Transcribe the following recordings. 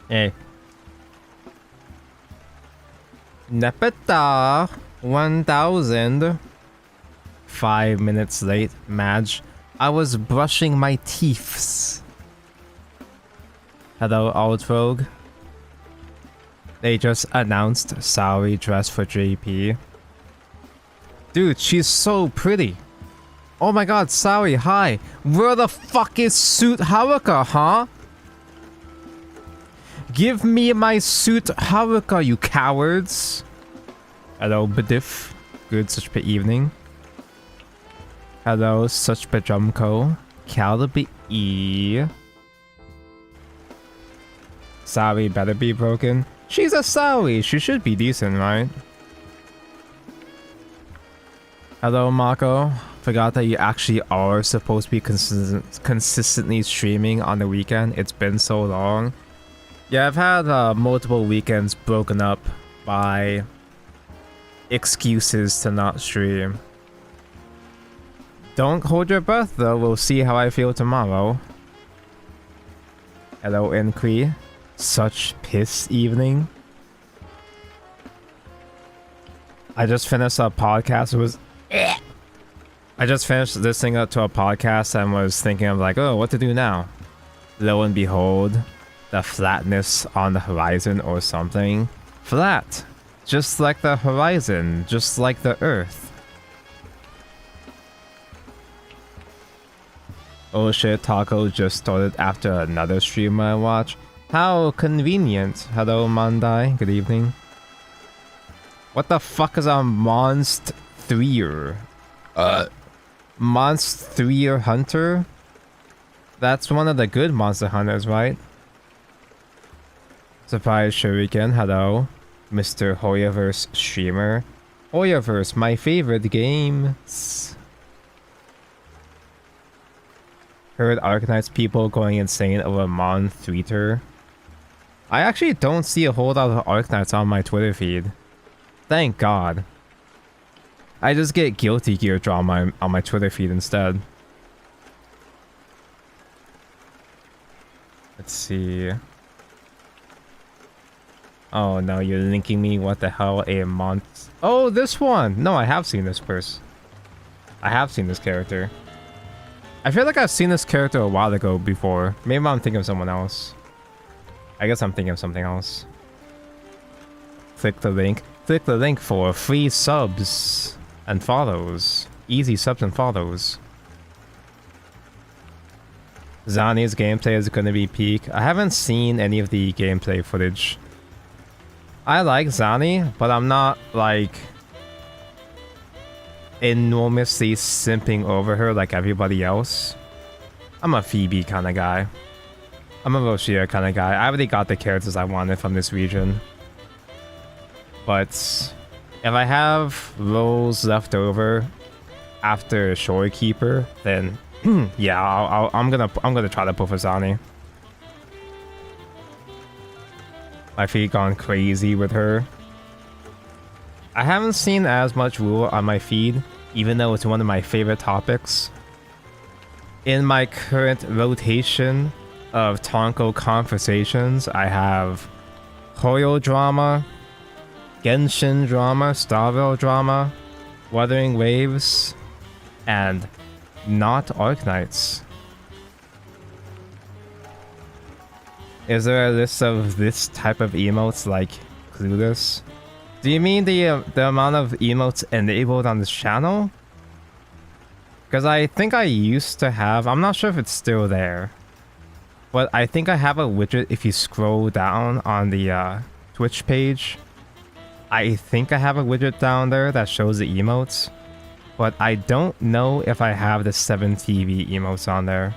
Hey. Nepeta 1000. 5 minutes late, Madge. I was brushing my teeths. Hello, old rogue. They just announced Saori dress for JP. Dude, she's so pretty. Oh my god, Saori, hi. Where the fuck is Suit Haruka, huh? Give me my Suit Haruka, you cowards. Hello, Bediff. Good such evening. Hello, such Bajumko. Calibre E. Saori better be broken. She's a Saori. She should be decent, right? Hello, Mako. Forgot that you actually are supposed to be consistently streaming on the weekend. It's been so long. Yeah, I've had multiple weekends broken up by excuses to not stream. Don't hold your breath, though. We'll see how I feel tomorrow. Hello, Inqui. Such piss evening. I just finished a podcast. It was... I just finished listening to a podcast and was thinking of like, oh, what to do now? Lo and behold, the flatness on the horizon or something. Flat. Just like the horizon. Just like the earth. Oh shit, Taco just started after another stream I watch. How convenient. Hello, Mandai. Good evening. What the fuck is a Monst-3er? Monst-3er Hunter? That's one of the good Monster Hunters, right? Surprise Shuriken, hello. Mr. Hoyaverse streamer. Hoyaverse, my favorite games. Heard Arcanite's people going insane over Mon-3er. I actually don't see a whole lot of Arcanites on my Twitter feed. Thank God. I just get Guilty Gear drama on my Twitter feed instead. Let's see. Oh no, you're linking me. What the hell? A month. Oh, this one. No, I have seen this person. I have seen this character. I feel like I've seen this character a while ago before. Maybe I'm thinking of someone else. I guess I'm thinking of something else. Click the link. Click the link for free subs and follows. Easy subs and follows. Zani's gameplay is going to be peak. I haven't seen any of the gameplay footage. I like Zani, but I'm not like enormously simping over her like everybody else. I'm a Phoebe kind of guy. I'm a Roshia kind of guy. I already got the characters I wanted from this region. But if I have roles left over after Shorekeeper, then yeah, I'm gonna try to pull for Zani. My feed gone crazy with her. I haven't seen as much Rule on my feed, even though it's one of my favorite topics. In my current rotation of Tonko conversations, I have Hoyo drama, Genshin drama, Starville drama, Wuthering Waves, and not Arknights. Is there a list of this type of emotes like Clueless? Do you mean the amount of emotes enabled on this channel? Because I think I used to have... I'm not sure if it's still there. But I think I have a widget if you scroll down on the Twitch page. I think I have a widget down there that shows the emotes. But I don't know if I have the 7TV emotes on there.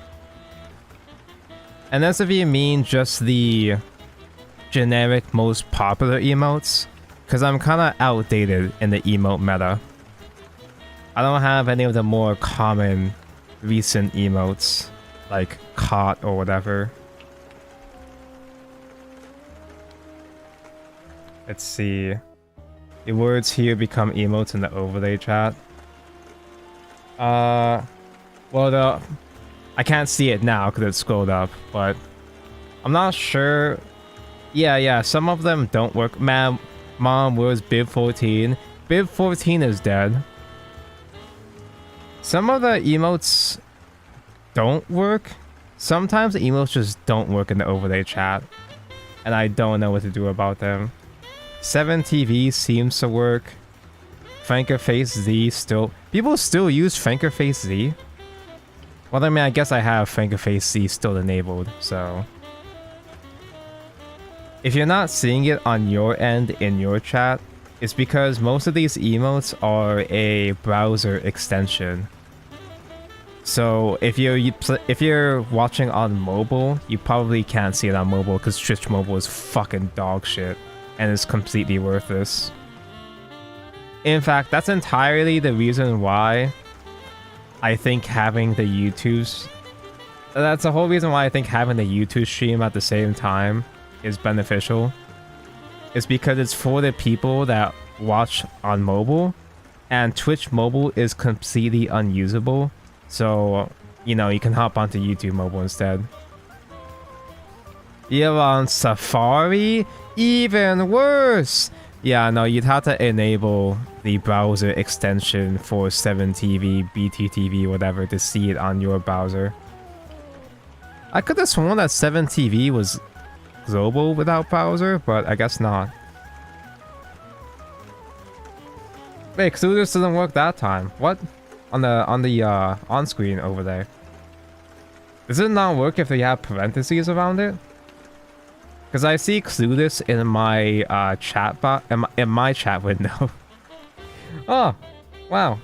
Unless if you mean just the generic most popular emotes. Because I'm kind of outdated in the emote meta. I don't have any of the more common recent emotes. Like Caught or whatever. Let's see. The words here become emotes in the overlay chat. Well, I can't see it now because it's scrolled up, but I'm not sure Yeah, some of them don't work. Man, Mom, where's Bib 14? Bib 14 is dead. Some of the emotes don't work. Sometimes the emotes just don't work in the overlay chat. And I don't know what to do about them. 7TV seems to work. Frankerface Z still... People still use Frankerface Z? Well, I mean, I guess I have Frankerface Z still enabled, so... If you're not seeing it on your end in your chat, it's because most of these emotes are a browser extension. So if you're watching on mobile, you probably can't see it on mobile because Twitch Mobile is fucking dog shit and is completely worthless. In fact, that's entirely the reason why I think having the YouTube's... That's the whole reason why I think having the YouTube stream at the same time is beneficial. It's because it's for the people that watch on mobile, and Twitch Mobile is completely unusable. So, you know, you can hop onto YouTube Mobile instead. You're on Safari? Even worse! Yeah, no, you'd have to enable the browser extension for 7TV, BTTV, whatever, to see it on your browser. I could have sworn that 7TV was global without browser, but I guess not. Wait, Exodus didn't work that time. What? On the on-screen over there. Does it not work if they have parentheses around it? Because I see Clueless in my chat in my chat window. Oh, wow.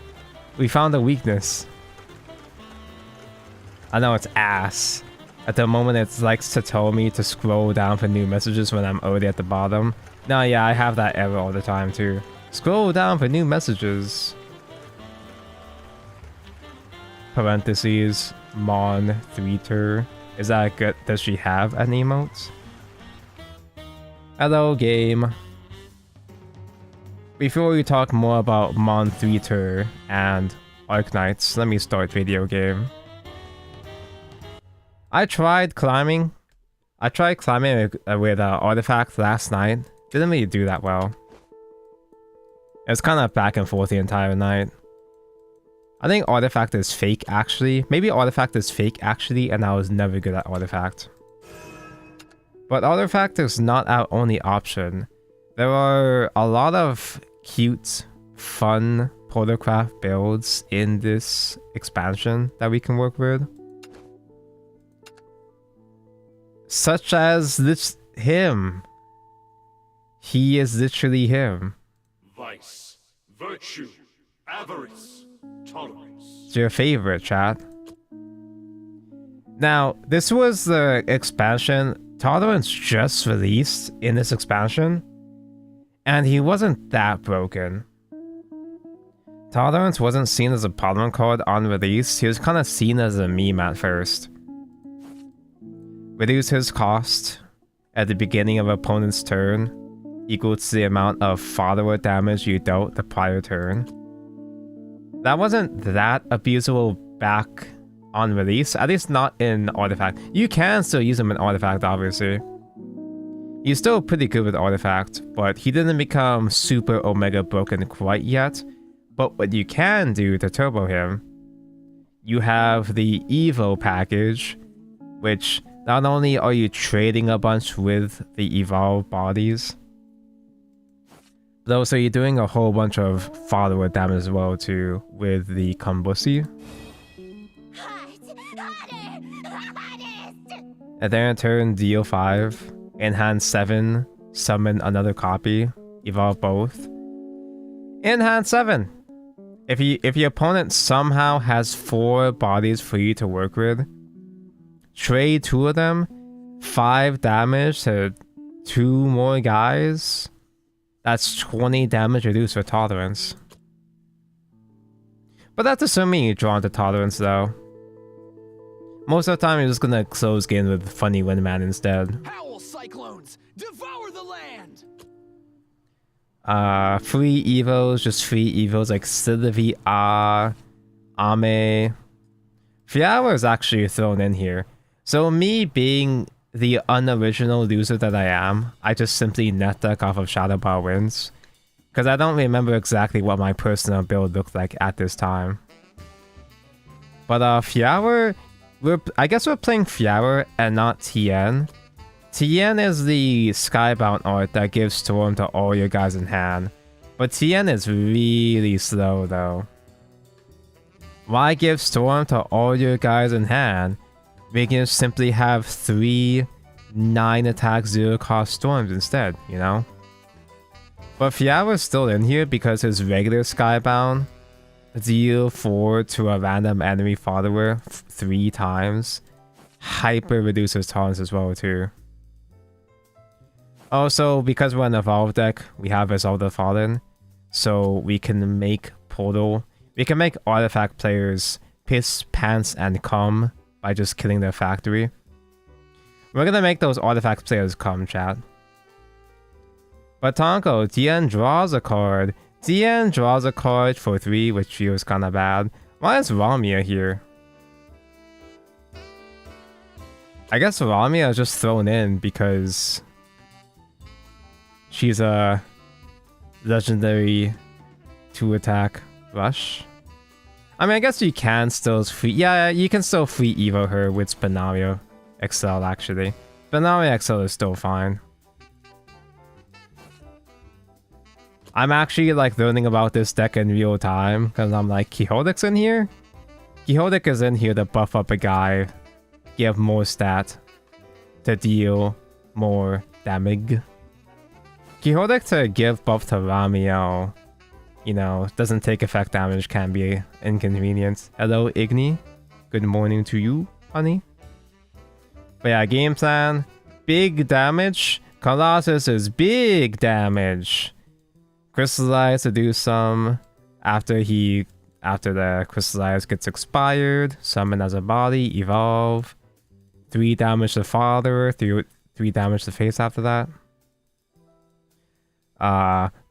We found a weakness. I know it's ass. At the moment it likes to tell me to scroll down for new messages when I'm already at the bottom. No, yeah, I have that error all the time too. Scroll down for new messages. Parentheses, Mon, Threater. Is that good? Does she have an emote? Hello, game. Before we talk more about Mon Threater and Arknights, let me start video game. I tried climbing with Artifact last night. Didn't really do that well. It was kind of back and forth the entire night. I think Artifact is fake actually. Maybe Artifact is fake actually, and I was never good at Artifact. But Artifact is not our only option. There are a lot of cute, fun portalcraft builds in this expansion that we can work with. Such as this him. He is literally him. Vice, virtue, avarice, tolerance. It's your favorite, chat. Now, this was the expansion. Tolerance just released in this expansion, and he wasn't that broken. Tolerance wasn't seen as a problem card on release. He was kind of seen as a meme at first. Reduce his cost at the beginning of opponent's turn equal to the amount of follower damage you dealt the prior turn. That wasn't that abusable back on release, at least not in Artifact. You can still use him in Artifact, obviously. He's still pretty good with Artifact, but he didn't become super Omega broken quite yet. But what you can do to turbo him, you have the Evo package, which not only are you trading a bunch with the evolved bodies, but also you're doing a whole bunch of follower damage as well too with the Kombusi. And then turn deal 5, enhance 7, summon another copy, evolve both. Enhance 7! If your opponent somehow has 4 bodies for you to work with, trade 2 of them, 5 damage to 2 more guys. That's 20 damage reduced for Tolerance. But that's assuming you draw into Tolerance though. Most of the time, you're just gonna close game with Funny Windman instead. Howl cyclones, devour the land. Free evos, just free evos like Sylvie, Ame. Fiawa is actually thrown in here. So me being the unoriginal loser that I am, I just simply net deck off of Shadow Power Winds. Because I don't remember exactly what my personal build looked like at this time. But Fiawer, I guess we're playing Fiawer and not Tien. Tien is the Skybound art that gives Storm to all your guys in hand. But Tien is really slow though. Why give Storm to all your guys in hand? We can just simply have 3 9 attack 0 cost Storms instead, you know? But Fiawer's still in here because his regular Skybound deal 4 to a random enemy follower 3 times. Hyper reduces tolerance as well too. Also, because we're an evolved deck, we have Resolve the Fallen, so we can make Portal. We can make artifact players piss, pants, and come by just killing their factory. We're gonna make those artifact players come, chat. But Tonko, Tien draws a card. Tien draws a card for 3, which feels kinda bad. Why is Ramia here? I guess Ramia is just thrown in because she's a legendary 2-attack rush. I mean, I guess you can still free... Yeah, you can still free Evo her with Spinario XL, actually. Spinario XL is still fine. I'm actually, like, learning about this deck in real time, because I'm like, Quixotic's in here? Quixotic is in here to buff up a guy, give more stat, to deal more damage. Quixotic to give buff to Ramiel, you know, doesn't take effect damage, can be inconvenient. Hello, Igni. Good morning to you, honey. But yeah, game plan. Big damage. Colossus is big damage. Crystallize to do some after the Crystallize gets expired. Summon as a body. Evolve. 3 damage to father. 3 damage to face after that.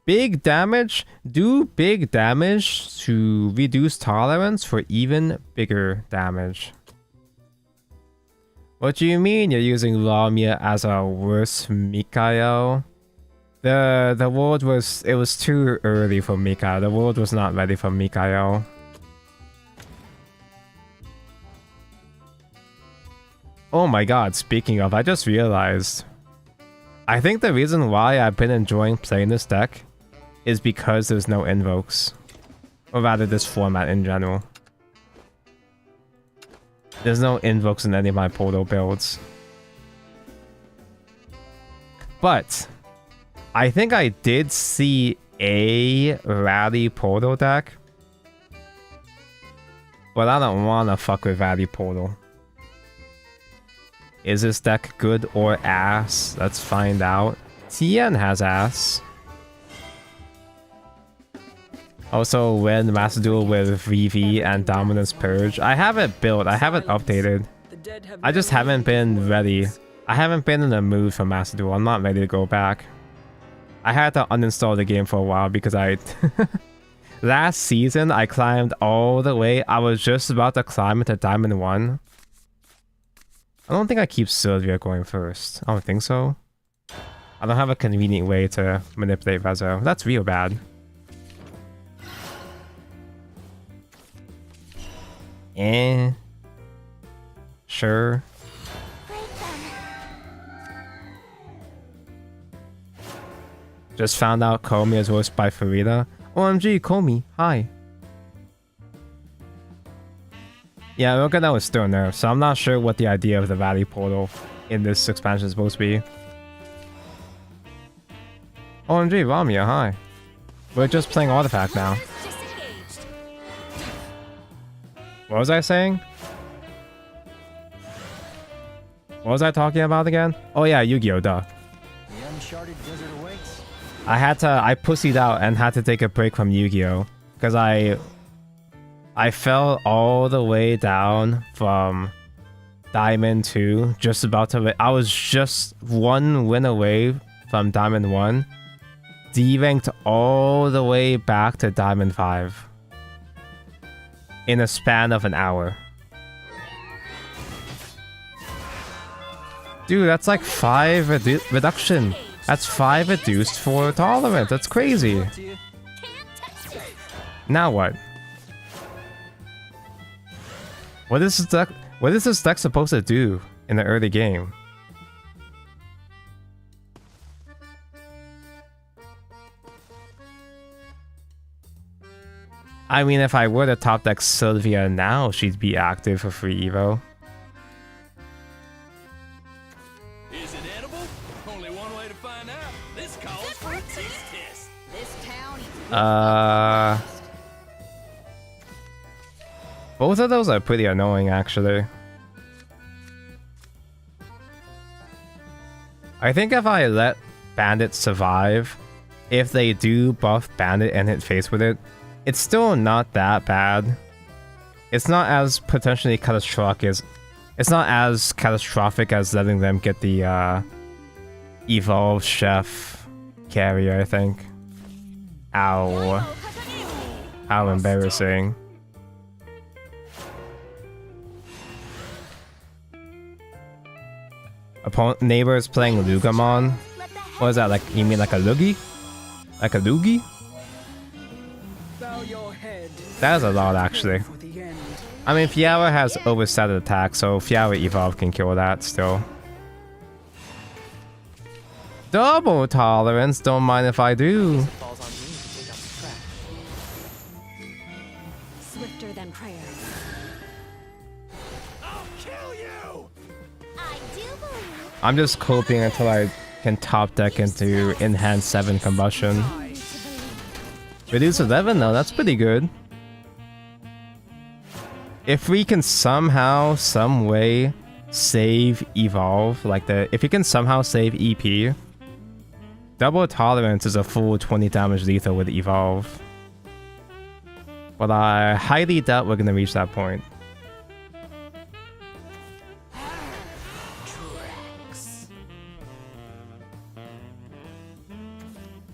Big damage. Do big damage to reduce tolerance for even bigger damage. What do you mean you're using Lamia as a worse Mikael? The world was... It was too early for Mikael. The world was not ready for Mikael. Oh my god, speaking of, I just realized... I think the reason why I've been enjoying playing this deck is because there's no invokes. Or rather, this format in general. There's no invokes in any of my Portal builds. But I think I did see a Rally Portal deck. But I don't want to fuck with Rally Portal. Is this deck good or ass? Let's find out. Tien has ass. Also, win Master Duel with VV and Dominance Purge. I have it built. I have it updated. I just haven't been ready. I haven't been in the mood for Master Duel. I'm not ready to go back. I had to uninstall the game for a while because I... Last season, I climbed all the way. I was just about to climb into Diamond 1. I don't think I keep Sylvia going first. I don't think so. I don't have a convenient way to manipulate Rezo. That's real bad. Sure. Just found out Komi is voiced by Farida. OMG, Komi, hi. Yeah, Rokana was still nerfed, so I'm not sure what the idea of the Valley Portal in this expansion is supposed to be. OMG, Ramia, hi. We're just playing Artifact now. What was I saying? What was I talking about again? Oh yeah, Yu-Gi-Oh, duh. I pussied out and had to take a break from Yu-Gi-Oh! Because I fell all the way down from Diamond 2, just about to... I was just 1 win away from Diamond 1. D-ranked all the way back to Diamond 5. In a span of an hour. Dude, that's like 5 reduction. That's 5 reduced for tolerance. That's crazy. Now what? What is this deck supposed to do in the early game? I mean, if I were to top deck Sylvia now, she'd be active for free Evo. Is it edible? Only one way to find out. This calls for a taste test. This town eats Both of those are pretty annoying, actually. I think if I let Bandit survive, if they do buff Bandit and hit face with it, it's still not that bad. It's not as potentially catastrophic as... It's not as catastrophic as letting them get the Evolved Chef carrier, I think. Ow. How embarrassing. Opponent neighbors playing Lugamon. What is that, like, you mean like a Lugi? Like a Lugi? That is a lot, actually. I mean, Fiora has overset attack, so Fiora Evolve can kill that still. Double tolerance, don't mind if I do. Swifter than prayer. I'll kill you! I do believe. I'm just coping until I can top deck into Enhanced 7 Combustion. Reduce 11 though, that's pretty good. If we can somehow, some way, save Evolve, like if you can somehow save EP, double tolerance is a full 20 damage lethal with Evolve. But I highly doubt we're gonna reach that point.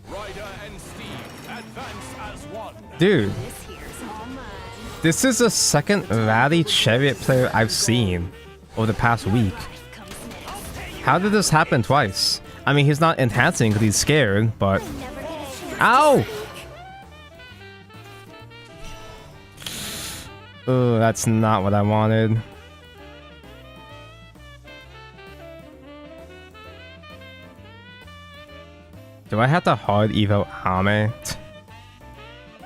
Ryder and Steve advance as one. Dude. This here's all mine. This is the second Rally Chariot player I've seen over the past week. Comes next. How did this happen twice? I mean, he's not enhancing because he's scared, but... Never get a chance. Ow! Oh, that's not what I wanted. Do I have to hard evo Ame?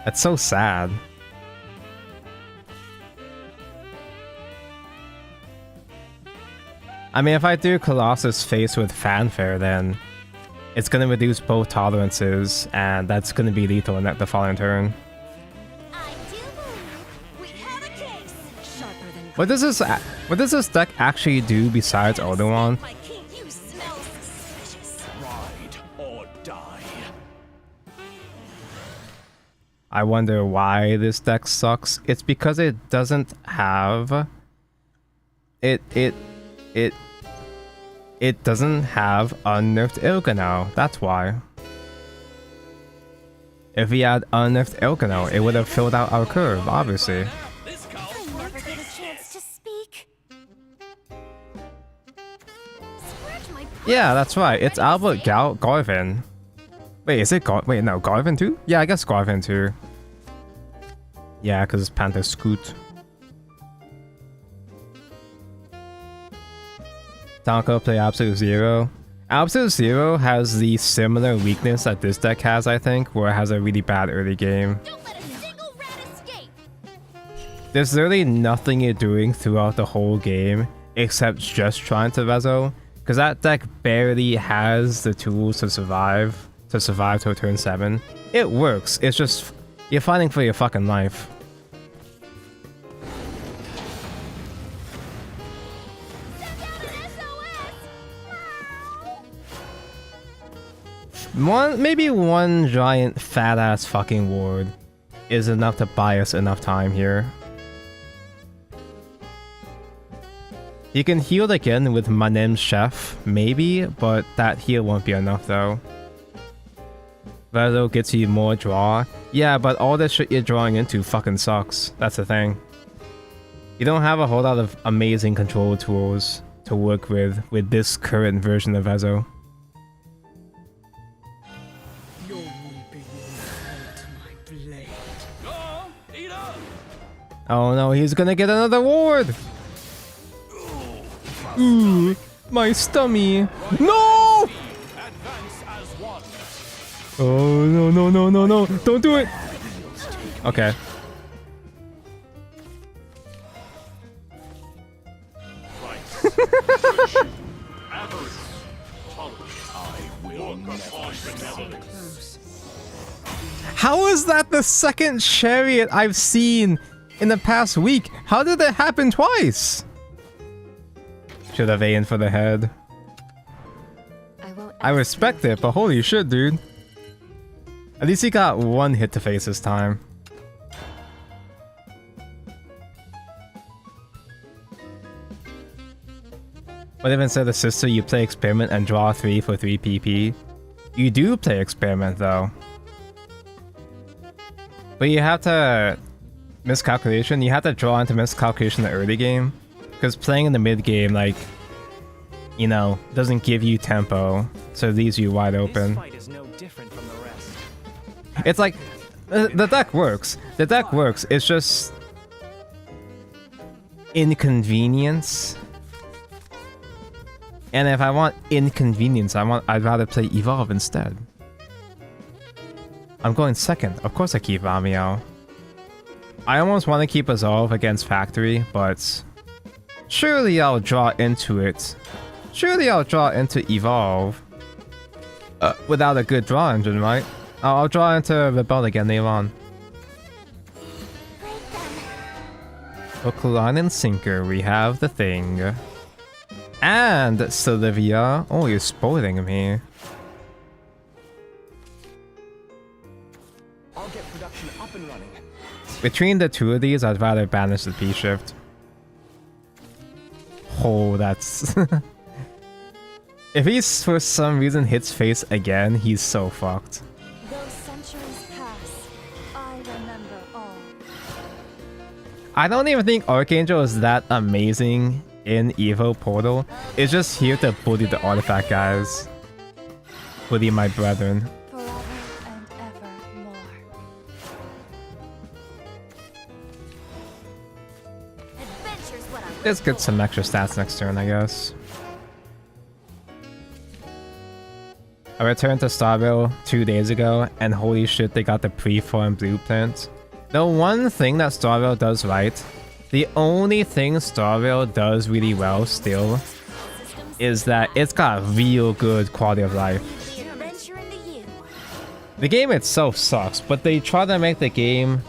That's so sad. I mean, if I do Colossus face with Fanfare, then it's gonna reduce both tolerances, and that's gonna be lethal in the following turn. I do believe we have a case. Sharper than What does this deck actually do besides Odoron? my king. You smell suspicious. Ride or die. I wonder why this deck sucks. It's because it doesn't have... It doesn't have unnerfed Ilganau. That's why. If we had unnerfed Ilganau, it would have filled out our curve, obviously. This calls I for a never get a taste chance to test. speak. Scratch my Yeah, that's right. It's Albert Garvin. Wait, is it Wait, no, Garvin too? Yeah, I guess Garvin too. Yeah, because it's Panther Scoot. Tonko play Absolute Zero. Absolute Zero has the similar weakness that this deck has, I think, where it has a really bad early game. Don't let a single rat escape. There's literally nothing you're doing throughout the whole game except just trying to Rezo, because that deck barely has the tools to survive till turn 7. It works, it's just you're fighting for your fucking life. Maybe one giant fat ass fucking ward is enough to buy us enough time here. You can heal again with Manem's Chef, maybe, but that heal won't be enough though. Rezo gets you more draw. Yeah, but all this shit you're drawing into fucking sucks. That's the thing. You don't have a whole lot of amazing control tools to work with this current version of Ezo. Your weeping will halt my blade. Go on, eat up. Oh no, he's gonna get another ward! Ooh, my stummy! No! Advance as one. Oh no no no no no! Don't do it! Okay. Vice, virtue, avarice, tolerance. I will walk upon benevolence. How is that the second chariot I've seen in the past week? How did it happen twice? Should have aimed for the head. I respect it, but holy shit, dude. At least he got one hit to face this time. But if instead of sister you play experiment and draw 3 for 3 PP, you do play experiment though. But you have to miscalculation. You have to draw into miscalculation in the early game, because playing in the mid game, like, you know, doesn't give you tempo, so it leaves you wide open. This fight is no different from the rest. It's like the deck works. The deck works. It's just inconvenience. And if I want inconvenience, I'd rather play Evolve instead. I'm going second. Of course I keep Vamiao. I almost want to keep Evolve against Factory, but surely I'll draw into it. Surely I'll draw into Evolve without a good draw engine, right? I'll draw into Rebel again later on. Hook, line, and sinker. We have the thing. And Sylvia. Oh, you're spoiling me. I'll get production up and running. Between the two of these, I'd rather banish the P-shift. Oh, that's... If he for some reason hits face again, he's so fucked. Those centuries pass, I remember all. I don't even think Archangel is that amazing in Evo Portal. It's just here to bully the artifact guys. Bully my brethren. Forever and evermore. Adventure's what I'm Let's get some extra stats next turn, I guess. I returned to Starville 2 days ago, and holy shit, they got the pre-formed blueprint. The one thing that Starville does right, the only thing Starville does really well still, is that it's got real good quality of life. the adventure into you. The game itself sucks, but they try to make the game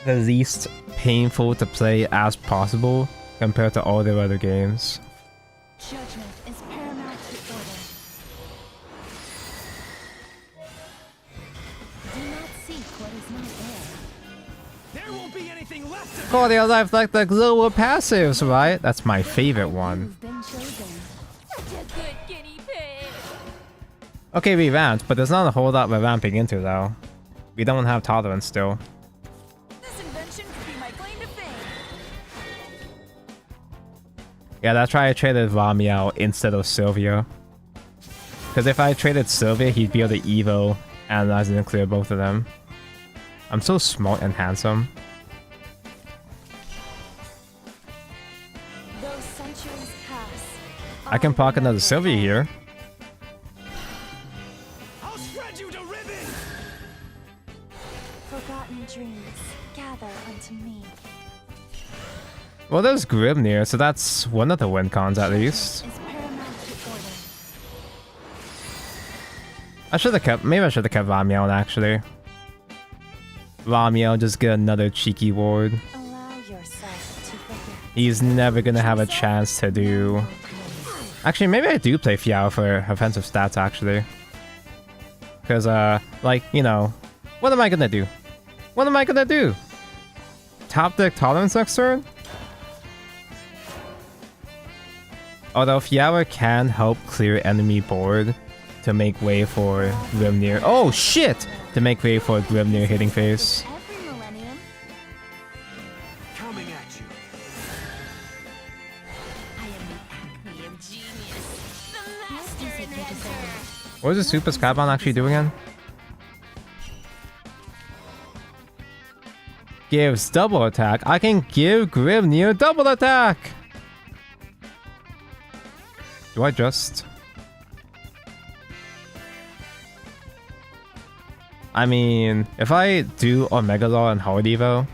the least painful to play as possible compared to all their other games. Judgment is paramount to order. Do not seek what is not there. There won't be anything left of Quality of life like the global passives, right? That's my favorite one. You've been chosen. Such a good guinea pig. Okay, revamped, but there's not a whole lot revamping into though. We don't have tolerance still. This invention could be my claim to fame. Yeah, that's why I traded Vamiao instead of Sylvia. Because if I traded Sylvia, he'd be able to Evo, analyze, and clear both of them. I'm so smart and handsome. Those centuries pass. I can pocket another Sylvia here. I'll shred you to ribbons! Forgotten dreams gather unto me. Well, there's Grimnir, so that's one of the win cons at least. Is paramount to order. I should have kept, maybe I should have kept Vamiao actually. Vamiao, just get another cheeky ward. Allow yourself to forget. He's never gonna have a chance to do... Actually, maybe I do play Fiao for offensive stats actually. Because, like, you know, what am I gonna do? What am I gonna do? Top deck tolerance next turn? Although Fiawa can help clear enemy board to make way for Grimnir. Oh shit! To make way for Grimnir hitting face. Every millennium. Coming at you. I am What does the Super Skybomb actually do again? Gives double attack. I can give Grimnir double attack! Do I just... I mean, if I do Omega Law and Hard Evo,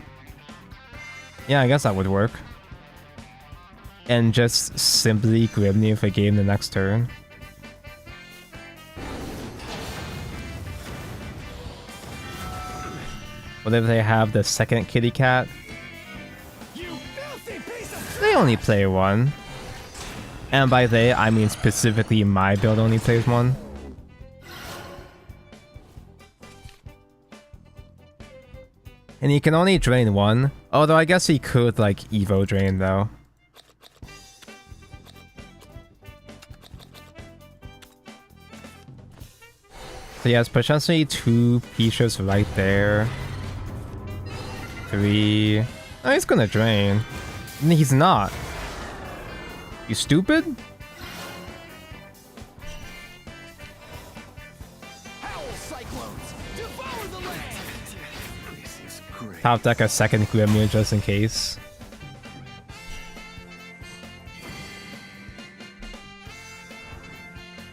yeah, I guess that would work. And just simply Grimnir for game the next turn. What if they have the second kitty cat? They only play one. And by they, I mean specifically my build only plays one. And he can only drain one. Although I guess he could like Evo drain though. So he has potentially 2 pieces right there. 3. Oh, he's gonna drain. He's not. You stupid? Top deck a second Grimnir just in case.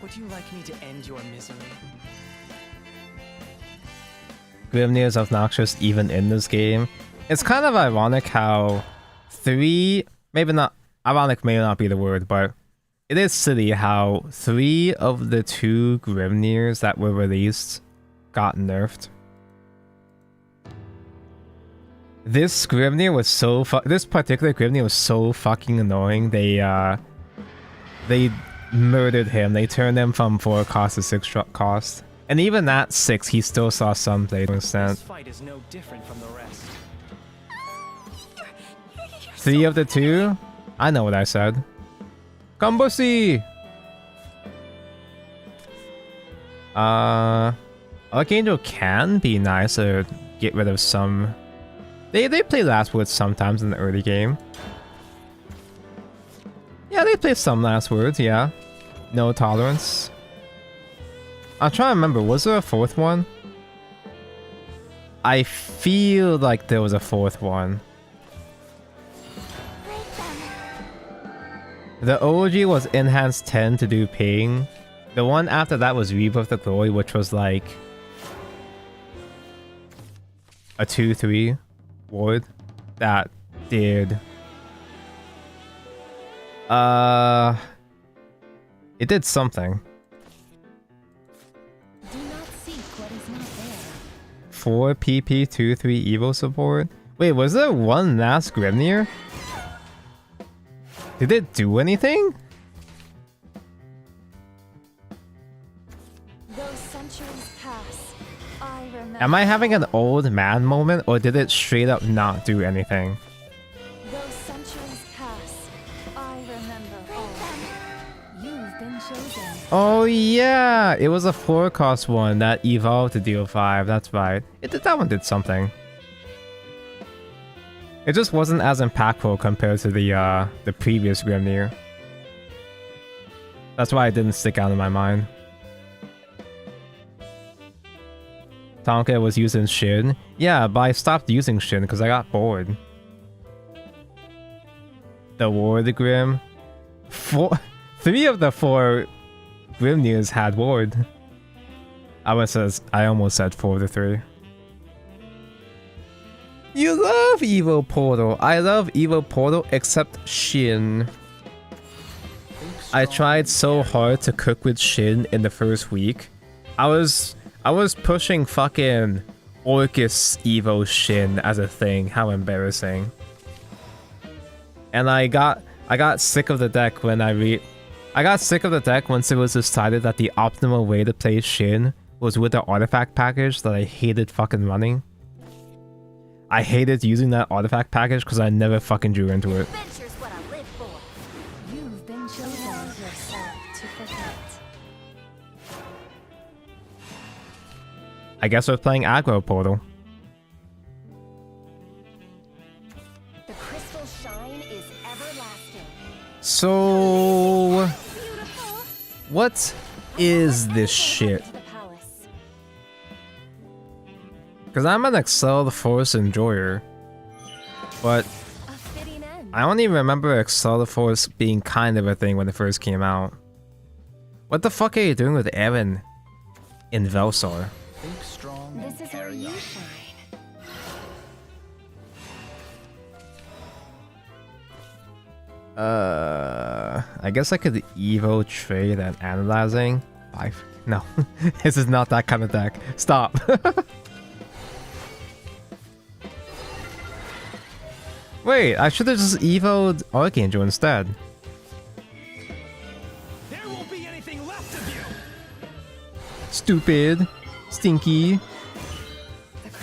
Would you like me to end your misery? Grimnir is obnoxious even in this game. It's kind of ironic how 3, maybe not, ironic may not be the word, but it is silly how 3 of the 2 Grimnirs that were released got nerfed. This Grimnir was so this particular Grimnir was so fucking annoying. They murdered him. They turned him from 4 cost to 6 cost. And even at 6, he still saw some play to an extent. This fight is no different from the rest. 3 of the 2? I know what I said. Combosi! Archangel can be nice to get rid of some... They play Last Words sometimes in the early game. Yeah, they play some Last Words, yeah. No Tolerance. I'm trying to remember, was there a 4th one? I feel like there was a 4th one. The OG was Enhanced 10 to do ping. The one after that was Rebirth of Glory, which was like a 2/3 ward that did it did something. Do not seek what is not there. 4 PP 2/3 Evo support. Wait, was there one last Grimnir? Did it do anything? Those centuries pass. I remember. Am I having an old man moment, or did it straight up not do anything? Those centuries pass. I remember all. You've been chosen. Oh yeah, it was a 4 cost one that evolved to deal 5. That's right. That one did something. It just wasn't as impactful compared to the previous Grimnir. That's why it didn't stick out in my mind. Tonka was using Shin. Yeah, but I stopped using Shin because I got bored. The Ward Grim. 3 of the 4 Grimnirs had Ward. I almost said 4 of the 3. You love Evo Portal. I love Evo Portal except Shin. I tried so hard to cook with Shin in the first week. I was pushing fucking Orcus Evo Shin as a thing. How embarrassing. And I got sick of the deck when I got sick of the deck once it was decided that the optimal way to play Shin was with the artifact package that I hated fucking running. I hated using that artifact package because I never fucking drew into it. Adventure's what I live for. You've been chosen yourself to protect. I guess we're playing aggro Portal. The crystal shine is everlasting. So... Beautiful. What is this shit? To the palace. Because I'm an Excel Force enjoyer, but A fitting end. I only remember Excel Force being kind of a thing when it first came out. What the fuck are you doing with Aaron in Vellsar? Think strong This and is where carry you on. shine. I guess I could Evo trade and analyzing. No, this is not that kind of deck. Stop. Wait, I should have just Evo'd Archangel instead. There won't be anything left of you. Stupid. Stinky.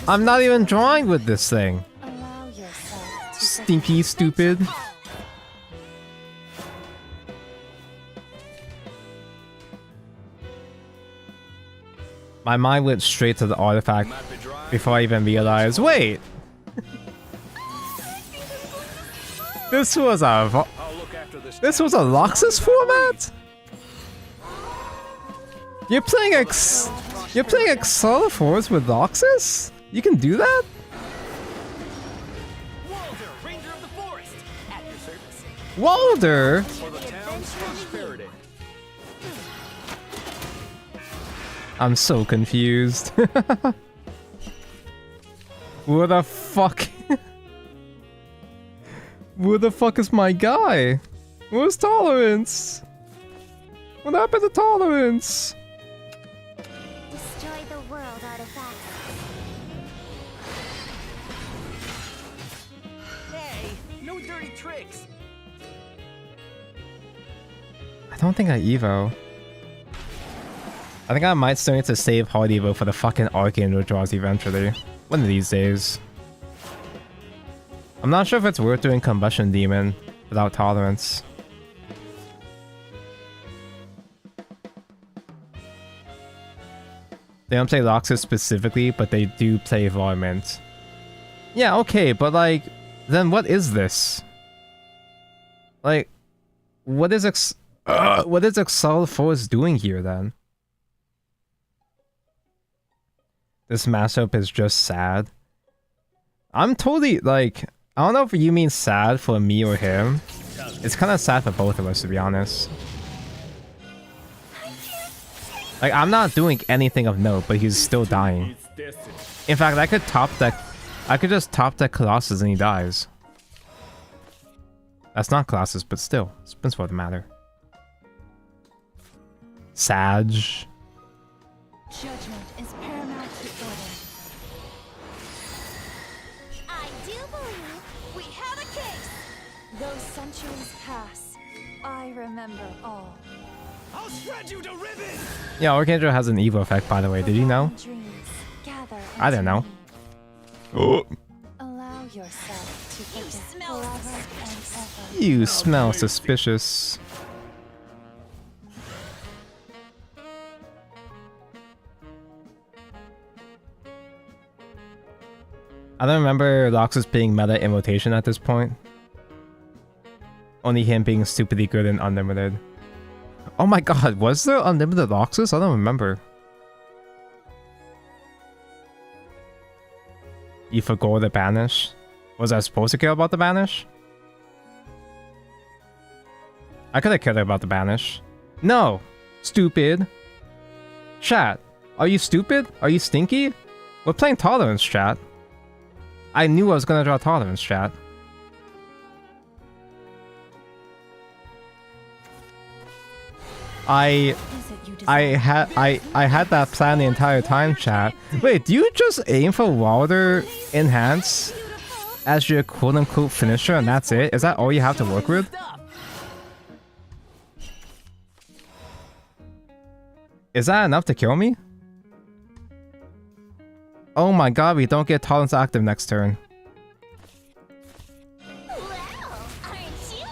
I'm not even drawing with this thing. Allow yourself to Stinky, stupid. My mind went straight to the artifact before I even realized. Wait! This was a I'll look after this. this was a Loxus format? You're playing Excelforce with Loxus? You can do that? Walder, Ranger of the Forest, at your service. Walder? For the town's prosperity. I'm so confused. Where the fuck? Where the fuck is my guy? Where's Tolerance? What happened to Tolerance? destroy the world artifact. Hey, no dirty tricks. I don't think I Evo. I think I might still need to save hard Evo for the fucking Archangel draws eventually. One of these days. I'm not sure if it's worth doing Combustion Demon without Tolerance. They don't play Loxus specifically, but they do play Varmint. Yeah, okay, but like, then what is this? Like, what is Excel Force doing here then? This matchup is just sad. I'm totally like, I don't know if you mean sad for me or him. It's kind of sad for both of us, to be honest. Like, I'm not doing anything of note, but he's still dying. In fact, I could just top that Colossus and he dies. That's not Colossus, but still, it's what matter. Sag. Judgment is paramount to order. I do believe we have a case. Those centuries pass. I remember all. I'll shred you to ribbons. Yeah, Archangel has an Evo effect, by the way. Did you know? Dreams gather I didn't know. into me. Oh. Allow yourself to forget forever and ever. You smell suspicious. I don't remember Loxus being meta Immotation at this point. Only him being stupidly good and unlimited. Oh my god, was there unlimited Loxus? I don't remember. You forgot the banish? Was I supposed to care about the banish? I could have cared about the banish. No! Stupid! Chat, are you stupid? Are you stinky? We're playing Tolerance, chat. I knew I was gonna draw Tolerance, chat. I had that plan the entire time, chat. Wait, do you just aim for Wilder Enhance as your quote-unquote finisher and that's it? Is that all you have to work with? Is that enough to kill me? Oh my god, we don't get Tolerance active next turn. Well, aren't you?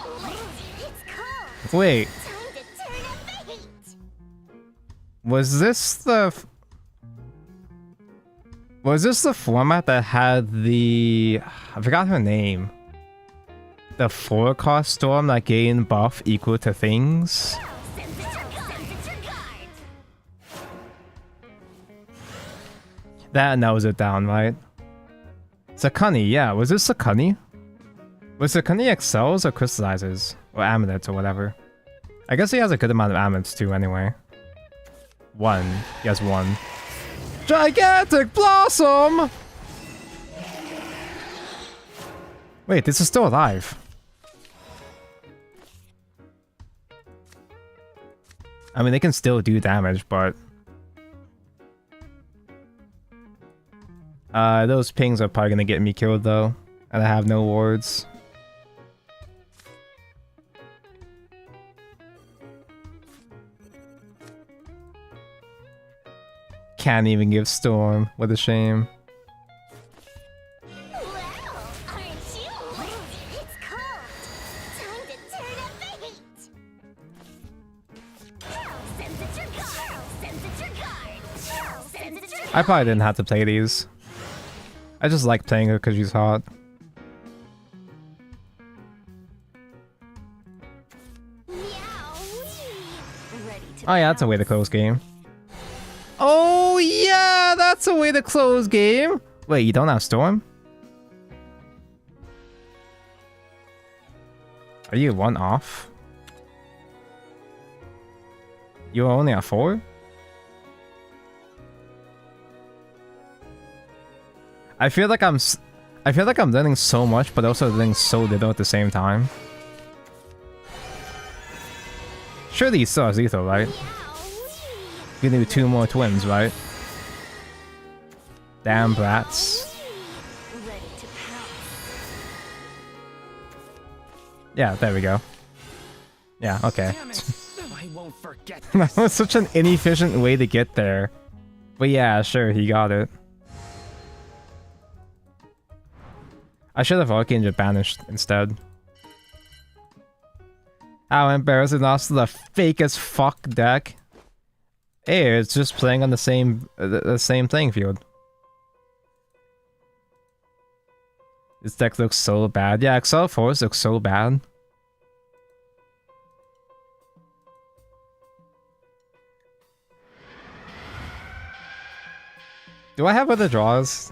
It's cold. Wait, Time to turn a fate. was this the format that had the... I forgot her name. The 4-cost storm that gained buff equal to things? Send it your card. That narrows it down, right? Sakani, yeah. Was this Sakani? Was Sakani excels or crystallizes? Or amulets or whatever? I guess he has a good amount of amulets too anyway. One. He has one. Gigantic Blossom! Wait, this is still alive. I mean, they can still do damage, but... those pings are probably gonna get me killed though. And I have no wards. Can't even give Storm. What a shame. Wow, aren't you? It's cold. Time to turn up the heat. Sends it your guard. Sends it your guard. Sends it your I probably didn't have to play these. I just like playing her because she's hot. Oh yeah, that's a way to close game. Oh yeah, that's a way to close game. Wait, you don't have Storm? Are you one off? You're only at 4? I feel like I'm learning so much, but also learning so little at the same time. Surely you still have Zetho, right? You can do 2 more twins, right? Damn brats. Yeah, there we go. Yeah, okay. Damn it. I won't forget That was such an inefficient way to get there. But yeah, sure, he got it. I should have Archangel banished instead. How embarrassing, also the fake as fuck deck. Hey, it's just playing on the same playing field. This deck looks so bad. Yeah, Excel Force looks so bad. Do I have other draws?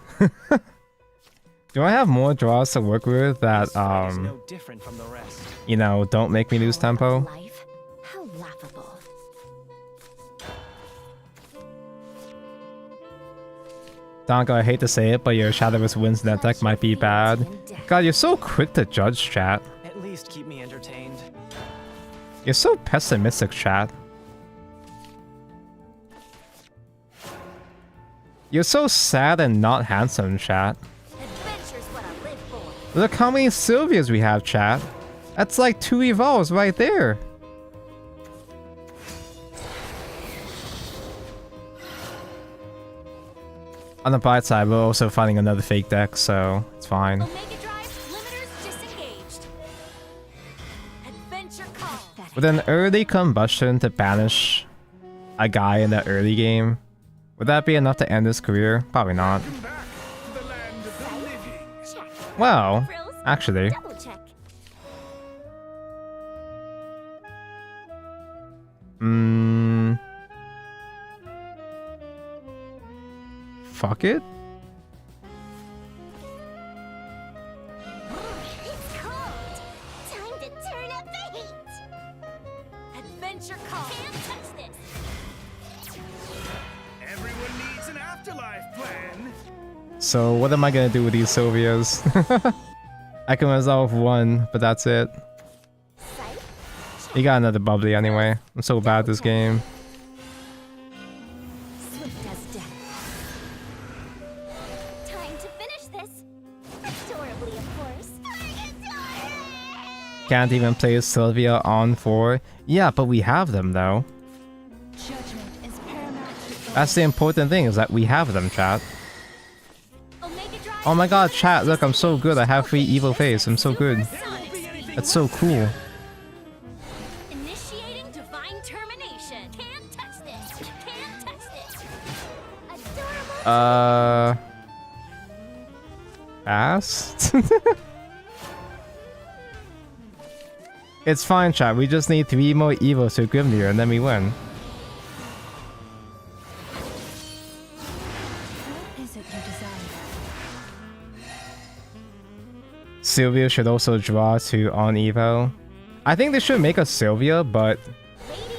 Do I have more draws to work with that, This fight is no different from the rest. you know, don't make me lose tempo? life. How laughable. Donko, I hate to say it, but your Shadowverse wins in that deck might be bad. God, you're so quick to judge, chat. At least keep me entertained. You're so pessimistic, chat. You're so sad and not handsome, chat. Adventure's what I live for. Look how many Sylvias we have, chat. That's like 2 evolves right there. On the bright side, we're also finding another fake deck, so it's fine. Omega Drive, limiters disengaged. Adventure call. With an early combustion to banish a guy in the early game, would that be enough to end his career? Probably not. Back to the land of the living. Check. Well, Frills, actually. double check. Fuck it. It's cold. Time to turn up the heat. Adventure call. Can't touch this. Everyone needs an afterlife plan. So what am I gonna do with these Sylvias? I can resolve one, but that's it. Sight. You got another bubbly anyway. I'm so bad at this game. Swift as death. Time to finish this. Adorably, of course. Adorably. Can't even play Sylvia on 4. Yeah, but we have them though. Judgment is paramount to That's the important thing, is that we have them, chat. Omega Drive. Oh my god, chat, look, I'm so good. I have 3 evil face. I'm so good. Sonic. That's so cool. Initiating divine termination. Can't touch this. Can't touch this. Adorable. Fast? It's fine, chat. We just need 3 more evils to Grimnir and then we win. is it you desire? Sylvia should also draw to on Evo. I think they should make a Sylvia, but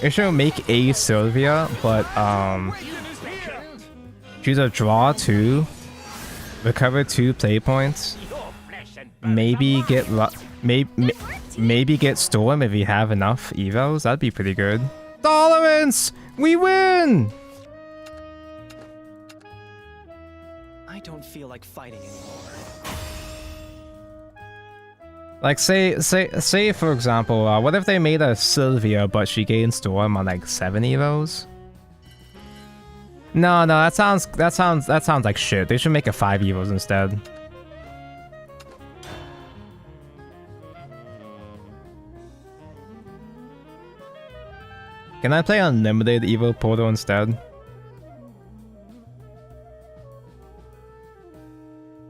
they should make a Sylvia, but she's a draw 2, recover 2 play points. Maybe get maybe get Storm if you have enough Evos. That'd be pretty good. Tolerance! We win! I don't feel like fighting anymore. Like say for example, what if they made a Sylvia but she gained Storm on like 7 Evos? No, that sounds like shit. They should make a 5 Evos instead. Can I play Unlimited Evo Portal instead?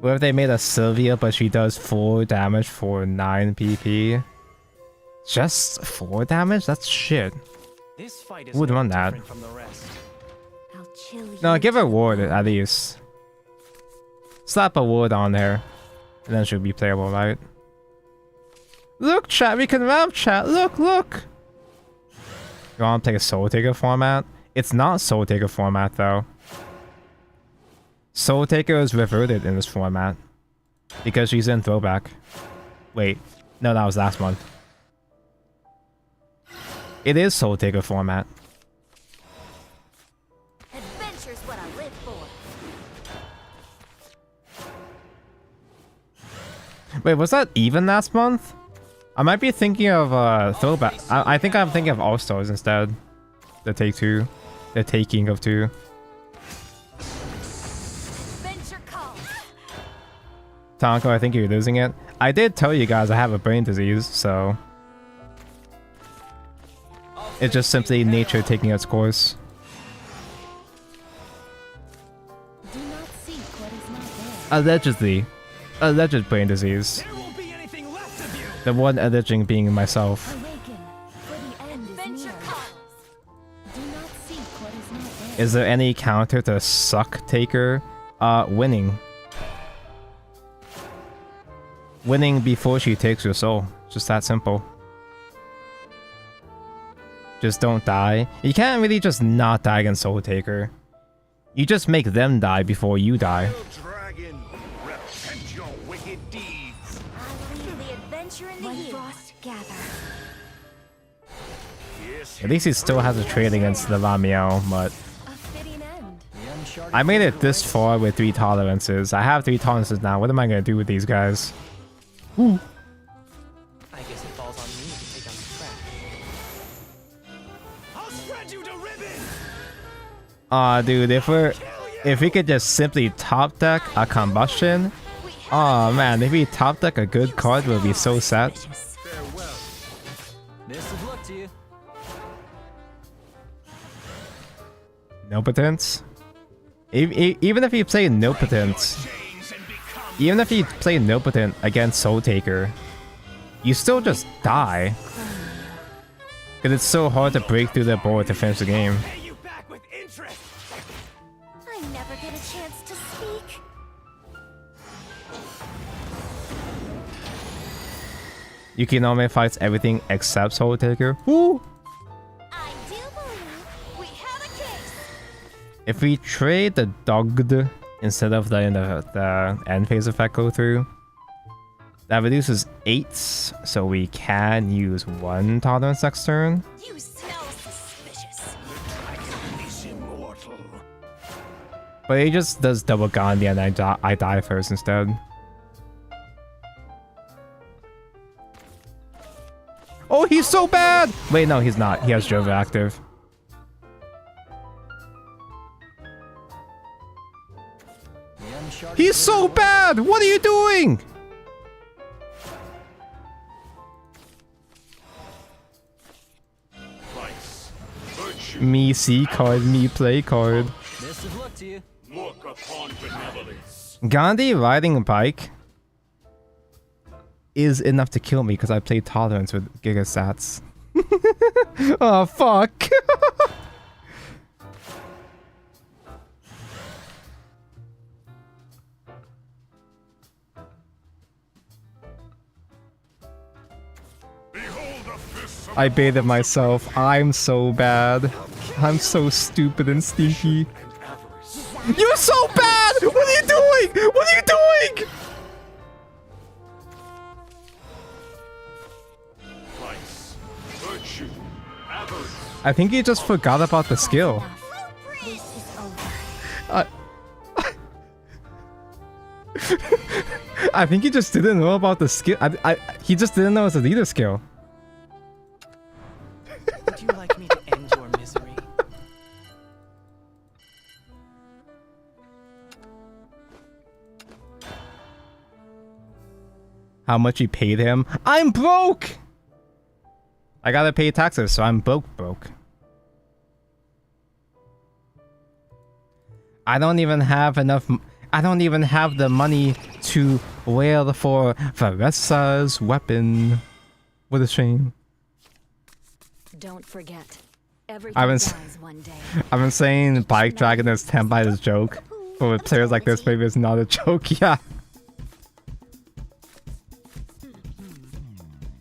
What if they made a Sylvia but she does 4 damage for 9 PP? Just 4 damage? That's shit. This fight is Who would no run that? different from the rest. I'll chill you. No, give her ward at least. Slap a ward on there. And then she'll be playable, right? Look, chat, we can ramp chat. Look! You wanna play a Soul Taker format? It's not Soul Taker format though. Soul Taker is reverted in this format. Because she's in throwback. Wait. No, that was last month. It is Soul Taker format. Adventure's what I live for. Wait, was that even last month? I might be thinking of throwback. I think I'm thinking of All Stars instead. The take 2. The taking of 2. Adventure calls. Tonko, I think you're losing it. I did tell you guys I have a brain disease, so it's just simply nature taking its course. Do not seek what is not there. Allegedly. Alleged brain disease. There won't be anything left of you. The one alleging being myself. Awaken, for the end is near. Do not seek what is not there. Is there any counter to Suck Taker? Winning. Winning before she takes your soul. Just that simple. Just don't die. You can't really just not die against Soul Taker. You just make them die before you die. Dragon, repent your wicked deeds. I leave the adventure in the When year. frost gather. Yes, At least he still has a trade against the Lamiel, but A fitting end. The uncharted I made it this territories. far with 3 tolerances. I have 3 tolerances now. What am I gonna do with these guys? I guess it falls on me to take on the track. I'll shred you to ribbons. Aw, dude, if we could just simply top deck a combustion. Oh man, if we top deck a good card, we'll be so set. farewell. Best of luck to you. Nopotence? Even if you play Nopotence, Chains and become even if you play Nopotent against Soul Taker, you still just die. Because it's so hard to break through the board to finish the game. pay you back with interest. I never get a chance to speak. Yukinome fights everything except Soul Taker. Woo! I do believe we have a case. If we trade the Dogged instead of letting the end phase effect go through, that reduces 8, so we can use 1 tolerance next turn. You smell suspicious. Dragon is immortal. But he just does double Gandhi and I die first instead. Oh, he's so bad! Wait, no, he's not. He has Jova active. The uncharted He's so bad! What are you doing? Vice, virtue, Me C card, me play card. Best of luck to you. look upon benevolence. Gandhi riding a bike is enough to kill me because I play Tolerance with Gigastats. Oh, fuck. I baited myself. I'm so bad. I'm so stupid and stinky. You're so bad! What are you doing? What are you doing? Vice, virtue, avarice. I think he just forgot about the skill. This is over. I I think he just didn't know about the skill. He just didn't know it's a leader skill. Would you like me to end your misery? How much he paid him? I'm broke! I gotta pay taxes, so I'm broke. I don't even have enough. I don't even have the money to wail for Vellsar's weapon. What a shame. Don't forget. I've Everything been dies one day. I've been saying Bike Dragon is 10 by this joke, but with players like this, maybe it's not a joke. Yeah.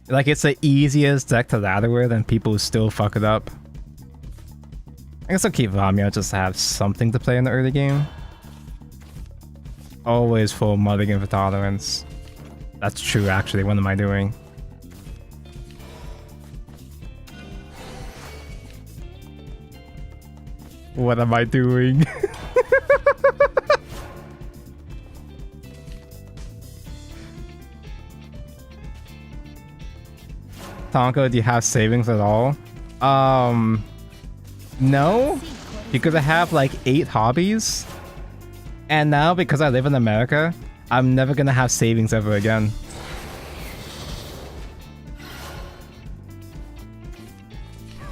Like, it's the easiest deck to ladder with, and people still fuck it up. I guess I'll keep Vamia just to have something to play in the early game. Always full mulligan for tolerance. That's true, actually. What am I doing? What am I doing? Tonko, do you have savings at all? No, because I have like 8 hobbies. And now, because I live in America, I'm never gonna have savings ever again.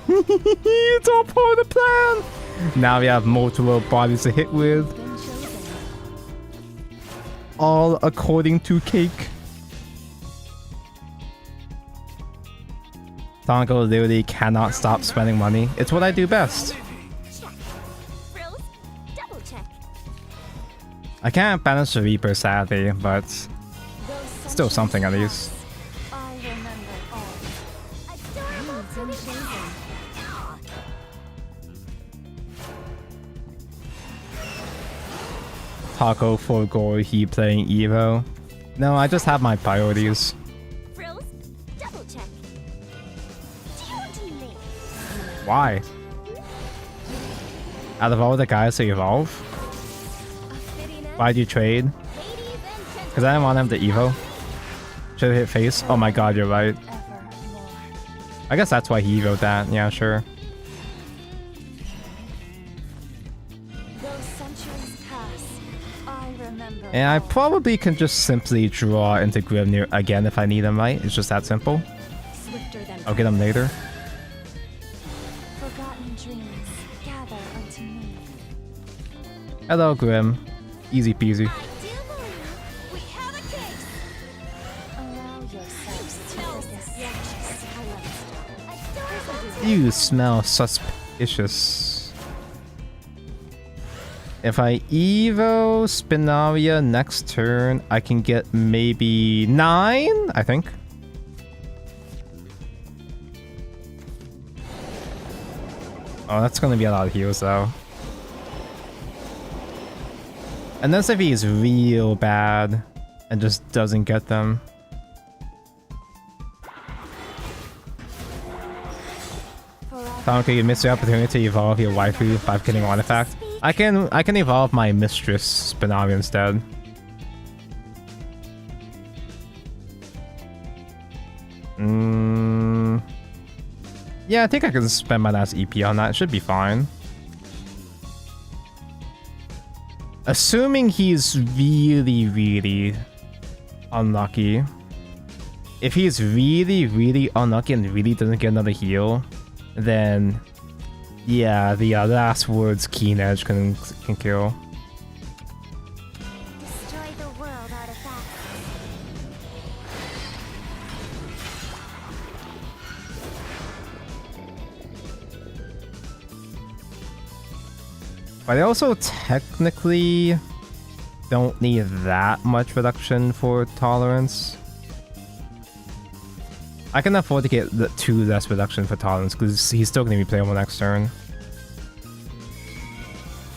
It's all part of the plan! Now we have multiple bodies to hit with. All according to cake. Tonko literally cannot stop spending money. It's what I do best. Frills, double check. I can't banish the Reaper, sadly, but still something at least. I remember all. Adorable tradition. Taco for gold, he playing Evo. No, I just have my priorities. Frills, double check. Duty me. Why? Out of all the guys to evolve, A fitting end. why'd you trade? Ladies and Because I didn't want him to Evo. Should have hit face. Oh my god, you're right. evermore. I guess that's why he Evoed that. Yeah, sure. Those centuries pass. I remember. And I all. probably can just simply draw into Grimnir again if I need him, right? It's just that simple. Swifter than I'll get him later. forgotten dreams gather unto me. Hello, Grim. Easy peasy. I do believe we have a case. Allow yourselves to witness talent. You smell suspicious. If I Evo Spinaria next turn, I can get maybe 9, I think. Oh, that's gonna be a lot of heals though. Unless if he's real bad and just doesn't get them. Tonka, you missed the opportunity to evolve your waifu by getting one artifact. I can evolve my mistress Spinaria instead. Yeah, I think I can spend my last EP on that. It should be fine. Assuming he's really unlucky. If he's really unlucky and really doesn't get another heal, then yeah, the last word's Keen Edge can kill. Destroy the world artifact. But I also technically don't need that much reduction for tolerance. I can afford to get the 2 less reduction for tolerance because he's still going to be playable next turn.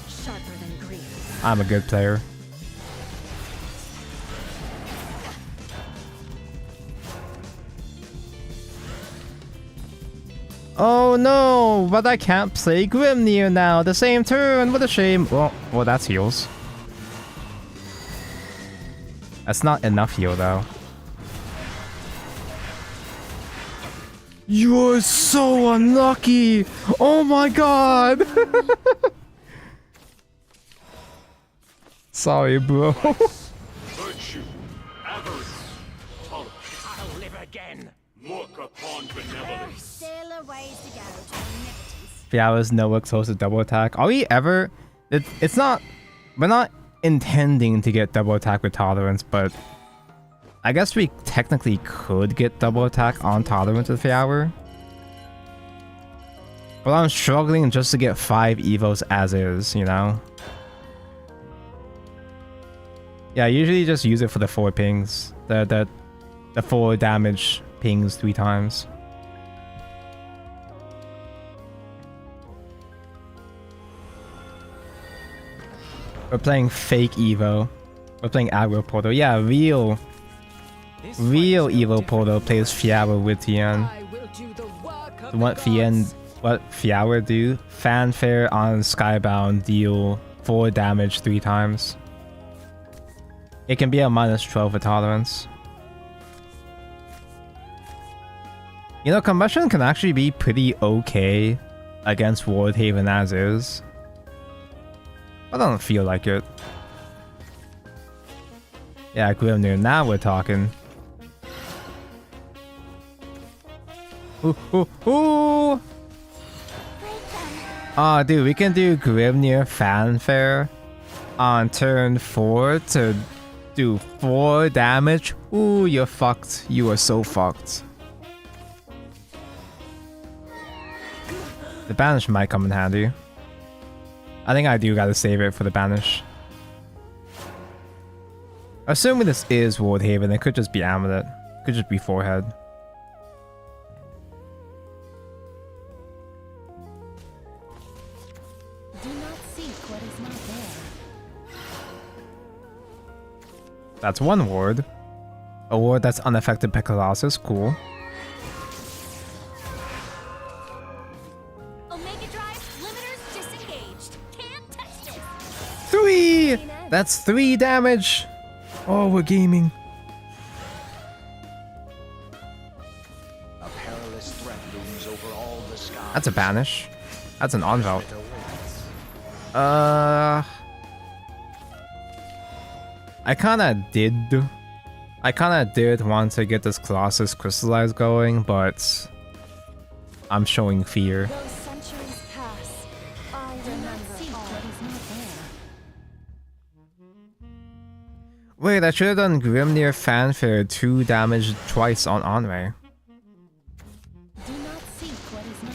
Sharper than grief. I'm a good player. Oh no, but I can't play Grimnir now. The same turn. What a shame. Well, that's heals. That's not enough heal though. You're so unlucky. Oh my god. Sorry, bro. Virtue, avarice, tolerance. I'll live again. Look upon benevolence. Still a ways to go to omnipotence. Fiala's nowhere close to double attack. Are we ever? It's not. We're not intending to get double attack with tolerance, but I guess we technically could get double attack on tolerance with Fiala. But I'm struggling just to get 5 evos as is, you know? Yeah, I usually just use it for the 4 pings. The 4 damage pings 3 times. We're playing fake Evo. We're playing aggro portal. Yeah, real Evo portal plays Fiala with Tien. I will do the work of What Fiala do? Fanfare on Skybound, deal 4 damage 3 times. It can be a -12 for tolerance. You know, Combustion can actually be pretty okay against Wardhaven as is. I don't feel like it. Yeah, Grimnir, now we're talking. Ooh, ooh, ooh! Oh, dude, we can do Grimnir Fanfare on turn 4 to do 4 damage. Ooh, you're fucked. You are so fucked. The banish might come in handy. I think I do gotta save it for the banish. Assuming this is Wardhaven, it could just be Amulet. Could just be Forehead. Do not seek what is not there. That's 1 ward. A ward that's unaffected by Colossus. Cool. Omega Drive limiters disengaged. Can't touch this. 3! That's 3 damage! Oh, we're gaming. A perilous threat looms over all the skies. That's a banish. That's an Onvelt. I kinda did want to get this Colossus Crystallize going, but I'm showing fear. Those centuries pass. I remember what is not there. Wait, I should have done Grimnir Fanfare 2 damage twice on Onway. Do not seek what is not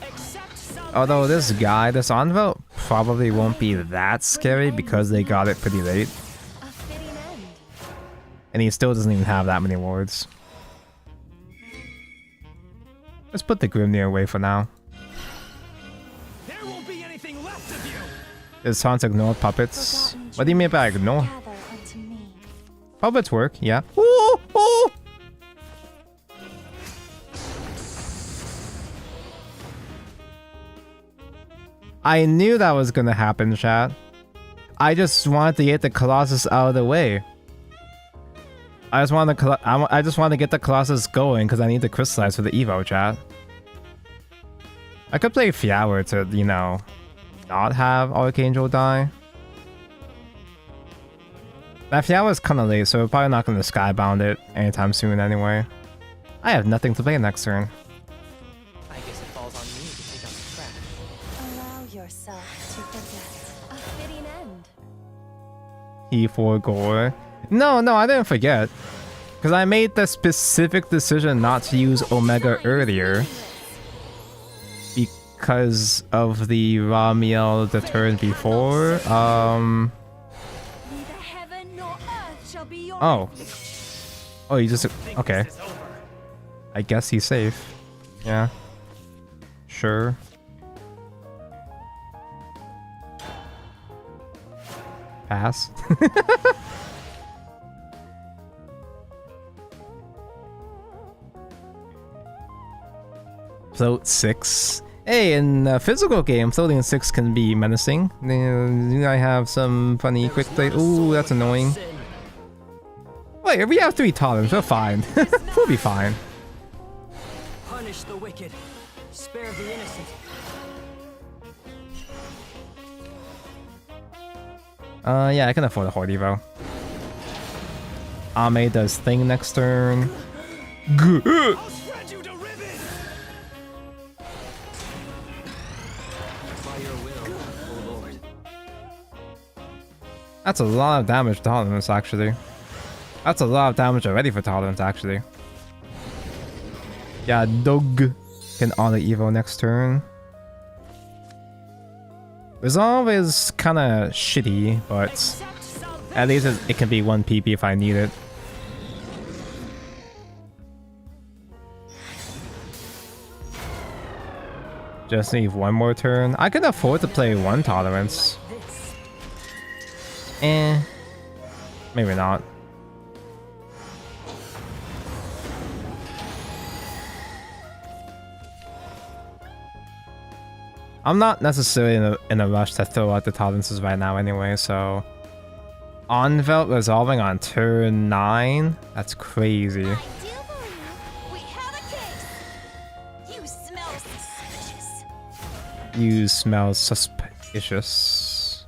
there. Accept salvation. Although this Onvelt probably won't be that scary because they got it pretty late. A fitting end. And he still doesn't even have that many wards. Let's put the Grimnir away for now. There won't be anything left of you. Is Taunt ignore puppets? Forgotten What do you mean by ignore? Gather unto me. Puppets work, yeah. Ooh, ooh. I knew that was gonna happen, chat. I just wanted to get the Colossus out of the way. I just want to get the Colossus going because I need to crystallize for the Evo, chat. I could play Fiala to, you know, not have Archangel die. That Fiala is kind of late, so we're probably not going to Skybound it anytime soon anyway. I have nothing to play next turn. I guess it falls on me to take out the track. Allow yourself to forget. A fitting end. E4 Gore. No, I didn't forget. Because I made the specific decision not to use Omega earlier. Because of the Ramiel the turn before. Neither heaven nor earth shall be your Oh. refuge. Oh, you just... Think Okay. this is over. I guess he's safe. Yeah. Sure. Pass. Float 6. Hey, in a physical game, floating 6 can be menacing. I have some funny quick play. Ooh, that's annoying. Sin. Wait, if we have 3 totems, we're fine. We'll be fine. Punish the wicked. Spare the innocent. Yeah, I can afford a Horde Evo. Ame does thing next turn. Good. I'll shred you to ribbons. By your will, O Lord. That's a lot of damage to tolerance, actually. That's a lot of damage already for tolerance, actually. Yeah, Doug can honor Evo next turn. Resolve is kind of shitty, but at least it can be 1 PP if I need it. Just need 1 more turn. I can afford to play 1 tolerance. Maybe not. I'm not necessarily in a rush to throw out the tolerances right now anyway, so... Onvelt resolving on turn 9? That's crazy. I do believe we have a case. You smell suspicious. You smell suspicious.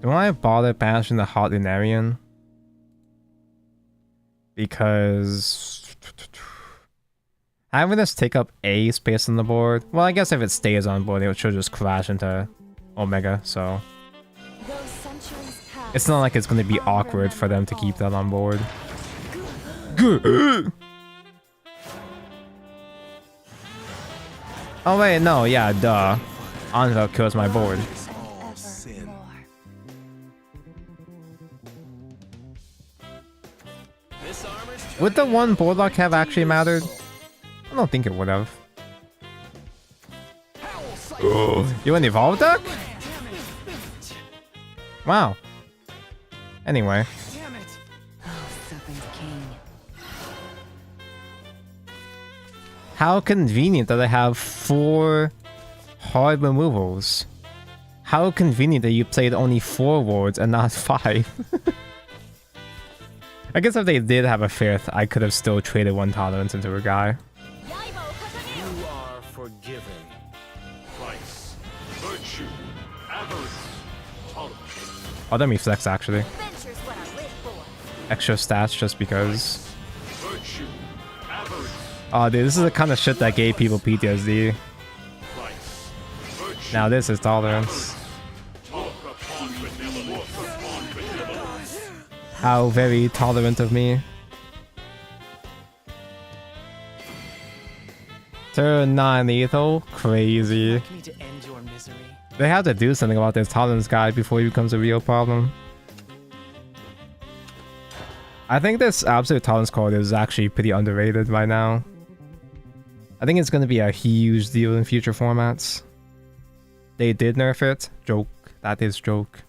Do I bother banishing the Hot Lunarian? Because... having this take up A space on the board... Well, I guess if it stays on board, it should just crash into Omega, so... Those centuries pass. It's not like it's going to be awkward for them to keep that on board. Good. Oh wait, no, yeah, duh. Anvil kills my board. Evermore. This armor's Would the 1 board lock have actually mattered? I don't think it would have. You an evolve duck? Wow. Anyway. Damn it. Oh, Serpent King. How convenient that I have 4 hard removals. How convenient that you played only 4 wards and not 5. I guess if they did have a 5th, I could have still traded 1 tolerance into a guy. You are forgiven. Vice, virtue, avarice, tolerance. Oh, let me flex actually. Adventure's what I live for. Extra stats just because. Virtue, avarice, Oh, dude, this is the kind of shit that gave people PTSD. vice, virtue. Now this is tolerance. Talk upon benevolence. Talk upon benevolence. How very tolerant of me. Turn 9 lethal? Crazy. Like me to end your misery. They have to do something about this tolerance guy before he becomes a real problem. I think this absolute tolerance card is actually pretty underrated right now. I think it's going to be a huge deal in future formats. They did nerf it. Joke. That is joke.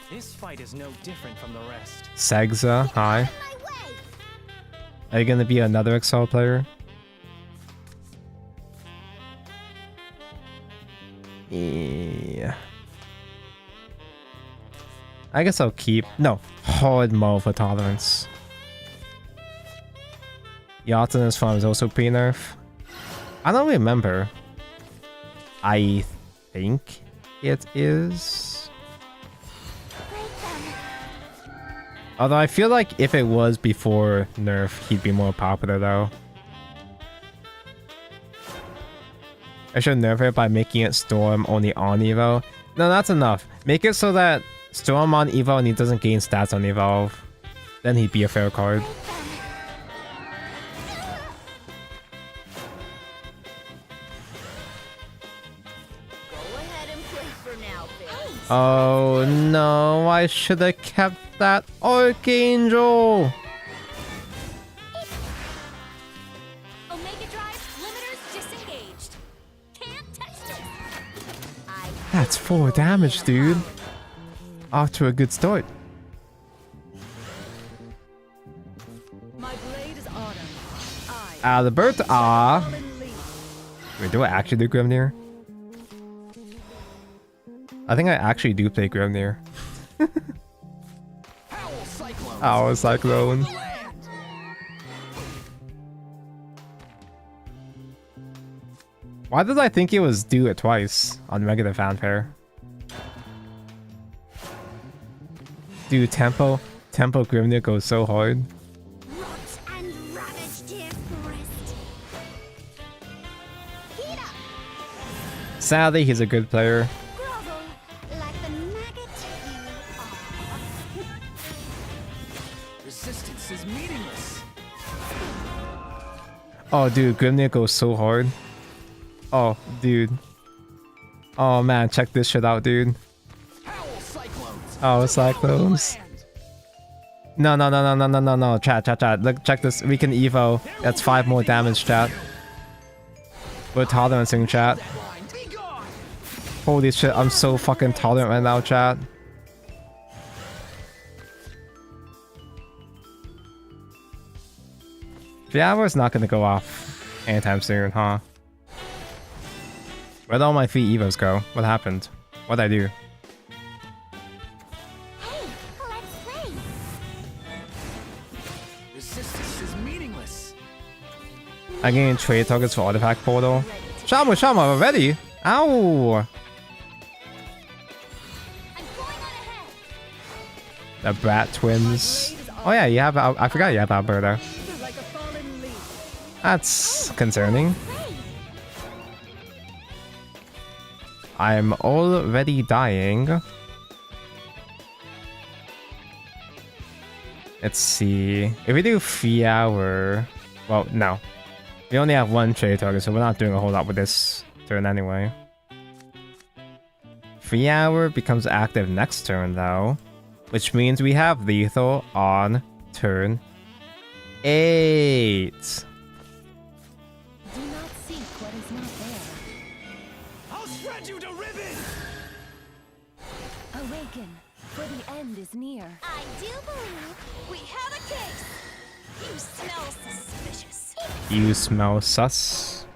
This fight is no different from the rest. Segza, hi. My way. Are you going to be another Excel player? Yeah. I guess I'll keep... No. Hard mode for tolerance. Yacht's farm is also pre-nerf. I don't remember. I think it is. Although I feel like if it was before nerf, he'd be more popular though. I should nerf it by making it Storm only on Evo. No, that's enough. Make it so that Storm on Evo and he doesn't gain stats on Evolve. Then he'd be a fair card. Oh no, I should have kept that Archangel. Omega Drive limiters disengaged. Can't touch this. That's 4 damage, dude. Off to a good start. My blade is autumn. Albert, Fallen leaf. Wait, do I actually do Grimnir? I think I actually do play Grimnir. Owl Cyclone. Why did I think it was do it twice on regular fanfare? Dude, tempo Grimnir goes so hard. Rot and ravage dear forest. Heat up. Sadly, he's a good player. Grovel like the maggot you are. Resistance is meaningless. Oh, dude, Grimnir goes so hard. Oh, dude. Oh man, check this shit out, dude. Oh, cyclones. No. Chat. Look, check this. We can evo. That's 5 more damage, chat. We're tolerancing, chat. Holy shit, I'm so fucking tolerant right now, chat. The hour's not gonna go off anytime soon, huh? Where'd all my free evos go? What happened? What'd I do? Hey, let's play. Resistance is meaningless. I gain trade targets for artifact portal. Shama, already? Ow! I'm going on ahead. The Brat twins. Oh yeah, you have. I forgot you have Alberta. Like a fallen leaf. That's concerning. Play. I'm already dying. Let's see. If we do 3 hour... Well, no. We only have 1 trade target, so we're not doing a whole lot with this turn anyway. 3 hour becomes active next turn, though. Which means we have lethal on turn 8. Do not seek what is not there. I'll shred you to ribbons. Awaken, for the end is near. I do believe we have a case. You smell suspicious. You smell sus.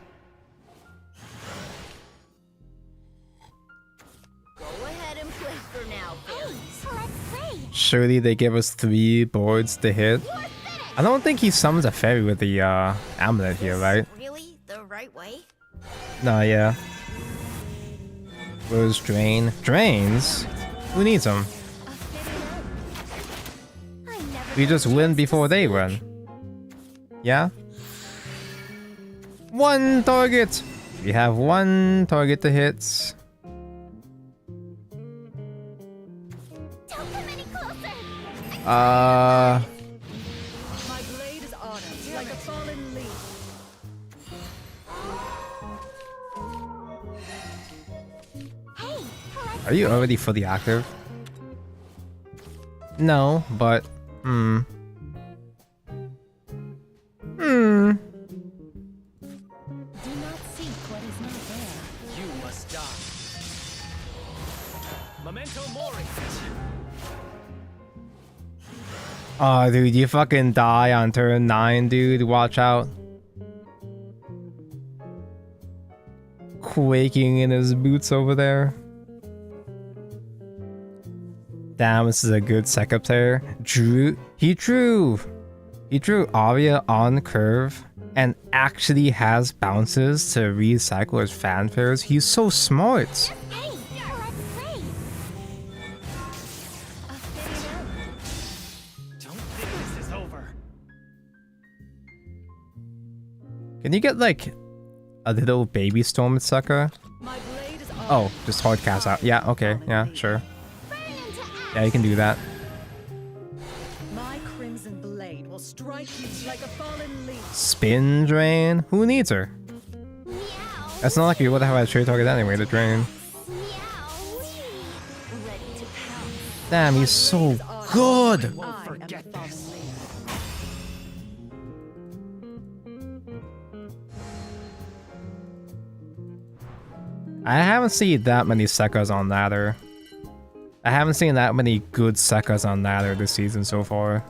Go ahead and play for now, Billy. Let's play. Surely they give us 3 boards to hit. You're finished. I don't think he summons a fairy with the amulet here, right? Really the right way? No, yeah. Where's Drain? Drains? Who needs them? A fitting end. I never We got just a win chance before to they see win. Yeah? 1 target! We have 1 target to hit. Don't come any closer. My blade is autumn, like a fallen leaf. Hey, let's Are you already fully active? No, but... Do not seek what is not there. You must die. Memento mori. Oh, dude, you fucking die on turn 9, dude. Watch out. Quaking in his boots over there. Damn, this is a good second player. He drew Arya on curve and actually has bounces to recycle his fanfares. He's so smart. Hey, let's play. A fitting end. Don't think this is over. Can you get like a little baby storm sucker? My blade is autumn. Oh, just hard cast out. Yeah, okay, yeah, sure. Burn into ash. Yeah, you can do that. My crimson blade will strike you like a fallen leaf. Spin Drain? Who needs her? Meow. It's not like you would have a trade target anyway to drain. Meow. Damn, he's so good! Won't forget this. I haven't seen that many Sekkas on ladder. I haven't seen that many good Sekkas on ladder this season so far.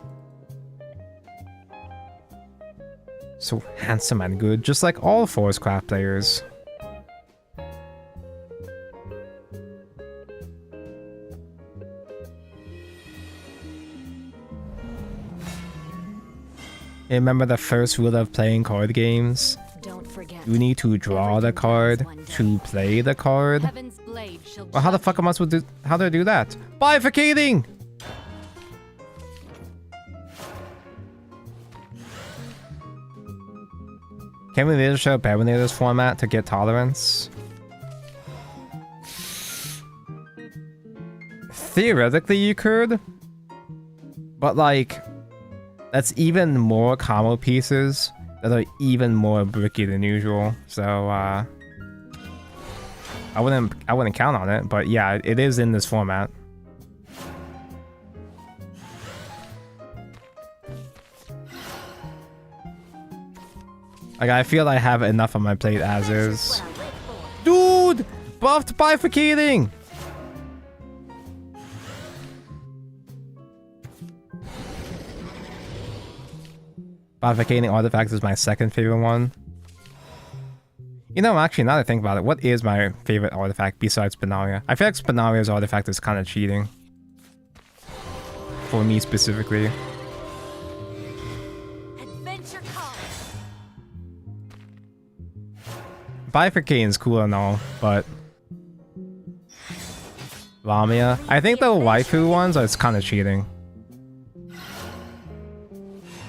So handsome and good, just like all Forestcraft players. Remember the first rule of playing card games? Don't forget. You need to draw the card to play the card. Heaven's blade shall Well, how the fuck am I supposed to do? How do I do that? Bifurcating! Can we later show Baronator's format to get tolerance? Theoretically, you could. But, like, that's even more combo pieces that are even more bricky than usual. So, I wouldn't count on it, but yeah, it is in this format. Like, I feel I have enough on my plate as is. Dude! Buffed bifurcating! Bifurcating artifacts is my second favorite one. You know, actually, now that I think about it, what is my favorite artifact besides Spinaria? I feel like Spinaria's artifact is kind of cheating. For me specifically. adventure calls. Bifurcating is cool and all, but... Lamia? I think the waifu ones are kind of cheating.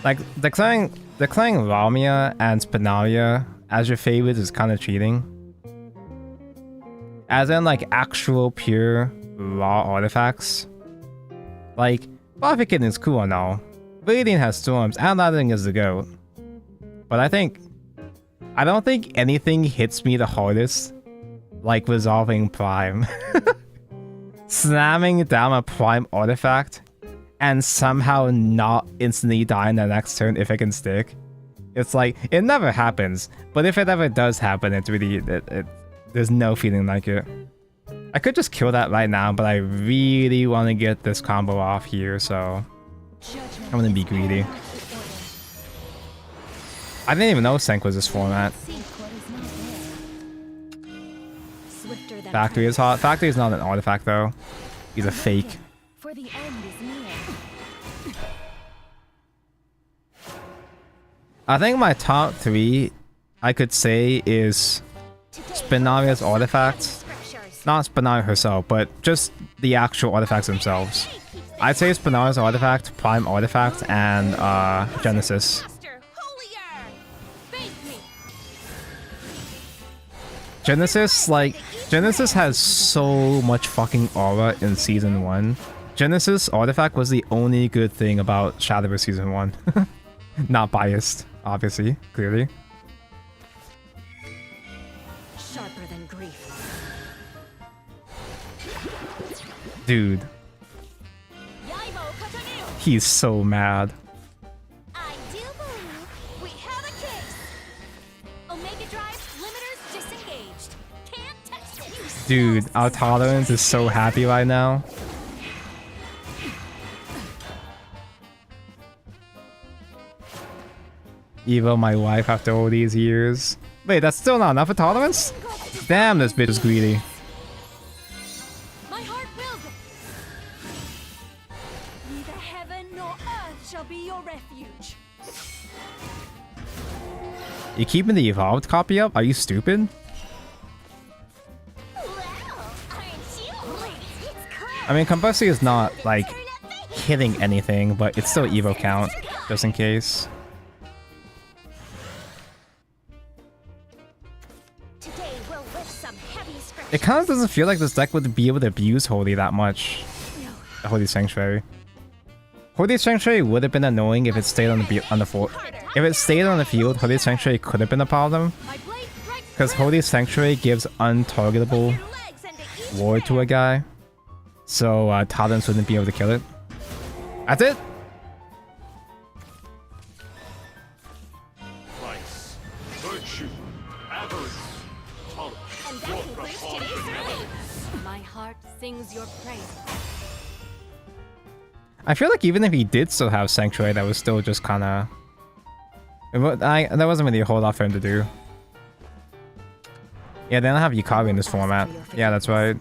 Like, declaring Lamia and Spinaria as your favorite is kind of cheating. As in, like, actual pure raw artifacts. Like, Bifurcating is cool and all. Radiant has storms, and Lightning is the GOAT. But I don't think anything hits me the hardest like resolving Prime. Slamming down a Prime artifact and somehow not instantly dying the next turn if it can stick. It's like, it never happens, but if it ever does happen, it's really, there's no feeling like it. I could just kill that right now, but I really want to get this combo off here, so I'm gonna be greedy. I didn't even know Senk was this format. Factory is hot. Factory is not an artifact though. He's a fake. For the end is near. I think my top 3 I could say is Spinaria's artifacts. Not Spinaria herself, but just the actual artifacts themselves. I'd say Spinaria's artifact, Prime artifact, and Genesis. Genesis has so much fucking aura in Season 1. Genesis artifact was the only good thing about Shadowverse Season 1. Not biased, obviously, clearly. Sharper than grief. Dude. He's so mad. I do believe we have a case. Omega Drive limiters disengaged. Can't touch it. Dude, our tolerance is so happy right now. Evo my wife after all these years. Wait, that's still not enough for tolerance? Damn, this bitch is greedy. My heart wills it. Neither heaven nor earth shall be your refuge. You keeping the evolved copy up? Are you stupid? Well, aren't you? It's clear. I mean, Combusty is not, like, hitting anything, but it's still Evo count, just in case. Today we'll lift some heavy scratches. It kind of doesn't feel like this deck would be able to abuse Holy that much. The Holy Sanctuary. Holy Sanctuary would have been annoying if it stayed on the field. If it stayed on the field, Holy Sanctuary could have been a problem. Because Holy Sanctuary gives untargetable ward to a guy. so Talons wouldn't be able to kill it. That's it. Vice, virtue, avarice, tolerance. And that concludes today's survey. My heart sings your praise. I feel like even if he did still have Sanctuary, that was still just kind of... That wasn't really a whole lot for him to do. Yeah, they don't have Yukari in this format. Yeah, that's right.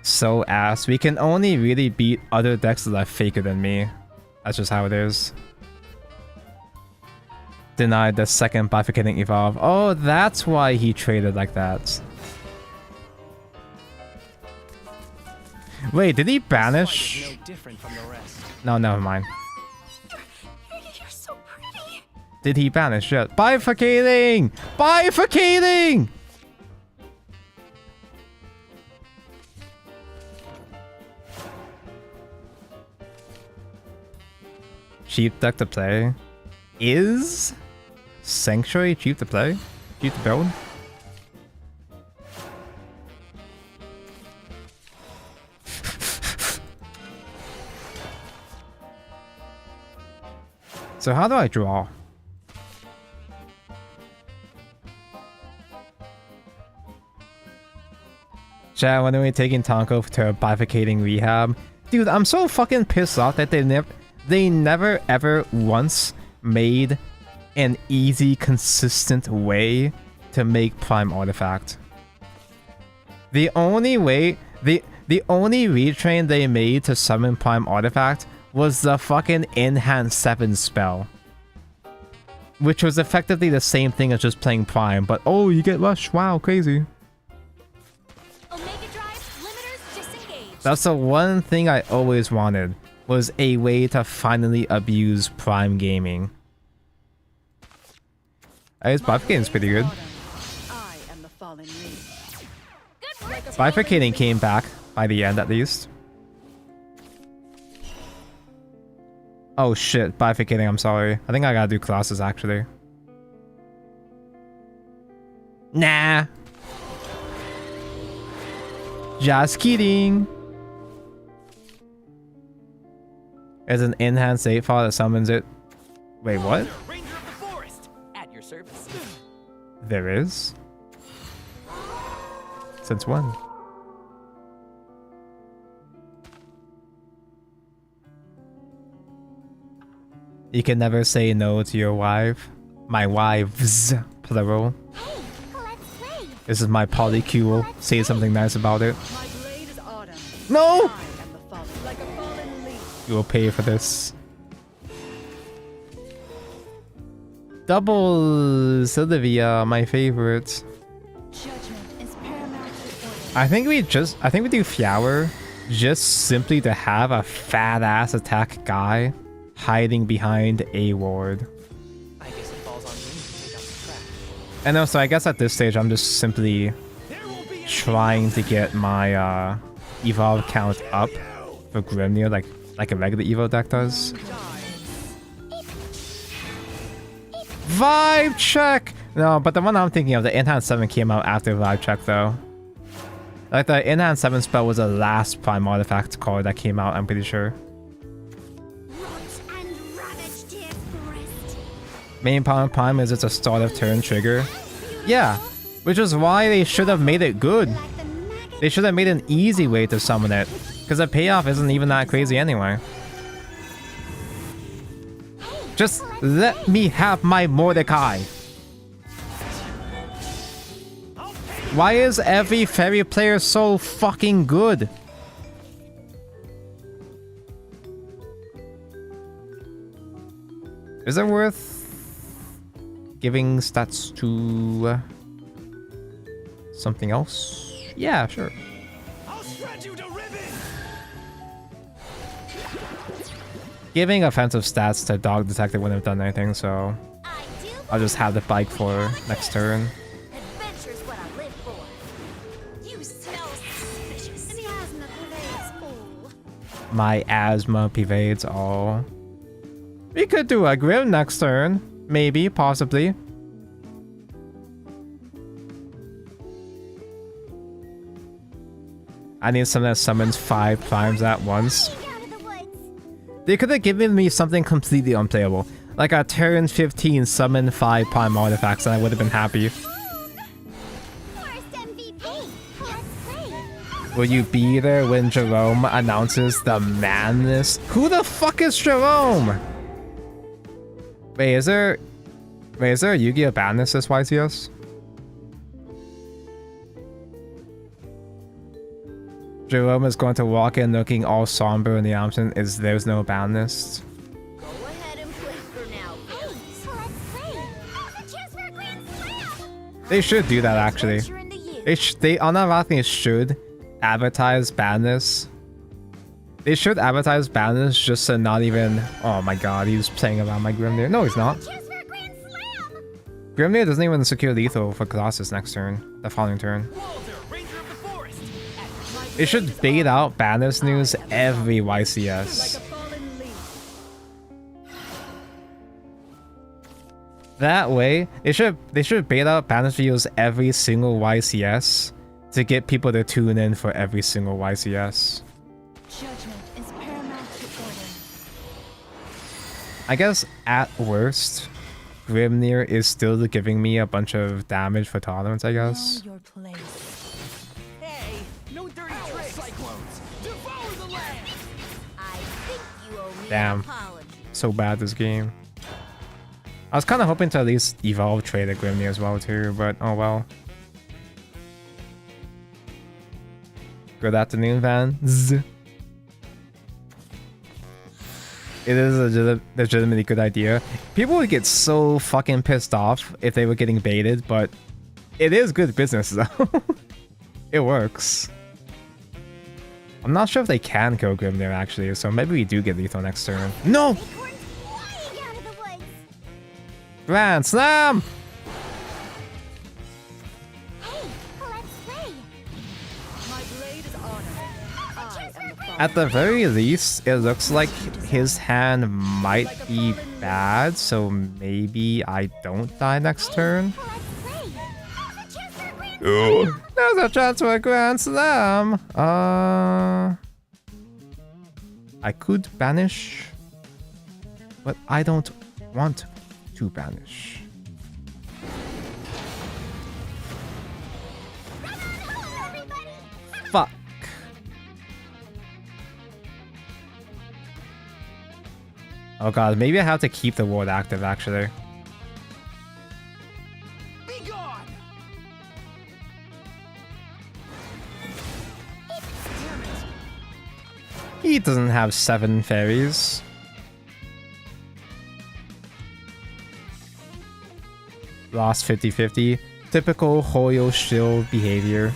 So ass. We can only really beat other decks that are faker than me. That's just how it is. Denied the second bifurcating evolve. Oh, that's why he traded like that. Wait, did he banish? No different from the rest. No, never mind. You're so pretty. Did he banish yet? Bifurcating! Bifurcating! Cheap deck to play. Is Sanctuary cheap to play? Cheap to build? So how do I draw? Chat, when are we taking Tonko to a bifurcating rehab? Dude, I'm so fucking pissed off that they never ever once made an easy, consistent way to make Prime Artifact. The only way, the only retrain they made to summon Prime Artifact was the fucking Enhance 7 spell. Which was effectively the same thing as just playing Prime, but oh, you get Rush, wow, crazy. Omega Drive limiters disengaged. That's the one thing I always wanted, was a way to finally abuse Prime gaming. His bifurcating is pretty good. I am the fallen leaf. Good work. Bifurcating came back by the end at least. Oh shit, bifurcating, I'm sorry. I think I gotta do classes actually. Nah. Just kidding. There's an enhanced 8 file that summons it. Wait, what? Ranger of the forest, at your service. There is? Since when? You can never say no to your wife. My wives, plural. Hey, let's play. This is my polycule. Say something nice about it. My blade is autumn. No! I am the fallen, like a fallen leaf. You will pay for this. Double Sylvia, my favorite. Judgment is paramount to order. I think we do Flower just simply to have a fat ass attack guy hiding behind a ward. I guess it falls on me to take out the trash. And also I guess at this stage I'm just simply trying to get my evolve count up for Grimnir like a regular evo deck does. Vibe check! No, but the one I'm thinking of, the Enhance 7 came out after Vibe check though. Like the Enhance 7 spell was the last Prime Artifact card that came out, I'm pretty sure. Rot and ravage to its breast. Main Prime is it's a start of turn trigger. Yeah, which is why they should have made it good. Like the maggot. They should have made an easy way to summon it, because the payoff isn't even that crazy anyway. Just let me have my Mordecai. Why is every fairy player so fucking good? Is it worth giving stats to something else? Yeah, sure. I'll shred you to ribbons. Giving offensive stats to Dog Detective wouldn't have done anything, so I do I'll just have the bike for next turn. adventure's what I live for. You smell suspicious. The asthma pervades all. My asthma pervades all. We could do a Grim next turn. Maybe, possibly. I need something that summons 5 primes at once. Out of the woods. They could have given me something completely unplayable. Like a turn 15 summon 5 prime artifacts and I would have been happy. Forest MVP. Let's play. Will you be there when Jerome announces the madness? Who the fuck is Jerome? Wait, is there a Yu-Gi-Oh! Madness this YCS? Jerome is going to walk in looking all somber in the option is there's no madness. Go ahead and play for now. Hey, let's play. A chance for a grand slam. They should do that actually. Venture into you. They unironically should advertise badness. They should advertise badness just to not even. Oh my god, he's playing around my Grimnir. No, he's not. Chance for a grand slam. Grimnir doesn't even secure lethal for Colossus next turn, the following turn. Walter, Ranger of the Forest. They should bait out badness news every Like YCS. a fallen leaf. That way, they should bait out badness videos every single YCS to get people to tune in for every single YCS. Judgment is paramount to order. I guess at worst, Grimnir is still giving me a bunch of damage for tolerance, I guess. Know your place. Hey, no dirty tricks. Cyclones, devour the land. I think you owe me Damn. an apology. So bad this game. I was kind of hoping to at least evolve trade a Grimnir as well too, but oh well. Good afternoon, fans. It is a legitimately good idea. People would get so fucking pissed off if they were getting baited, but it is good business though. It works. I'm not sure if they can kill Grimnir actually, so maybe we do get lethal next turn. No! Acorns flying out of the woods. Grand Slam! Hey, let's play. My blade is honored. I am the fallen. At the very least, it looks like his hand might be bad, so maybe I don't die next turn. Let's play. A chance for a grand There's a chance for a Grand Slam! I could banish, but I don't want to banish. Run on home, everybody. Fuck. Oh god, maybe I have to keep the ward active actually. Be gone. He doesn't have 7 fairies. Lost 50-50. Typical Hoyo shield behavior.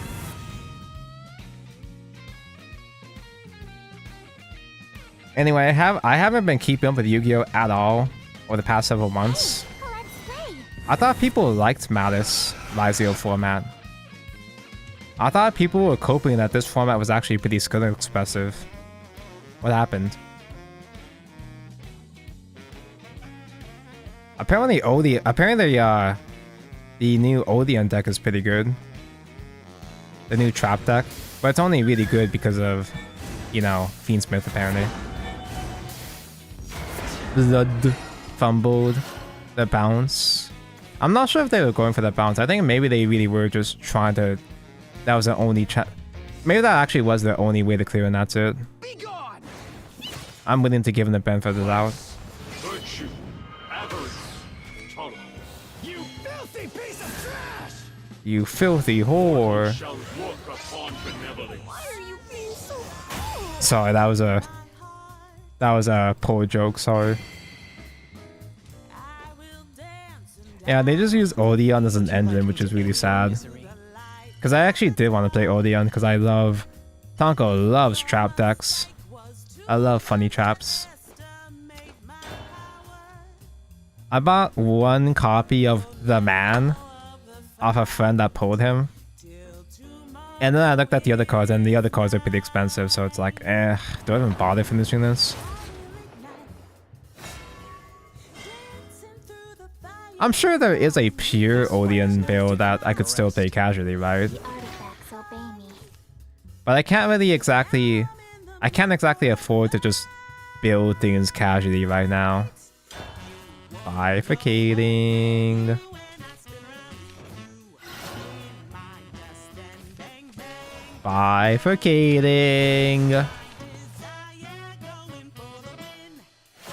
Anyway, I haven't been keeping up with Yu-Gi-Oh! At all over the past several months. Let's play. I thought people liked Mattis Lizio format. I thought people were coping that this format was actually pretty skill expressive. What happened? Apparently the new Odeon deck is pretty good. The new trap deck. But it's only really good because of, you know, Fiendsmith apparently. Blood fumbled the bounce. I'm not sure if they were going for the bounce. I think maybe they really were just trying to. That was the only maybe that actually was the only way to clear, and that's it. Be gone. I'm willing to give them the benefit of the doubt. Virtue, avarice, tolerance. You filthy piece of trash. You filthy whore. Shall look upon benevolence. Why are you being so cool? Sorry, that was a poor joke. Sorry. Yeah, they just use Odeon as an engine, which is really sad. Because I actually did want to play Odeon because I love... Tonko loves trap decks. I love funny traps. I bought 1 copy of The Man off a friend that pulled him. And then I looked at the other cards, and the other cards are pretty expensive, so it's like, do I even bother finishing this? I'm sure there is a pure Odeon build that I could still play casually, right? The artifacts obey me. But I can't exactly afford to just build things casually right now. Bifurcating. Bifurcating.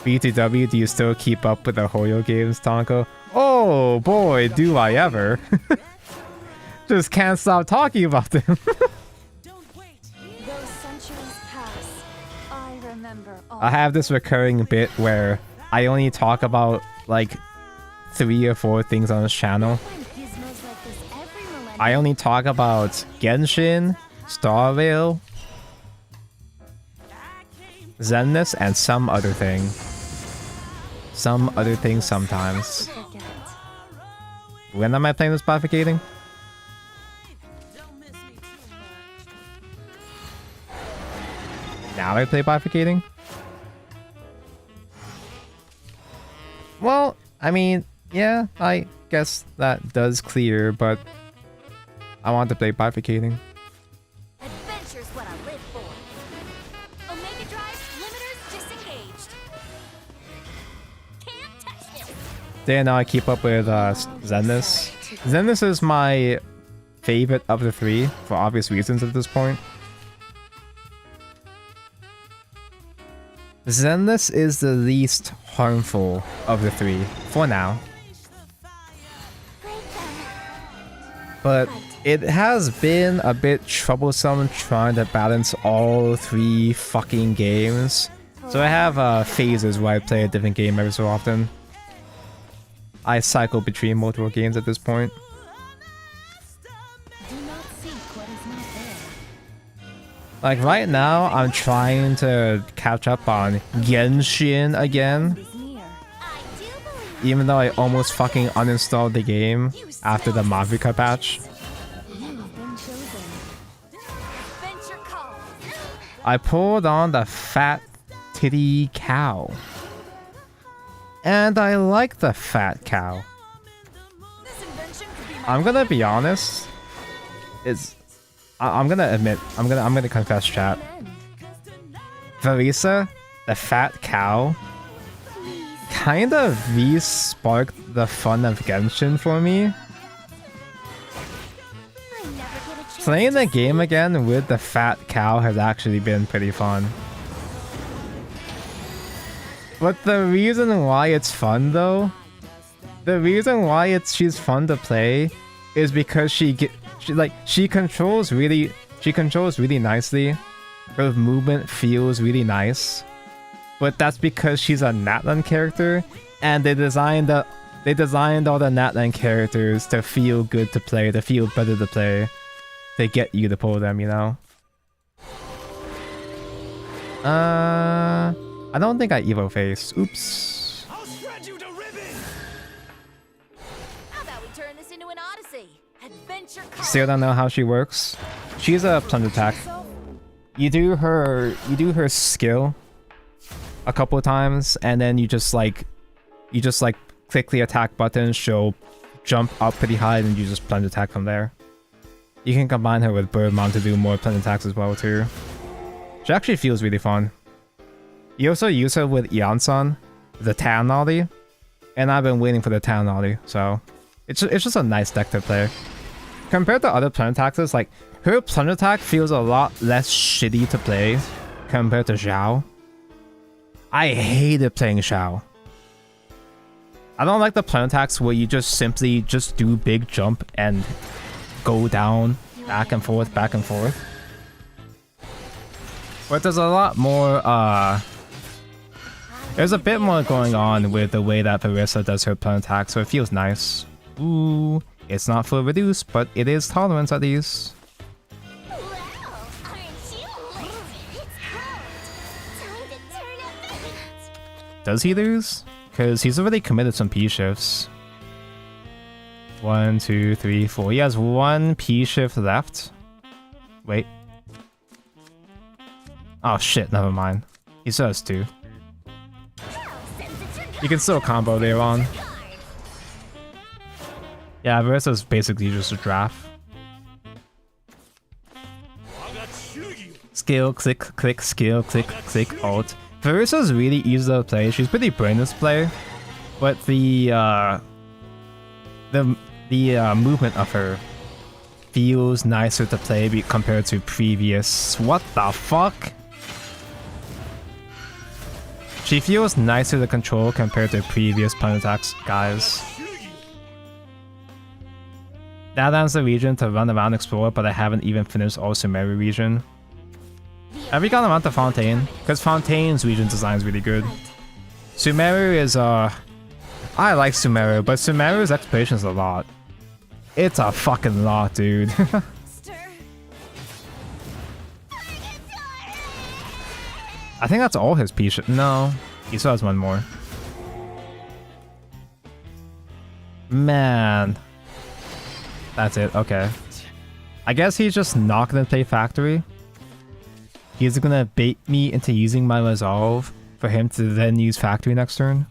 BTW, do you still keep up with the Hoyo games, Tonko? Oh boy, do I ever. Just can't stop talking about them. Those centuries pass. I remember all. I have this recurring bit where I only talk about like 3 or 4 things on this channel. Find gizmos like this every millennium. I only talk about Genshin, Star Rail, Zenless, and some other thing. Some other thing sometimes. Forget. When am I playing this bifurcating? Now I play bifurcating? Well, I mean, yeah, I guess that does clear, but I want to play bifurcating. Adventure's what I live for. Omega Drive limiters disengaged. Can't touch this. Then I keep up with Zenless. Zenless is my favorite of the 3 for obvious reasons at this point. Zenless is the least harmful of the 3 for now. But it has been a bit troublesome trying to balance all 3 fucking games. So I have phases where I play a different game every so often. I cycle between multiple games at this point. Do not seek what is not there. Like right now, I'm trying to catch up on Genshin again. Is near. I do believe Even though I almost fucking uninstalled the game after the Mavika patch. you've been chosen. Adventure calls. I pulled on the fat titty cow. And I like the fat cow. This invention could be my I'm gonna be honest. I'm gonna admit, I'm gonna confess, chat. friend. Vellsar, the fat cow, kind of re-sparked the fun of Genshin for me. I never get a chance Playing the to game again with the fat cow has actually been pretty fun. But the reason why it's fun though, the reason why she's fun to play is because she controls really nicely. Her movement feels really nice. But that's because she's a Natlan character, and they designed all the Natlan characters to feel good to play, to feel better to play, to get you to pull them, you know? I don't think I Evo face. Oops. I'll shred you to ribbons! How about we turn this into an odyssey? Adventure calls. Still don't know how she works. She's a plunge attack. You do her skill a couple of times, and then you just like click the attack button, she'll jump up pretty high, and you just plunge attack from there. You can combine her with Birdmon to do more plunge attacks as well too. She actually feels really fun. You also use her with Yansan, the Tan Ollie, and I've been waiting for the Tan Ollie, so it's just a nice deck to play. Compared to other plunge attacks, like her plunge attack feels a lot less shitty to play compared to Xiao. I hated playing Xiao. I don't like the plunge attacks where you just simply do big jump and go down, back and forth, back and forth. But there's a lot more, there's a bit more going on with the way that Vellsar does her plunge attack, so it feels nice. Ooh, it's not full reduce, but it is tolerance at least. Wow, aren't you lazy? It's hot. Time to turn up the heat. Does he lose? Because he's already committed some P shifts. 1, 2, 3, 4. He has 1 P shift left. Wait. Oh shit, never mind. He still has 2. You can still combo later on. Yeah, Vellsar is basically just a draft. I got you. skill, click, click, skill, click, click, alt. Verusa's really easy to play. She's pretty brainless to play, but the movement of her feels nicer to play compared to previous. What the fuck? She feels nicer to control compared to previous Planet Attacks guys. Nadam's the region to run around and explore, but I haven't even finished all Sumeru region. Have you gotten around to Fontaine? Because Fontaine's region design is really good. Sumeru is I like Sumeru, but Sumeru's exploration is a lot. It's a fucking lot, dude. I think that's all his piece. No, he still has one more. Man. That's it, okay. I guess he's just not gonna play Factory. He's gonna bait me into using my Resolve for him to then use Factory next turn.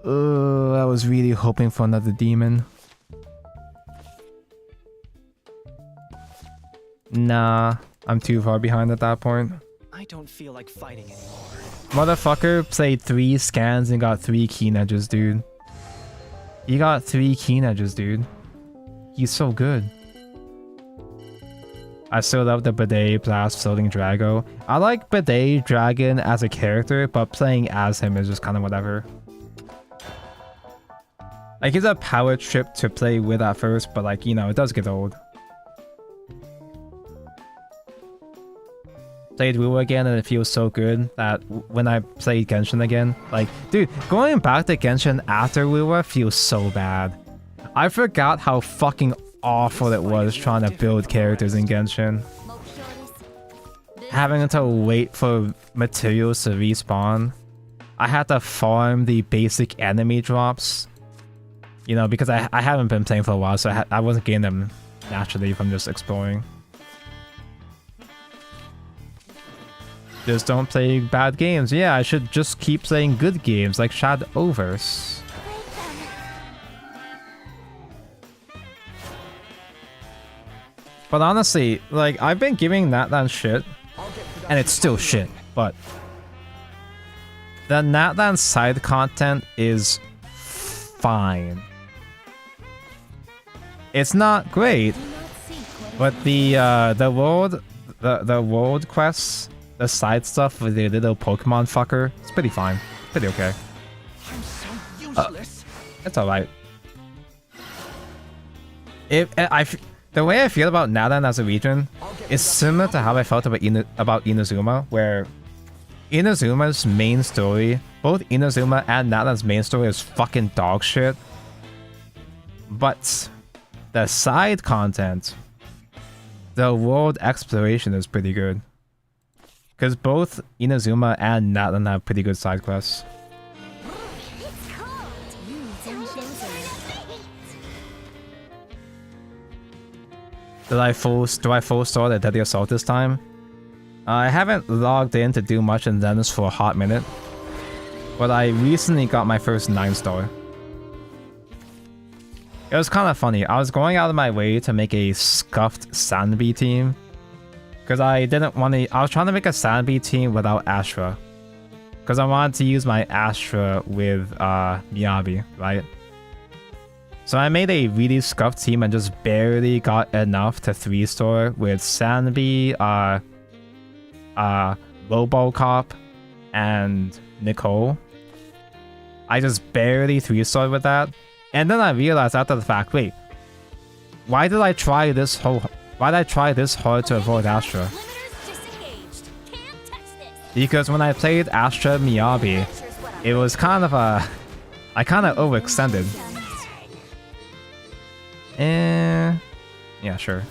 I was really hoping for another demon. Nah, I'm too far behind at that point. I don't feel like fighting anymore. Motherfucker played 3 scans and got 3 keen edges, dude. He got 3 keen edges, dude. He's so good. I still love the Bidet Blast Floating Drago. I like Bidet Dragon as a character, but playing as him is just kind of whatever. Like, he's a power trip to play with at first, but like, you know, it does get old. Played Wu again and it feels so good that when I played Genshin again, like, dude, going back to Genshin after Wu feels so bad. I forgot how fucking awful it was trying to build characters in Genshin. Having to wait for materials to respawn. I had to farm the basic enemy drops. You know, because I haven't been playing for a while, so I wasn't getting them naturally from just exploring. Just don't play bad games. Yeah, I should just keep playing good games like Shadowverse. But honestly, like, I've been giving Natlan shit, and it's still shit, but the Natlan side content is fine. It's not great, but the world quests, the side stuff with the little Pokemon fucker, it's pretty fine. Pretty okay. I'm so useless. It's alright. The way I feel about Nadan as a region is similar to how I felt about Inazuma, where Inazuma's main story, both Inazuma and Nadan's main story is fucking dog shit. But the side content, the world exploration is pretty good. Because both Inazuma and Natlan have pretty good side quests. Do I full store the Deadly Assault this time? I haven't logged in to do much in Zenith for a hot minute. But I recently got my first 9-star. It was kind of funny. I was going out of my way to make a scuffed Sanbi team. Because I didn't want to... I was trying to make a Sanbi team without Astra. Because I wanted to use my Astra with Miyabi, right? So I made a really scuffed team and just barely got enough to 3-star with Sanbi, Robocop, and Nicole. I just barely 3-starred with that. And then I realized after the fact, wait, why did I try this hard to avoid Astra? Because when I played Astra Miyabi, it was kind of I kind of overextended. Yeah, sure.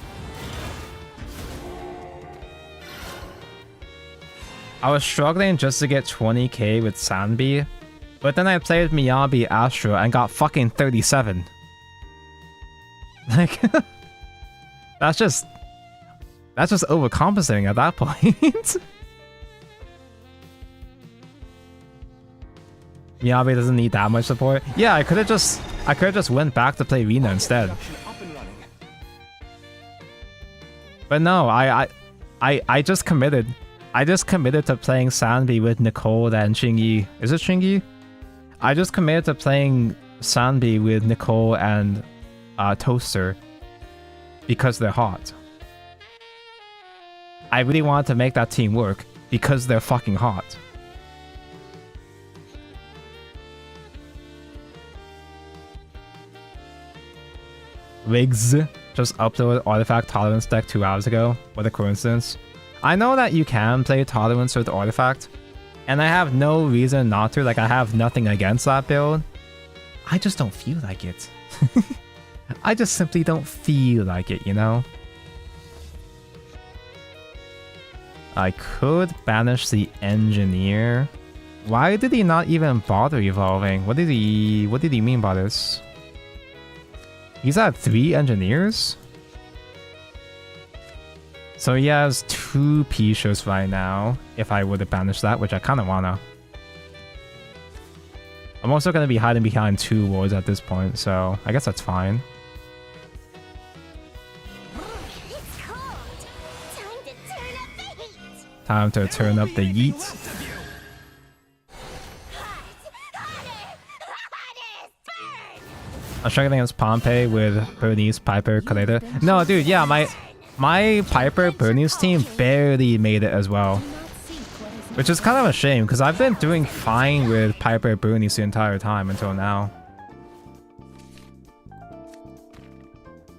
I was struggling just to get 20k with Sanbi, but then I played Miyabi Astra and got fucking 37. Like, that's just overcompensating at that point. Miyabi doesn't need that much support. Yeah, I could have just went back to play Rina instead. But no, I just committed. I just committed to playing Sanbi with Nicole and Shingy. Is it Shingy? I just committed to playing Sanbi with Nicole and Toaster because they're hot. I really wanted to make that team work because they're fucking hot. Riggs just uploaded Artifact Tolerance deck 2 hours ago. What a coincidence. I know that you can play Tolerance with Artifact, and I have no reason not to. Like, I have nothing against that build. I just don't feel like it. I just simply don't feel like it, you know? I could banish the Engineer. Why did he not even bother evolving? What did he mean by this? He's at 3 Engineers? So he has 2 P-shows right now, if I were to banish that, which I kind of wanna. I'm also going to be hiding behind 2 wards at this point, so I guess that's fine. It's cold. Time to turn up the yeet. I'm struggling against Pompey with Bernice, Piper, Kaleda. No, dude, yeah, my Piper, Bernice team barely made it as well. Which is kind of a shame, because I've been doing fine with Piper, Bernice the entire time until now.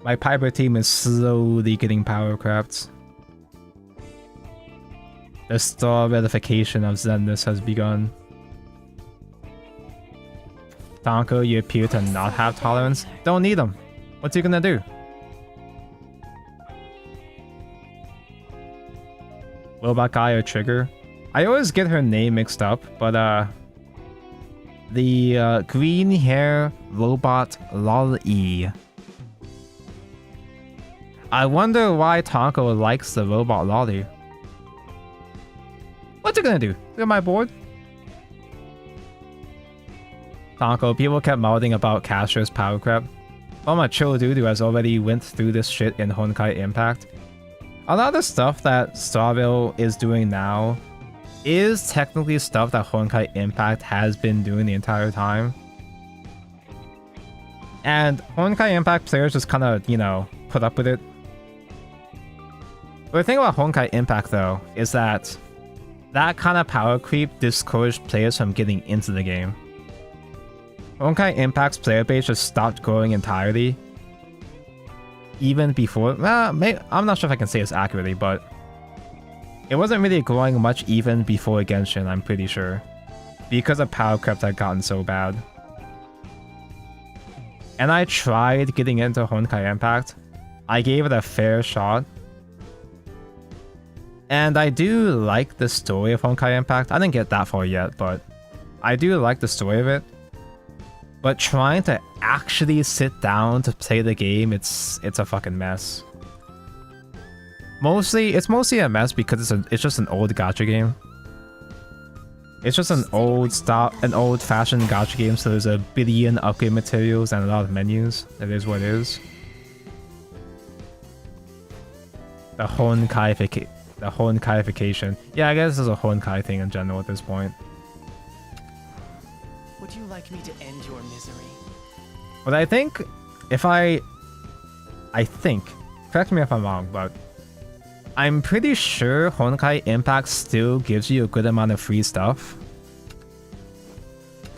My Piper team is slowly getting power crafts. The star verification of Zenless has begun. Tonko, you appear to not have tolerance. Don't need them. What's he gonna do? Robot Guy or Trigger? I always get her name mixed up, but the green hair robot Lolly. I wonder why Tonko likes the robot Lolly. What's it gonna do? Look at my board. Tonko, people kept mouthing about Caster's power crap. Well, my chill dude who has already went through this shit in Honkai Impact. A lot of the stuff that Starville is doing now is technically stuff that Honkai Impact has been doing the entire time. And Honkai Impact players just kind of, you know, put up with it. But the thing about Honkai Impact, though, is that that kind of power creep discouraged players from getting into the game. Honkai Impact's player base just stopped growing entirely. Even before... I'm not sure if I can say this accurately, but... it wasn't really growing much even before Genshin, I'm pretty sure. Because of power creep had gotten so bad. And I tried getting into Honkai Impact. I gave it a fair shot. And I do like the story of Honkai Impact. I didn't get that far yet, but... I do like the story of it. But trying to actually sit down to play the game, it's a fucking mess. It's mostly a mess because it's just an old gacha game. It's just an old-fashioned gacha game, so there's a billion upgrade materials and a lot of menus. It is what it is. The Honkaification. Yeah, I guess it's a Honkai thing in general at this point. Would you like me to end your misery? But I think, correct me if I'm wrong, but I'm pretty sure Honkai Impact still gives you a good amount of free stuff.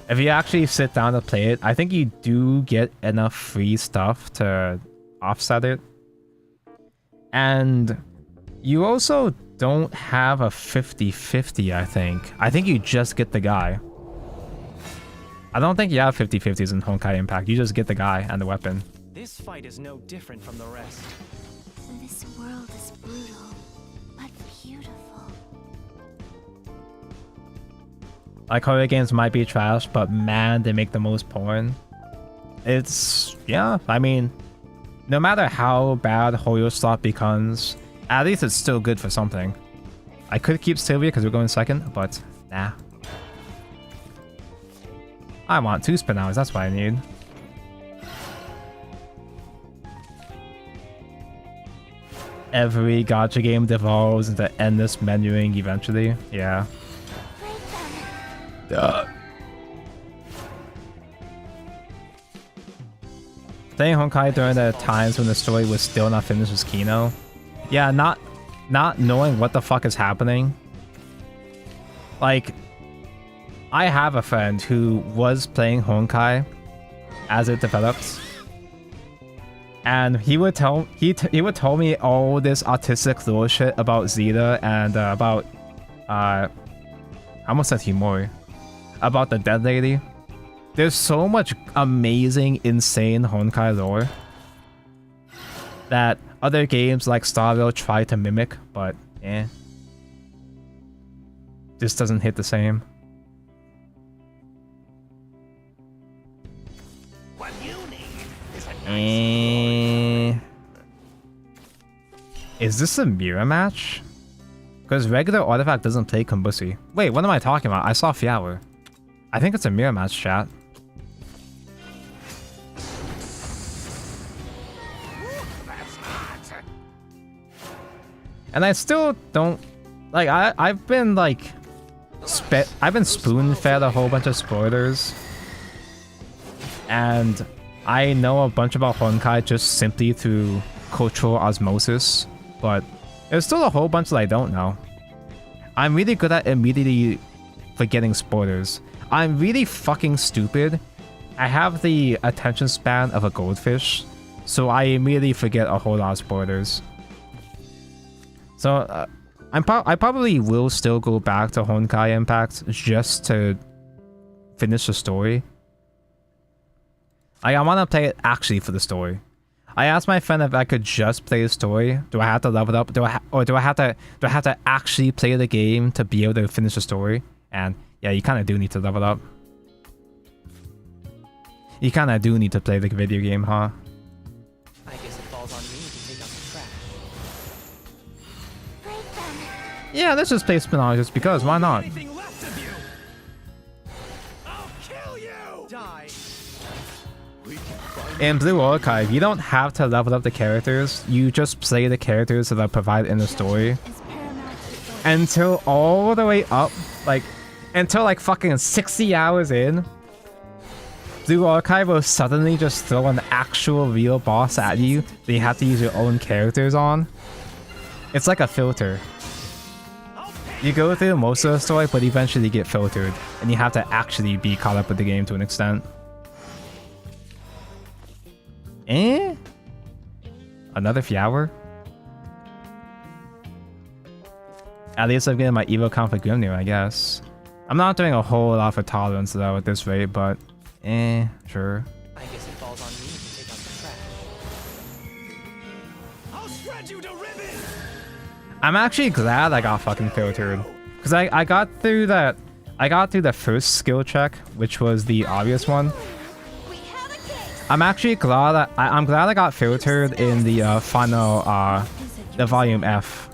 If you actually sit down to play it, I think you do get enough free stuff to offset it. And you also don't have a 50-50, I think. I think you just get the guy. I don't think you have 50-50s in Honkai Impact. You just get the guy and the weapon. This fight is no different from the rest. This world is brutal, but beautiful. Like, horror games might be trash, but man, they make the most porn. Yeah, I mean, no matter how bad Hoyo Slot becomes, at least it's still good for something. I could keep Sylvia because we're going second, but nah. I want 2 spin hours, that's what I need. every gacha game devolves into endless menuing eventually. Yeah. Playing Honkai during the times when the story was still not finished was Kino. Yeah, not knowing what the fuck is happening. Like, I have a friend who was playing Honkai as it developed, and he would tell me all this autistic little shit about Zeta and about I almost said Himori, about the dead lady. There's so much amazing, insane Honkai lore that other games like Starville try to mimic, but this doesn't hit the same. What you need is a nice Is this a mirror match? Because regular Artifact doesn't play Kombusi. Wait, what am I talking about? I saw Fiawer. I think it's a mirror match, chat. And I still don't like. I've been like, I've been spoon-fed a whole bunch of spoilers, and I know a bunch about Honkai just simply through cultural osmosis. But there's still a whole bunch that I don't know. I'm really good at immediately forgetting spoilers. I'm really fucking stupid. I have the attention span of a goldfish, so I immediately forget a whole lot of spoilers. So I probably will still go back to Honkai Impact just to finish the story. I want to play it actually for the story. I asked my friend if I could just play the story. Do I have to level it up? Do I have to actually play the game to be able to finish the story? And yeah, you kind of do need to level up. You kind of do need to play the video game, huh? I guess it falls on me to take out the trash. Yeah, let's just play Spinal just because. Why not? anything left of you. I'll kill you. Die. In Blue Archive, you don't have to level up the characters. You just play the characters that are provided in the story until all the way up, like until like fucking 60 hours in. Blue Archive will suddenly just throw an actual real boss at you that you have to use your own characters on. It's like a filter. You go through most of the story, but eventually you get filtered, and you have to actually be caught up with the game to an extent. Another Fiawer? At least I'm getting my Evo count for Grimnir, I guess. I'm not doing a whole lot for Tolerance though at this rate, but sure. I guess it falls on me to take out the trash. I'll shred you to ribbons. I'm actually glad I got fucking filtered, because I got through that. I got through the first skill check, which was the obvious one. I'm actually glad that I'm glad I got filtered in the final the volume F.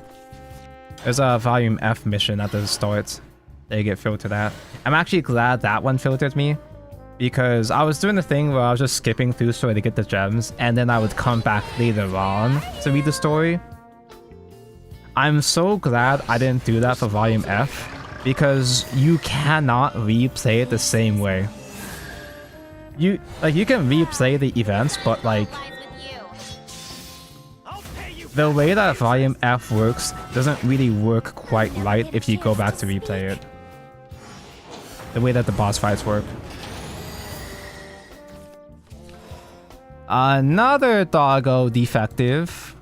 There's a volume F mission at the start that you get filtered at. I'm actually glad that one filtered me, because I was doing the thing where I was just skipping through the story to get the gems, and then I would come back later on to read the story. I'm so glad I didn't do that for volume F, because you cannot replay it the same way. You can replay the events, but like the way that volume F works doesn't really work quite right if you go back to replay it. The way that the boss fights work. Another doggo defective.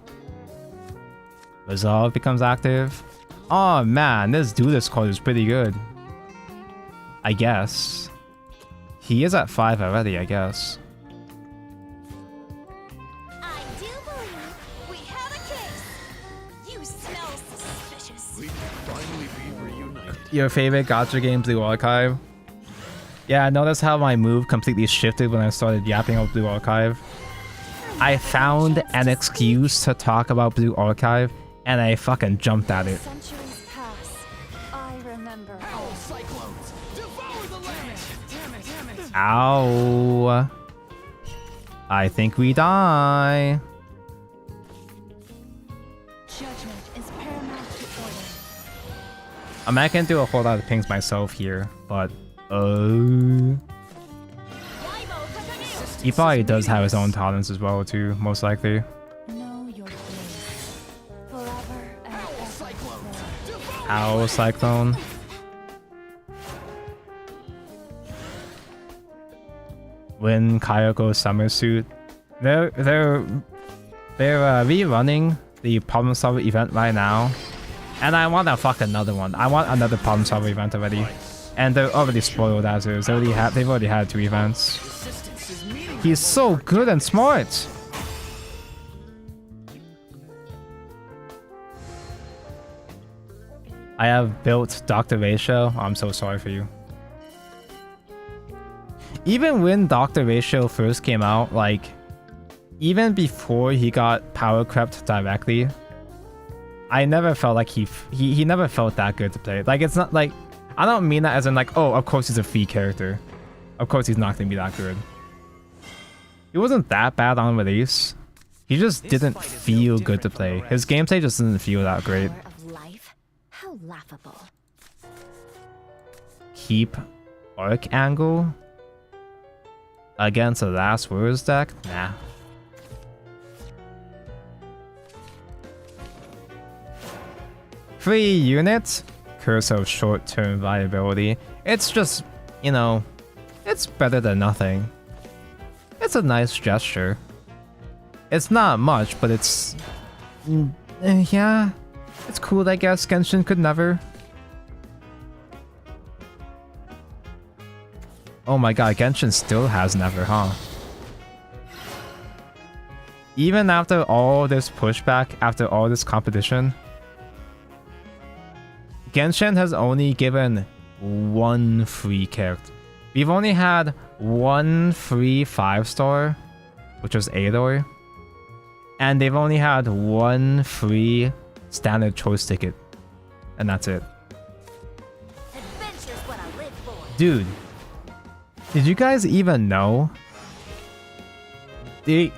Resolve becomes active. Oh man, this Duelist card is pretty good. I guess. He is at 5 already, I guess. I do believe we have a case. You smell suspicious. We can finally be reunited. Your favorite gacha game, Blue Archive? Yeah, I noticed how my move completely shifted when I started yapping about Blue Archive. I found an excuse to talk about Blue Archive, and I fucking jumped at it. Centuries pass. I remember. Owl cyclones! Devour the land! Damn it! Ow. I think we die. I mean, I can do a whole lot of things myself here, but he probably does have his own talents as well too, most likely. Know your place. Forever and ever. Owl Cyclone. Win Kayako Summer Suit. They're rerunning the Problem Solver event right now, and I want to fuck another one. I want another Problem Solver event already, and they're already spoiled as is. They've already had 2 events. He's so good and smart. I have built Dr. Ratio. I'm so sorry for you. Even when Dr. Ratio first came out, like, even before he got power crept directly, I never felt like he never felt that good to play. Like, it's not like, I don't mean that as in like, oh, of course he's a free character. Of course he's not going to be that good. He wasn't that bad on release. He just didn't feel good to play. His gameplay just didn't feel that great. Of life? How laughable. Keep Arc Angle against the Last Words deck? Nah. Free units? Curse of short-term viability. It's just, you know, it's better than nothing. It's a nice gesture. It's not much, but it's... yeah. It's cool, I guess. Genshin could never. Oh my god, Genshin still has never, huh? Even after all this pushback, after all this competition, Genshin has only given 1 free character. We've only had 1 free 5-star, which was Ador, and they've only had 1 free standard choice ticket, and that's it. Adventure's what I live for. Dude, did you guys even know they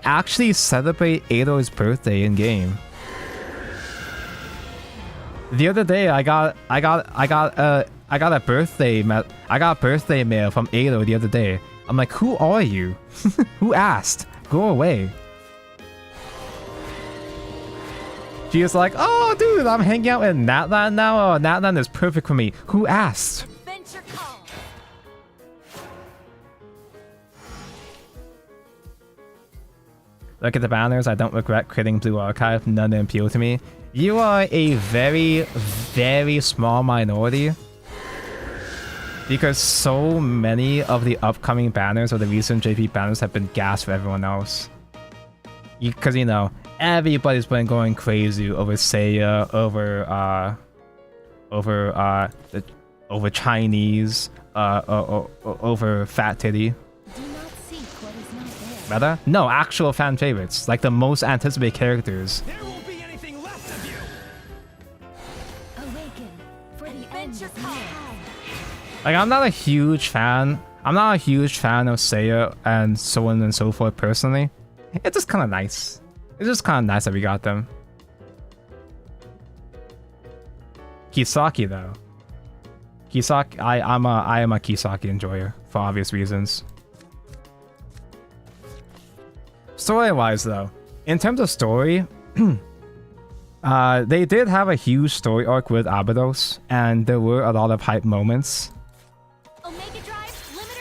actually celebrate Ador's birthday in game? The other day, I got a birthday mail from Ado the other day. I'm like, who are you? Who asked? Go away. She was like, oh, dude, I'm hanging out in Natlan now. Oh, Natlan is perfect for me. Who asked? Adventure call. Look at the banners. I don't regret quitting Blue Archive. None appeal to me. You are a very, very small minority. Because so many of the upcoming banners or the recent JP banners have been gas for everyone else. Because, you know, everybody's been going crazy over Seiya, over Chinese, over Fat Titty. Do not seek what is not there. Rather? No, actual fan favorites. Like the most anticipated characters. There won't be anything left of you. Awaken for the adventure call. Like, I'm not a huge fan. I'm not a huge fan of Seiya and so on and so forth personally. It's just kind of nice. It's just kind of nice that we got them. Kisaki though. Kisaki, I am a Kisaki enjoyer for obvious reasons. Story-wise though, in terms of story, they did have a huge story arc with Abydos, and there were a lot of hype moments.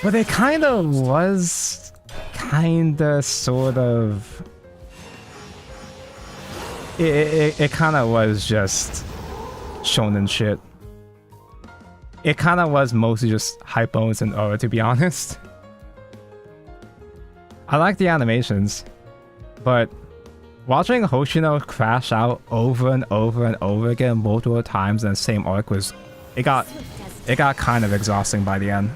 But it kind of was, sort of... It kind of was just shonen shit. It kind of was mostly just hype moments and aura, to be honest. I like the animations, but watching Hoshino crash out over and over and over again multiple times in the same arc was... It got kind of exhausting by the end.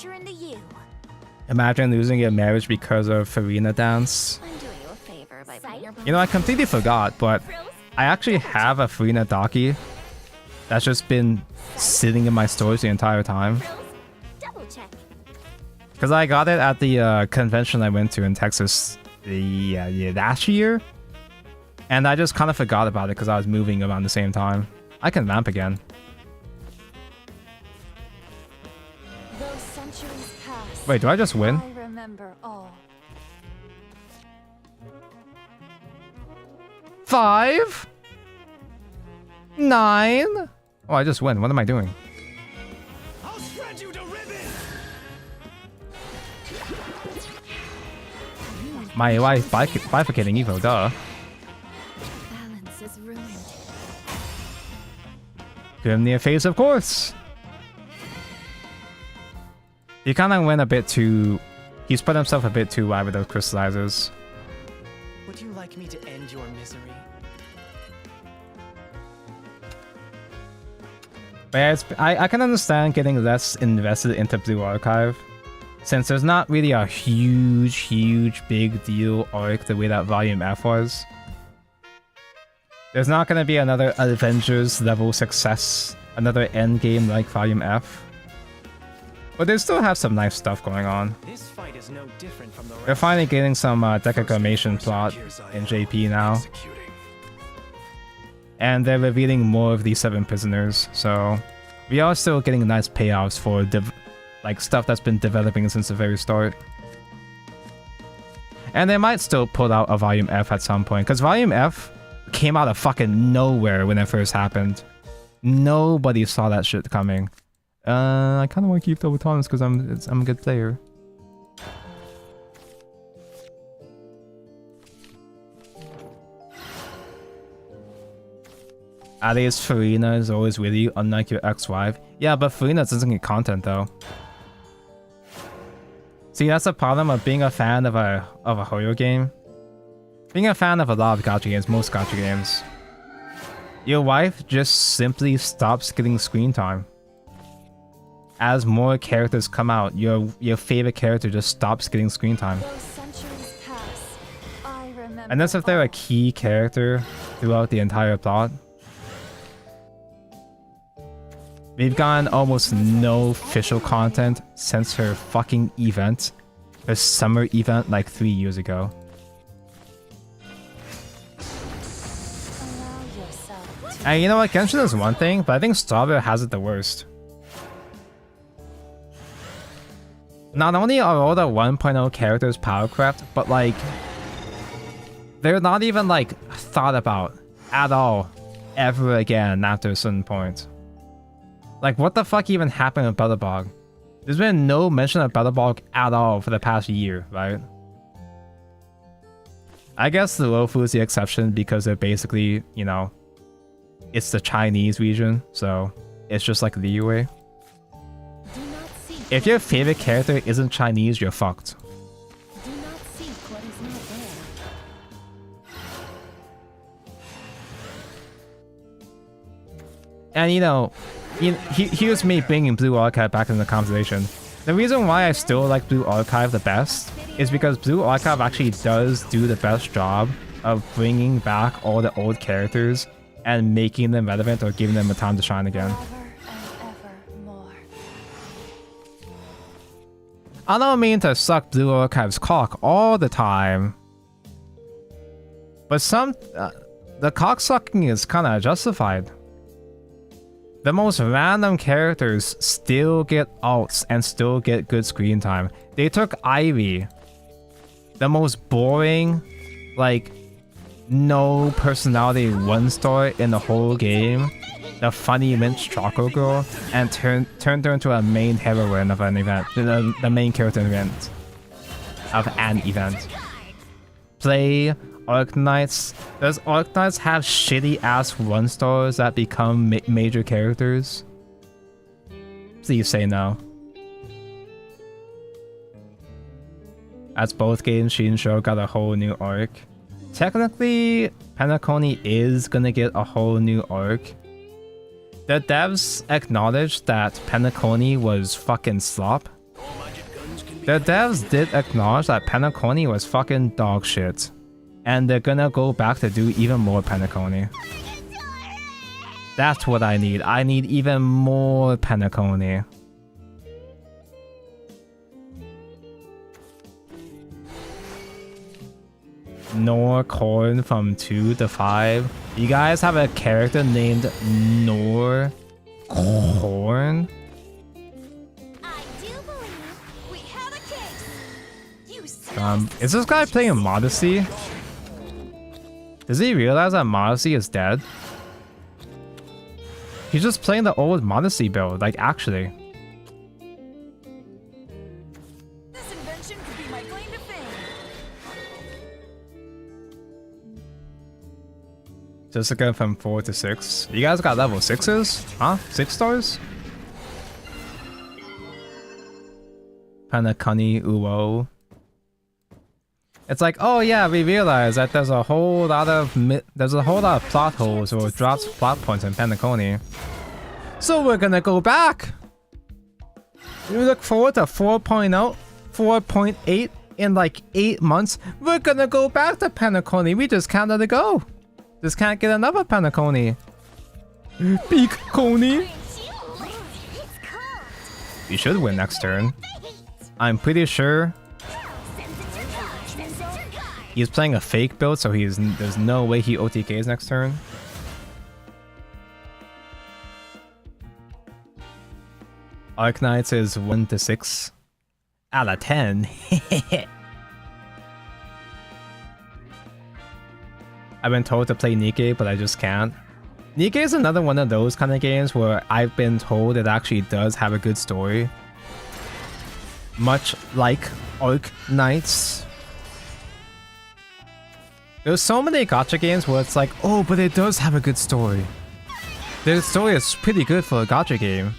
Into you. Imagine losing your marriage because of Farina dance. I'm doing you a favor by putting your You know, I completely forgot, but I actually have a Farina Daki that's just been sitting in my storage the entire time. double check. Because I got it at the convention I went to in Texas last year. And I just kind of forgot about it because I was moving around the same time. I can vamp again. Those centuries pass. Wait, do I just win? I remember all. 5? 9? Oh, I just win. What am I doing? I'll shred you to ribbons. My wife bifurcating Evo, duh. Balance is ruined. Give him the face, of course. He kind of went a bit too... He's put himself a bit too wide with those crystallizers. Would you like me to end your misery? But yeah, I can understand getting less invested into Blue Archive, since there's not really a huge big deal arc the way that Volume F was. There's not going to be another Avengers level success, another endgame like Volume F. But they still have some nice stuff going on. This fight is no different from the They're finally getting some declamation plot in JP now. And they're revealing more of these 7 prisoners, so we are still getting nice payoffs for like stuff that's been developing since the very start. And they might still put out a Volume F at some point, because Volume F came out of fucking nowhere when it first happened. Nobody saw that shit coming. I kind of want to keep Double Thomas because I'm a good player. At least Farina is always with you, unlike your ex-wife. Yeah, but Farina doesn't get content though. See, that's the problem of being a fan of a horror game. Being a fan of a lot of gacha games, most gacha games. Your wife just simply stops getting screen time. As more characters come out, your favorite character just stops getting screen time. Those centuries pass. I remember. Unless if they're a key character throughout the entire plot. We've gotten almost no official content since her fucking event. Her summer event like 3 years ago. Allow yourself to And you know what, Genshin is one thing, but I think Strawberry has it the worst. Not only are all the 1.0 characters portalcraft, but like... they're not even like thought about at all ever again after a certain point. Like, what the fuck even happened with Butterbog? There's been no mention of Butterbog at all for the past year, right? I guess the Lofu is the exception because they're basically, you know, it's the Chinese region, so it's just like the Liyue. do not seek If your favorite character isn't Chinese, you're fucked. do not seek what is not there. And you know, here's me bringing Blue Archive back in the conversation. The reason why I still like Blue Archive the best is because Blue Archive actually does do the best job of bringing back all the old characters and making them relevant or giving them a time to shine again. Ever and ever more. I don't mean to suck Blue Archive's cock all the time, but the cock sucking is kind of justified. The most random characters still get alts and still get good screen time. They took Ivy, the most boring, like, no personality 1-star in the whole game, the funny Minch Choco Girl, and turned her into a main heroine of an event, the main character event, of an event. Play Arknights. Does Arknights have shitty ass 1-stars that become major characters? Please say no. As both games, Shinsho got a whole new arc. Technically, Penacony is gonna get a whole new arc. The devs acknowledged that Penacony was fucking slop. The devs did acknowledge that Penacony was fucking dog shit. And they're gonna go back to do even more Penacony. That's what I need. I need even more Penacony. Norcorn from 2 to 5. You guys have a character named Norcorn? I do believe we have a case. You Is this guy playing Modesty? Does he realize that Modesty is dead? He's just playing the old Modesty build, like actually. This invention could be my claim to fame. Just to go from 4 to 6. You guys got level 6s? Huh? 6 stars? Panakani Uo. It's like, oh yeah, we realize that there's a whole lot of plot holes or drops plot points in Penacony. So we're gonna go back. We look forward to 4.0, 4.8 in like 8 months. We're gonna go back to Penacony. We just can't let it go. Just can't get another Penacony. Big Coney. We should win next turn. I'm pretty sure. He's playing a fake build, so there's no way he OTKs next turn. Arknights is 1 to 6 out of 10. I've been told to play Nikke, but I just can't. Nikke is another one of those kind of games where I've been told it actually does have a good story. Much like Arknights. There's so many gacha games where it's like, oh, but it does have a good story. The story is pretty good for a gacha game.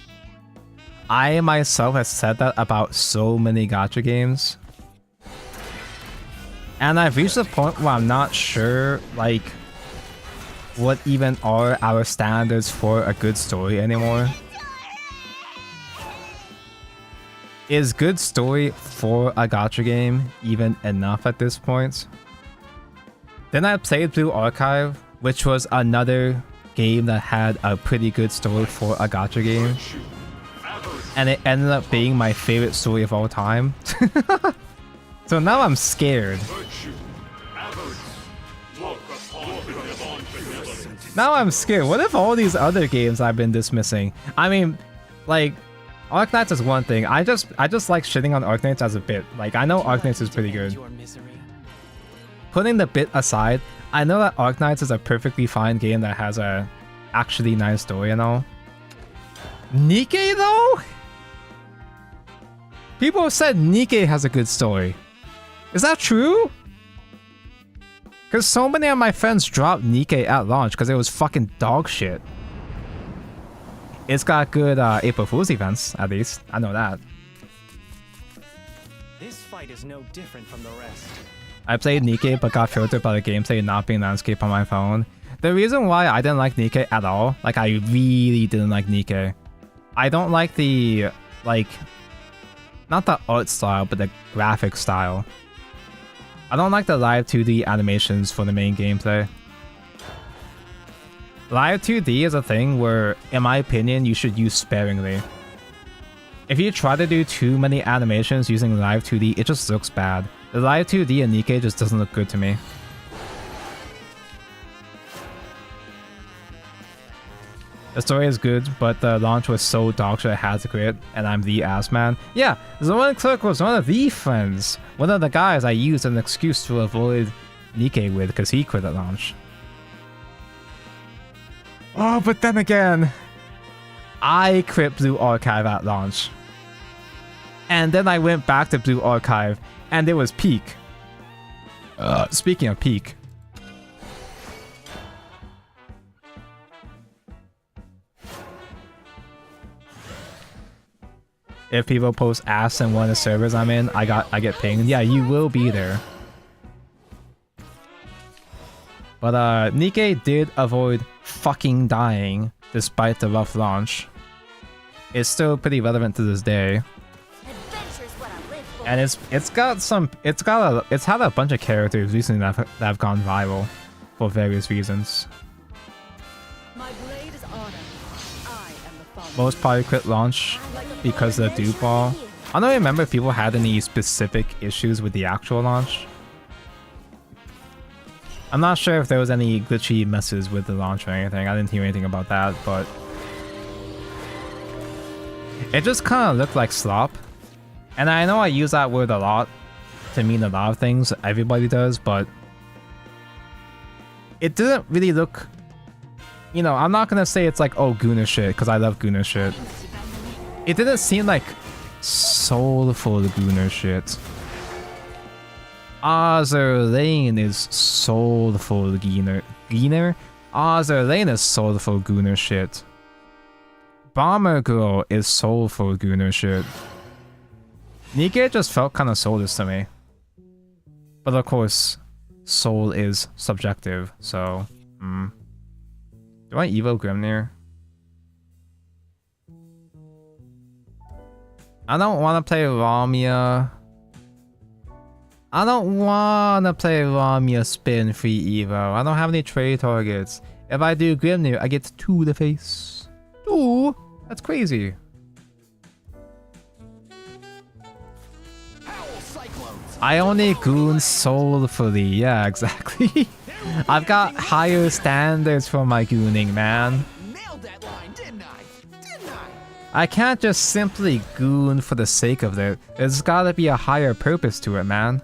I myself have said that about so many gacha games. And I've reached a point where I'm not sure, like, what even are our standards for a good story anymore. Is good story for a gacha game even enough at this point? Then I played Blue Archive, which was another game that had a pretty good story for a gacha game. And it ended up being my favorite story of all time. So now I'm scared. Now I'm scared. What if all these other games I've been dismissing? I mean, like, Arknights is one thing. I just like shitting on Arknights as a bit. Like, I know Arknights is pretty good. Putting the bit aside, I know that Arknights is a perfectly fine game that has a actually nice story and all. Nikke though? People have said Nikke has a good story. Is that true? Because so many of my friends dropped Nikke at launch because it was fucking dog shit. It's got good April Fool's events, at least. I know that. This fight is no different from the rest. I played Nikke but got filtered by the gameplay not being landscape on my phone. The reason why I didn't like Nikke at all, like I really didn't like Nikke. I don't like the, like, not the art style, but the graphic style. I don't like the live 2D animations for the main gameplay. Live 2D is a thing where, in my opinion, you should use sparingly. If you try to do too many animations using live 2D, it just looks bad. The live 2D in Nikke just doesn't look good to me. The story is good, but the launch was so dog shit I had to quit, and I'm the ass man. Yeah, Zoan Clerk was one of the friends. One of the guys I used as an excuse to avoid Nikke with, because he quit at launch. Oh, but then again, I quit Blue Archive at launch. And then I went back to Blue Archive, and it was peak. Speaking of peak. If people post ass in one of the servers I'm in, I get pinged. Yeah, you will be there. But Nikke did avoid fucking dying despite the rough launch. It's still pretty relevant to this day. And it's had a bunch of characters recently that have gone viral for various reasons. My blade is honored. I am the father. Most probably quit launch because of the dupe ball. I don't remember if people had any specific issues with the actual launch. I'm not sure if there was any glitchy messes with the launch or anything. I didn't hear anything about that, but it just kind of looked like slop. And I know I use that word a lot to mean a lot of things. Everybody does, but it didn't really look... You know, I'm not gonna say it's like, oh, Gooner shit, because I love Gooner shit. It didn't seem like soulful Gooner shit. Azur Lane is soulful Gooner. Azur Lane is soulful Gooner shit. Bomber Girl is soulful Gooner shit. Nikke just felt kind of soulless to me. But of course, soul is subjective, so... Do I Evo Grimnir? I don't want to play Ramia. I don't want to play Ramia spin free Evo. I don't have any trade targets. If I do Grimnir, I get 2 to the face. 2? That's crazy. I only goon soulfully. Yeah, exactly. I've got higher standards for my gooning, man. Nailed that line, didn't I? I can't just simply goon for the sake of it. There's gotta be a higher purpose to it, man.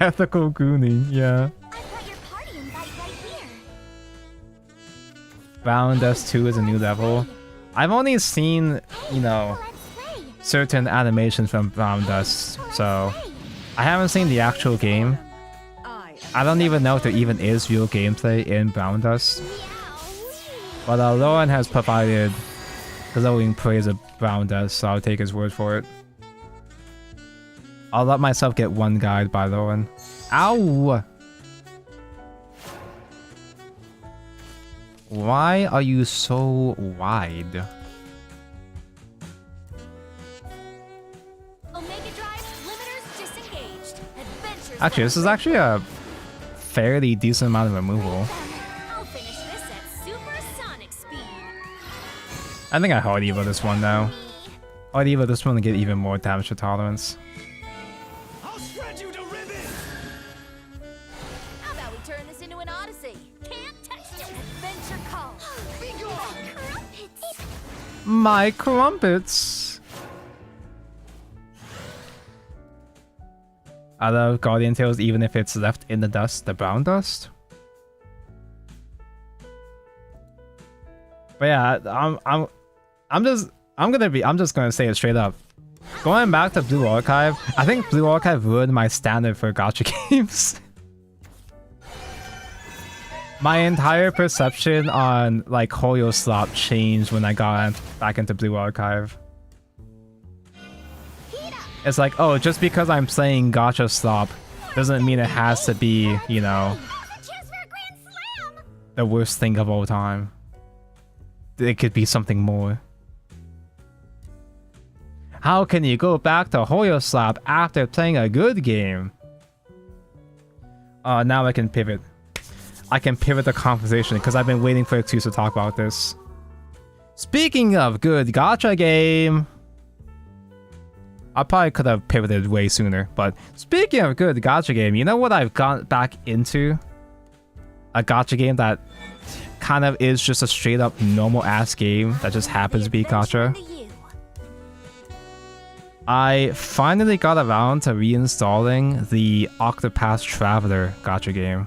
Ethical gooning, yeah. I've got your party invite right here. Bound Dust 2 is a new level. I've only seen, you know, Let's play. certain animations from Bound Dust, so I haven't seen the actual game. I don't even know if there even is real gameplay in Bound Dust. But Lauren has provided glowing praise of Bound Dust, so I'll take his word for it. I'll let myself get one guide by Lauren. Ow! Why are you so wide? Omega Drive limiters disengaged. Adventures Actually, this is actually a fairly decent amount of removal. I'll finish this at supersonic speed. I think I hard Evo this one though. Hard Evo this one to get even more damage to tolerance. I'll shred you to ribbons! How about we turn this into an odyssey? Can't touch this. Adventure call. Be gone! Crumpets. My crumpets! I love Guardian Tales even if it's left in the dust, the brown dust. But yeah, I'm just gonna say it straight up. Going back to Blue Archive, I think Blue Archive ruined my standard for gacha games. My entire perception on like Hoyo Slop changed when I got back into Blue Archive. It's like, oh, just because I'm playing gacha slop doesn't mean it has to be, you know, Chance for a grand slam. the worst thing of all time. It could be something more. How can you go back to Hoyo Slap after playing a good game? Now I can pivot. I can pivot the conversation because I've been waiting for Excuse to talk about this. Speaking of good gacha game... I probably could have pivoted way sooner, but speaking of good gacha game, you know what I've got back into? A gacha game that kind of is just a straight up normal ass game that just happens to be gacha. I finally got around to reinstalling the Octopath Traveler gacha game.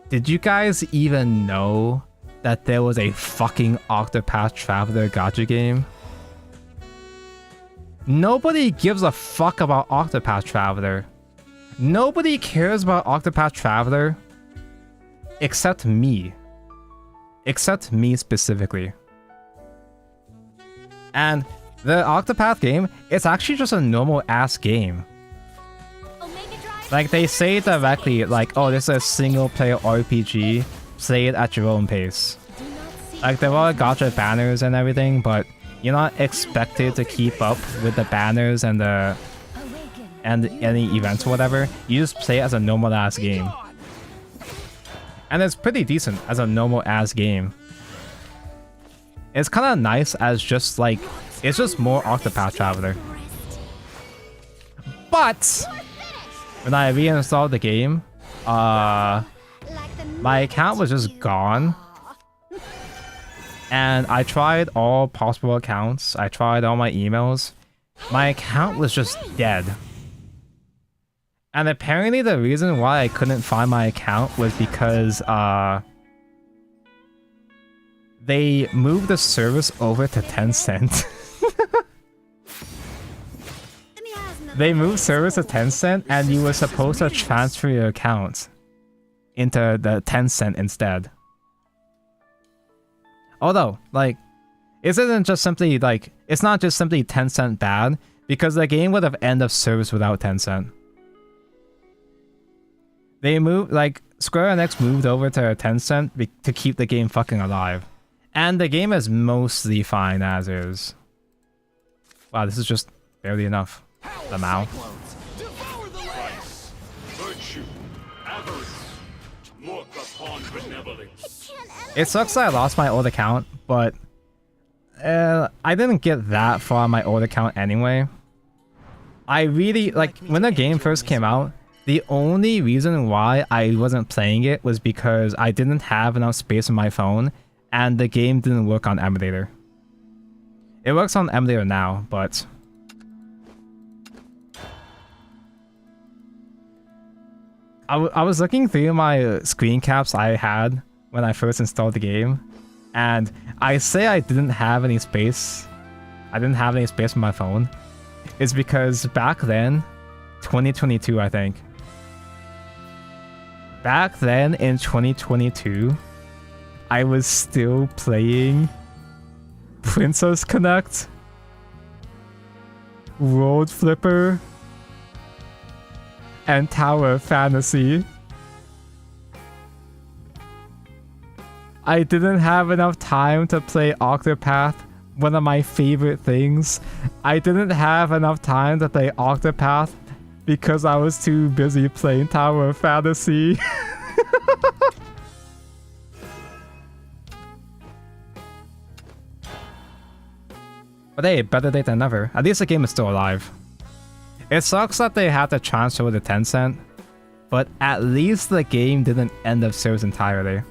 Did you guys even know that there was a fucking Octopath Traveler gacha game? Nobody gives a fuck about Octopath Traveler. Nobody cares about Octopath Traveler except me. Except me specifically. And the Octopath game, it's actually just a normal ass game. Like they say directly, like, oh, this is a single player RPG, play it at your own pace. Like there are gacha banners and everything, but you're not expected to keep up with the banners and the any events or whatever. You just play it as a normal ass game. And it's pretty decent as a normal ass game. It's kind of nice as just like, it's just more Octopath Traveler. But when I reinstalled the game, my account was just gone. And I tried all possible accounts. I tried all my emails. My account was just dead. And apparently the reason why I couldn't find my account was because they moved the service over to Tencent. They moved service to Tencent and you were supposed to transfer your account into the Tencent instead. Although, like, it's not just simply Tencent bad, because the game would have ended of service without Tencent. They moved, like, Square Enix moved over to Tencent to keep the game fucking alive. And the game is mostly fine as is. Wow, this is just barely enough. The mouth. Devour the land. Virtue, avarice, to look upon benevolence. It sucks that I lost my old account, but I didn't get that far on my old account anyway. I really, like, when the game first came out, the only reason why I wasn't playing it was because I didn't have enough space on my phone, and the game didn't work on emulator. It works on emulator now, but... I was looking through my screen caps I had when I first installed the game, and I say I didn't have any space. I didn't have any space on my phone. It's because back then, 2022 I think. Back then in 2022, I was still playing Princess Connect, World Flipper, and Tower Fantasy. I didn't have enough time to play Octopath, one of my favorite things. I didn't have enough time to play Octopath because I was too busy playing Tower Fantasy. But hey, better late than never. At least the game is still alive. It sucks that they had to transfer to Tencent, but at least the game didn't end of service entirely.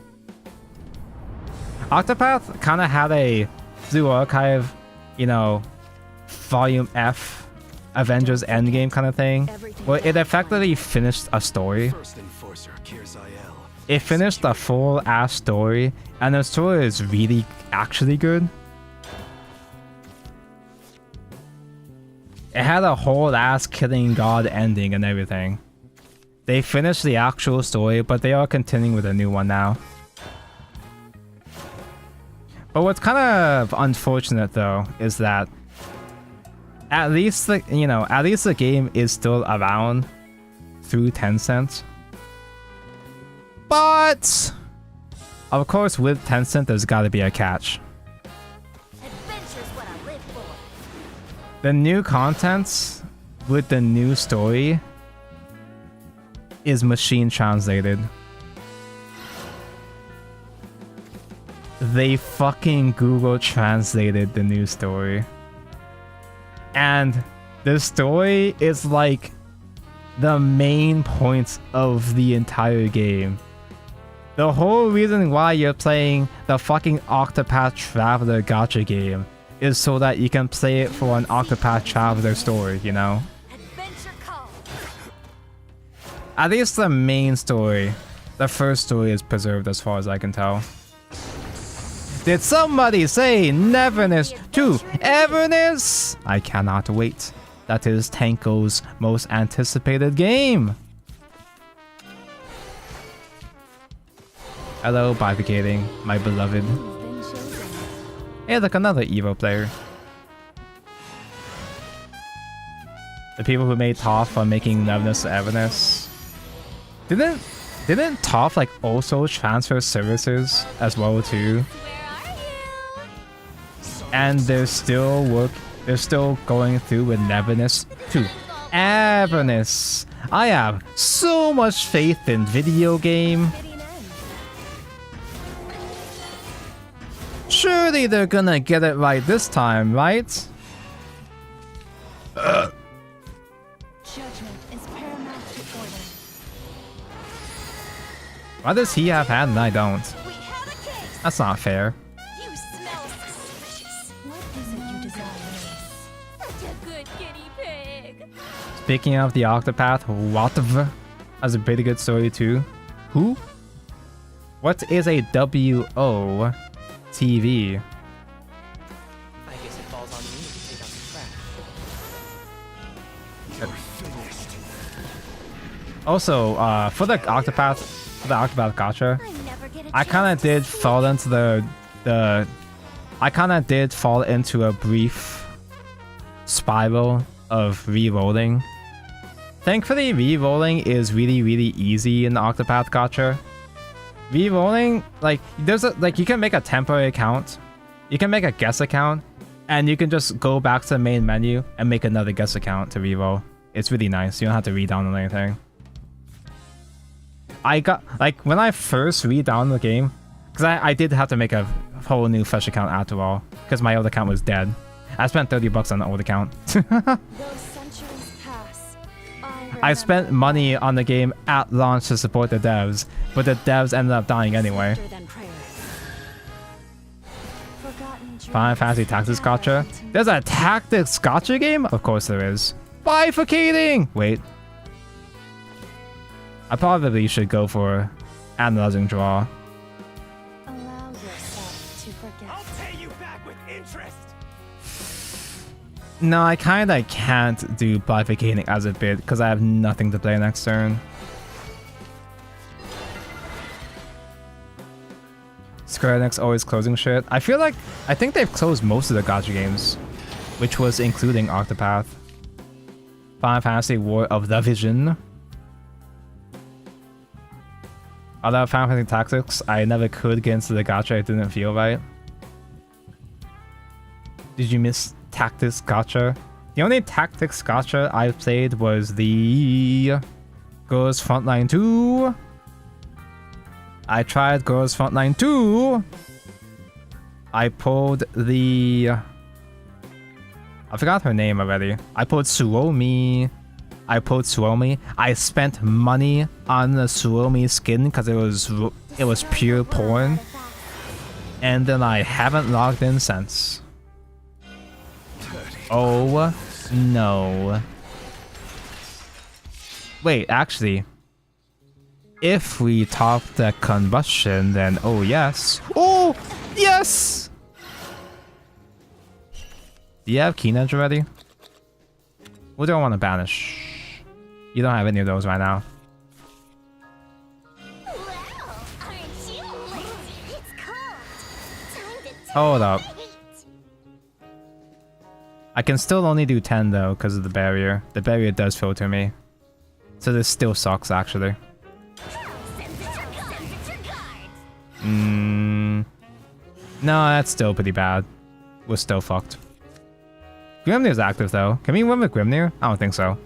Octopath kind of had a Blue Archive, you know, Volume F, Avengers Endgame kind of thing, where it effectively finished a story. It finished a full-ass story, and the story is really actually good. It had a whole ass killing god ending and everything. They finished the actual story, but they are continuing with a new one now. But what's kind of unfortunate though is that at least the game is still around through Tencent. But of course with Tencent there's got to be a catch. The new content with the new story is machine translated. They fucking Google translated the new story. And the story is like the main points of the entire game. The whole reason why you're playing the fucking Octopath Traveler gacha game is so that you can play it for an Octopath Traveler story, you know? At least the main story, the first story, is preserved as far as I can tell. Did somebody say Neverness to Everness? I cannot wait. That is Tanko's most anticipated game. Hello, bifurcating, my beloved. Hey, look, another Evo player. The people who made Toph are making Neverness to Everness. Didn't Toph like also transfer services as well too? And they're still going through with Neverness to Everness. I have so much faith in video game. Surely they're gonna get it right this time, right? Judgment is paramount to order. Why does he have hand and I don't? We have a case. That's not fair. You smell suspicious. What is it you desire? Such a good guinea pig. Speaking of the Octopath, Watv has a pretty good story too. Who? What is a WO TV? I guess it falls on me to take out some trash. Also, for the Octopath gacha, I never get a I kind of did fall into I kind of did fall into a brief spiral of re-rolling. Thankfully, re-rolling is really, really easy in the Octopath gacha. Re-rolling, like, you can make a temporary account, you can make a guest account, and you can just go back to the main menu and make another guest account to re-roll. It's really nice. You don't have to re-download anything. I got, like, when I first re-downloaded the game, because I did have to make a whole new fresh account after all, because my old account was dead. I spent $30 on the old account. Those centuries pass. I spent money on the game at launch to support the devs, but the devs ended up dying anyway. Final Fantasy Tactics Gacha? There's a Tactics Gacha game? Of course there is. Bifurcating! Wait. I probably should go for Analyzing Draw. Allow yourself to forget. I'll pay you back with interest. No, I kinda can't do Bifurcating as a bit because I have nothing to play next turn. Square Enix always closing shit. I think they've closed most of the gacha games, which was including Octopath. Final Fantasy War of the Vision. Although Final Fantasy Tactics, I never could get into the gacha, it didn't feel right. Did you miss Tactics Gacha? The only Tactics Gacha I played was the Girls Frontline 2. I tried Girls Frontline 2. I pulled the... I forgot her name already. I pulled Suomi. I spent money on the Suomi skin because it was pure porn. And then I haven't logged in since. Oh no. Wait, actually, if we top the combustion, then oh yes. Oh yes! Do you have Keen Edge already? What do I want to banish? You don't have any of those right now. Well, aren't you lazy? It's cold. Time to Hold up. heat. I can still only do 10 though because of the barrier. The barrier does filter me. So this still sucks actually. No, that's still pretty bad. We're still fucked. Grimnir's active though. Can we win with Grimnir? I don't think so.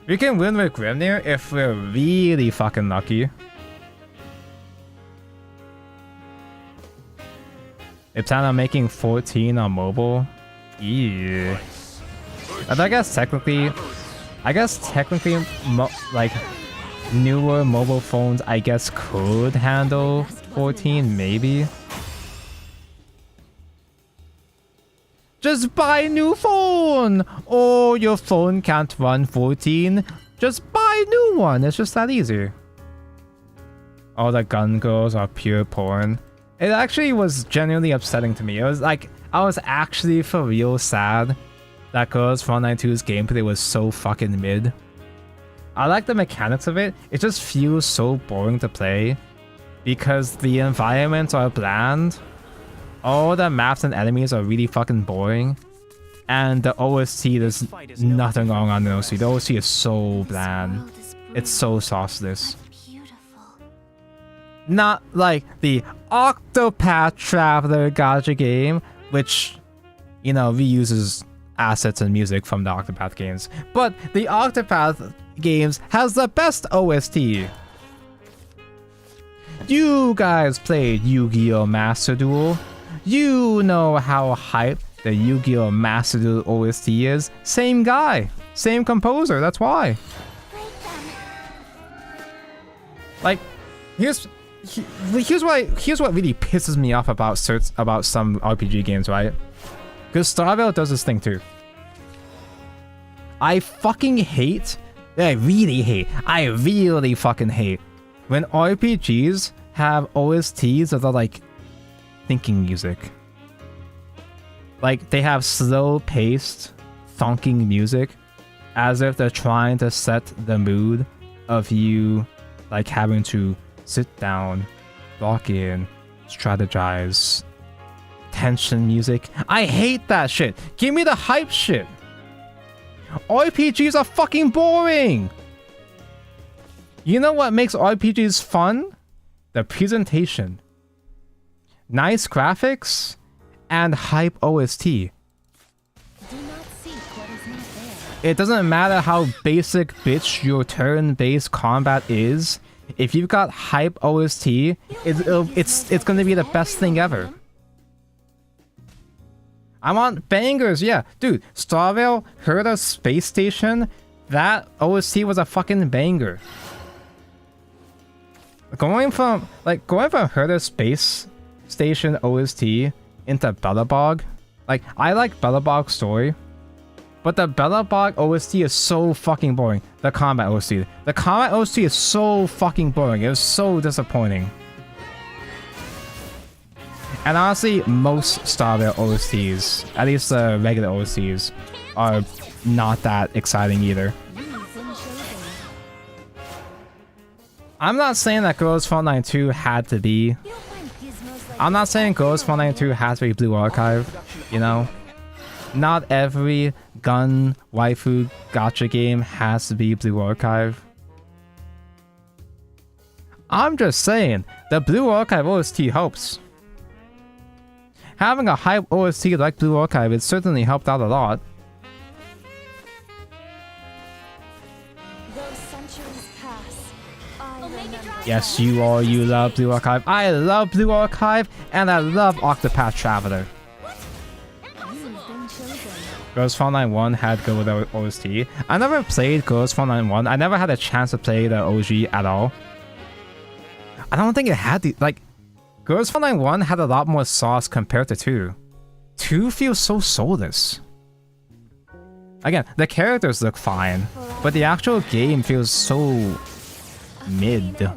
We can win with Grimnir if we're really fucking lucky. They plan on making 14 on mobile. Yeah. But I guess technically, like newer mobile phones, I guess could handle 14, maybe. Just buy a new phone! Oh, your phone can't run 14. Just buy a new one. It's just that easy. All the gun girls are pure porn. It actually was genuinely upsetting to me. It was like, I was actually for real sad that Girls Frontline 2's gameplay was so fucking mid. I like the mechanics of it. It just feels so boring to play because the environments are bland. All the maps and enemies are really fucking boring. And the OST, there's nothing going on in the OST. The OST is so bland. It's so sauceless. Not like the Octopath Traveler gacha game, which, you know, reuses assets and music from the Octopath games. But the Octopath games has the best OST. You guys played Yu-Gi-Oh! Master Duel. You know how hype the Yu-Gi-Oh! Master Duel OST is. Same guy. Same composer, that's why. Break them. Like, here's what really pisses me off about some RPG games, right? Because Starvale does this thing too. I really fucking hate when RPGs have OSTs that are like thinking music. Like they have slow-paced, thunking music as if they're trying to set the mood of you like having to sit down, lock in, strategize, tension music. I hate that shit. Give me the hype shit. RPGs are fucking boring. You know what makes RPGs fun? The presentation, nice graphics, and hype OST. Do not seek what is not there. It doesn't matter how basic bitch your turn-based combat is. If you've got hype OST, it's gonna be the best thing ever. I want bangers, yeah. Dude, Starvale, Herda Space Station, that OST was a fucking banger. Going from Herda Space Station OST into Belobog, like, I like Belobog's story, but the Belobog OST is so fucking boring. The combat OST. The combat OST is so fucking boring. It was so disappointing. And honestly, most Starvale OSTs, at least the regular OSTs, are not that exciting either. I'm not saying that Girls Frontline 2 had to be. I'm not saying Girls Frontline 2 has to be Blue Archive, you know? Not every gun waifu gacha game has to be Blue Archive. I'm just saying, the Blue Archive OST helps. Having a hype OST like Blue Archive, it certainly helped out a lot. Those centuries pass. Yes, you love Blue Archive. I love Blue Archive, and I love Octopath Traveler. Girls Frontline 1 had good with OST. I never played Girls Frontline 1. I never had a chance to play the OG at all. I don't think it had the, like, Girls Frontline 1 had a lot more sauce compared to 2. 2 feels so soulless. Again, the characters look fine, but the actual game feels so mid.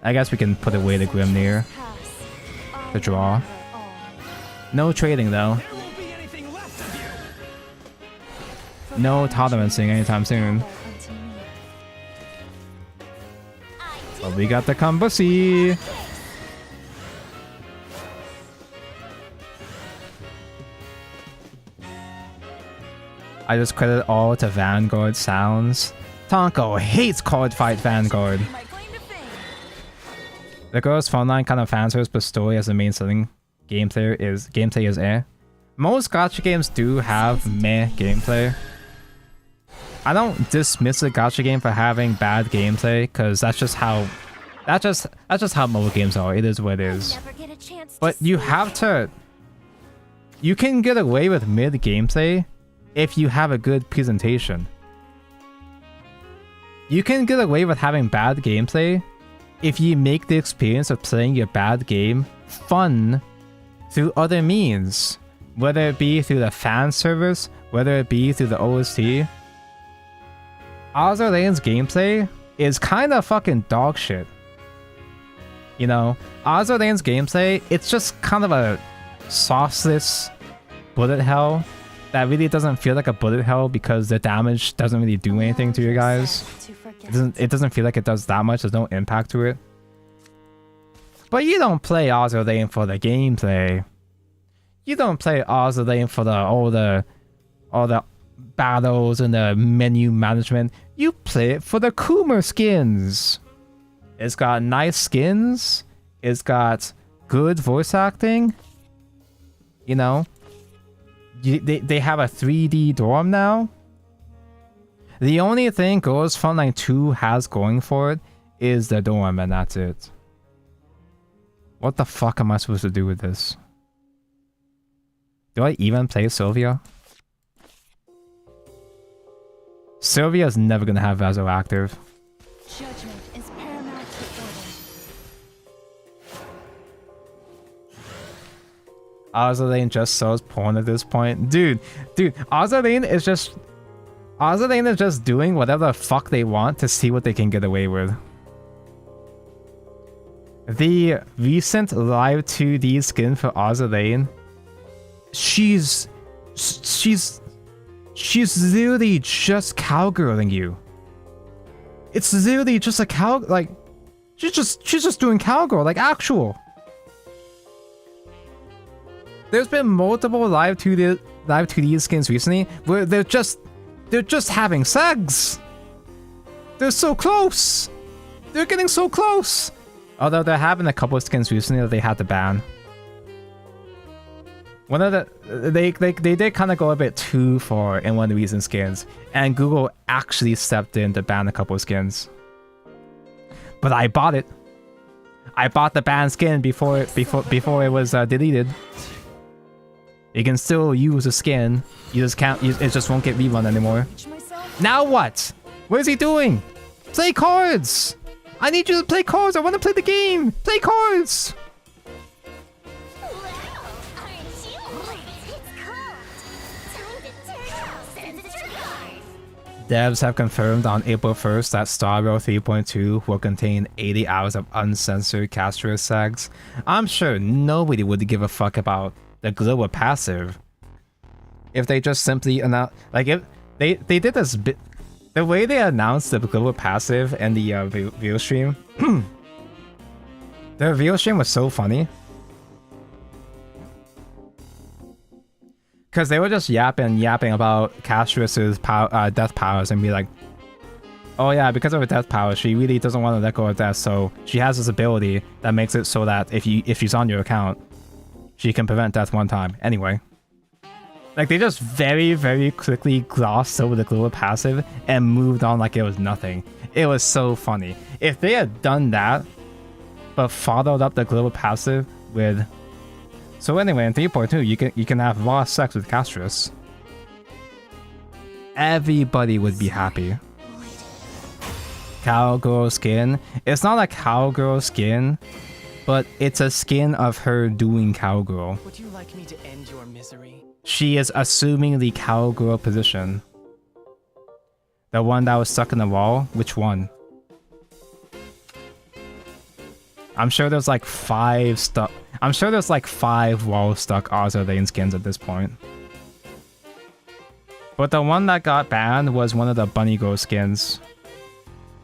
I guess we can put away the Grimnir to draw. No trading though. There won't be anything left of you. No tolerancing anytime soon. But we got the Kumbusi. I just credit all to Vanguard sounds. Tonko hates Card Fight Vanguard. The Girls Frontline kind of fanservice, but story as the main selling. Gameplay is eh. Most gacha games do have meh gameplay. I don't dismiss a gacha game for having bad gameplay, because that's just how mobile games are. It is what it is. But you have to. You can get away with mid gameplay if you have a good presentation. You can get away with having bad gameplay if you make the experience of playing your bad game fun through other means, whether it be through the fan service, whether it be through the OST. Azur Lane's gameplay is kind of fucking dog shit. You know, Azur Lane's gameplay, it's just kind of a sauceless bullet hell that really doesn't feel like a bullet hell because the damage doesn't really do anything to you guys. It doesn't feel like it does that much. There's no impact to it. But you don't play Azur Lane for the gameplay. You don't play Azur Lane for all the battles and the menu management. You play it for the Coomer skins. It's got nice skins. It's got good voice acting. You know, they have a 3D dorm now. The only thing Girls Frontline 2 has going for it is the dorm, and that's it. What the fuck am I supposed to do with this? Do I even play Sylvia? Sylvia's never gonna have Vellsar active. Judgment is paramount to order. Ozalane just sells porn at this point. Dude, Ozalane is just doing whatever the fuck they want to see what they can get away with. The recent live 2D skin for Ozalane, she's literally just cowgirling you. It's literally just a cow, like, she's just doing cowgirl, like actual. There's been multiple live 2D skins recently where they're just having sex. They're so close. They're getting so close. Although there have been a couple of skins recently that they had to ban. One of the they did kind of go a bit too far in one of the recent skins, and Google actually stepped in to ban a couple of skins. But I bought it. I bought the banned skin before it was deleted. You can still use a skin. You just can't. It just won't get rerun anymore. Now what? What is he doing? Play cards. I need you to play cards. I want to play the game. Play cards. Devs have confirmed on April 1st that Star Rail 3.2 will contain 80 hours of uncensored Castro sags. I'm sure nobody would give a fuck about the global passive if they just simply announce, like, if they did this bit, the way they announced the global passive and the reveal stream. The reveal stream was so funny. Because they were just yapping about Castrus's death powers and be like, oh yeah, because of her death power, she really doesn't want to let go of death, so she has this ability that makes it so that if she's on your account, she can prevent death one time. Anyway. Like, they just very, very quickly glossed over the global passive and moved on like it was nothing. It was so funny. If they had done that, but followed up the global passive with... So anyway, in 3.2, you can have raw sex with Castrus. Everybody would be happy. Cowgirl skin. It's not a cowgirl skin, but it's a skin of her doing cowgirl. Would you like me to end your misery? She is assuming the cowgirl position. The one that was stuck in the wall? Which one? I'm sure there's like 5 stuck. I'm sure there's like 5 wall stuck Ozalane skins at this point. But the one that got banned was one of the Bunny Girl skins.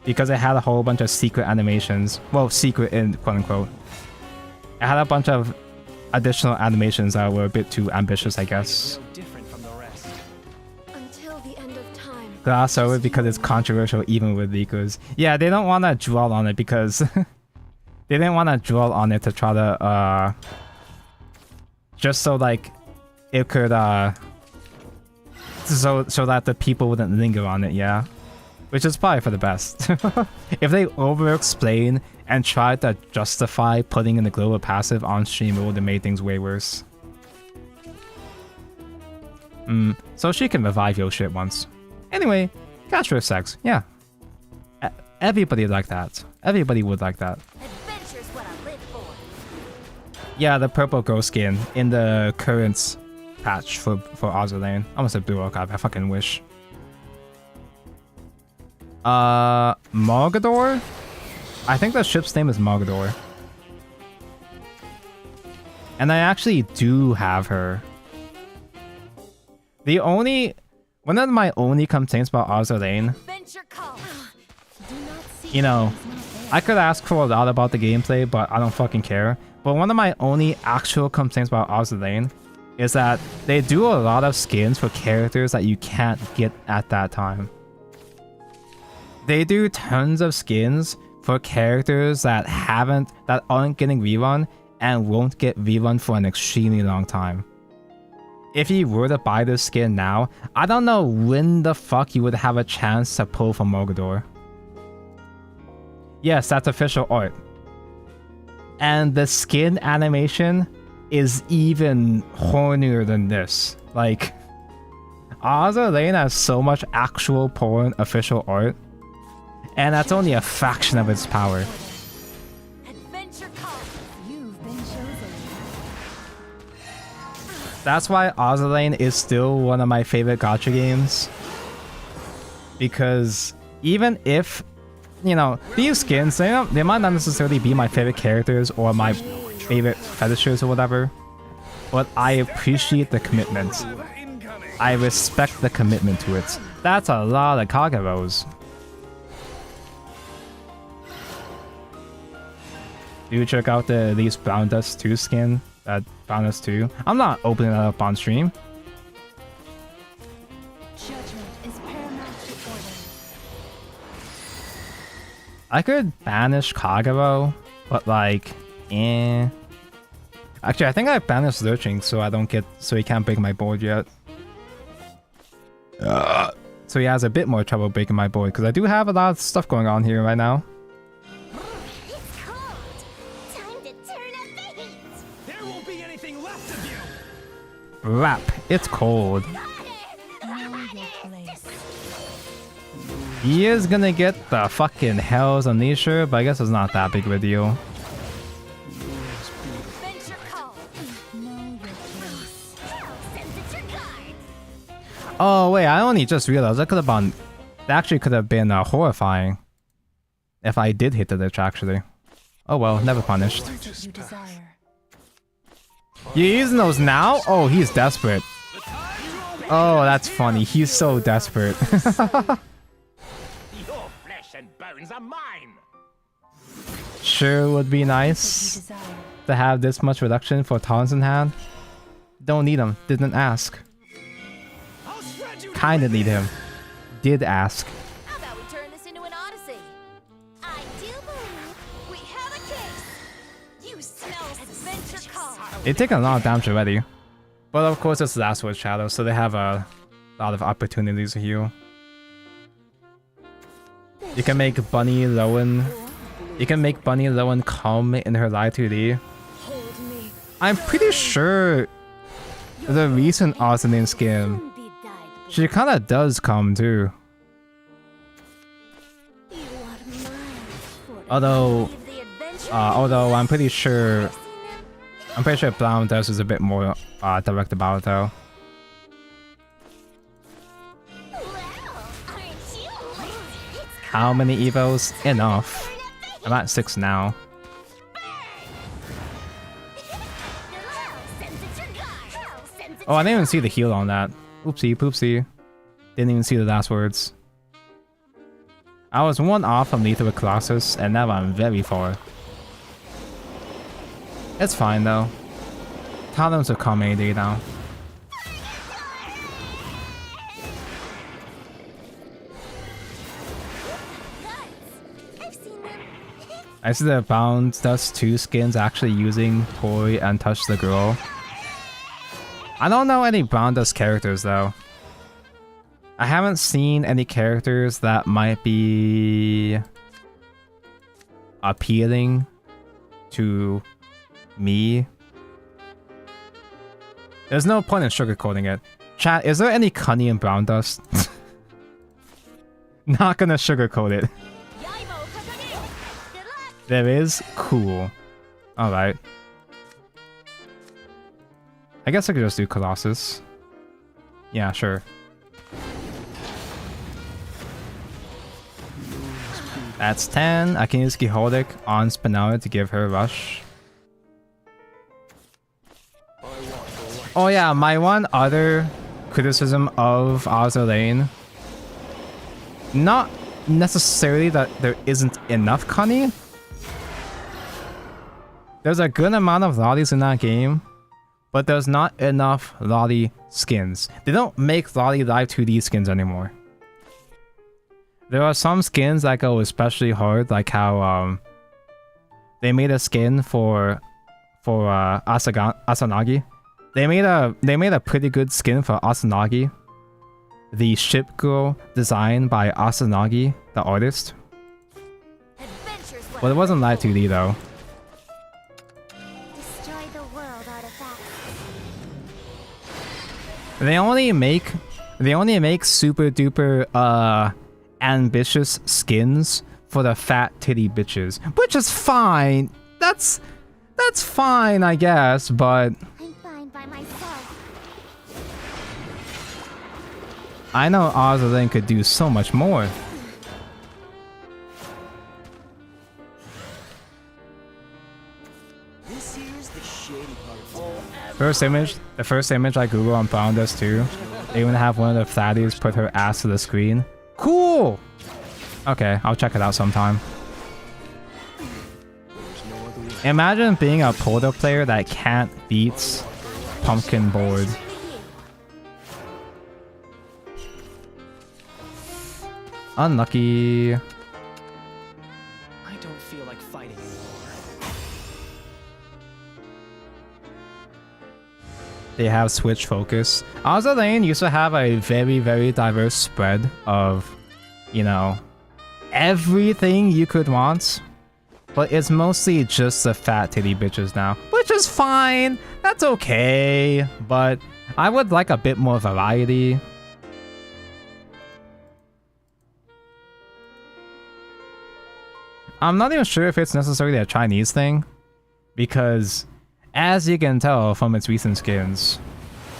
Because it had a whole bunch of secret animations. Well, secret in quote unquote. It had a bunch of additional animations that were a bit too ambitious, I guess. No different from the rest. Until the end of time. Gloss over because it's controversial even with leakers. Yeah, they don't want to dwell on it because they didn't want to dwell on it to try to just so like it could so that the people wouldn't linger on it, yeah. Which is probably for the best. If they over-explain and try to justify putting in the global passive on stream, it would have made things way worse. So she can revive your shit once. Anyway, Castro sex, yeah. Everybody like that. Everybody would like that. Adventure's what I live for. Yeah, the purple ghost skin in the current patch for Ozalane. I almost said Blue Archive, I fucking wish. Mogador? I think the ship's name is Mogador. And I actually do have her. One of my only complaints about Ozalane, you know, I could ask for a lot about the gameplay, but I don't fucking care. But one of my only actual complaints about Ozalane is that they do a lot of skins for characters that you can't get at that time. They do tons of skins for characters that aren't getting rerun and won't get rerun for an extremely long time. If you were to buy this skin now, I don't know when the fuck you would have a chance to pull from Mogador. Yes, that's official art. And the skin animation is even hornier than this. Like, Azur Lane has so much actual porn official art, and that's only a fraction of its power. Adventure call. You've been chosen. That's why Azur Lane is still one of my favorite gacha games. Because even if, you know, these skins, they might not necessarily be my favorite characters or my favorite fetishes or whatever, but I appreciate the commitment. I respect the commitment to it. That's a lot of Kageros. Do check out the Elise Brown Dust 2 skin. That Brown Dust 2. I'm not opening that up on stream. Judgment is paramount to order. I could banish Kagero, but like, eh. Actually, I think I banished Lurching so he can't break my board yet. So he has a bit more trouble breaking my board because I do have a lot of stuff going on here right now. It's cold. Time to turn up the heat. There won't be anything left of you. Rap, it's cold. Know your place. He is gonna get the fucking Hell's Unleasher, but I guess it's not that big of a deal. Adventure call. Know your place. Sends it your card. Oh wait, I only just realized that actually could have been horrifying if I did hit the lich actually. Oh well, never punished. What is it you desire? You're using those now? Oh, he's desperate. Oh, that's funny. He's so desperate. Your flesh and bones are mine. Sure would be What you nice desire? to have this much reduction for taunts in hand. Don't need him. Didn't ask. I'll shred you. Kinda need him. Did ask. How about we turn this into an odyssey? I do believe we have a case. You smell adventure call. They've taken a lot of damage already. But of course it's Last Word Shadow, so they have a lot of opportunities to heal. You can make Bunny Lowen. You can make Bunny Lowen come in her Live 2D. Hold me. I'm pretty sure the recent Arsenal skin, Be died. she kinda does come too. You are mine. Although, Leave the adventure. I'm pretty sure Brown Dust is a bit more direct about it though. Well, aren't you? It's How many evos? Enough. I'm at 6 now. Oh, I didn't even see the heal on that. Oopsie poopsie. Didn't even see the last words. I was one off from lethal with Colossus, and now I'm very far. It's fine though. Talents will come any day now. I've seen them. I see the Bound Dust 2 skins actually using Toy and Touch the Girl. I don't know any Bound Dust characters though. I haven't seen any characters that might be appealing to me. There's no point in sugarcoating it. Chat, is there any Cunny in Brown Dust? Not gonna sugarcoat it. Yaimo Kakage. Good luck. There is? Cool. Alright. I guess I could just do Colossus. Yeah, sure. That's 10. I can use Quixotic on Spinella to give her a rush. Oh yeah, my one other criticism of Azur Lane, not necessarily that there isn't enough Connie. There's a good amount of lollies in that game, but there's not enough lolly skins. They don't make lolly live 2D skins anymore. There are some skins that go especially hard, like how they made a skin for Asanagi. They made a pretty good skin for Asanagi, the ship girl designed by Asanagi, the artist. Adventures But it wasn't live 2D though. Destroy the world, artifact. They only make super duper ambitious skins for the fat titty bitches, which is fine. That's fine, I guess, but I'm fine by myself. I know Ozolin could do so much more. This here's the shady part. The first image I Googled and found this too. They even have one of the fatties put her ass to the screen. Cool! Okay, I'll check it out sometime. Imagine being a Portal player that can't beat Pumpkin Board. Unlucky. I don't feel like fighting anymore. They have switch focus. Ozolin used to have a very, very diverse spread of, you know, everything you could want. But it's mostly just the fat titty bitches now, which is fine. That's okay. But I would like a bit more variety. I'm not even sure if it's necessarily a Chinese thing, because as you can tell from its recent skins,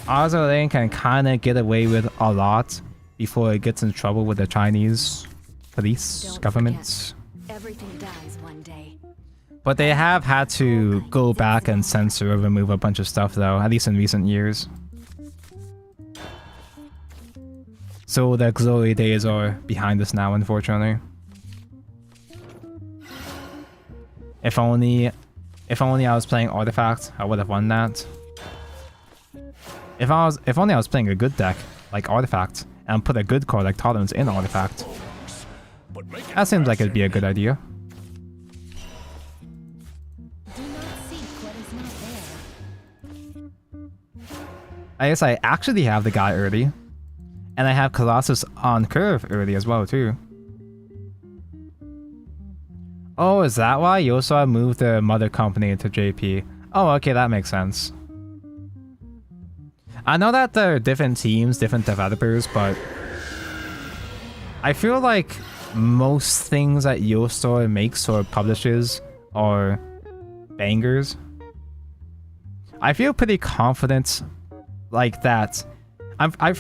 Ozolin can kind of get away with a lot before it gets in trouble with the Chinese police government. Everything dies one day. But they have had to go back and censor or remove a bunch of stuff though, at least in recent years. So the glory days are behind us now, unfortunately. If only I was playing Artifact, I would have won that. If only I was playing a good deck like Artifact and put a good card like Totems in Artifact. That seems like it'd be a good idea. Do not seek what is not there. I guess I actually have the guy early. And I have Colossus on curve early as well too. Oh, is that why Yosua moved the mother company to JP? Oh, okay, that makes sense. I know that there are different teams, different developers, but I feel like most things that Yosua makes or publishes are bangers. I feel pretty confident like that.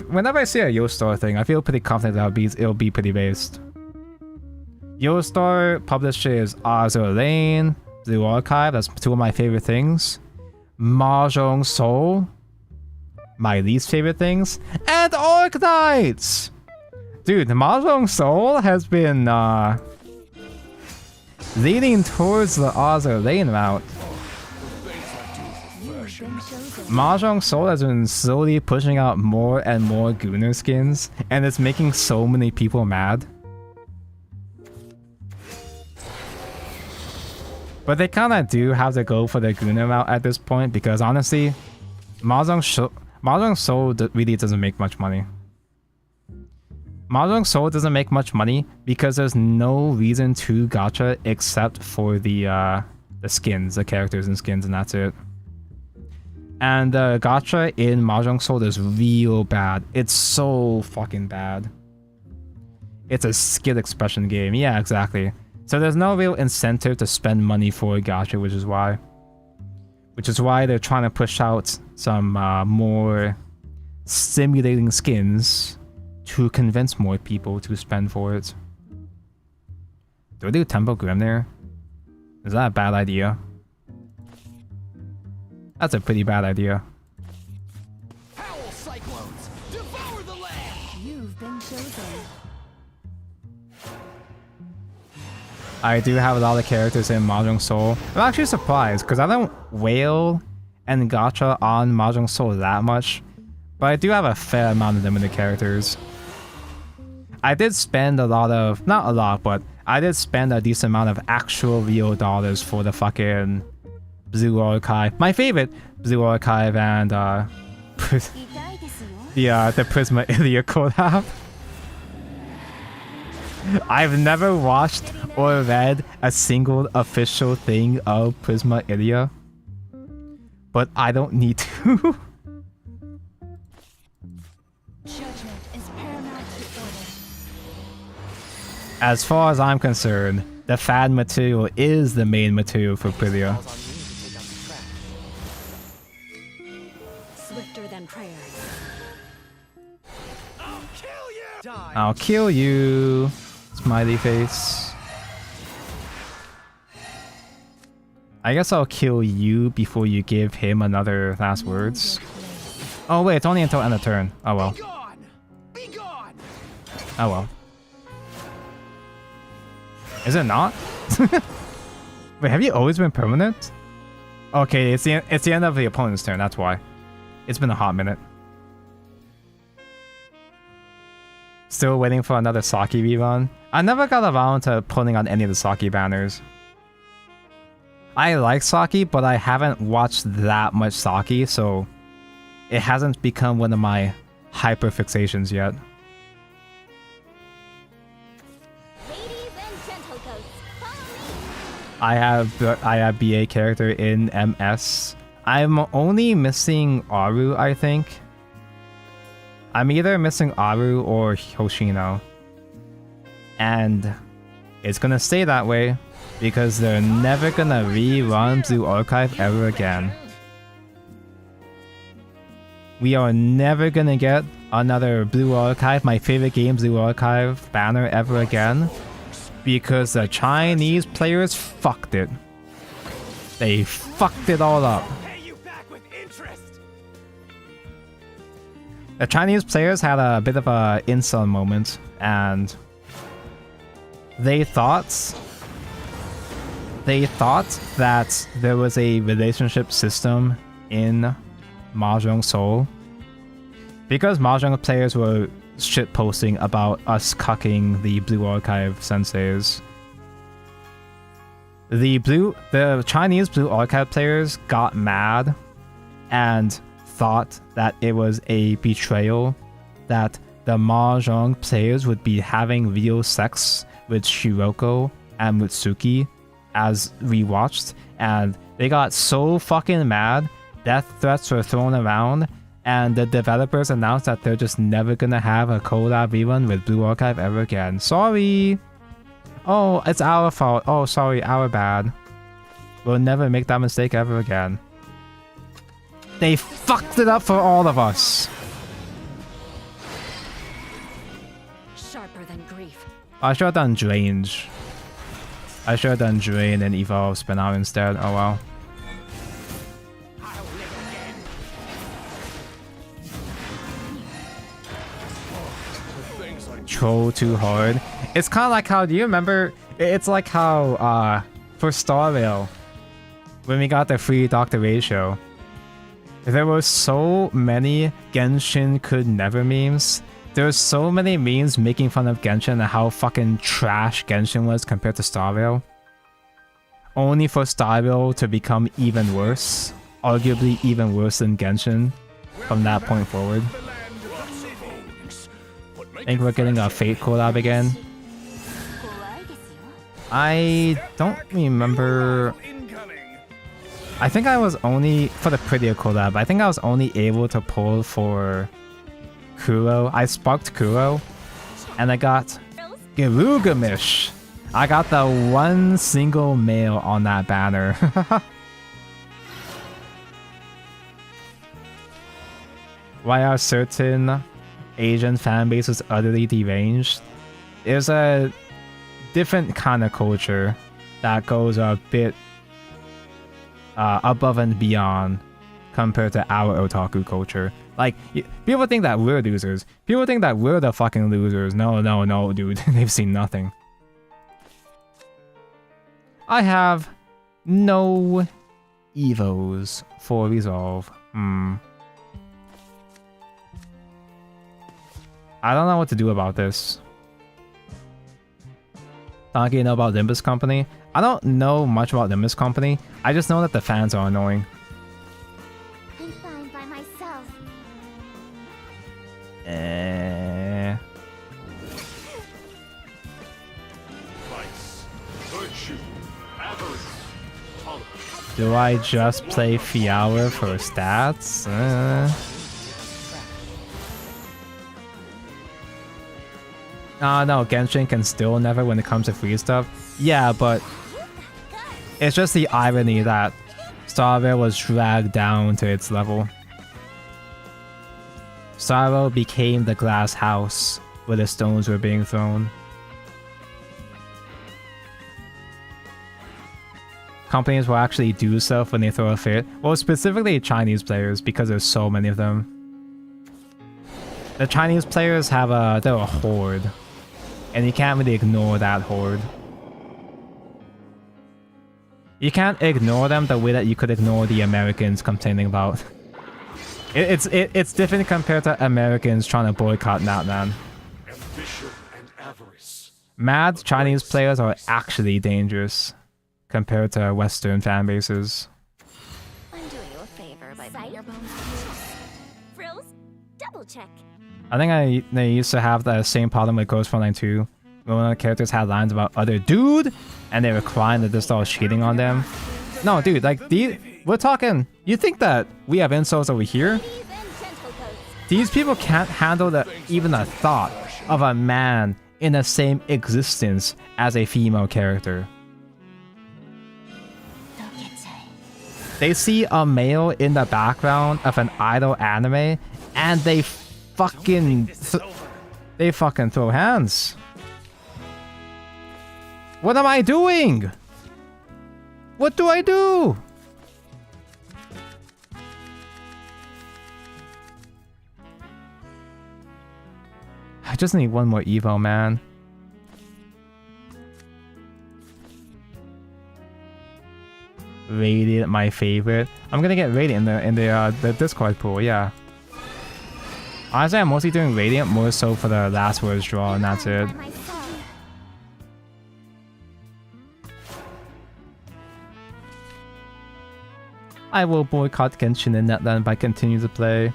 Whenever I see a Yosua thing, I feel pretty confident that it'll be pretty based. Yostar publishes Ozolin, Blue Archive, that's two of my favorite things. Mahjong Soul, my least favorite things. And Arknights! Dude, Mahjong Soul has been leaning towards the Ozolin route. Mahjong Soul has been slowly pushing out more and more Gunner skins, and it's making so many people mad. But they kind of do have to go for the Gunner route at this point, because honestly, Mahjong Soul really doesn't make much money. Mahjong Soul doesn't make much money because there's no reason to gacha except for the skins, the characters and skins, and that's it. And the gacha in Mahjong Soul is real bad. It's so fucking bad. It's a skill expression game. Yeah, exactly. So there's no real incentive to spend money for a gacha, which is why they're trying to push out some more stimulating skins to convince more people to spend for it. Do I do Tempo Grim there? Is that a bad idea? That's a pretty bad idea. Howl cyclones, devour the land. You've been chosen. I do have a lot of characters in Mahjong Soul. I'm actually surprised because I don't whale and gacha on Mahjong Soul that much, but I do have a fair amount of limited characters. I did spend a lot of, not a lot, but I did spend a decent amount of actual real dollars for the fucking Blue Archive. My favorite Blue Archive and the Prisma Ilia collab. I've never watched or read a single official thing of Prisma Ilia, but I don't need to. Judgment is paramount to order. As far as I'm concerned, the fan material is the main material for Pyria. Falls on me to take out the trash. Swifter than prayers. I'll kill you! Die. I'll kill you, smiley face. I guess I'll kill you before you give him another last words. Oh wait, it's only until end of turn. Oh well. Be gone! Be gone! Oh well. Is it not? Wait, have you always been permanent? Okay, it's the end of the opponent's turn, that's why. It's been a hot minute. Still waiting for another Saki rerun. I never got around to putting on any of the Saki banners. I like Saki, but I haven't watched that much Saki, so it hasn't become one of my hyper fixations yet. Ladies and gentle ghosts, follow me. I have BA character in MS. I'm only missing Aru, I think. I'm either missing Aru or Hoshino. And it's gonna stay that way because they're never gonna rerun Blue Archive ever again. We are never gonna get another Blue Archive, my favorite game Blue Archive banner ever again. Because the Chinese players fucked it. They fucked it all up. Pay you back with interest! The Chinese players had a bit of a insult moment, and they thought that there was a relationship system in Mahjong Soul. Because Mahjong players were shitposting about us cucking the Blue Archive senseis. The Chinese Blue Archive players got mad and thought that it was a betrayal, that the Mahjong players would be having real sex with Shiroko and Mutsuki as we watched, and they got so fucking mad, death threats were thrown around, and the developers announced that they're just never gonna have a collab rerun with Blue Archive ever again. Sorry! Oh, it's our fault. Oh, sorry, our bad. We'll never make that mistake ever again. They fucked it up for all of us! Sharper than grief. I should have done Drainage. I should have done Drain and Evolve Spin Out instead. Oh well. I'll live again! Troll too hard. It's kind of like how, do you remember? It's like how for Star Rail, when we got the free Dr. Ratio, there were so many Genshin could never memes. There were so many memes making fun of Genshin and how fucking trash Genshin was compared to Star Rail. Only for Star Rail to become even worse. Arguably even worse than Genshin from that point forward. I think we're getting a Fate collab again. I don't remember. I think I was only, for the prettier collab, I think I was only able to pull for Kuro. I sparked Kuro, and I got Gilgamish. I got the one single male on that banner. Why are certain Asian fan bases utterly deranged? There's a different kind of culture that goes a bit above and beyond compared to our otaku culture. Like, people think that we're losers. People think that we're the fucking losers. No, no, no, dude. They've seen nothing. I have no evos for Resolve. I don't know what to do about this. Donkey, you know about Limbus Company? I don't know much about Limbus Company. I just know that the fans are annoying. I'm fine by myself. Do I just play Fiawer for stats? No, Genshin can still never when it comes to free stuff. Yeah, but it's just the irony that Starvale was dragged down to its level. Starvale became the glass house where the stones were being thrown. Companies will actually do stuff when they throw a fit. Well, specifically Chinese players, because there's so many of them. The Chinese players have they're a horde. And you can't really ignore that horde. You can't ignore them the way that you could ignore the Americans complaining about. It's different compared to Americans trying to boycott Natlan. Ambition and avarice. Mad Chinese players are actually dangerous compared to Western fan bases. I'm doing you a favor by putting your bones. Frills, double check. I think they used to have the same problem with Ghost Frontline 2. When one of the characters had lines about other dude, and they were crying that this was cheating on them. No, dude, like, we're talking... You think that we have insults over here? These people can't handle even the thought of a man in the same existence as a female character. They see a male in the background of an idol anime, and they fucking throw hands. What am I doing? What do I do? I just need one more evo, man. Radiant, my favorite. I'm gonna get Radiant in the Discord pool, yeah. Honestly, I'm mostly doing Radiant more so for the last words draw, and that's it. I will boycott Genshin and Netland by continuing to play.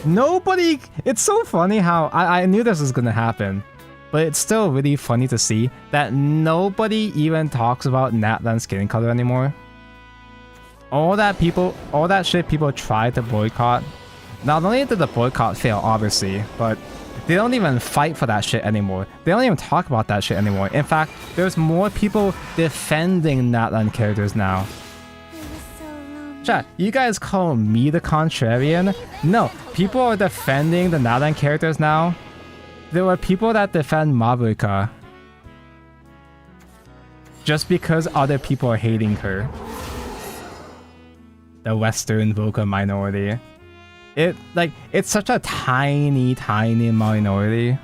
Nobody... It's so funny how... I knew this was gonna happen. But it's still really funny to see that nobody even talks about Natlan skin color anymore. All that shit people tried to boycott. Not only did the boycott fail, obviously, but they don't even fight for that shit anymore. They don't even talk about that shit anymore. In fact, there's more people defending Natlan characters now. Chat, you guys call me the contrarian? No, people are defending the Natlan characters now. There were people that defend Mabuka just because other people are hating her. The Western vocal minority. It's such a tiny minority.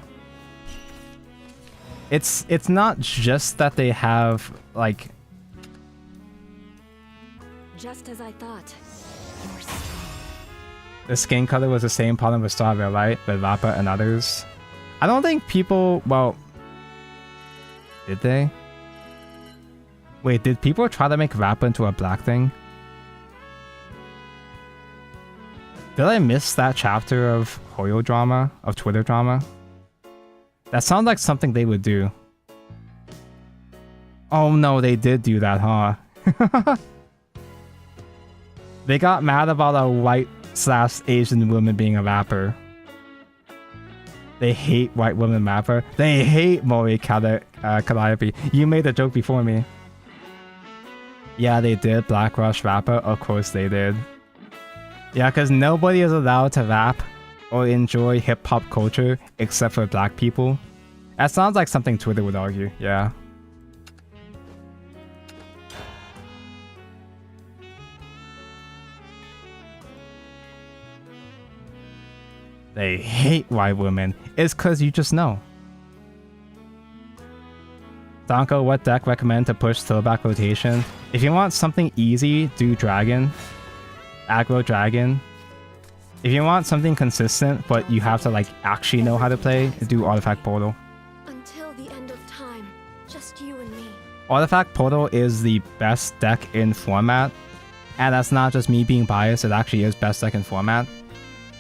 It's not just that they have like... Just as I thought. The skin color was the same problem with Starvale, right? With Rappa and others. I don't think people... Well... Did they? Wait, did people try to make Rappa into a black thing? Did I miss that chapter of Hoyo drama? Of Twitter drama? That sounds like something they would do. Oh no, they did do that, huh? They got mad about a white/Asian woman being a rapper. They hate white women rapper. They hate Mori Calliope. You made the joke before me. Yeah, they did. Black Rush rapper. Of course they did. Yeah, because nobody is allowed to rap or enjoy hip-hop culture except for black people. That sounds like something Twitter would argue. Yeah. They hate white women. It's cause you just know. Danko, what deck recommend to push throwback rotation? If you want something easy, do Dragon. Aggro Dragon. If you want something consistent, but you have to like actually know how to play, do Artifact Portal. Until the end of time, just you and me. Artifact Portal is the best deck in format. And that's not just me being biased, it actually is best deck in format.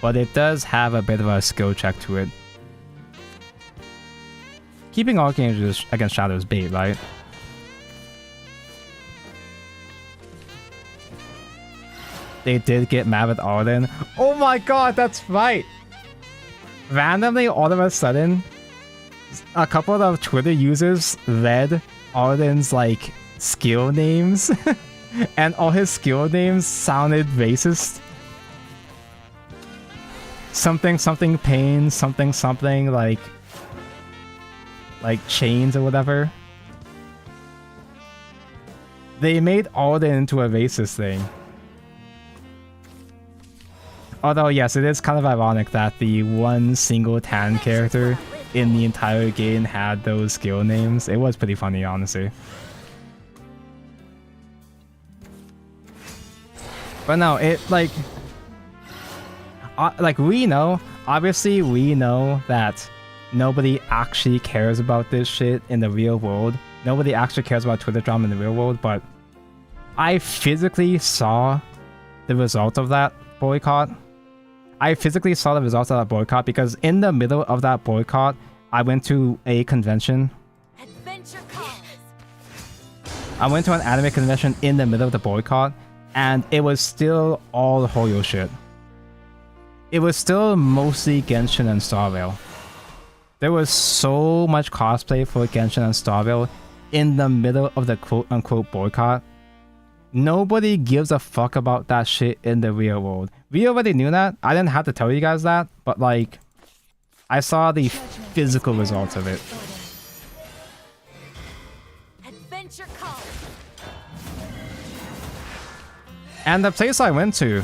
But it does have a bit of a skill check to it. Keeping Archangels against Shadow is bait, right? They did get mad with Arden. Oh my god, that's right! Randomly, all of a sudden, a couple of Twitter users read Arden's like skill names, and all his skill names sounded racist. Something something pain, something something like chains or whatever. They made Arden into a racist thing. Although yes, it is kind of ironic that the one single Tan character in the entire game had those skill names. It was pretty funny, honestly. But no, it like we know, obviously we know that nobody actually cares about this shit in the real world. Nobody actually cares about Twitter drama in the real world, but I physically saw the result of that boycott. I physically saw the results of that boycott because in the middle of that boycott, I went to a convention. Adventure calls. I went to an anime convention in the middle of the boycott, and it was still all Hoyo shit. It was still mostly Genshin and Starvale. There was so much cosplay for Genshin and Starvale in the middle of the quote-unquote boycott. Nobody gives a fuck about that shit in the real world. We already knew that. I didn't have to tell you guys that, but like, I saw the physical results of it. Adventure calls. And the place I went to,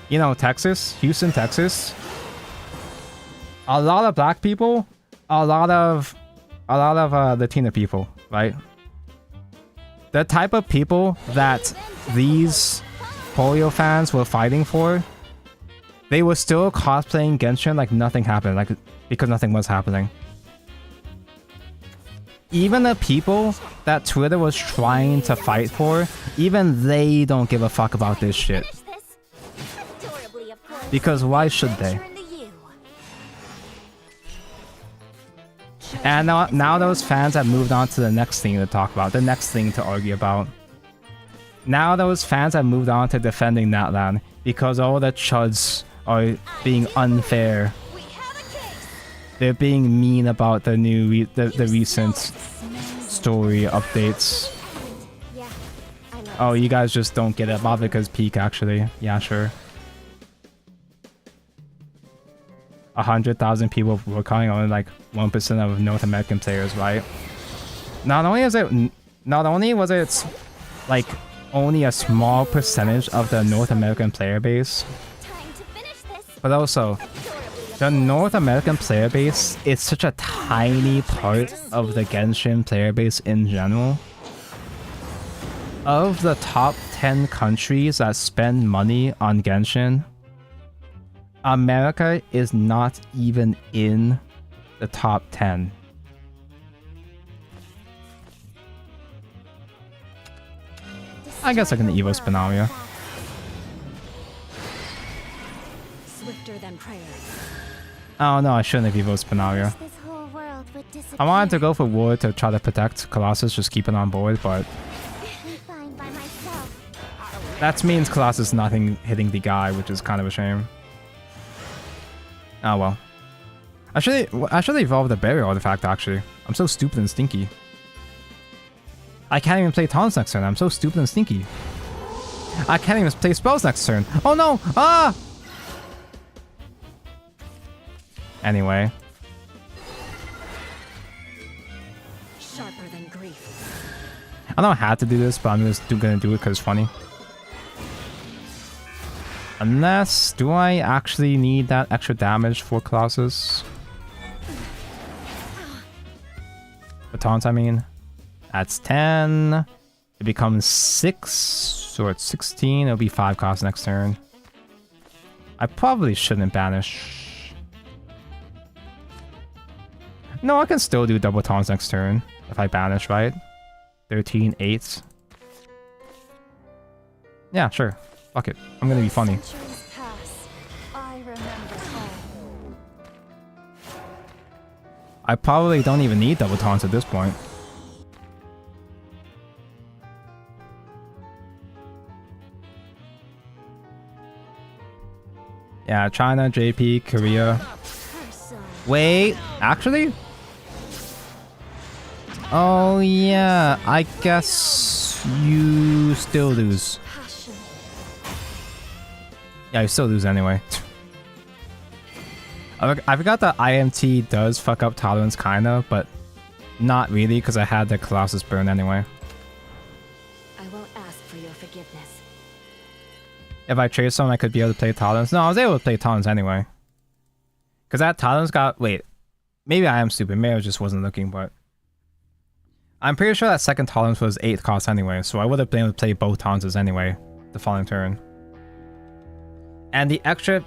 you know, Texas, Houston, Texas, a lot of black people, a lot of Latina people, right? The type of people that these polio fans were fighting for, they were still cosplaying Genshin like nothing happened, like because nothing was happening. Even the people that Twitter was trying to fight for, even they don't give a fuck about this shit. Because why should they? And now those fans have moved on to the next thing to talk about, the next thing to argue about. Now those fans have moved on to defending Natlan because all the chuds are being unfair. They're being mean about the new the recent story updates. Oh, you guys just don't get it. Bavika's peak, actually. Yeah, sure. 100,000 people were calling only like 1% of North American players, right? Not only was it like only a small percentage of the North American player base, but also the North American player base is such a tiny part of the Genshin player base in general. Of the top 10 countries that spend money on Genshin, America is not even in the top 10. I guess I can Evo Spinalia. Swifter than prayer. Oh no, I shouldn't have Evo Spinalia. I wanted to go for Ward to try to protect Colossus, just keep it on board, but that means Colossus nothing hitting the guy, which is kind of a shame. Oh well. I should evolve the Barrier Artifact, actually. I'm so stupid and stinky. I can't even play taunts next turn. I'm so stupid and stinky. I can't even play spells next turn. Oh no! Ah! Anyway. Sharper than grief. I don't have to do this, but I'm just gonna do it because it's funny. Unless, do I actually need that extra damage for Colossus? The taunts, I mean. That's 10. It becomes 6, so it's 16. It'll be 5 cost next turn. I probably shouldn't banish. No, I can still do double taunts next turn if I banish, right? 13, 8. Yeah, sure. Fuck it. I'm gonna be funny. I probably don't even need double taunts at this point. Yeah, China, JP, Korea. Wait, actually? Oh yeah, I guess you still lose. Passion. Yeah, you still lose anyway. I forgot that IMT does fuck up tolerance kinda, but not really because I had the Colossus burn anyway. I won't ask for your forgiveness. If I trade someone, I could be able to play tolerance. No, I was able to play tolerance anyway. Because that tolerance got... Wait. Maybe I am stupid. Maybe I just wasn't looking, but... I'm pretty sure that second tolerance was 8 cost anyway, so I would have been able to play both tolerances anyway, the following turn. And the extra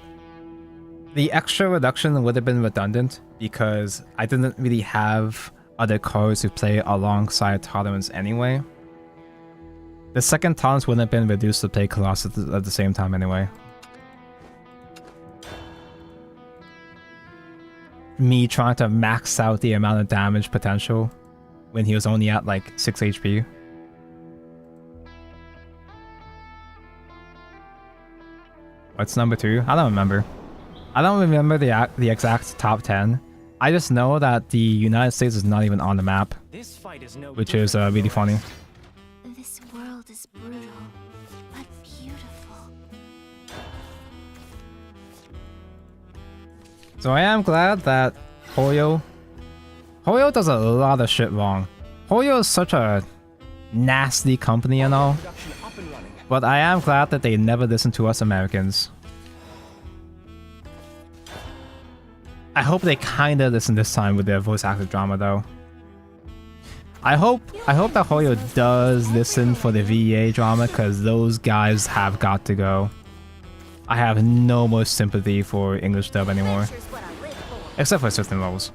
reduction would have been redundant, because I didn't really have other cards to play alongside tolerance anyway. The second tolerance wouldn't have been reduced to play Colossus at the same time anyway. Me trying to max out the amount of damage potential when he was only at like 6 HP. What's number 2? I don't remember. I don't remember the exact top 10. I just know that the United States is not even on the map, This fight is no which is really funny. This world is brutal, but beautiful. So I am glad that Hoyo does a lot of shit wrong. Hoyo is such a nasty company and all, production up and running. but I am glad that they never listen to us Americans. I hope they kinda listen this time with their voice acted drama though. I hope that Hoyo does listen for the VEA drama, because those guys have got to go. I have no more sympathy for English dub anymore. Adventure's what I live for. Except for certain roles.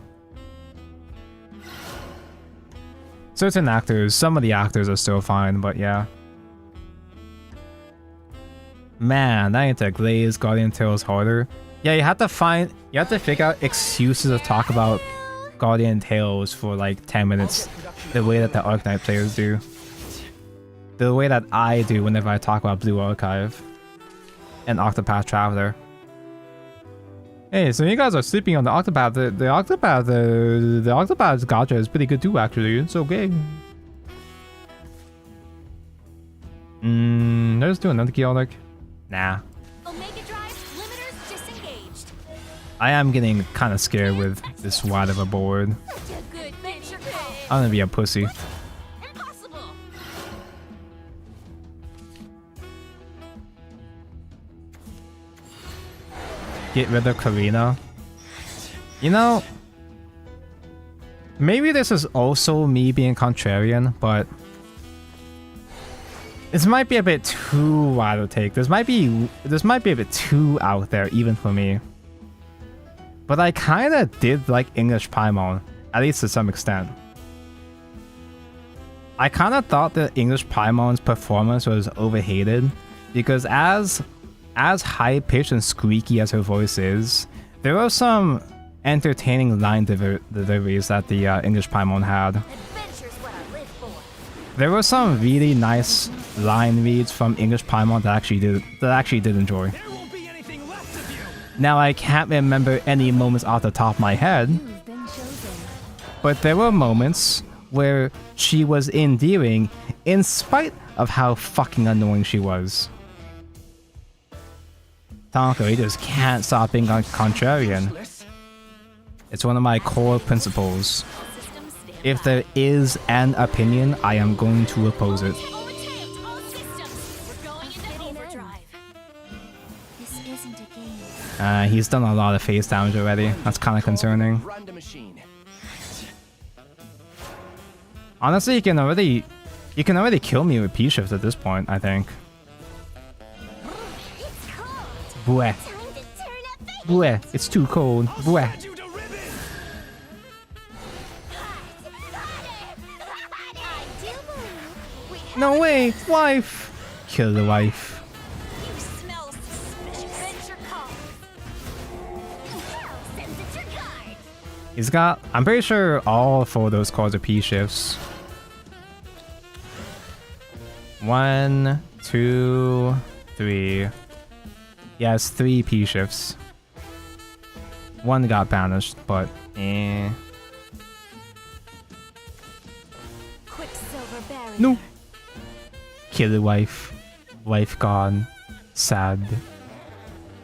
Certain actors, some of the actors are still fine, but yeah. Man, I need to glaze Guardian Tales harder. Yeah, you have to figure out excuses to talk about Guardian Tales for like 10 minutes. The way that the Arknight players do. The way that I do whenever I talk about Blue Archive. And Octopath Traveler. Hey, so you guys are sleeping on the Octopath. The Octopath's gacha is pretty good too, actually. It's okay. Let's do another Chaotic. Nah. Omega Drive limiters disengaged. I am getting kind of scared with this wide of a board. Such a good venture call. I'm gonna be a pussy. Impossible. Get rid of Karina. You know, maybe this is also me being contrarian, but this might be a bit too wild to take. This might be a bit too out there even for me. But I kind of did like English Paimon, at least to some extent. I kind of thought that English Paimon's performance was overhated, because as high-pitched and squeaky as her voice is, there were some entertaining line deliveries that the English Paimon had. Adventure's what I live for. There were some really nice line reads from English Paimon that I actually did enjoy. There won't be anything left of you. Now I can't remember any moments off the top of my head, You've been chosen. but there were moments where she was endearing in spite of how fucking annoying she was. Tonka, you just can't stop being a contrarian. It's one of my core principles. Systems stand If by. there is an opinion, I am going to oppose it. Overtake all systems. We're going into overdrive. This isn't a game. He's done a lot of face damage already. That's kind of concerning. Run the machine. Honestly, you can already kill me with P-Shift at this point, I think. It's cold. Bleh. Time to turn up the heat. Bleh. It's too cold. Bleh. Spread you to ribbons. I do believe we have No a way, guest. wife. Kill the wife. You smell suspicious. Venture call. Now send it your card. He's got, I'm pretty sure all 4 of those cards are P-Shifts. 1, 2, 3. He has 3 P-Shifts. 1 got banished, but eh. barrier. No. Kill the wife. Wife gone. Sad.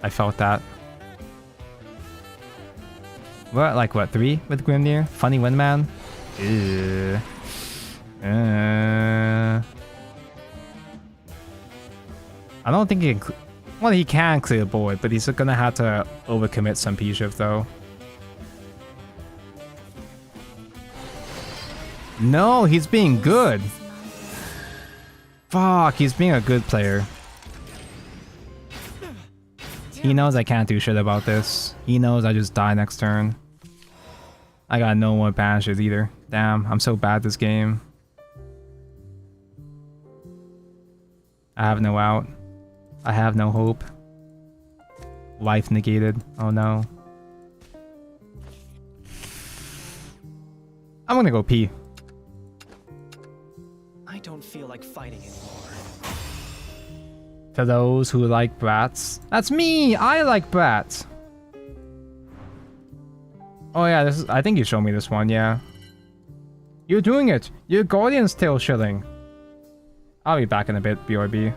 I felt that. We're at like what, 3 with Grimnir? Funny Windman? Ew. I don't think he can. Well, he can clear the board, but he's gonna have to overcommit some P-shift though. No, he's being good. Fuck, he's being a good player. He knows I can't do shit about this. He knows I just die next turn. I got no more banishes either. Damn, I'm so bad this game. I have no out. I have no hope. Life negated. Oh no. I'm gonna go pee. I don't feel like fighting anymore. To those who like brats. That's me! I like brats! Oh yeah, this is, I think you showed me this one, yeah. You're doing it! Your Guardian's tail shilling! I'll be back in a bit, BRB.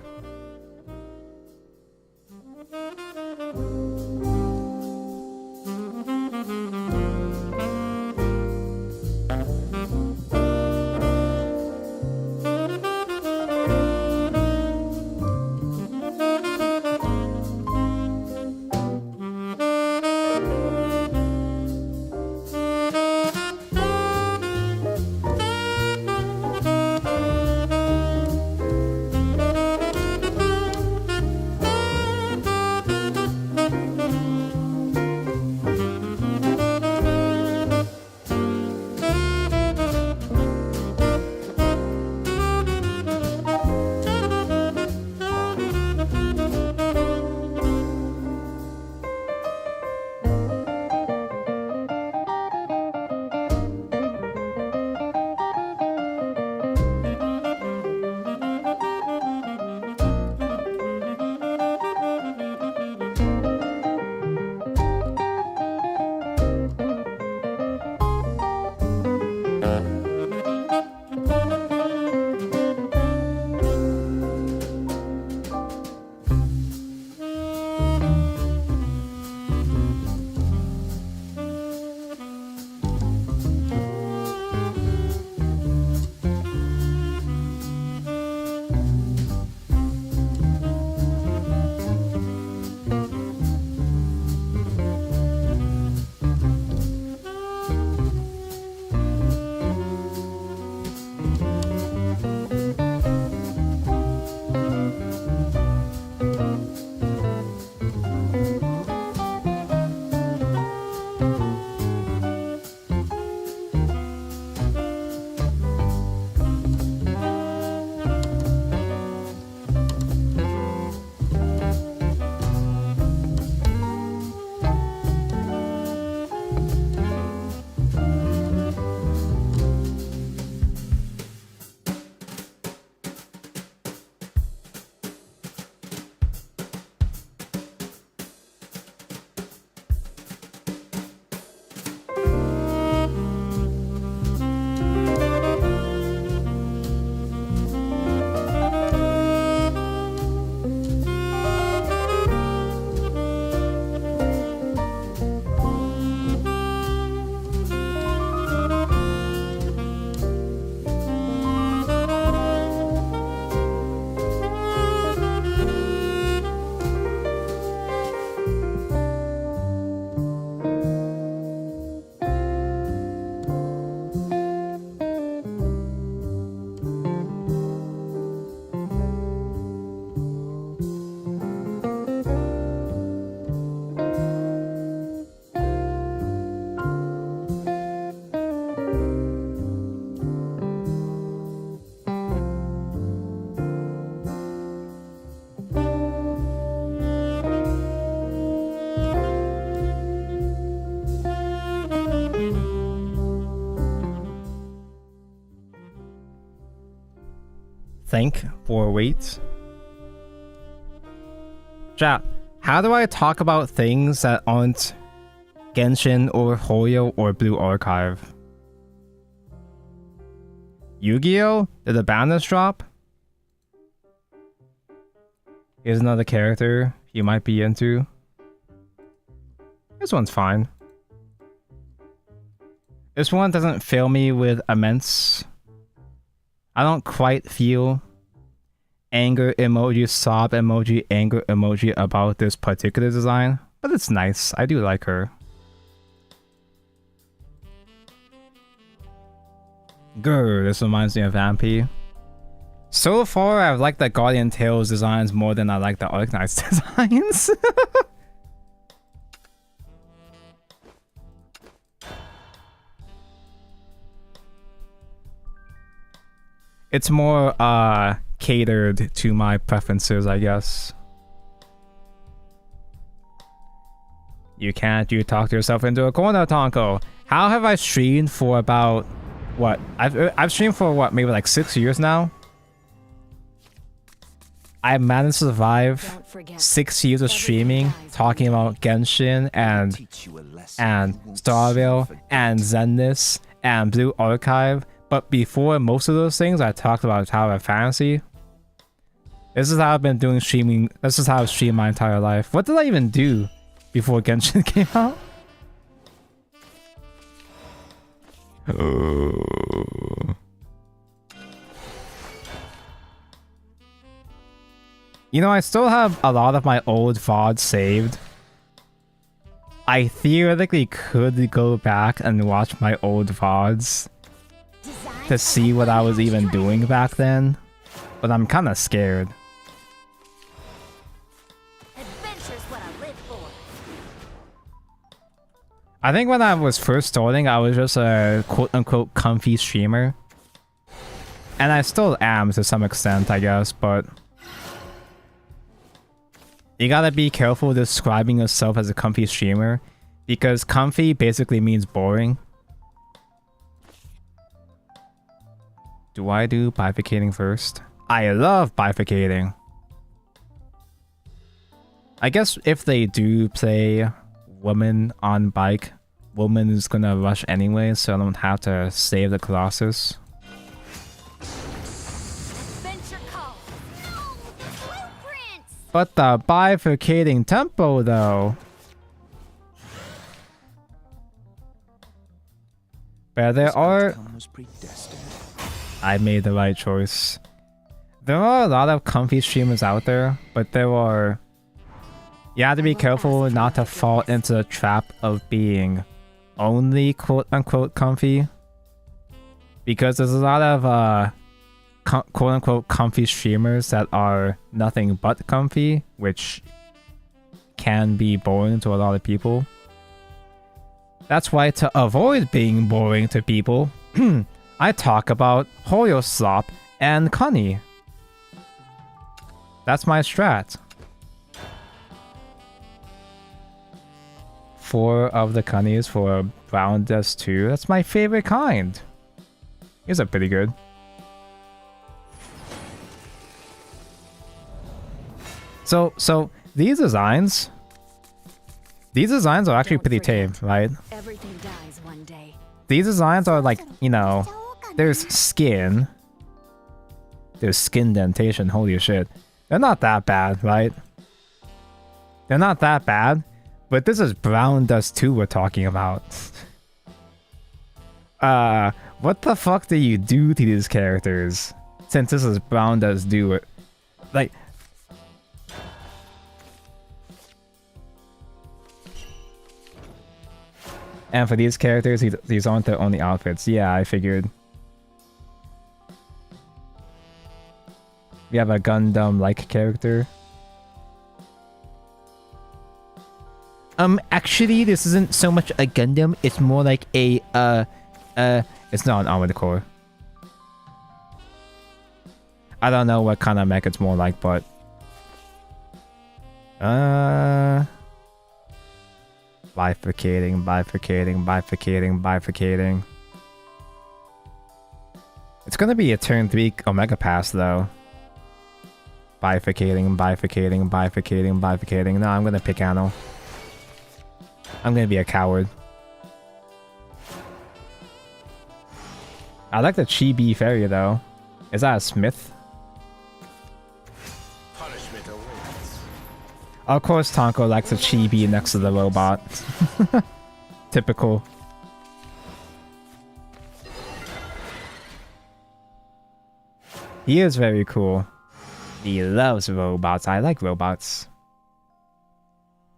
Thank for wait. Chat, how do I talk about things that aren't Genshin or Hoyo or Blue Archive? Yu-Gi-Oh? Did the banners drop? Here's another character you might be into. This one's fine. This one doesn't fill me with immense. I don't quite feel anger emoji, sob emoji, anger emoji about this particular design, but it's nice. I do like her. Grr, this reminds me of Vampy. So far, I've liked the Guardian Tales designs more than I like the Arknights designs. It's more catered to my preferences, I guess. You talk yourself into a corner, Tonko. How have I streamed for about what? I've streamed for what, maybe like 6 years now? I managed to survive 6 years of streaming, talking about Genshin and Starvale and Zenless and Blue Archive. But before most of those things, I talked about Tower Fantasy. This is how I've been doing streaming. This is how I've streamed my entire life. What did I even do before Genshin came out? You know, I still have a lot of my old VODs saved. I theoretically could go back and watch my old VODs to see what I was even doing back then, but I'm kind of scared. Adventure's what I live for. I think when I was first starting, I was just a quote-unquote comfy streamer. And I still am to some extent, I guess, but you gotta be careful describing yourself as a comfy streamer, because comfy basically means boring. Do I do bifurcating first? I love bifurcating. I guess if they do play woman on bike, woman is gonna rush anyway, so I don't have to save the Colossus. Adventure call. No, the blueprints. But the bifurcating tempo though. But there are... I made the right choice. There are a lot of comfy streamers out there, but there are... You have to be careful not to fall into the trap of being only quote-unquote comfy. Because there's a lot of quote-unquote comfy streamers that are nothing but comfy, which can be boring to a lot of people. That's why, to avoid being boring to people, I talk about Hoyoslop and Connie. That's my strat. 4 of the Connies for Brown Dust 2. That's my favorite kind. These are pretty good. So these designs are actually pretty tame, right? Everything dies one day. These designs are like, you know, there's skin. There's skin dentation, holy shit. They're not that bad, right? They're not that bad, but this is Brown Dust 2 we're talking about. What the fuck do you do to these characters? Since this is Brown Dust do it. Like... And for these characters, these aren't their only outfits. Yeah, I figured. We have a Gundam-like character. Actually, this isn't so much a Gundam. It's more like a, it's not an armored core. I don't know what kind of mech it's more like, but... Bifurcating, bifurcating, bifurcating, bifurcating. It's gonna be a turn 3 Omega Pass, though. Bifurcating, bifurcating, bifurcating, bifurcating. No, I'm gonna pick Anno. I'm gonna be a coward. I like the chibi fairy though. Is that a smith? Punishment awaits. Of course Tonko likes a chibi next to the robot. Typical. He is very cool. He loves robots. I like robots.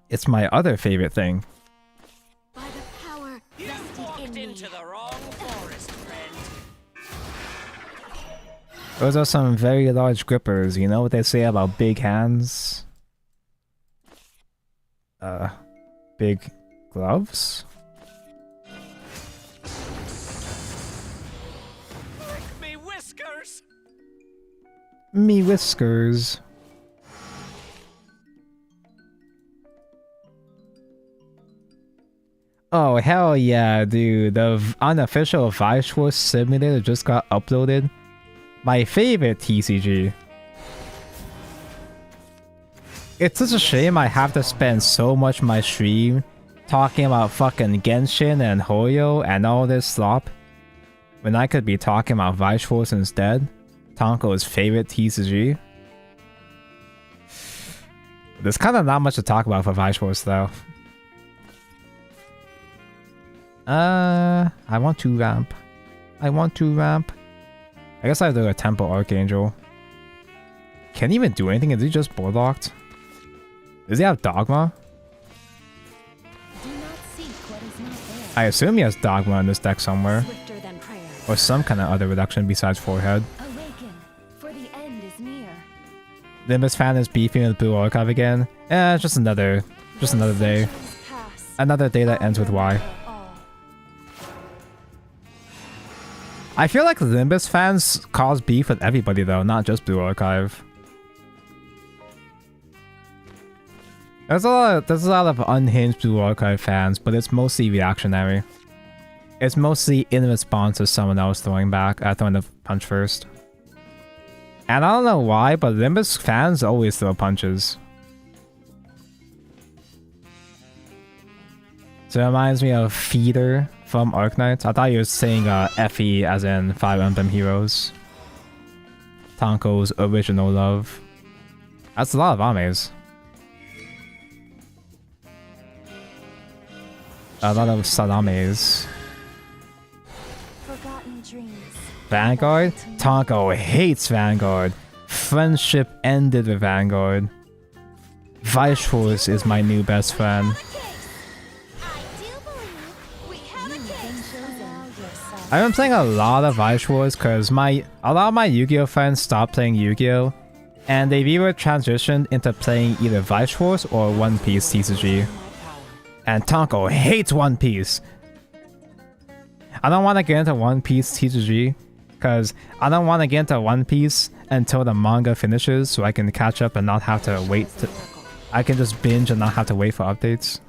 It's my other favorite thing. By the power You vested walked in me. into the wrong forest, friend. Those are some very large grippers. You know what they say about big hands? Big gloves? Me whiskers. Me whiskers. Oh, hell yeah, dude. The unofficial Vice Wars simulator just got uploaded. My favorite TCG. It's such a shame I have to spend so much of my stream talking about fucking Genshin and Hoyo and all this slop when I could be talking about Vice Wars instead. Tonko's favorite TCG. There's kind of not much to talk about for Vice Wars though. I want to ramp. I want to ramp. I guess I have to do a Temple Archangel. Can't he even do anything? Is he just board locked? Does he have Dogma? Do not seek what is not there. I assume he has Dogma in this deck somewhere. Swifter than prayer. Or some kind of other reduction besides forehead. Awaken, for the end is near. Nimbus fan is beefing with Blue Archive again. It's just another day. Pass. Another day that ends with Y. I feel like Nimbus fans cause beef with everybody though, not just Blue Archive. There's a lot of unhinged Blue Archive fans, but it's mostly reactionary. It's mostly in response to someone else throwing the punch first. And I don't know why, but Nimbus fans always throw punches. So it reminds me of Feeder from Arknights. I thought you were saying FE as in Fire Emblem Heroes. Tonko's original love. That's a lot of Ames. A lot of Salames. Forgotten dreams. Vanguard? Tonko hates Vanguard. Friendship ended with Vanguard. Vice Force is my new best friend. I've been playing a lot of Vice Wars because a lot of my Yu-Gi-Oh friends stopped playing Yu-Gi-Oh! And they've either transitioned into playing either Vice Wars or One Piece TCG. And Tonko hates One Piece! I don't want to get into One Piece TCG because I don't want to get into One Piece until the manga finishes so I can catch up and not have to wait. I can just binge and not have to wait for updates.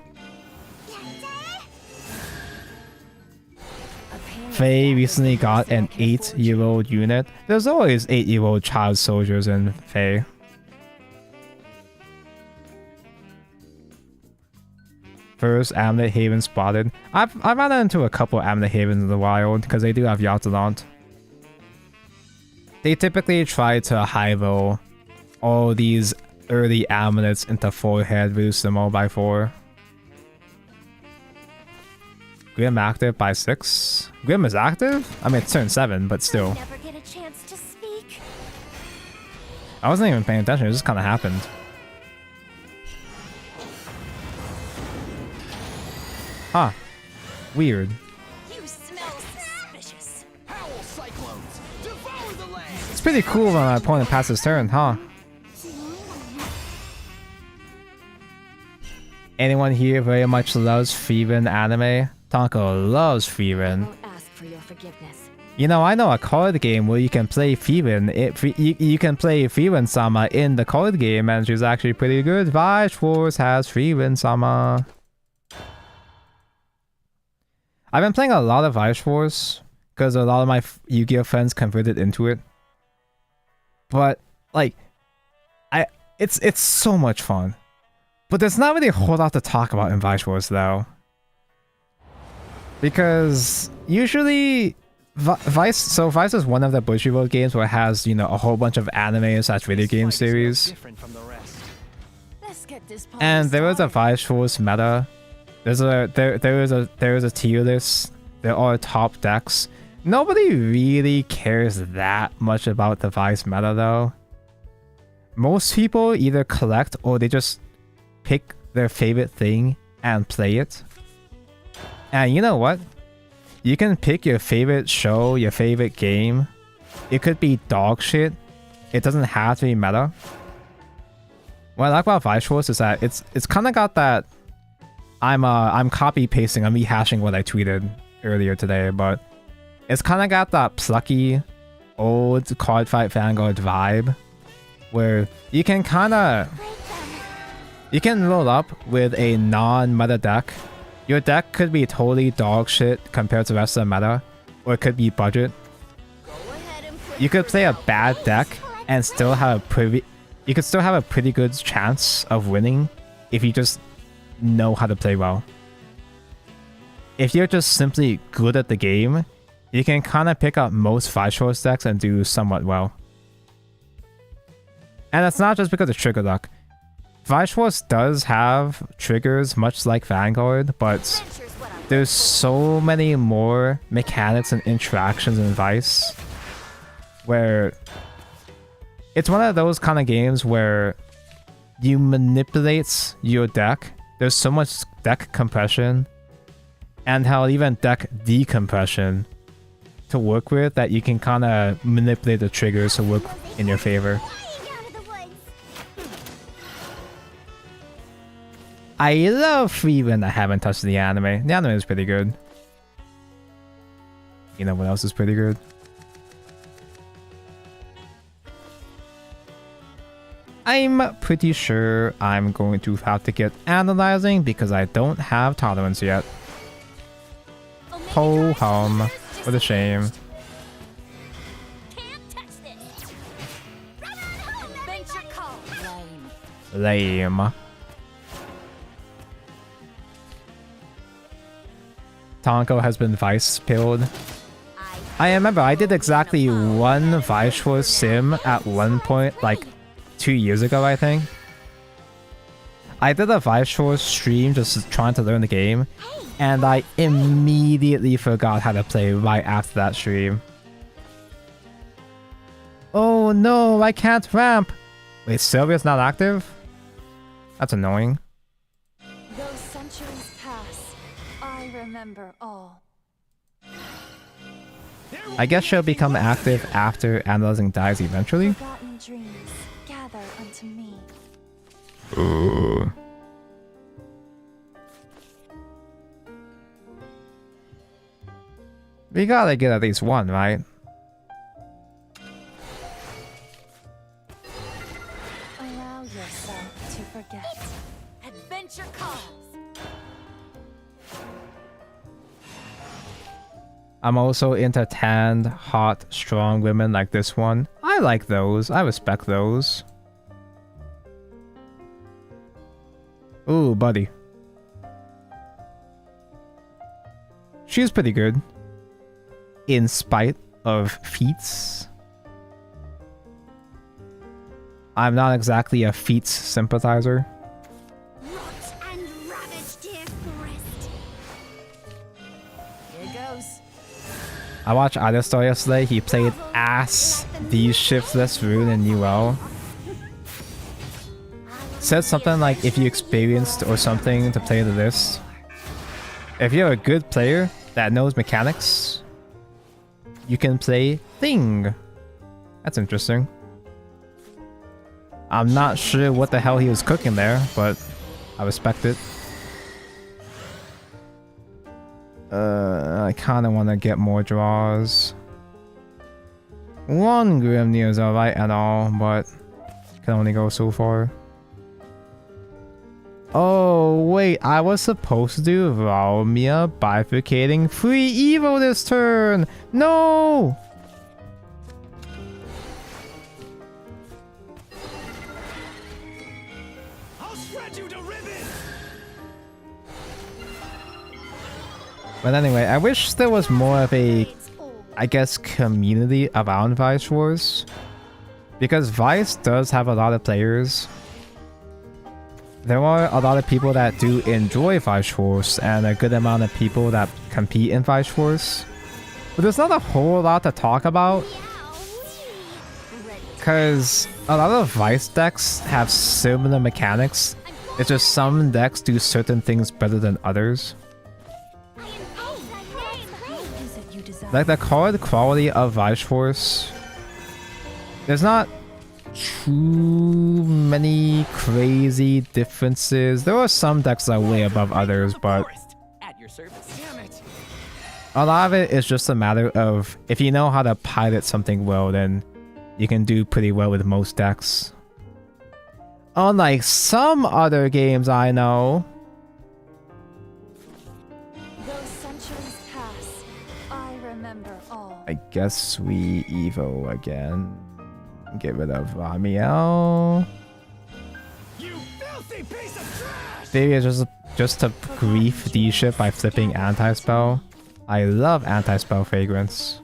Faye recently got an 8-year-old unit. There's always 8-year-old child soldiers in Faye. First Amulet Haven spotted. I've run into a couple Amulet Havens in the wild because they do have Yatadont. They typically try to high-roll all these early amulets into forehead, reduce them all by 4. Grim active by 6? Grim is active? I mean, it's turn 7, but still. Never get a chance to speak. I wasn't even paying attention, it just kind of happened. Huh. Weird. You smell suspicious. Howl cyclones, devour the land. It's pretty cool when my opponent passes turn, huh? Anyone here very much loves Frieren anime? Tonko loves Frieren. Won't ask for your forgiveness. You know, I know a card game where you can play Frieren. You can play Frieren-sama in the card game, and she's actually pretty good. Vice Wars has Frieren-sama. I've been playing a lot of Vice Wars because a lot of my Yu-Gi-Oh friends converted into it. But like, it's so much fun. But there's not really a whole lot to talk about in Vice Wars though. Because usually Vice. So Vice is one of the Bushiroad games where it has, you know, a whole bunch of anime / video game Fight is no series. different from the rest. Let's get this party And there is a started. Vice Force meta. There is a tier list. There are top decks. Nobody really cares that much about the Vice meta though. Most people either collect or they just pick their favorite thing and play it. And you know what? You can pick your favorite show, your favorite game. It could be dog shit. It doesn't have to be meta. What I like about Vice Force is that it's kind of got that. I'm copy pasting. I'm rehashing what I tweeted earlier today, but it's kind of got that plucky, old Cardfight Vanguard vibe, where you can roll up with a non-meta deck. Your deck could be totally dog shit compared to the rest of the meta, or it could be budget. Go ahead and put You could play a yourself bad on deck this and still have a pretty good chance of winning if you just know how to play well. If you're just simply good at the game, you can kind of pick up most Vice Force decks and do somewhat well. And that's not just because of trigger luck. Vice Force does have triggers much like Vanguard, but Adventure's what I'm there's so many more mechanics and interactions in Vice where it's one of those kind of games where you manipulate your deck. There's so much deck compression and how even deck decompression to work with that you can kind of manipulate the triggers to work in your favor. way out of the woods. I love Freeman. I haven't touched the anime. The anime is pretty good. You know what else is pretty good? I'm pretty sure I'm going to have to get analyzing because I don't have tolerance yet. Omega Ho drive hum. limiters What a shame. Can't touch this. Run on home, adventure call. Lame. Tonko has been Vice pilled. I remember I did exactly one Vice Force sim at one point, like 2 years ago, I think. I did a Vice Force stream just trying to learn the game, and I immediately forgot how to play right after that stream. Oh no, I can't ramp! Wait, Sylvia's not active? That's annoying. Those centuries pass. I remember all. I guess she'll become active after Analyzing dies eventually. Forgotten dreams gather unto me. Ooh. We gotta get at least one, right? Allow yourself to forget. Adventure calls. I'm also into tanned, hot, strong women like this one. I like those. I respect those. Ooh, buddy. She's pretty good. In spite of feats. I'm not exactly a feats sympathizer. Rot and ravage, dear forest. Here goes. I watched Alistar yesterday. He played ass these shiftless rune in UL. Said something like if you experienced or something to play the list. If you're a good player that knows mechanics, you can play Thing. That's interesting. I'm not sure what the hell he was cooking there, but I respect it. I kind of want to get more draws. One Grimnir is alright and all, but can only go so far. Oh, wait, I was supposed to do Valmia bifurcating free Evo this turn! No! I'll shred you to ribbons! But anyway, I wish there was more of a It's over. I guess, community around Vice Wars. Because Vice does have a lot of players. There are a lot of people that do enjoy Vice Wars and a good amount of people that compete in Vice Wars. But there's not a whole lot to talk about. Because a lot of Vice decks have similar mechanics. It's just some decks do certain things better than others. Like the card quality of Vice Force, there's not too many crazy differences. There are some decks that are way above others, but At your service. Damn it! a lot of it is just a matter of if you know how to pilot something well, then you can do pretty well with most decks. Unlike some other games I know. Those centuries pass. I remember all. I guess we Evo again. Get rid of Ramiel. You filthy piece of trash! Maybe it's just to grief the ship by flipping anti-spell. I love anti-spell fragrance.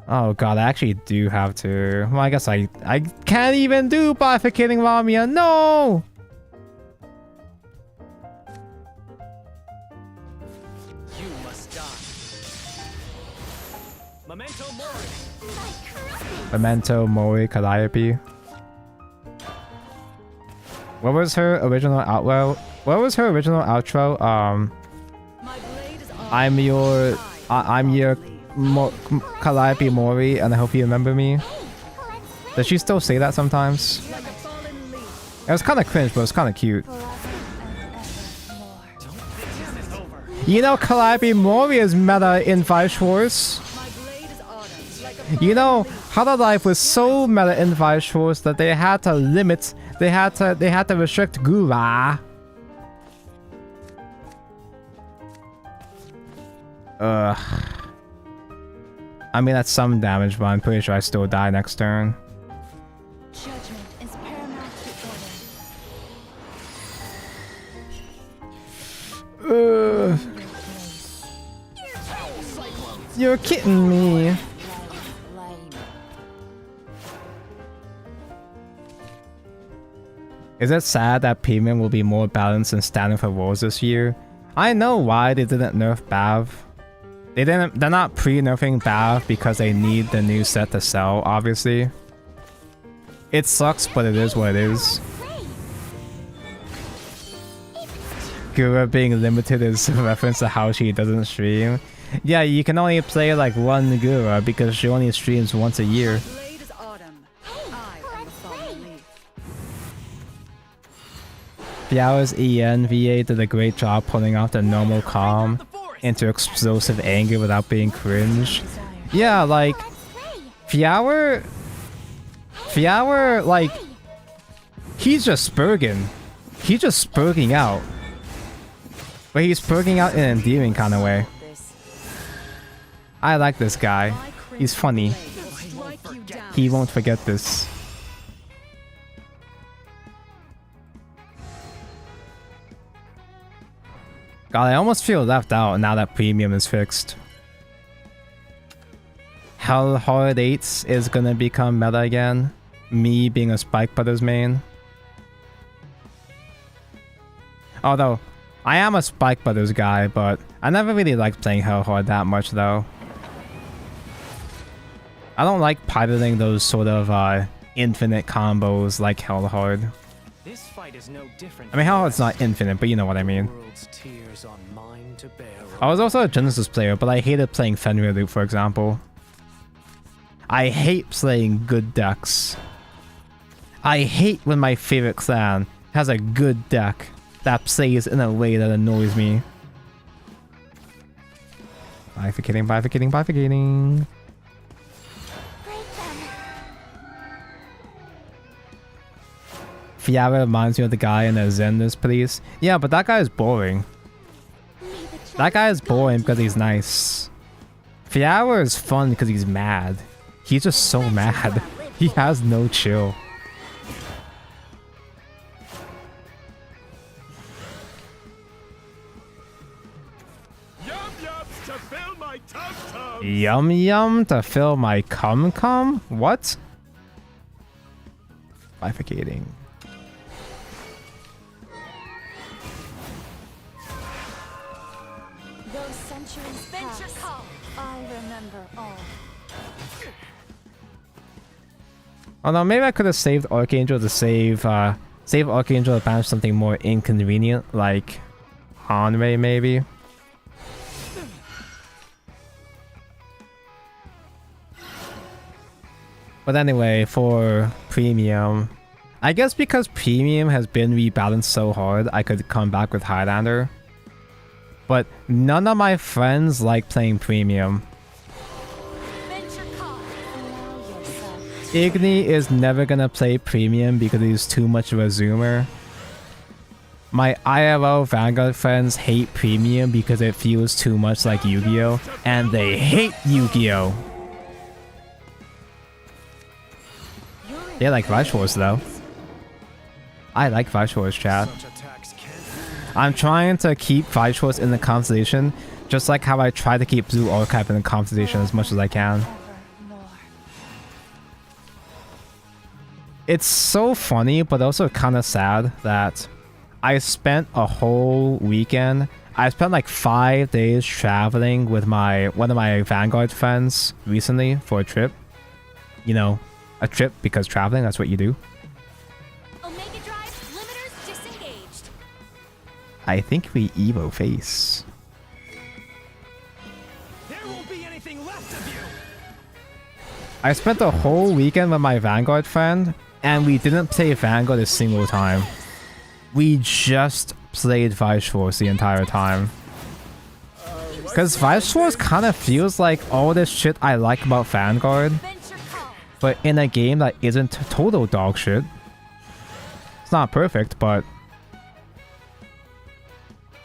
Oh god, I actually do have to. Well, I guess I can't even do bifurcating Ramiel. No! You must die. Memento Mori. Memento Mori Calliope. What was her original outro? What was her original outro? My blade is on. I'm your Calliope Mori, and I hope you remember me. Does she still say that sometimes? Like a fallen leaf. It was kind of cringe, but it was kind of cute. You know, Calliope Mori is meta in Vice Wars. My blade is on. Like a You know, Hololive was so meta in Vice Wars that they had to limit. They had to restrict Gura. Ugh. I mean, that's some damage, but I'm pretty sure I still die next turn. Judgment is paramount to order. You're kidding me. Is it sad that Premium will be more balanced than Standard for Wars this year? I know why they didn't nerf Bav. They're not pre-nerfing Bav because they need the new set to sell, obviously. It sucks, but it is what it is. Gura being limited is a reference to how she doesn't stream. Yeah, you can only play like one Gura because she only streams once a year. blade is autumn. I am the fallen leaf. Fiao's ENVA did a great job pulling off the normal calm into explosive anger without being cringe. Yeah, like Fiao, like he's just spurging. He's just spurging out. But he's spurging out in an endearing kind of way. I like this guy. He's funny. Strike you down. He won't forget this. God, I almost feel left out now that Premium is fixed. Hell Hard 8 is gonna become meta again. Me being a Spike Brothers main. Although, I am a Spike Brothers guy, but I never really liked playing Hell Hard that much though. I don't like piloting those sort of infinite combos like Hell Hard. This fight is no different. I mean, Hell Hard's not infinite, but you know what I mean. World's tears are mine to bear. I was also a Genesis player, but I hated playing Fenrir Loop, for example. I hate playing good decks. I hate when my favorite clan has a good deck that plays in a way that annoys me. Bifurcating, bifurcating, bifurcating. Fiara reminds me of the guy in the Zenless Police. Yeah, but that guy is boring. That guy is boring because he's nice. Fiara is fun because he's mad. He's just so mad. He has no chill. Yum yums to fill my tummy! Yum yum to fill my cum cum? What? Bifurcating. Those centuries past, I remember all. Oh no, maybe I could have saved Archangel to save Archangel to banish something more inconvenient, like Hanrei maybe. But anyway, for Premium, I guess because Premium has been rebalanced so hard, I could come back with Highlander. But none of my friends like playing Premium. Igni is never gonna play Premium because he's too much of a zoomer. My IRL Vanguard friends hate Premium because it feels too much like Yu-Gi-Oh! And they hate Yu-Gi-Oh! They like Vice Wars though. I like Vice Wars, chat. I'm trying to keep Vice Wars in the conversation, just like how I try to keep Blue Archive in the conversation as much as I can. It's so funny, but also kind of sad that I spent a whole weekend. I spent like 5 days traveling with one of my Vanguard friends recently for a trip. You know, a trip because traveling, that's what you do. Omega Drive limiters disengaged. I think we Evo face. There won't be anything left of you. I spent the whole weekend with my Vanguard friend, and we didn't play Vanguard a single time. We just played Vice Wars the entire time. Because Vice Wars kind of feels like all this shit I like about Vanguard, but in a game that isn't total dog shit. It's not perfect, but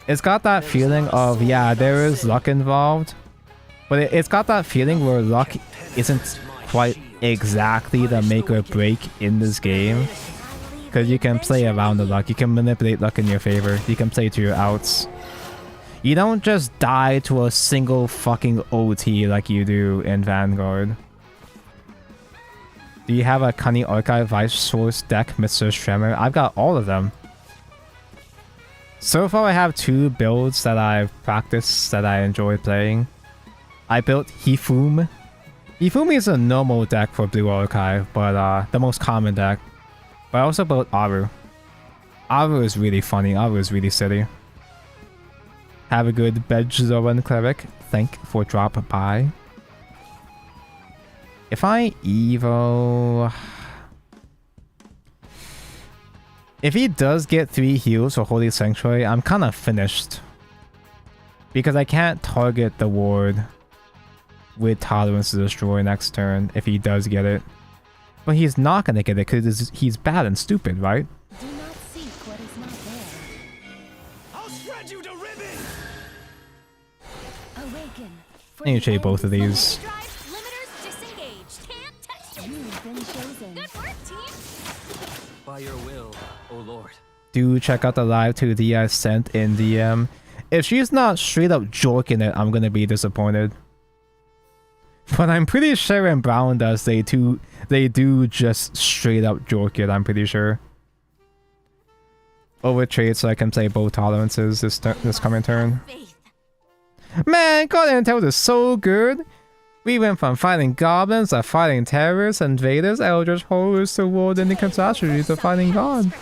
it's got that feeling of, yeah, there is luck involved, but it's got that feeling where luck isn't quite exactly the make or break in this game. Because you can play around the luck, you can manipulate luck in your favor, you can play to your outs. You don't just die to a single fucking OT like you do in Vanguard. Do you have a Cunning Archive Vice Source deck, Mr. Stremmer? I've got all of them. So far I have 2 builds that I've practiced that I enjoy playing. I built Hifumi. Hifumi is a normal deck for Blue Archive, but the most common deck. But I also built Aru. Aru is really funny, Aru is really silly. Have a good Bedzoran Cleric. Thank for drop by. If I Evo... If he does get 3 heals for Holy Sanctuary, I'm kind of finished. Because I can't target the ward with Tolerance to Destroy next turn if he does get it. But he's not going to get it because he's bad and stupid, right? Do not seek what is not there. I'll shred you to ribbons. Awaken. I need to trade both of these. Omega Drive limiters disengaged. Can't touch this. You've been chosen. Good work, team. By your will, O Lord. Do check out the live 2D I sent in DM. If she's not straight up jorking it, I'm going to be disappointed. But I'm pretty sure in Brown does, they do just straight up jork it, I'm pretty sure. Overtrade so I can play both tolerances this coming turn. Faith. Man, Guardian Tales is so good! We went from fighting goblins to fighting terrorists, invaders, eldritch horrors to world-ending catastrophes to fighting God.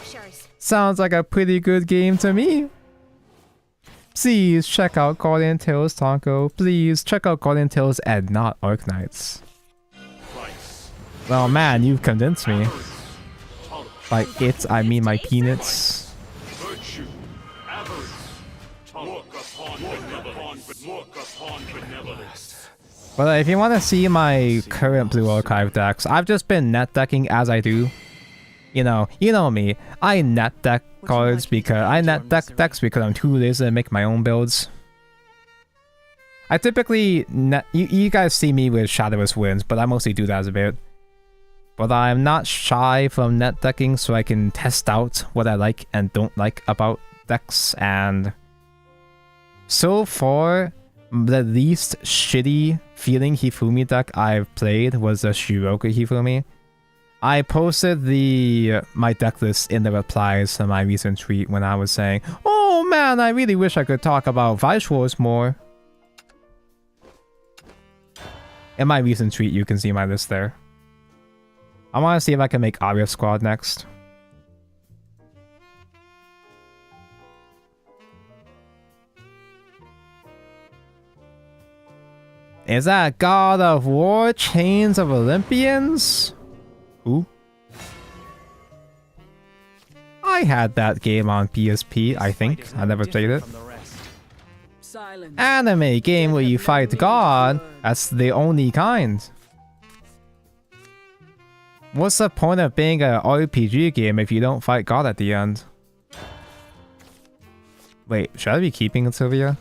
Sounds like a pretty good game to me. Please check out Guardian Tales, Tonko. Please check out Guardian Tales and not Arknights. Well, man, you've convinced me. By it, I mean my peanuts. But if you want to see my current Blue Archive decks, I've just been net decking as I do. You know me. I net deck cards because I net deck decks because I'm too lazy to make my own builds. I typically net. You guys see me with Shadowverse wins, but I mostly do that as a bit. But I'm not shy from net decking, so I can test out what I like and don't like about decks. And so far, the least shitty feeling Hifumi deck I've played was the Shiroka Hifumi. I posted my deck list in the replies to my recent tweet when I was saying, oh man, I really wish I could talk about Vice Wars more. In my recent tweet, you can see my list there. I want to see if I can make Aria Squad next. Is that God of War Chains of Olympians? Ooh. I had that game on PSP, I think. I never played it. Anime game where you fight God. That's the only kind. What's the point of being an RPG game if you don't fight God at the end? Wait, should I be keeping Sylvia?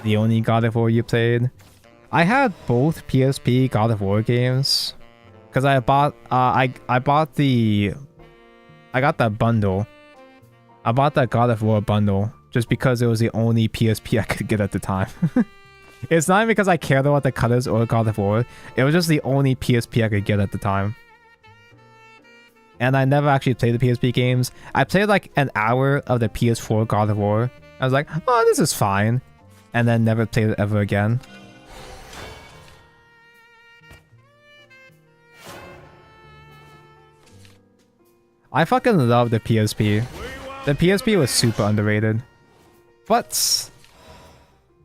The only God of War you played? I had both PSP God of War games. Cause I bought I got the bundle. I bought that God of War bundle just because it was the only PSP I could get at the time. It's not even because I cared about the colors or God of War. It was just the only PSP I could get at the time. And I never actually played the PSP games. I played like an hour of the PS4 God of War. I was like, oh, this is fine. And then never played it ever again. I fucking love the PSP. The PSP was super underrated. But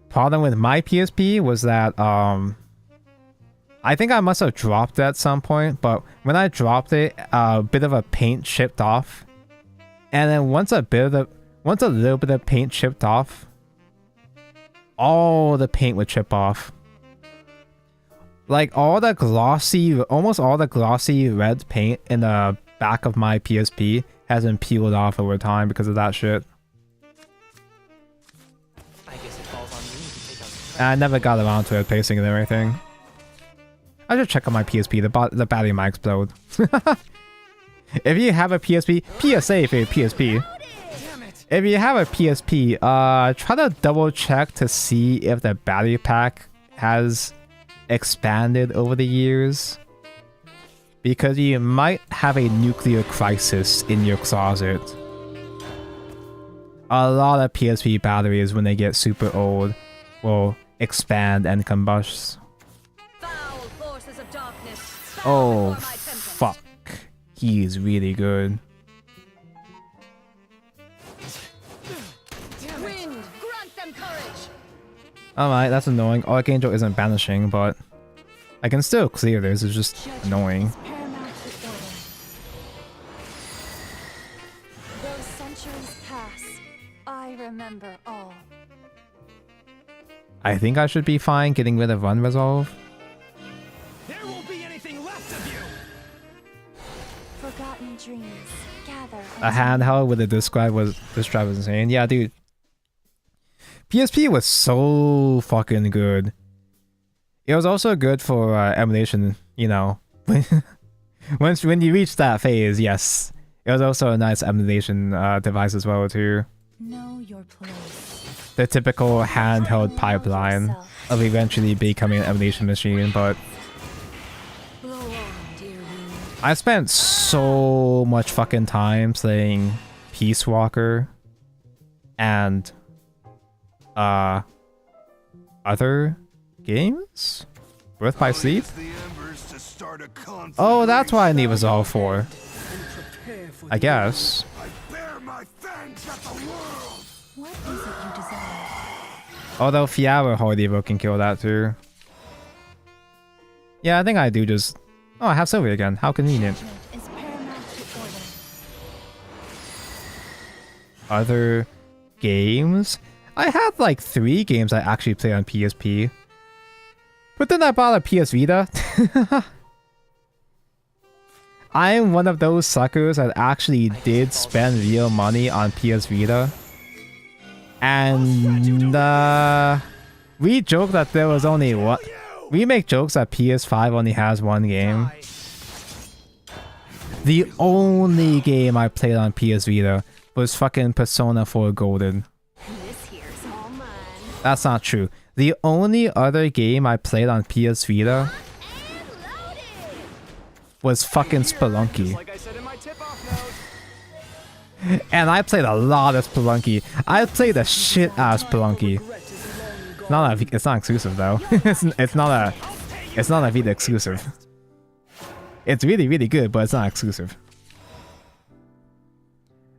problem with my PSP was that I think I must have dropped it at some point, but when I dropped it, a bit of a paint chipped off. And then once a little bit of paint chipped off, all the paint would chip off. Like almost all the glossy red paint in the back of my PSP has been peeled off over time because of that shit. I guess it falls on me to take out the trash. I never got around to replacing it or anything. I should check on my PSP. The battery might explode. If you have a PSP, PSA for your PSP. If you have a PSP, try to double check to see if the battery pack has expanded over the years. Because you might have a nuclear crisis in your closet. A lot of PSP batteries, when they get super old, will expand and combust. Oh, fuck. He's really good. Alright, that's annoying. Archangel isn't banishing, but I can still clear this. It's just annoying. Those centuries pass. I remember all. I think I should be fine getting rid of Unresolve. There won't be anything left of you. Forgotten dreams gather. A handheld with a disk drive was insane. Yeah, dude. PSP was so fucking good. It was also good for emulation, you know. when you reach that phase, yes. It was also a nice emulation device as well too. Know your place. The typical handheld pipeline of eventually becoming an emulation machine, but I spent so much fucking time playing Peace Walker and other games? Birth by Sleep? Oh, that's what I need Resolve for. I guess. What is it you desire? Although Fiara Holy Evo can kill that too. Yeah, I think I do just... Oh, I have Sylvia again. How convenient. Is paramount to order. Other games? I had like 3 games I actually played on PSP. But then I bought a PS Vita. I am one of those suckers that actually did spend real money on PS Vita. And we joke that there was only one. We make jokes that PS5 only has one game. The only game I played on PS Vita was fucking Persona 4 Golden. This here's all mine. That's not true. The only other game I played on PS Vita And loaded. was fucking Spelunky. Like I said in my tip-off note. And I played a lot of Spelunky. I played the shit out of Spelunky. It's not exclusive though. it's not a Vita exclusive. It's really, really good, but it's not exclusive.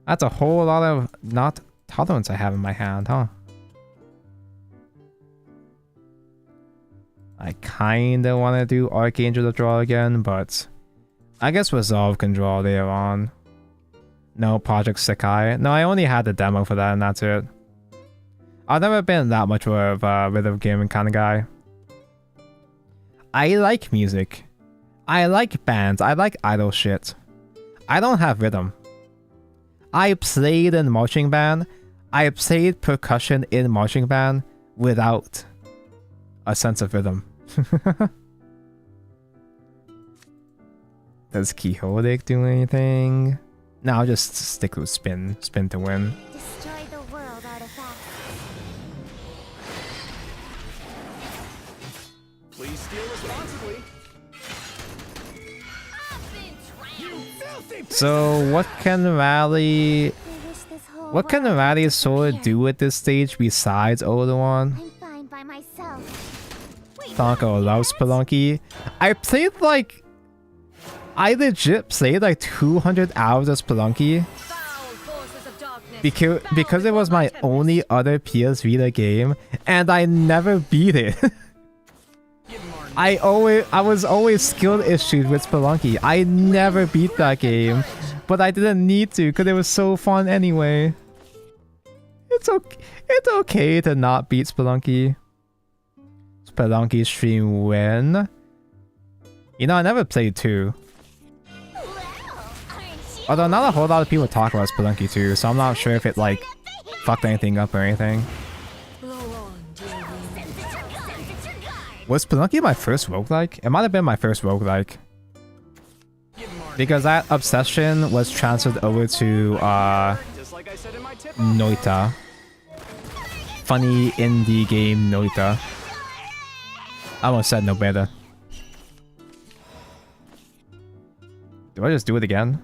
That's a whole lot of not tolerance I have in my hand, huh? I kinda wanna do Archangel to draw again, but I guess Resolve can draw later on. No, Project Sekai. No, I only had the demo for that and that's it. I've never been that much of a rhythm gaming kind of guy. I like music. I like bands. I like idol shit. I don't have rhythm. I played in marching band. I played percussion in marching band without a sense of rhythm. Does Quixotic do anything? No, I'll just stick with spin. Spin to win. Destroy the world artifact. Please steal responsibly. So what can Rally... What can Rally Sword do at this stage besides Odoron? I'm fine by myself. Tonko loves Spelunky. I played like... I legit played like 200 hours of Spelunky. Because it was my only other PS Vita game, and I never beat it. I was always skill issued with Spelunky. I never beat that game, but I didn't need to because it was so fun anyway. It's okay to not beat Spelunky. Spelunky stream when? You know, I never played 2. Although not a whole lot of people talk about Spelunky 2, so I'm not sure if it like fucked anything up or anything. Was Spelunky my first roguelike? It might have been my first roguelike. Because that obsession was transferred over to Noita. Funny indie game Noita. I almost said no better. Do I just do it again?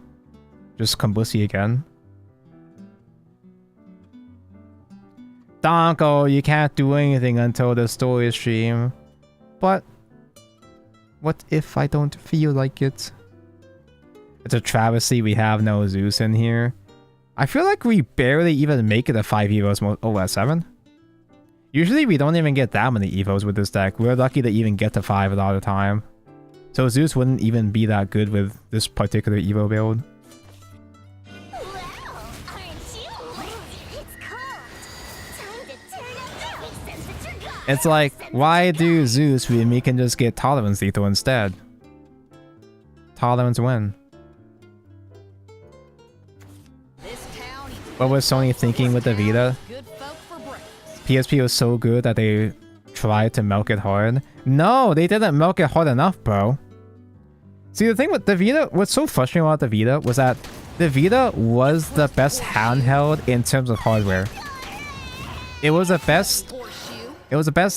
Just Kombusi again? Donko, you can't do anything until the story stream. But what if I don't feel like it? It's a travesty we have no Zeus in here. I feel like we barely even make it a 5 Evos. Oh, at 7? Usually we don't even get that many Evos with this deck. We're lucky to even get to 5 a lot of the time. So Zeus wouldn't even be that good with this particular Evo build. It's like, why do Zeus when we can just get Tolerance lethal instead? Tolerance win. What was Sony thinking with the Vita? PSP was so good that they tried to milk it hard. No, they didn't milk it hard enough, bro. See, the thing with the Vita, what's so frustrating about the Vita was that the Vita was the best handheld in terms of hardware. It was the best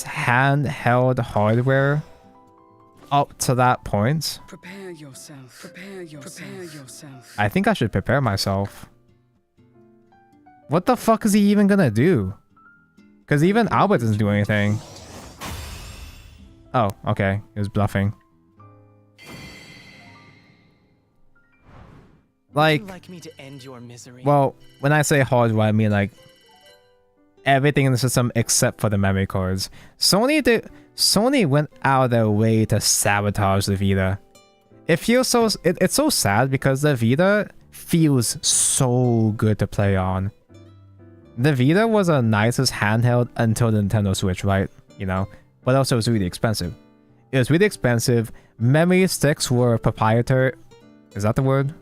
handheld hardware up to that point. Prepare yourself. Prepare yourself. Prepare yourself. I think I should prepare myself. What the fuck is he even gonna do? Because even Albert doesn't do anything. Oh, okay. He was bluffing. Like me to end your misery. Well, when I say hardware, I mean like everything in the system except for the memory cards. Sony went out of their way to sabotage the Vita. It feels so... It's so sad because the Vita feels so good to play on. The Vita was the nicest handheld until the Nintendo Switch, right? You know? But also it was really expensive. It was really expensive. Memory sticks were proprietary... Is that the word?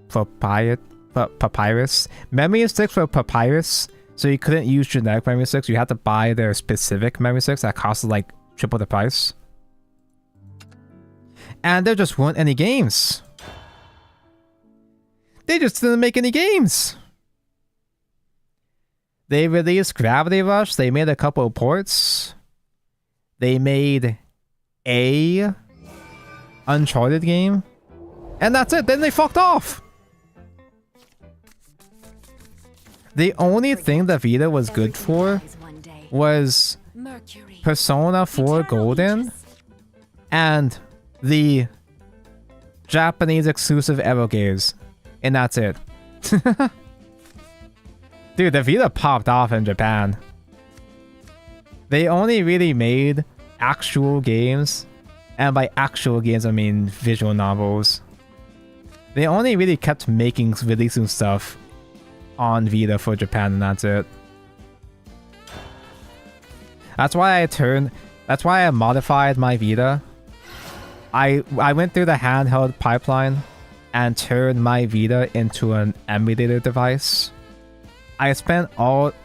Papyrus? Memory sticks were papyrus. So you couldn't use generic memory sticks. You had to buy their specific memory sticks that costed like triple the price. And there just weren't any games. They just didn't make any games. They released Gravity Rush. They made a couple of ports. They made a Uncharted game. And that's it. Then they fucked off. The only thing that Vita was good for was Persona 4 Golden and the Japanese exclusive Evo games. And that's it. Dude, the Vita popped off in Japan. They only really made actual games. And by actual games, I mean visual novels. They only really kept releasing stuff on Vita for Japan, and that's it. That's why I modified my Vita. I went through the handheld pipeline and turned my Vita into an emulator device. I spent like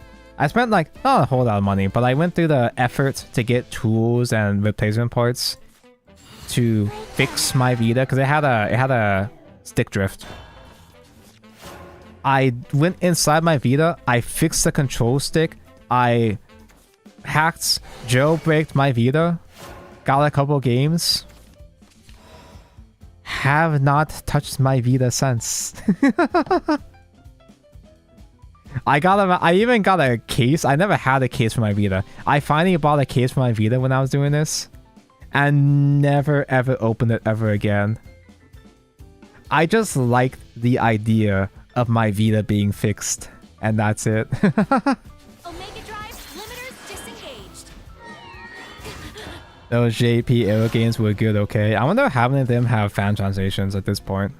not a whole lot of money, but I went through the effort to get tools and replacement parts to fix my Vita because it had a stick drift. I went inside my Vita, I fixed the control stick, I hacked, jailbreaked my Vita, got a couple games. Have not touched my Vita since. I even got a case. I never had a case for my Vita. I finally bought a case for my Vita when I was doing this. And never ever opened it ever again. I just liked the idea of my Vita being fixed. And that's it. Omega Drive limiters disengaged. Those JP Aero games were good, okay? I wonder how many of them have fan translations at this point.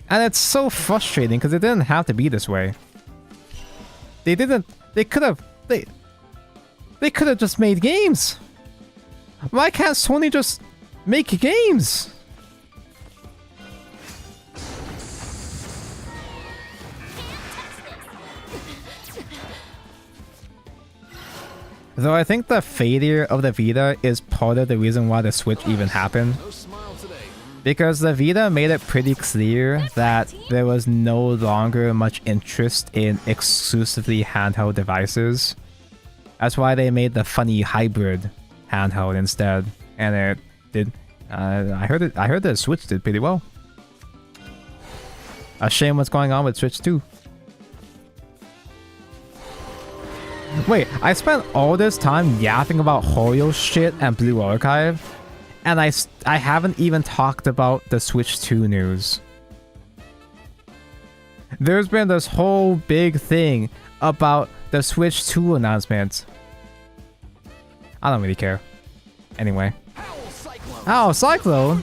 And it's so frustrating because it didn't have to be this way. They could have just made games. Why can't Sony just make games? Though I think the failure of the Vita is part of the reason why the Switch even happened. Because the Vita made it pretty clear that there was no longer much interest in exclusively handheld devices. That's why they made the funny hybrid handheld instead. And it did... I heard the Switch did pretty well. A shame what's going on with Switch 2. Wait, I spent all this time yapping about Hoyo shit and Blue Archive, and I haven't even talked about the Switch 2 news. There's been this whole big thing about the Switch 2 announcement. I don't really care. Anyway. Oh, Cyclone!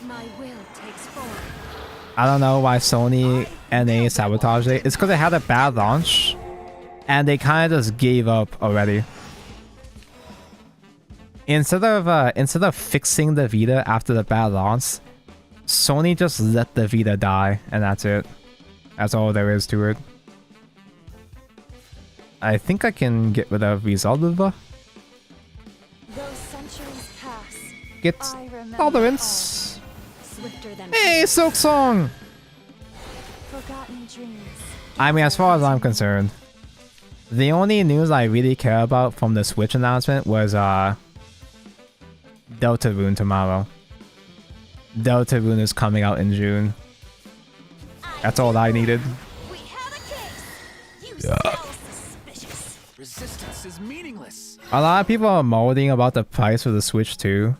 My will takes form. I don't know why Sony NA sabotaged it. It's because it had a bad launch. And they kind of just gave up already. Instead of fixing the Vita after the bad launch, Sony just let the Vita die, and that's it. That's all there is to it. I think I can get rid of Resolva. Those centuries pass. Get tolerance. Swifter than Hey, Silk Song! forgotten dreams. I mean, as far as I'm concerned, the only news I really care about from the Switch announcement was Deltarune tomorrow. Deltarune is coming out in June. That's all I needed. We have a case. You smell suspicious. Resistance is meaningless. A lot of people are moaning about the price of the Switch 2.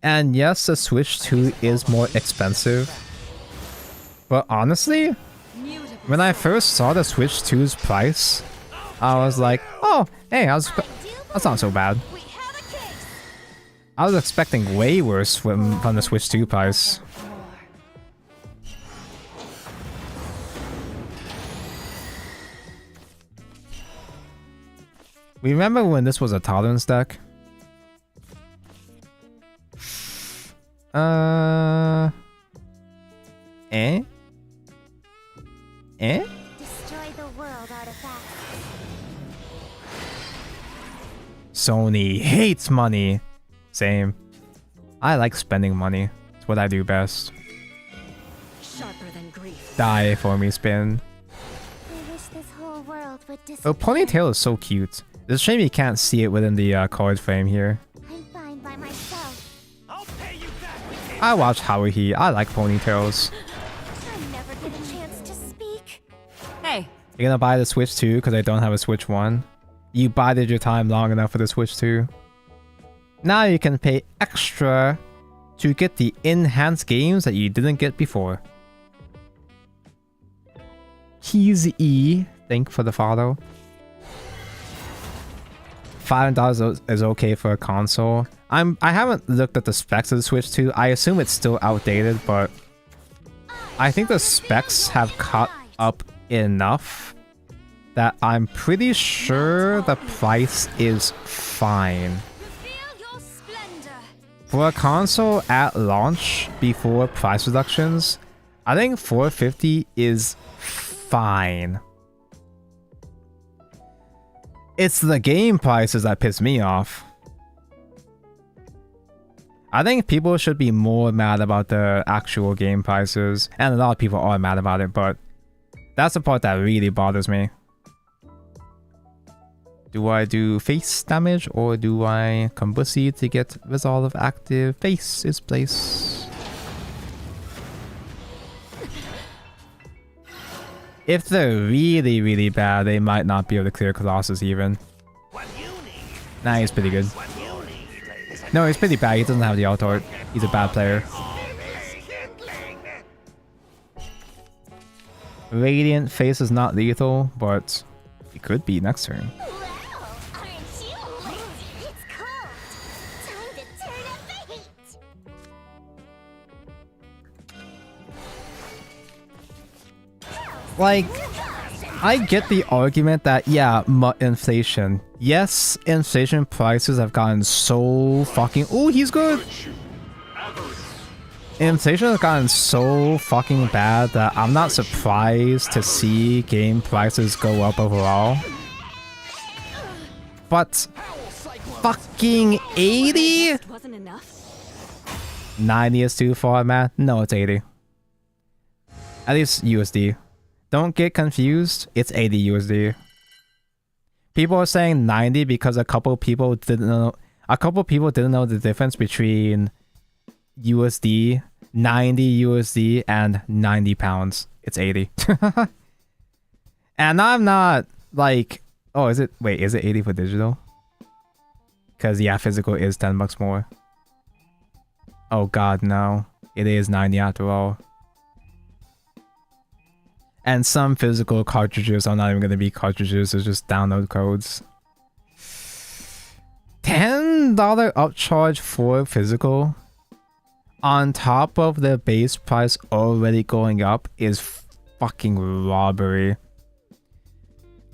And yes, the Switch 2 is more expensive. But honestly, when I first saw the Switch 2's price, I was like, oh, hey, that's not so bad. We have a case. I was expecting way worse from the Switch 2 price. Remember when this was a tolerance deck? Eh? Destroy the world artifact. Sony hates money. Same. I like spending money. It's what I do best. Sharper than grief. Die for me, Spin. I wish this whole world would Oh, disappear. Ponytail is so cute. It's a shame you can't see it within the card frame here. I'm fine by myself. I'll pay you back. I watch Haruhi. I like ponytails. I never get a chance to speak. Hey, You're gonna buy the Switch 2 because I don't have a Switch 1. You bided your time long enough for the Switch 2. Now you can pay extra to get the enhanced games that you didn't get before. Keys E, thank for the follow. $5 is okay for a console. I haven't looked at the specs of the Switch 2. I assume it's still outdated, but I think the specs have caught up enough that I'm pretty sure the price is fine. Feel your splendor. For a console at launch before price reductions, I think $450 is fine. It's the game prices that piss me off. I think people should be more mad about the actual game prices, and a lot of people are mad about it, but that's the part that really bothers me. Do I do face damage or do I Combussi to get Resolve active? Face is place. If they're really, really bad, they might not be able to clear Colossus even. Nah, he's pretty good. No, he's pretty bad. He doesn't have the alt art. He's a bad player. Radiant face is not lethal, but it could be next turn. Wow, aren't you late? It's cold. Time to turn up the heat. Like, I get the argument that, yeah, inflation. Yes, inflation prices have gotten so fucking... Oh, he's good! Inflation has gotten so fucking bad that I'm not surprised to see game prices go up overall. But... fucking 80? wasn't enough. 90 is too far, man. No, it's 80. At least USD. Don't get confused, it's 80 USD. People are saying 90 because a couple people didn't know the difference between USD, 90 USD, and 90 pounds. It's 80. And I'm not like, oh, is it 80 for digital? Because yeah, physical is $10 more. Oh god, no. It is 90 after all. And some physical cartridges are not even going to be cartridges, it's just download codes. $10 upcharge for physical on top of the base price already going up is fucking robbery.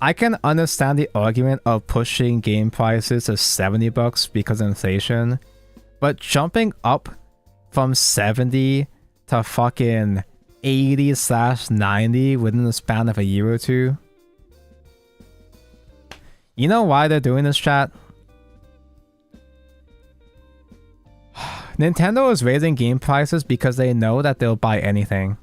I can understand the argument of pushing game prices to $70 because of inflation, but jumping up from 70 to fucking 80/90 within the span of a year or two. You know why they're doing this, chat? Nintendo is raising game prices because they know that they'll buy anything.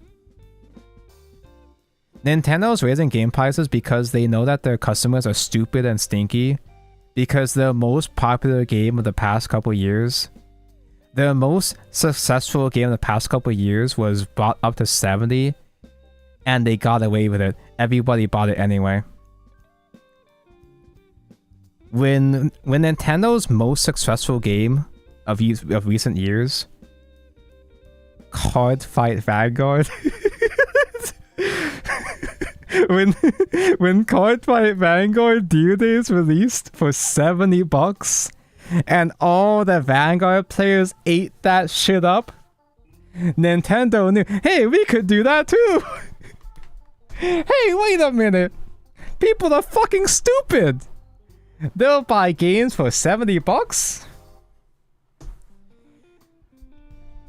Nintendo is raising game prices because they know that their customers are stupid and stinky, because their most popular game of the past couple years, their most successful game of the past couple years was brought up to 70, and they got away with it. Everybody bought it anyway. When Nintendo's most successful game of recent years, Card Fight Vanguard, when Card Fight Vanguard Due Days released for $70, and all the Vanguard players ate that shit up, Nintendo knew, hey, we could do that too. Hey, wait a minute. People are fucking stupid. They'll buy games for $70?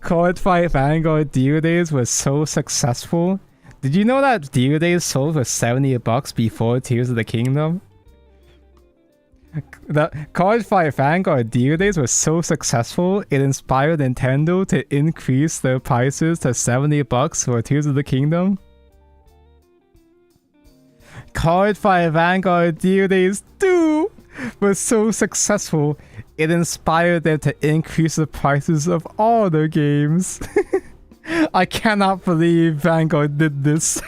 Card Fight Vanguard Due Days was so successful. Did you know that Due Days sold for $70 before Tears of the Kingdom? The Card Fight Vanguard Due Days was so successful, it inspired Nintendo to increase their prices to $70 for Tears of the Kingdom. Hard-Fire Vanguard DLCs 2 was so successful, it inspired them to increase the prices of all their games. I cannot believe Vanguard did this.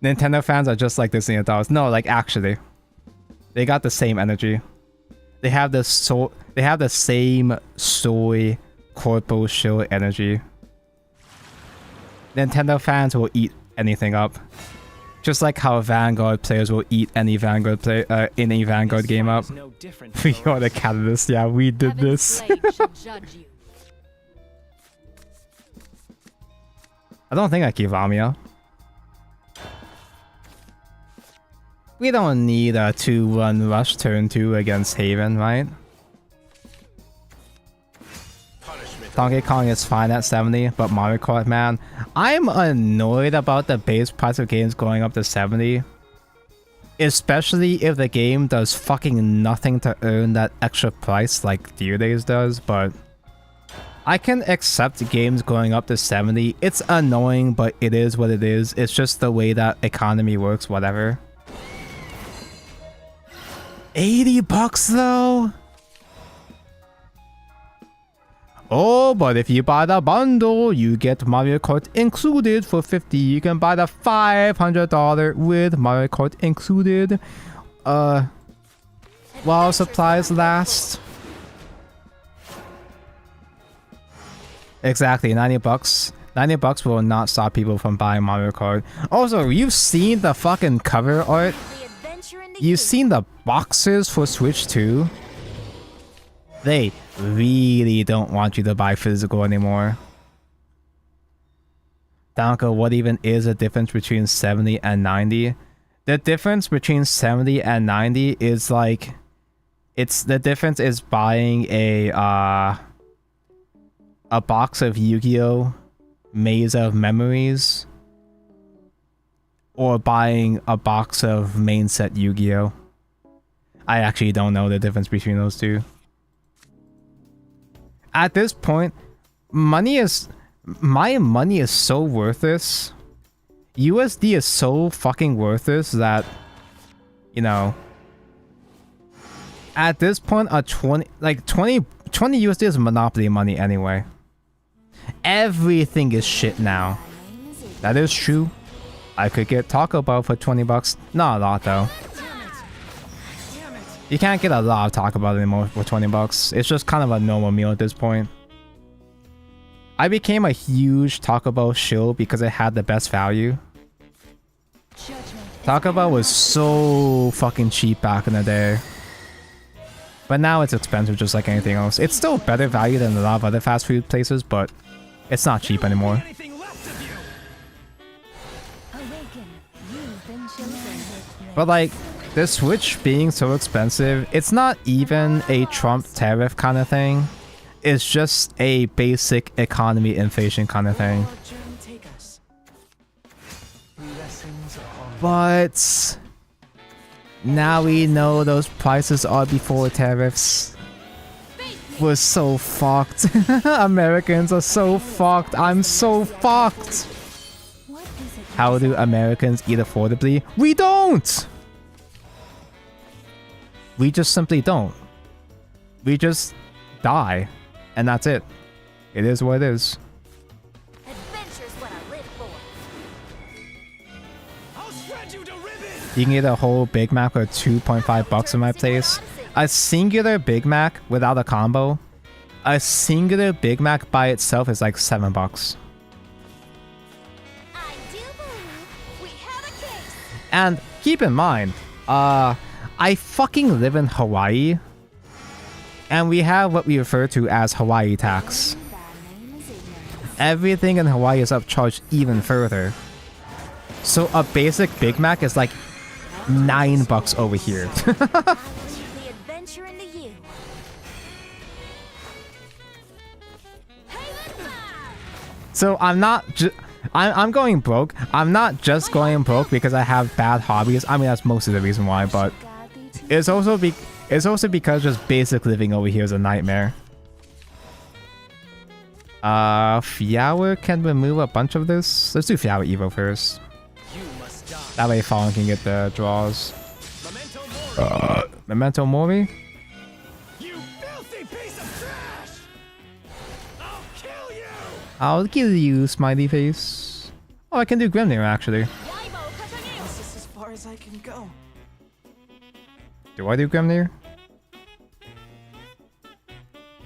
Nintendo fans are just like Disney adults. No, like actually, they got the same energy. They have the same soy corpo show energy. Nintendo fans will eat anything up, just like how Vanguard players will eat any Vanguard game up. We are the catalyst. Yeah, we did this. I don't think I keep Lamia. We don't need a 2-1 rush turn 2 against Haven, right? Donkey Kong is fine at 70, but Mario Kart, man, I'm annoyed about the base price of games going up to 70. Especially if the game does fucking nothing to earn that extra price like Dear Days does, but I can accept games going up to 70. It's annoying, but it is what it is. It's just the way that economy works, whatever. $80 though? Oh, but if you buy the bundle, you get Mario Kart included for $50. You can buy the $500 with Mario Kart included. While supplies last. Exactly, $90. $90 will not stop people from buying Mario Kart. Also, you've seen the fucking cover art? You've seen the boxes for Switch 2? They really don't want you to buy physical anymore. Danko, what even is the difference between 70 and 90? The difference between 70 and 90 is like... the difference is buying a box of Yu-Gi-Oh! Maze of Memories, or buying a box of main set Yu-Gi-Oh! I actually don't know the difference between those two. At this point, my money is so worthless. USD is so fucking worthless that, you know, at this point, a 20 USD is Monopoly money anyway. Everything is shit now. That is true. I could get Taco Bell for $20. Not a lot though. You can't get a lot of Taco Bell anymore for $20. It's just kind of a normal meal at this point. I became a huge Taco Bell shill because it had the best value. Taco Bell was so fucking cheap back in the day. But now it's expensive just like anything else. It's still better value than a lot of other fast food places, but it's not cheap anymore. But like, the Switch being so expensive, it's not even a Trump tariff kind of thing. It's just a basic economy inflation kind of thing. But now we know those prices are before tariffs. We're so fucked. Americans are so fucked. I'm so fucked. How do Americans eat affordably? We don't! We just simply don't. We just die. And that's it. It is what it is. Adventure's what I live for. I'll shred you to ribbons. You can get a whole Big Mac for $2.5 in my place. A singular Big Mac without a combo. A singular Big Mac by itself is like $7. I do believe we have a case. And keep in mind, I fucking live in Hawaii. And we have what we refer to as Hawaii tax. Everything in Hawaii is upcharged even further. So a basic Big Mac is like $9 over here. The adventure into you. So I'm going broke. I'm not just going broke because I have bad hobbies. I mean, that's most of the reason why, but it's also because just basic living over here is a nightmare. Flower can remove a bunch of this. Let's do Flower Evo first. You must die. That way Fallen can get the draws. Memento Mori. Memento Mori? You filthy piece of trash! I'll kill you! I'll kill you, smiley face. Oh, I can do Grimnir actually. This is as far as I can go. Do I do Grimnir?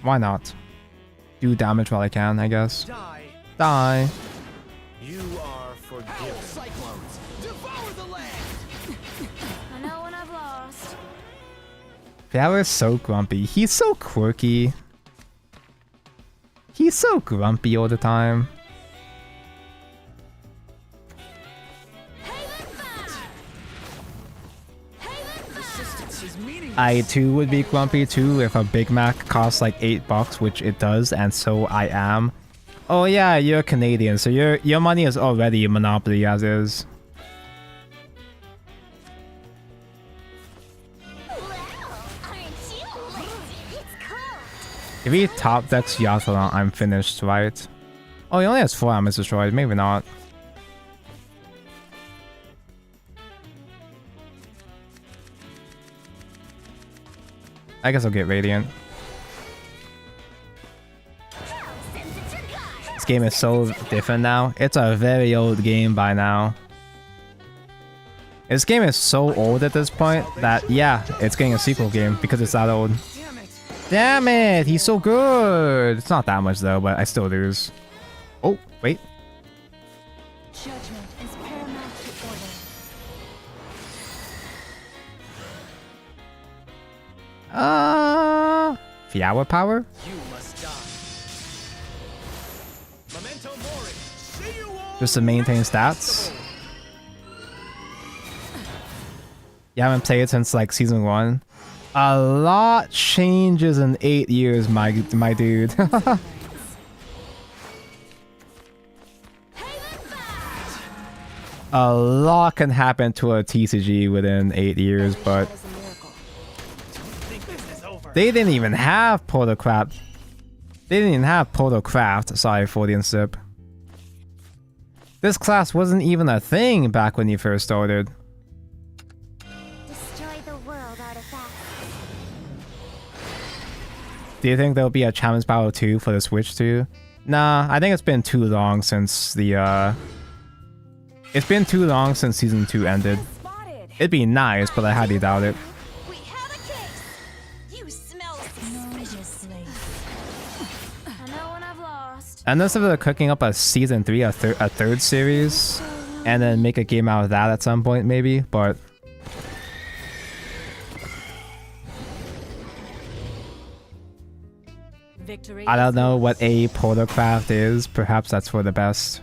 Why not? Do damage while I can, I guess. Die. Die. You are forgiven. Cyclones, devour the land! I know when I've lost. Flower is so grumpy. He's so quirky. He's so grumpy all the time. Persistence is meaningless. I too would be grumpy too if a Big Mac costs like $8, which it does, and so I am. Oh yeah, you're Canadian, so your money is already a monopoly as is. Wow, aren't you lazy? It's cold. If he top decks Yathlon, I'm finished, right? Oh, he only has 4 armors destroyed, maybe not. I guess I'll get Radiant. This game is so different now. It's a very old game by now. This game is so old at this point that, yeah, it's getting a sequel game because it's that old. Damn it! Damn it, he's so good. It's not that much though, but I still lose. Oh, wait. Judgment is paramount to order. Flower power? You must die. Memento Mori. See you all. Just to maintain stats? You haven't played since like season 1? A lot changes in 8 years, my dude. A lot can happen to a TCG within 8 years, but As a miracle. Think this is over. Destroy the world artifact. Do you think there'll be a Challenge Battle 2 for the Switch too? Nah, I think it's been too long since the It's been too long since Season 2 ended. Spotted. It'd be nice, but I highly doubt it. We have a case. You smell Enormously. I know when I've lost. Unless if they're cooking up a Season 3, a third series, and then make a game out of that at some point maybe, but... Victory. I don't is know yours. what a portalcraft is. Perhaps that's for the best.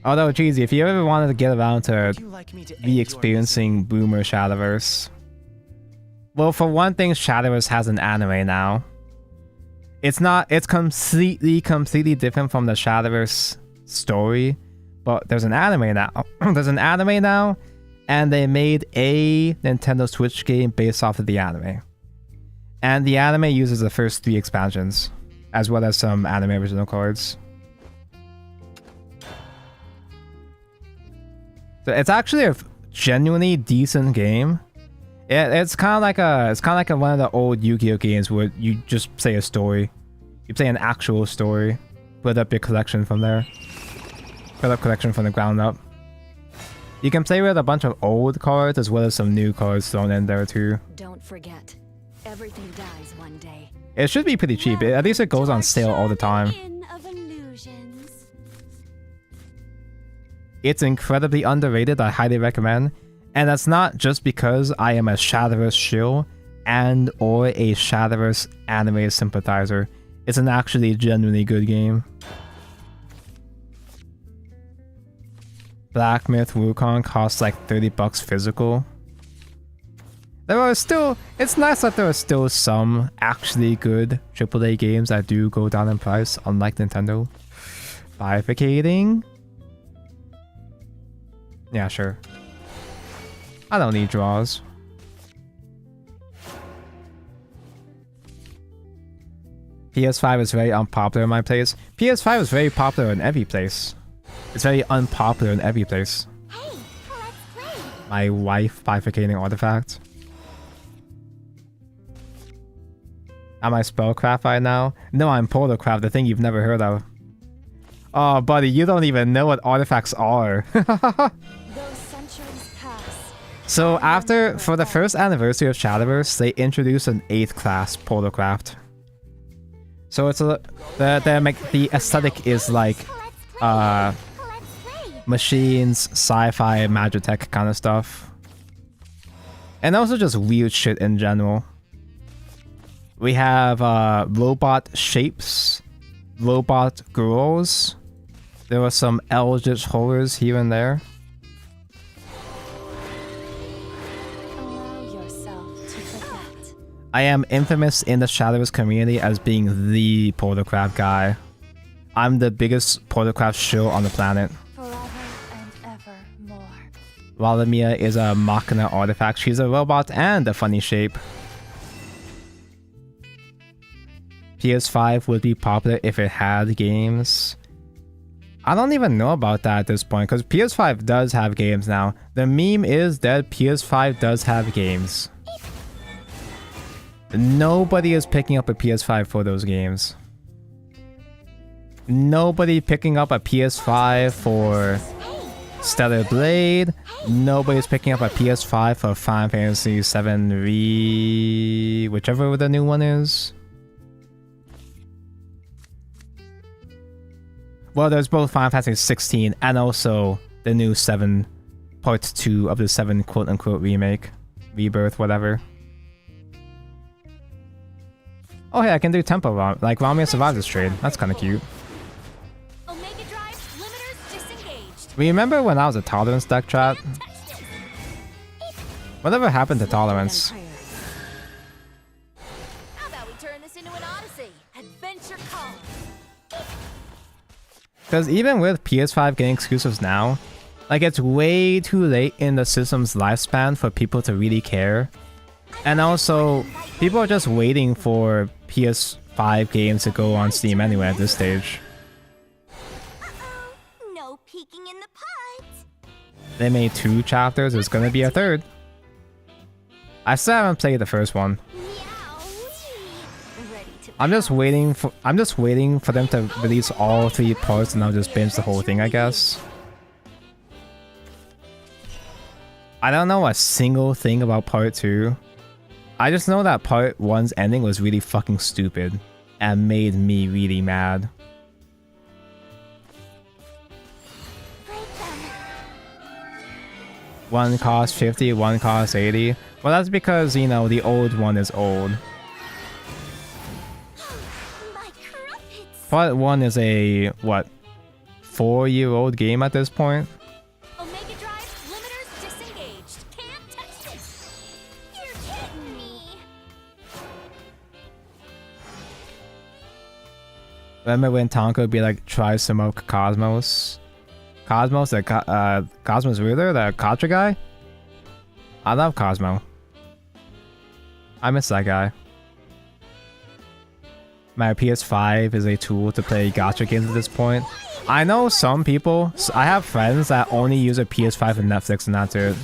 Although, geez, if you ever wanted to get around to Would you like me to end your re-experiencing Boomer Shadowverse, well, for one thing, Shadowverse has an anime now. It's completely different from the Shadowverse story, but there's an anime now. There's an anime now, and they made a Nintendo Switch game based off of the anime. And the anime uses the first 3 expansions, as well as some anime original cards. So it's actually a genuinely decent game. It's kind of like one of the old Yu-Gi-Oh games where you just say a story. You say an actual story, build up your collection from there. Build up collection from the ground up. You can play with a bunch of old cards as well as some new cards thrown in there too. Don't forget, everything dies one day. It should be pretty cheap. At least it goes on sale all the time. In of illusions. It's incredibly underrated. I highly recommend. And that's not just because I am a Shadowverse shill and or a Shadowverse anime sympathizer. It's an actually genuinely good game. Black Myth Wukong costs like $30 physical. There are still, it's nice that there are still some actually good AAA games that do go down in price, unlike Nintendo. Bifurcating? Yeah, sure. I don't need draws. PS5 is very unpopular in my place. PS5 is very popular in every place. It's very unpopular in every place. Hey, let's play. My wife bifurcating artifact. Am I spellcraft right now? No, I'm portalcraft, the thing you've never heard of. Oh, buddy, you don't even know what artifacts are. Those centuries pass. So for the first anniversary of Shadowverse, they introduced an 8th class portalcraft. So it's the aesthetic is like Let's play. machines, sci-fi, magitech kind of stuff. And also just weird shit in general. We have robot shapes, robot girls. There were some eldritch horrors here and there. Allow yourself to forget. I am infamous in the Shadowverse community as being the portalcraft guy. I'm the biggest portalcraft show on the planet. Forever and ever more. Valamia is a Machina artifact. She's a robot and a funny shape. PS5 would be popular if it had games. I don't even know about that at this point, because PS5 does have games now. The meme is that PS5 does have games. Nobody is picking up a PS5 for those games. Nobody picking up a PS5 for Stellar Blade. Nobody's picking up a PS5 for Final Fantasy VII whichever the new one is. Well, there's both Final Fantasy 16 and also the new 7 Part 2 of the 7 quote-unquote remake. Rebirth, whatever. Oh hey, I can do tempo like Ramia Survivors trade. That's kind of cute. Omega Drive limiters disengaged. Remember when I was a Tolerance deck, chat? Touch this. Whatever happened to Tolerance? How about we turn this into an odyssey? Adventure calls. Because even with PS5 getting exclusives now, like it's way too late in the system's lifespan for people to really care. And also, people are just waiting for PS5 games to go on Steam anyway at this stage. Uh-oh. No peeking in the pods. They made 2 chapters, there's gonna be a 3rd. I still haven't played the first one. Meow-wee. Ready to I'm just waiting for them to release all 3 parts and I'll just binge the whole thing, I guess. I don't know a single thing about part 2. I just know that part 1's ending was really fucking stupid and made me really mad. break them. One costs 50, one costs 80. Well, that's because, you know, the old one is old. My crumpets. Part 1 is a, what, 4-year-old game at this point? Omega Drive limiters disengaged. Can't touch this. You're kidding me. Remember when Tonka would be like, try smoke Cosmos? Cosmos, the Cosmos ruler, the Contra guy? I love Cosmo. I miss that guy. My PS5 is a tool to play gacha games at this point. I know some people, I have friends that only use a PS5 and Netflix and that's it.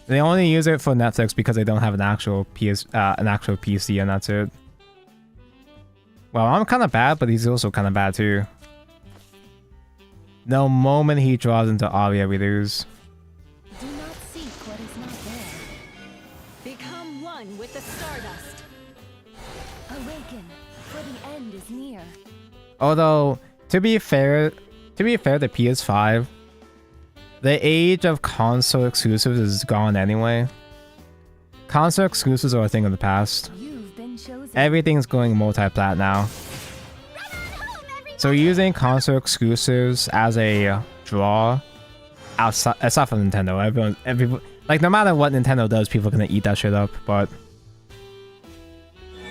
They only use it for Netflix because they don't have an actual PC and that's it. Well, I'm kind of bad, but he's also kind of bad too. The moment he draws into Aria, we lose. Do not seek what is not there. Become one with the stardust. Awaken, for the end is near. Although, to be fair to PS5, the age of console exclusives is gone anyway. Console exclusives are a thing of the past. You've been chosen. Everything's going multi-plat now. So using console exclusives as a draw, aside from Nintendo, everyone, like no matter what Nintendo does, people are gonna eat that shit up. But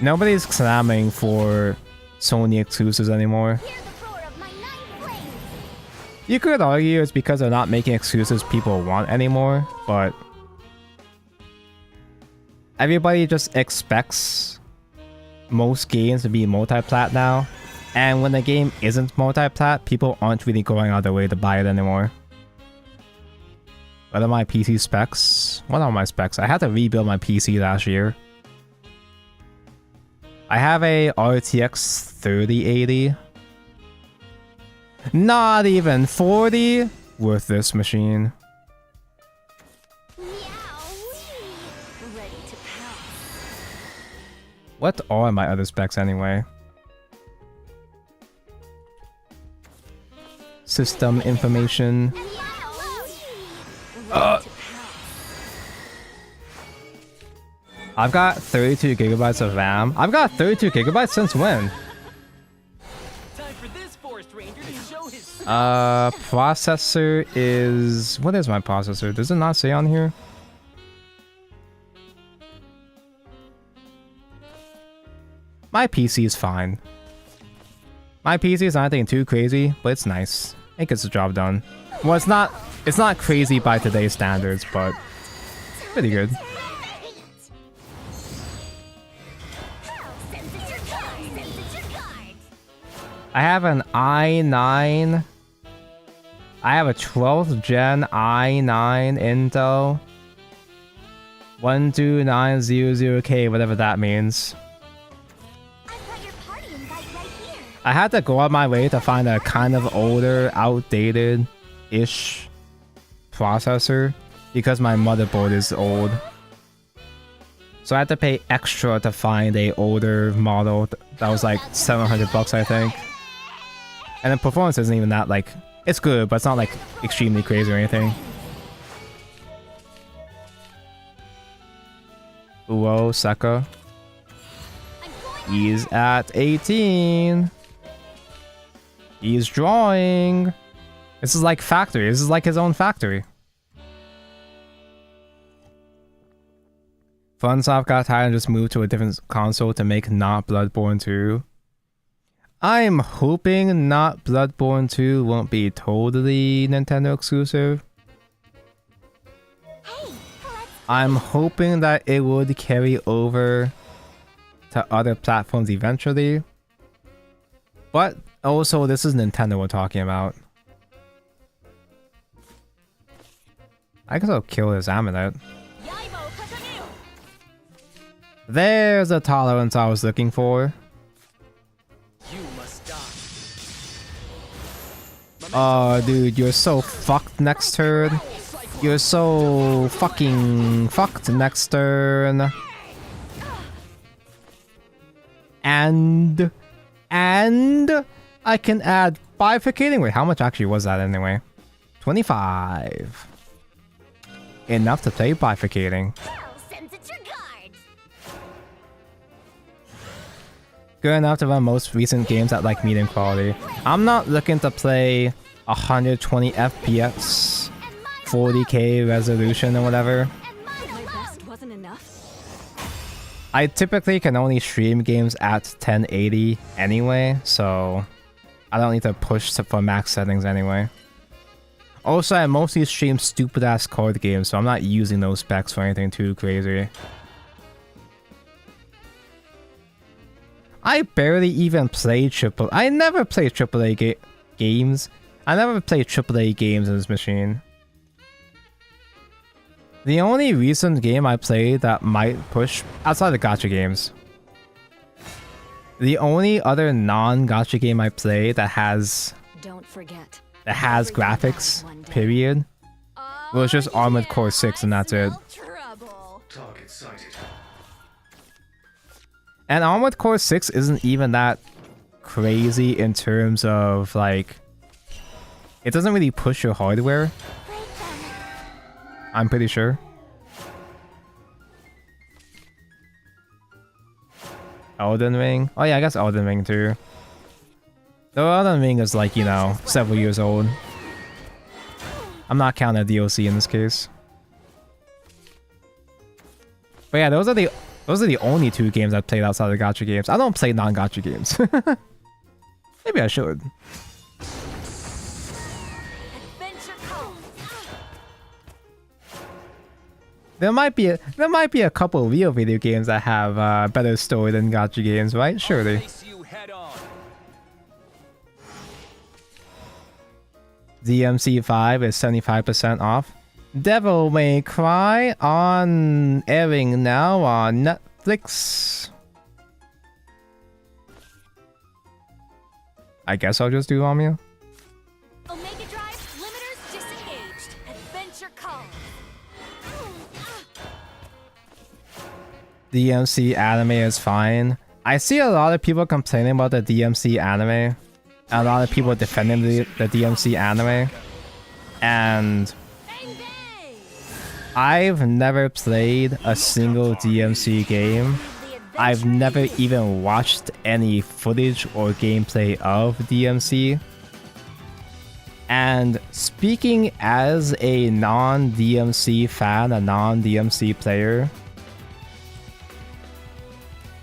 nobody's clamoring for Sony exclusives anymore. Hear the roar of my nine flames. You could argue it's because they're not making exclusives people want anymore, but everybody just expects most games to be multi-plat now. And when the game isn't multi-plat, people aren't really going out of their way to buy it anymore. What are my PC specs? What are my specs? I had to rebuild my PC last year. I have a RTX 3080. Not even 40. Worth this machine. Meow-wee. Ready to pounce. What are my other specs anyway? System information. I've got 32 gigabytes of RAM. I've got 32 gigabytes since when? Time for this forest ranger to show his Processor is... What is my processor? Does it not say on here? My PC is fine. My PC is not anything too crazy, but it's nice. It gets the job done. Well, it's not crazy by today's standards, but pretty good. I have an i9. I have a 12th gen i9 Intel 12900K, whatever that means. I had to go out my way to find a kind of older, outdated-ish processor because my motherboard is old. So I had to pay extra to find a older model that was like $700 I think. And the performance isn't even that like... It's good, but it's not like extremely crazy or anything. Uo Seka. He's at 18. He's drawing. This is like factory. This is like his own factory. Funsoft got tired and just moved to a different console to make not Bloodborne 2. I'm hoping not Bloodborne 2 won't be totally Nintendo exclusive. I'm hoping that it would carry over to other platforms eventually. But also, this is Nintendo we're talking about. I guess I'll kill his amulet. There's the tolerance I was looking for. You must die. Oh, dude, you're so fucked next turn. You're so fucking fucked next turn. And I can add bifurcating. Wait, how much actually was that anyway? 25. Enough to play bifurcating. Good enough to run most recent games at like medium quality. I'm not looking to play 120 FPS, 40k resolution or whatever. I typically can only stream games at 1080 anyway, so I don't need to push for max settings anyway. Also, I mostly stream stupid ass card games, so I'm not using those specs for anything too crazy. I barely even play I never play AAA games. I never play AAA games in this machine. The only recent game I played that might push outside of gacha games. The only other non-gacha game I play that has graphics, period, was just Armored Core 6 and that's it. Target sighted. And Armored Core 6 isn't even that crazy in terms of like, it doesn't really push your hardware. I'm pretty sure. Elden Ring? Oh yeah, I guess Elden Ring too. Though Elden Ring is like, you know, several years old. I'm not counting the DLC in this case. But yeah, those are the only two games I've played outside of gacha games. I don't play non-gacha games. Maybe I should. There might be a couple of real video games that have better story than gacha games, right? Surely. Face you head on. DMC 5 is 75% off. Devil May Cry on airing now on Netflix. I guess I'll just do Romeo. Omega Drive limiters disengaged. Adventure calls. DMC anime is fine. I see a lot of people complaining about the DMC anime. A lot of people defending the DMC anime. And Bang bang. I've never played a single DMC game. I've never even watched any footage or gameplay of DMC. And speaking as a non-DMC fan, a non-DMC player,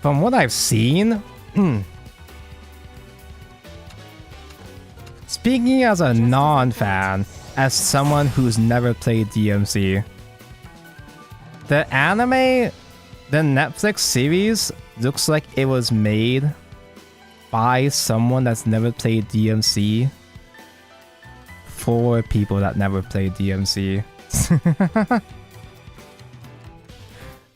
from what I've seen, speaking as a non-fan, as someone who's never played DMC, the anime, the Netflix series looks like it was made by someone that's never played DMC for people that never played DMC.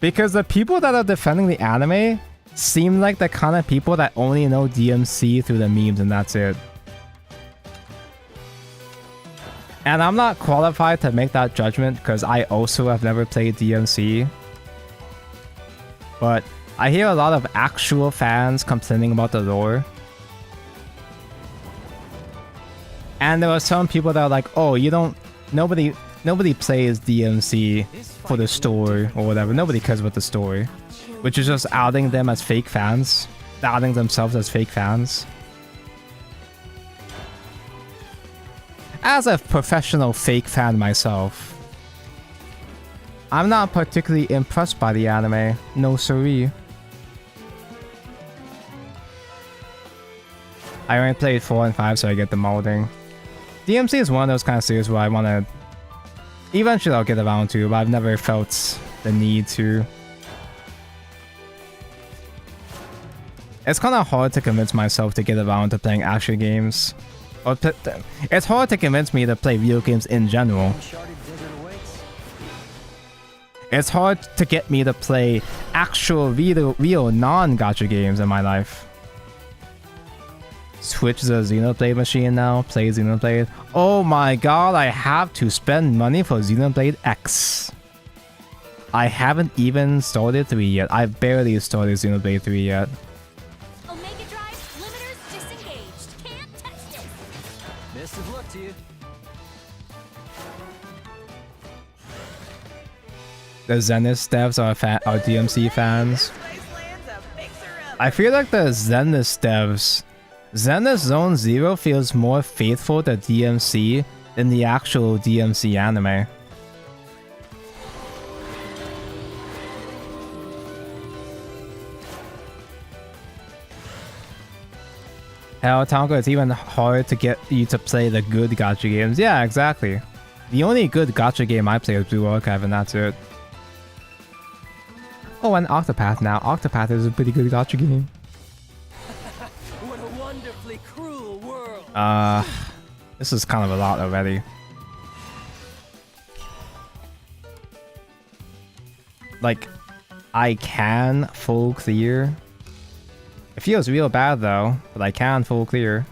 Because the people that are defending the anime seem like the kind of people that only know DMC through the memes and that's it. And I'm not qualified to make that judgment because I also have never played DMC. But I hear a lot of actual fans complaining about the lore. And there are some people that are like, oh, nobody plays DMC for the story or whatever. Nobody cares about the story. Which is just outing them as fake fans. Outing themselves as fake fans. As a professional fake fan myself, I'm not particularly impressed by the anime. No siree. I only played 4 and 5, so I get the molding. DMC is one of those kind of series where I want to... Eventually I'll get around to, but I've never felt the need to. It's kind of hard to convince myself to get around to playing action games. Or it's hard to convince me to play video games in general. It's hard to get me to play actual real non-gacha games in my life. Switch the Xenoblade machine now, play Xenoblade. Oh my god, I have to spend money for Xenoblade X. I haven't even started 3 yet. I've barely started Xenoblade 3 yet. Omega Drive limiters disengaged. Can't touch this. Best of luck to you. The Zenith devs are DMC fans. I feel like the Zenith devs... Zenith Zone Zero feels more faithful to DMC than the actual DMC anime. Hell, Tonka, it's even hard to get you to play the good gacha games. Yeah, exactly. The only good gacha game I play is Blue Archive, and that's it. Oh, and Octopath now. Octopath is a pretty good gacha game. What a wonderfully cruel world. This is kind of a lot already. Like, I can full clear. It feels real bad though, but I can full clear.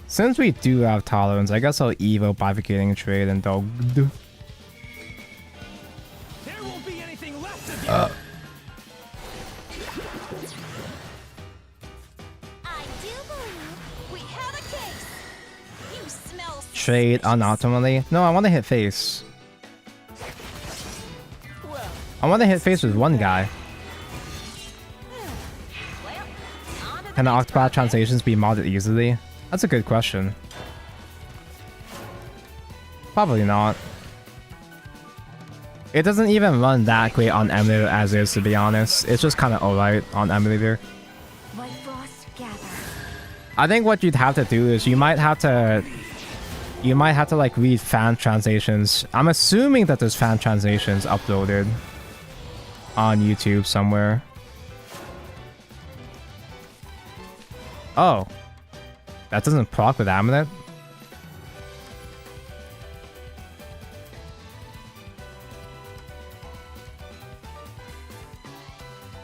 Since we do have tolerance, I guess I'll evo bifurcating trade and dogged. There won't be anything left of you. I do believe we have a case. You smell Trade unoptimally. No, I want to hit face. I want to hit face with one guy. Can the Octopath translations be modded easily? That's a good question. Probably not. It doesn't even run that great on emulator as is, to be honest. It's just kind of alright on emulator. White frost gather. I think what you'd have to do is you might have to like read fan translations. I'm assuming that there's fan translations uploaded on YouTube somewhere. Oh, that doesn't proc with Amulet.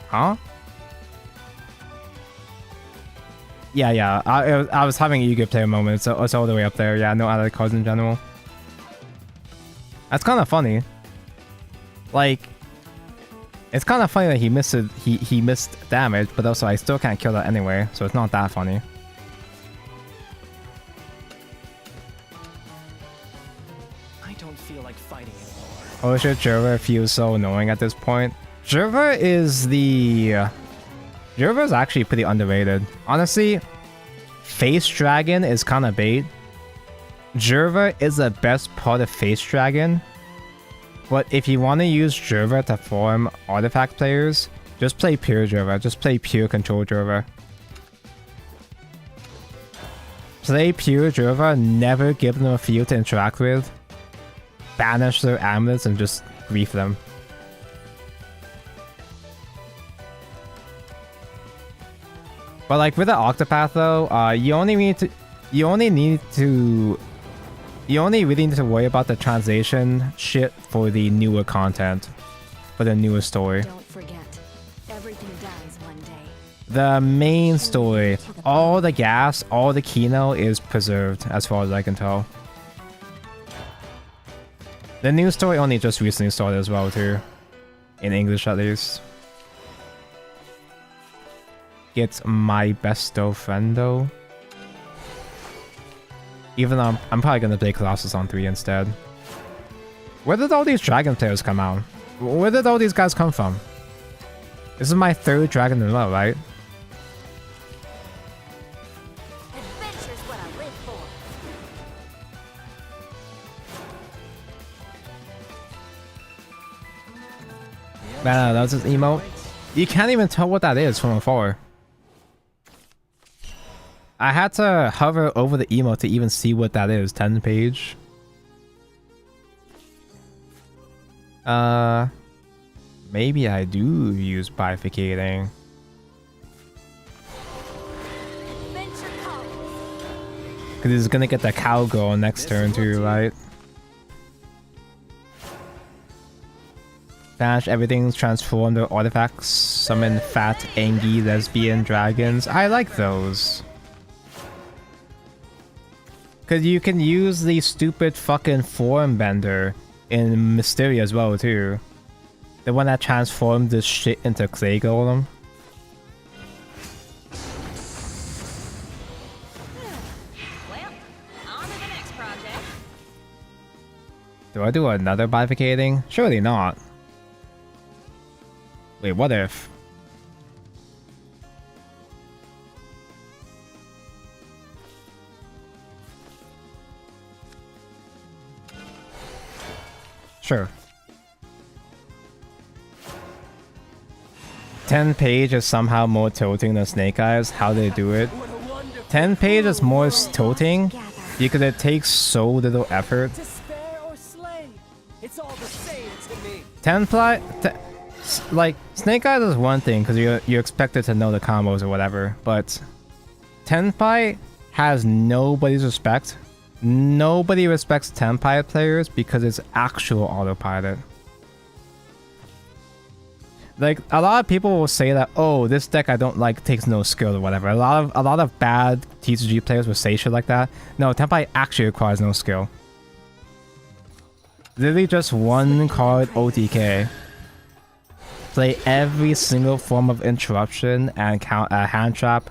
Huh? Yeah. I was having a good player moment. So it's all the way up there. Yeah, no other cards in general. That's kind of funny. Like, it's kind of funny that he missed it. He missed damage, but also I still can't kill that anyway. So it's not that funny. I don't feel like fighting anymore. Oh shit, Jerva feels so annoying at this point. Jerva is actually pretty underrated. Honestly, Face Dragon is kind of bait. Jerva is the best part of Face Dragon. But if you want to use Jerva to farm artifact players, just play pure Jerva. Just play pure control Jerva. Play pure Jerva, never give them a field to interact with. Banish their amulets and just grief them. But like with the Octopath though, you only really need to worry about the translation shit for the newer content, for the newer story. Don't forget, everything dies one day. The main story, all the gas, all the Kino is preserved as far as I can tell. The new story only just recently started as well too, in English at least. Get my besto friendo. Even though I'm probably gonna play Colossus on 3 instead. Where did all these dragon players come out? Where did all these guys come from? This is my 3rd dragon in a row, right? Adventure's what I live for. Man, that's his emote. You can't even tell what that is from afar. I had to hover over the emote to even see what that is. 10 page. Maybe I do use bifurcating. Adventure calls. Because he's gonna get the cowgirl next turn too, right? Banish everything, transform the artifacts, summon fat, angry, lesbian dragons. I like those. Because you can use the stupid fucking form bender in Mysteria as well too. The one that transformed this shit into Clay Golem. Well, on to the next project. Do I do another bifurcating? Surely not. Wait, what if? Sure. 10 page is somehow more tilting than Snake Eyes. How do they do it? 10 page is more tilting because it takes so little effort. Despair or slay, it's all the same to me. 10 ply, like Snake Eyes is one thing because you're expected to know the combos or whatever, but 10 ply has nobody's respect. Nobody respects Tenpai players because it's actual autopilot. Like a lot of people will say that, oh, this deck I don't like takes no skill or whatever. A lot of bad TCG players will say shit like that. No, Tenpai actually requires no skill. Literally just one card OTK. Play every single form of interruption and count a hand trap,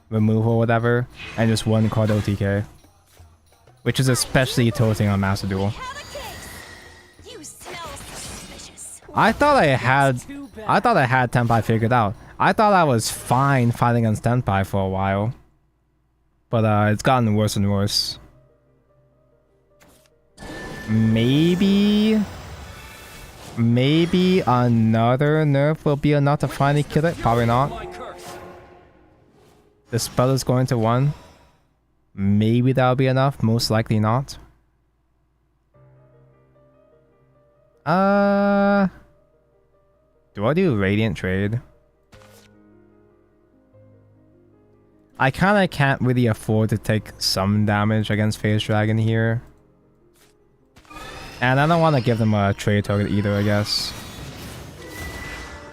removal, whatever, and just one card OTK. Which is especially tilting on Master Duel. You smell suspicious. I thought I had Tenpai figured out. I thought I was fine fighting against Tenpai for a while. But it's gotten worse and worse. Maybe another nerf will be enough to finally kill it. Probably not. The spell is going to 1. Maybe that'll be enough, most likely not. Do I do Radiant Trade? I kinda can't really afford to take some damage against Phase Dragon here. And I don't want to give them a trade target either, I guess.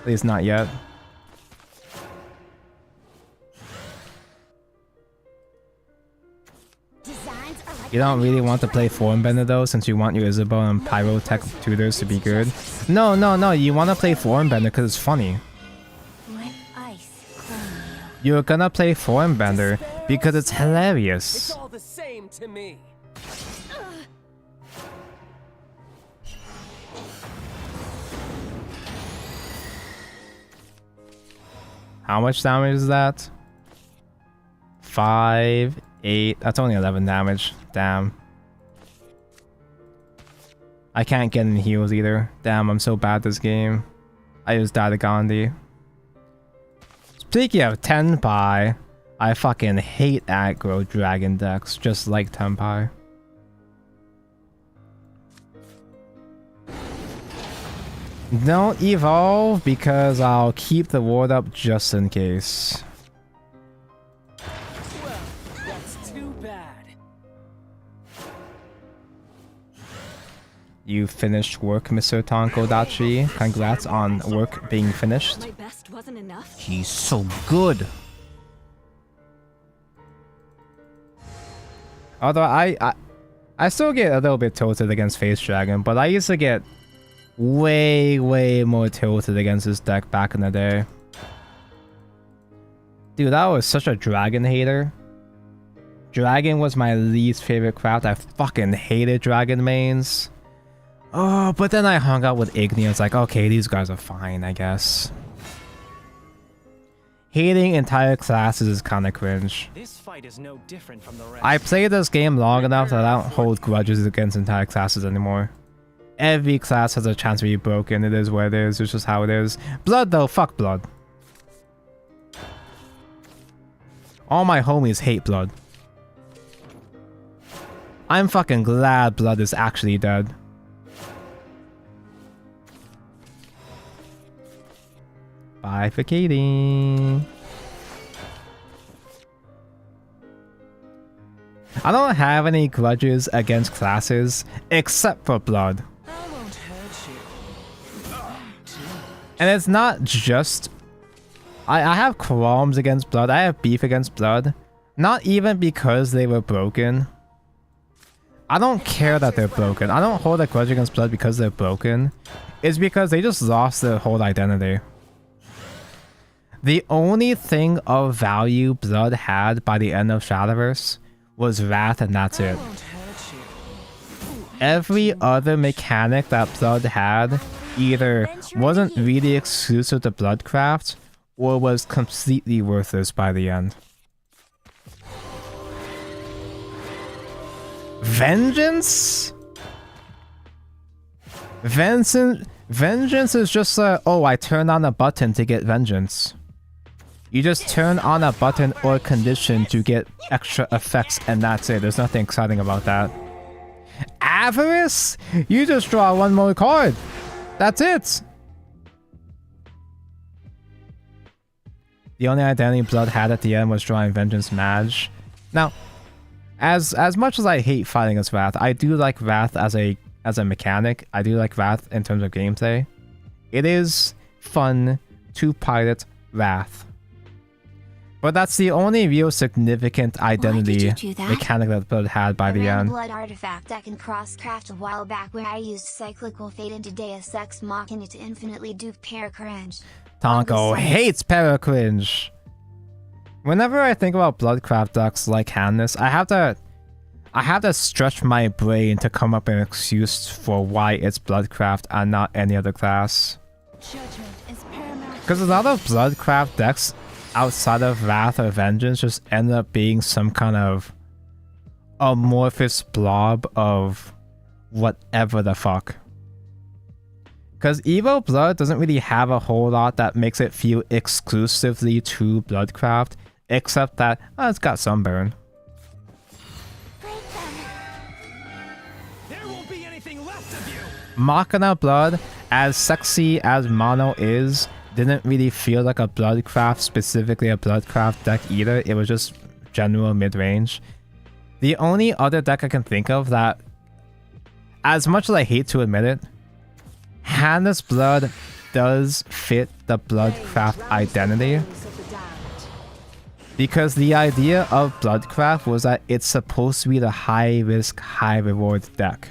At least not yet. You don't really want to play Formbender though, since you want your Isabel and Pyrotech tutors to be good. No, you want to play Formbender because it's funny. You're gonna play Formbender because it's hilarious. It's all the same to me. How much damage is that? 5, 8. That's only 11 damage. Damn. I can't get any heals either. Damn, I'm so bad this game. I just died to Gandhi. Speaking of Tenpai, I fucking hate aggro dragon decks, just like Tenpai. Don't evolve because I'll keep the ward up just in case. Well, that's too bad. You finished work, Mr. Tonkodachi. Congrats on work being finished. My best wasn't enough. He's so good. Although I still get a little bit tilted against Phase Dragon, but I used to get way more tilted against this deck back in the day. Dude, I was such a dragon hater. Dragon was my least favorite craft. I fucking hated dragon mains. Oh, but then I hung out with Igni. It's like, okay, these guys are fine, I guess. Hating entire classes is kind of cringe. This fight is no different from the rest. I played this game long enough that I don't hold grudges against entire classes anymore. Every class has a chance to be broken. It is what it is. It's just how it is. Blood though, fuck Blood. All my homies hate Blood. I'm fucking glad Blood is actually dead. Bifurcating. I don't have any grudges against classes except for Blood. I won't hurt you. And it's not just... I have qualms against Blood. I have beef against Blood. Not even because they were broken. I don't care that they're broken. I don't hold a grudge against Blood because they're broken. It's because they just lost their whole identity. The only thing of value Blood had by the end of Shadowverse was Wrath, and that's it. Every other mechanic that Blood had either wasn't really exclusive to Bloodcraft or was completely worthless by the end. Vengeance? Vengeance is just oh, I turn on a button to get vengeance. You just turn on a button or condition to get extra effects, and that's it. There's nothing exciting about that. Avarice? You just draw one more card. That's it. The only identity Blood had at the end was drawing Vengeance Mage. Now, as much as I hate fighting as Wrath, I do like Wrath as a mechanic. I do like Wrath in terms of gameplay. It is fun to pilot Wrath. But that's the only real significant identity mechanic that Blood had by the end. Blood artifact I can cross-craft a while back where I used Cyclical Fate into Deus Ex Machina to infinitely dupe Paracringe. Tonko hates Paracringe! Whenever I think about Bloodcraft decks like Hannes, I have to stretch my brain to come up with an excuse for why it's Bloodcraft and not any other class. Because a lot of Bloodcraft decks outside of Wrath or Vengeance just end up being some kind of amorphous blob of whatever the fuck. Because Evo Blood doesn't really have a whole lot that makes it feel exclusively to Bloodcraft, except that it's got Sunburn. Machina Blood, as sexy as Mono is, didn't really feel like a Bloodcraft, specifically a Bloodcraft deck either. It was just general mid-range. The only other deck I can think of that, as much as I hate to admit it, Hannah's Blood does fit the Bloodcraft identity. Because the idea of Bloodcraft was that it's supposed to be the high-risk, high-reward deck.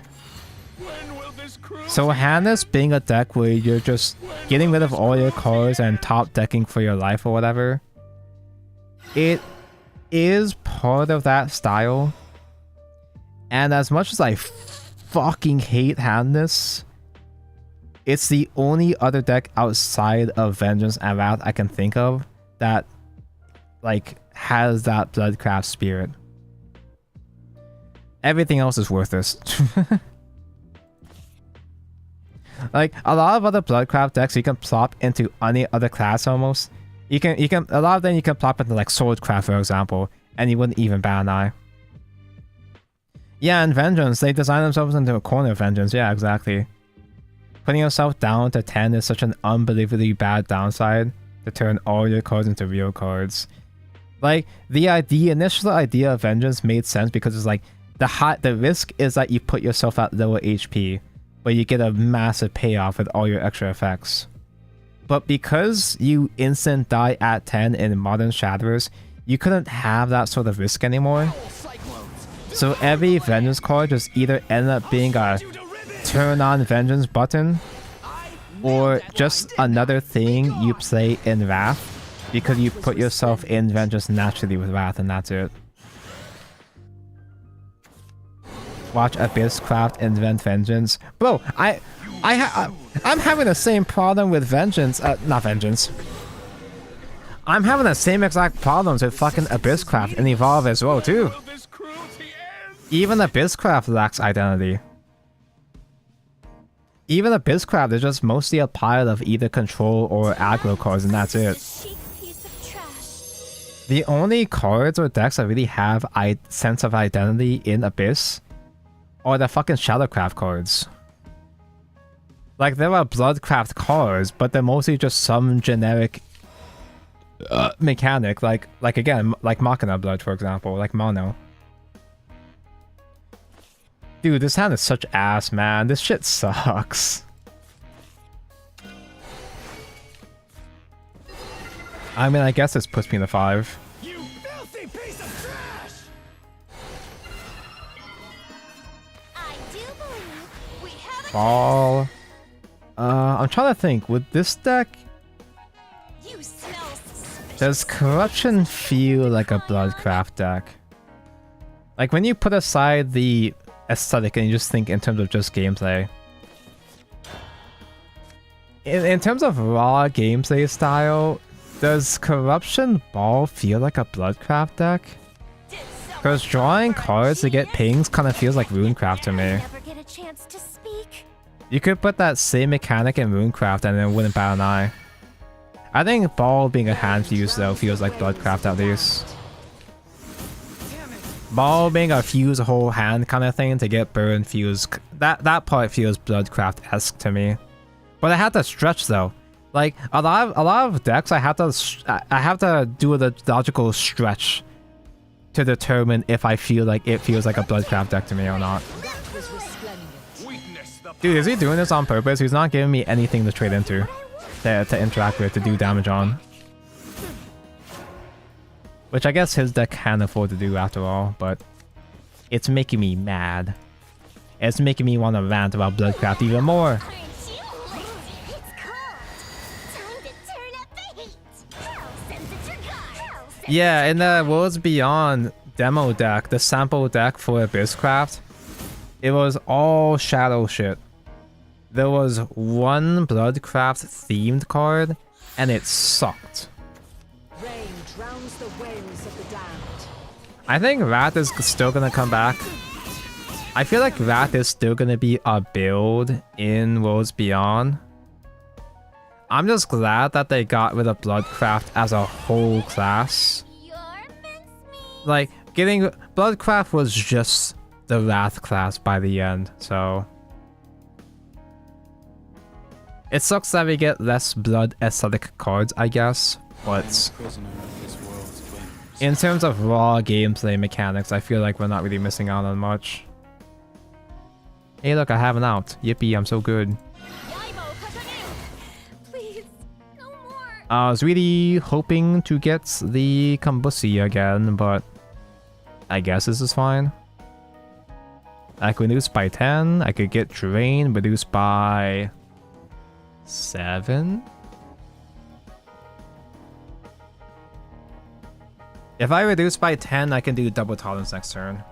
So Hannah's being a deck where you're just getting rid of all your cards and top decking for your life or whatever, it is part of that style. And as much as I fucking hate Hannah's, it's the only other deck outside of Vengeance and Wrath I can think of that like has that Bloodcraft spirit. Everything else is worthless. Like a lot of other Bloodcraft decks you can plop into any other class almost. You can a lot of them you can plop into like Swordcraft for example, and you wouldn't even bat an eye. Yeah, and Vengeance, they design themselves into a corner of Vengeance, yeah, exactly. Putting yourself down to 10 is such an unbelievably bad downside to turn all your cards into real cards. Like, the initial idea of Vengeance made sense because it's like, the risk is that you put yourself at lower HP, but you get a massive payoff with all your extra effects. But because you instant die at 10 in modern Shadowverse, you couldn't have that sort of risk anymore. So every Vengeance card just either ended up being a turn on Vengeance button, or just another thing you play in Wrath, because you put yourself in Vengeance naturally with Wrath and that's it. Watch Abysscraft invent Vengeance. Bro, I'm having the same problem with Vengeance, not Vengeance. I'm having the same exact problems with fucking Abysscraft and Evolve as well too. Even Abysscraft lacks identity. Even Abysscraft is just mostly a pile of either control or aggro cards and that's it. The only cards or decks that really have a sense of identity in Abyss are the fucking Shadowcraft cards. Like, there are Bloodcraft cards, but they're mostly just some generic mechanic, like again, like Machina Blood, for example, like Mono. Dude, this hand is such ass, man. This shit sucks. I mean, I guess this puts me in the 5. You filthy piece of trash! I do believe we have a Ball. I'm trying to think. With this deck, You smell suspicious. does Corruption feel like a Bloodcraft deck? Like, when you put aside the aesthetic and you just think in terms of just gameplay. In terms of raw gameplay style, does Corruption Ball feel like a Bloodcraft deck? Because drawing cards to get pings kind of feels like Runecraft to me. Never get a chance to speak. You could put that same mechanic in Runecraft and it wouldn't bat an eye. I think Ball being a hand fuse though feels like Bloodcraft at least. Ball being a fuse a whole hand kind of thing to get burn fuse, that part feels Bloodcraft-esque to me. But I have to stretch though. Like a lot of decks, I have to do the logical stretch to determine if I feel like it feels like a Bloodcraft deck to me or not. Dude, is he doing this on purpose? He's not giving me anything to trade into, to interact with, to do damage on. Which I guess his deck can afford to do after all, but it's making me mad. It's making me want to rant about Bloodcraft even more. Aren't you? It's cold. Time to turn up the heat. Hell sends it your guard. Yeah, in the Worlds Beyond demo deck, the sample deck for Abysscraft, it was all shadow shit. There was one Bloodcraft themed card, and it sucked. Rain drowns the wails of the damned. I think Wrath is still gonna come back. I feel like Wrath is still gonna be a build in Worlds Beyond. I'm just glad that they got rid of Bloodcraft as a whole class. Your mincemeat. Like, getting Bloodcraft was just the Wrath class by the end, so It sucks that we get less blood aesthetic cards, I guess, but in terms of raw gameplay mechanics, I feel like we're not really missing out on much. Hey look, I have an out. Yippee, I'm so good. Please, no more. I was really hoping to get the Kambusi again, but I guess this is fine. I could reduce by 10, I could get Drain reduced by 7? If I reduce by 10, I can do double tolerance next turn.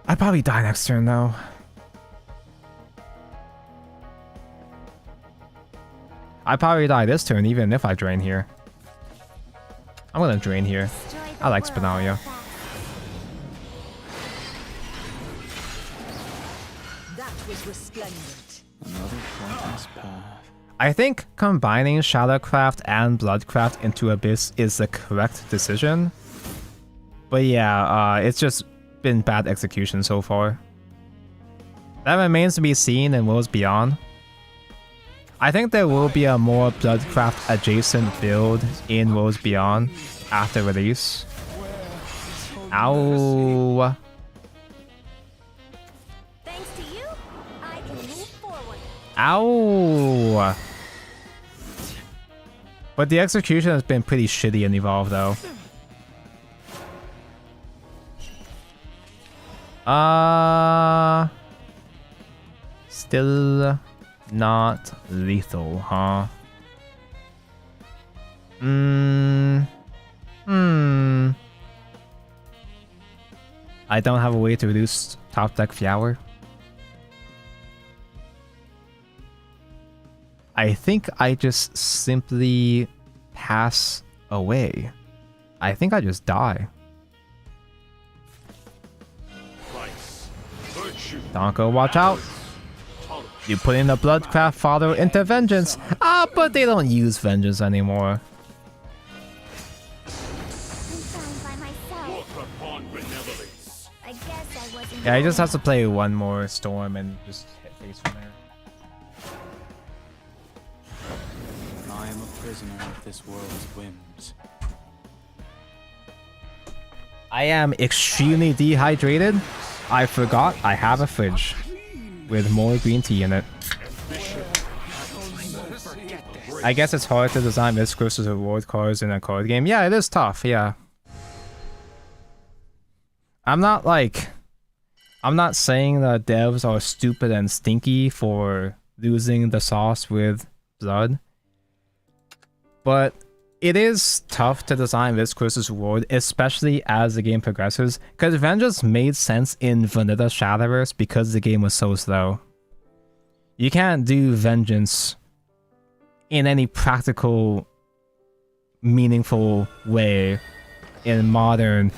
I'd probably die next turn though. I'd probably die this turn even if I drain here. I'm gonna drain here. I like Spinalia. That was resplendent. Another pointless path. I think combining Shadowcraft and Bloodcraft into Abyss is the correct decision. But yeah, it's just been bad execution so far. That remains to be seen in Worlds Beyond. I think there will be a more Bloodcraft adjacent build in Worlds Beyond after release. Ow. Thanks to you, I can move forward. Ow. But the execution has been pretty shitty in Evolve though. Still not lethal, huh? I don't have a way to reduce top deck Flower. I think I just simply pass away. I think I just die. Donko, watch out! You put in the Bloodcraft Father into Vengeance. Ah, but they don't use Vengeance anymore. I'm fine by myself. I guess I wasn't. Yeah, he just has to play one more Storm and just hit face from there. I am a prisoner of this world's whims. I am extremely dehydrated. I forgot I have a fridge with more green tea in it. I guess it's hard to design exclusive reward cards in a card game. Yeah, it is tough, yeah. I'm not saying that devs are stupid and stinky for losing the sauce with blood. But it is tough to design this versus reward, especially as the game progresses, because Vengeance made sense in vanilla Shadowverse because the game was so slow. You can't do Vengeance in any practical, meaningful way in modern,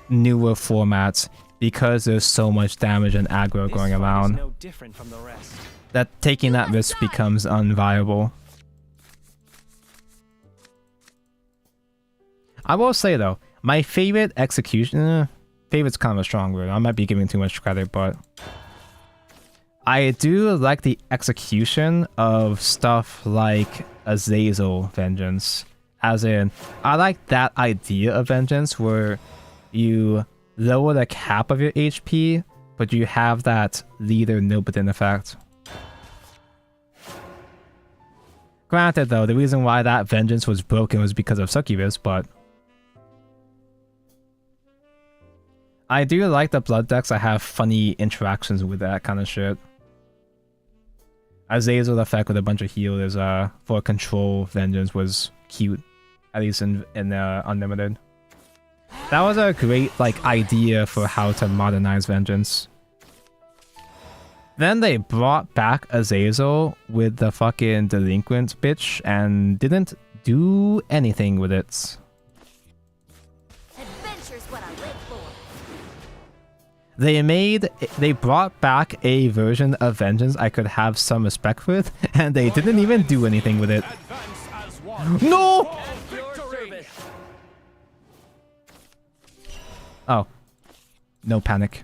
newer formats because there's so much damage and aggro going around No different from the rest. that taking that risk becomes unviable. I will say though, my favorite execution, favorite's kind of a strong word, I might be giving too much credit, but I do like the execution of stuff like Azazel Vengeance. As in, I like that idea of Vengeance where you lower the cap of your HP, but you have that leader Nilbidin effect. Granted though, the reason why that Vengeance was broken was because of Succubus, but I do like the blood decks that have funny interactions with that kind of shit. Azazel effect with a bunch of healers for control Vengeance was cute, at least in Unlimited. That was a great idea for how to modernize Vengeance. Then they brought back Azazel with the fucking delinquent bitch and didn't do anything with it. Adventure's what I live for. They brought back a version of Vengeance I could have some respect with, and they didn't even do anything with it. No! Oh. No panic.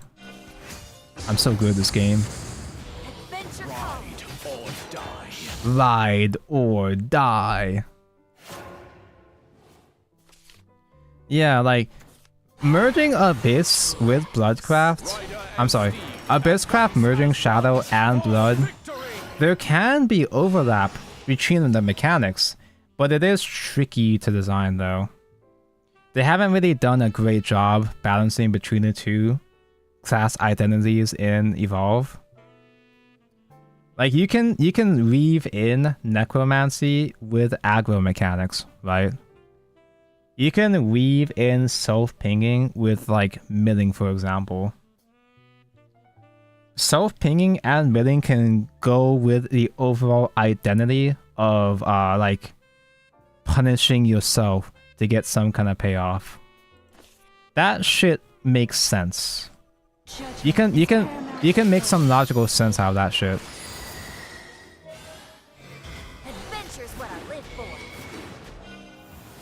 I'm so good at this game. Adventure calls. or die. Ride or die. Yeah, like merging Abyss with Bloodcraft. I'm sorry, Abysscraft merging Shadow and Blood. There can be overlap between the mechanics, but it is tricky to design though. They haven't really done a great job balancing between the two class identities in Evolve. Like you can weave in necromancy with aggro mechanics, right? You can weave in self-pinging with like milling, for example. Self-pinging and milling can go with the overall identity of like punishing yourself to get some kind of payoff. That shit makes sense. You can make some logical sense out of that shit. Adventure's what I live for.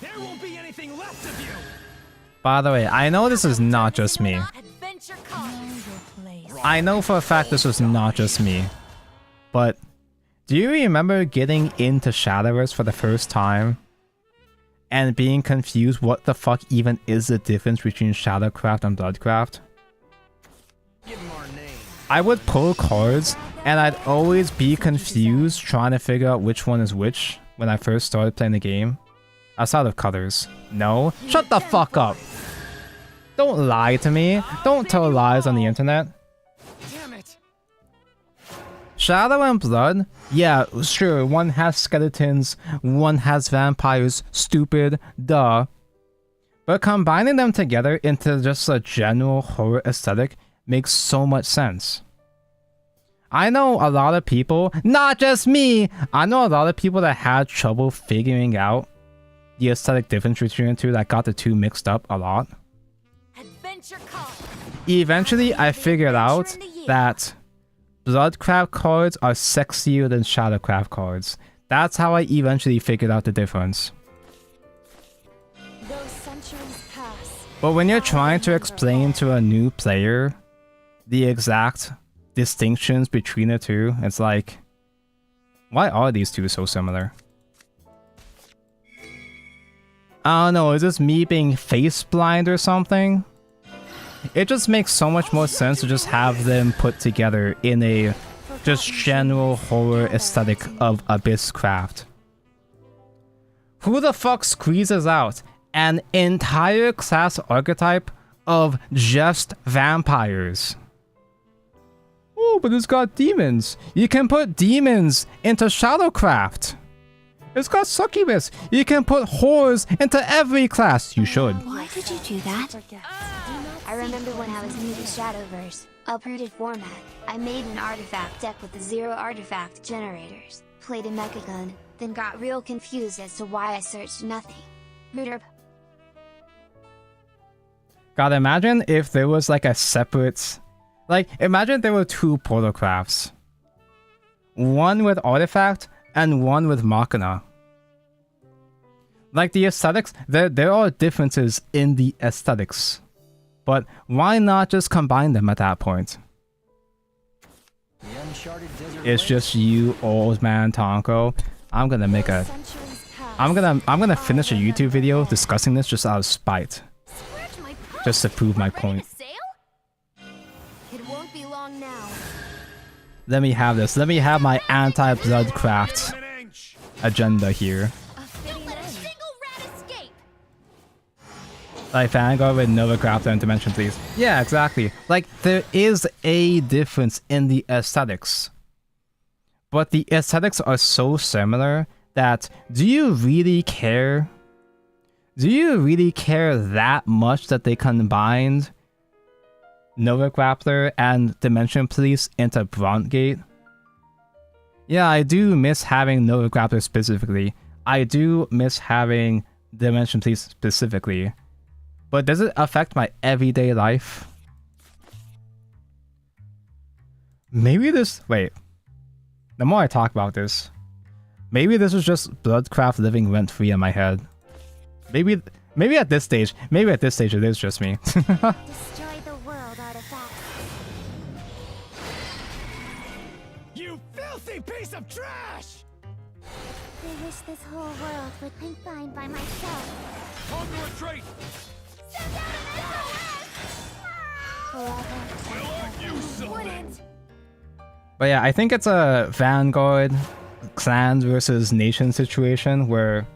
There won't be anything left of you. By the way, I know this is not just me. Adventure calls. I know for a fact this was not just me. But do you remember getting into Shadowverse for the first time and being confused what the fuck even is the difference between Shadowcraft and Bloodcraft? Give him our name. I would pull cards and I'd always be confused trying to figure out which one is which when I first started playing the game. Outside of colors. No? Shut the fuck up! Don't lie to me. Don't tell lies on the internet. Damn it. Shadow and Blood? Yeah, sure, one has skeletons, one has vampires, stupid, duh. But combining them together into just a general horror aesthetic makes so much sense. I know a lot of people, not just me, I know a lot of people that had trouble figuring out the aesthetic difference between the two, that got the two mixed up a lot. Adventure calls. Eventually, I figured out that Bloodcraft cards are sexier than Shadowcraft cards. That's how I eventually figured out the difference. Those centuries pass. But when you're trying to explain to a new player the exact distinctions between the two, it's like, why are these two so similar? I don't know, is this me being face blind or something? It just makes so much more sense to just have them put together in a just general horror aesthetic of Abysscraft. Who the fuck squeezes out an entire class archetype of just vampires? Oh, but it's got demons. You can put demons into Shadowcraft. It's got succubus. You can put whores into every class. You should. Why did you do that? I remember when I was new to Shadowverse, uprooted format, I made an artifact deck with the 0 artifact generators, played a mecha gun, then got real confused as to why I searched nothing. Rooter. God, imagine if there was like a separate... Like, imagine there were 2 portalcrafts. One with artifact and one with machina. Like the aesthetics, there are differences in the aesthetics. But why not just combine them at that point? It's just you, old man Tonko. I'm gonna make a... I'm gonna finish a YouTube video discussing this just out of spite. Just to prove my point. It won't be long now. Let me have this. Let me have my anti-Bloodcraft agenda here. Don't let a single rat escape. Like Vanguard with Nova Crafter and Dimension, please. Yeah, exactly. Like, there is a difference in the aesthetics. But the aesthetics are so similar that, do you really care? Do you really care that much that they combined Nova Grappler and Dimension Police into Brontegate? Yeah, I do miss having Nova Grappler specifically. I do miss having Dimension Police specifically. But does it affect my everyday life? Maybe this... Wait. The more I talk about this, maybe this is just Bloodcraft living rent-free in my head. Maybe at this stage it is just me. Destroy the world, artifact. You filthy filthy piece of trash! I wish this whole world would be fine by myself. On to retreat! Send out an SOS! Wouldn't. But yeah, I think it's a Vanguard clans versus nation situation where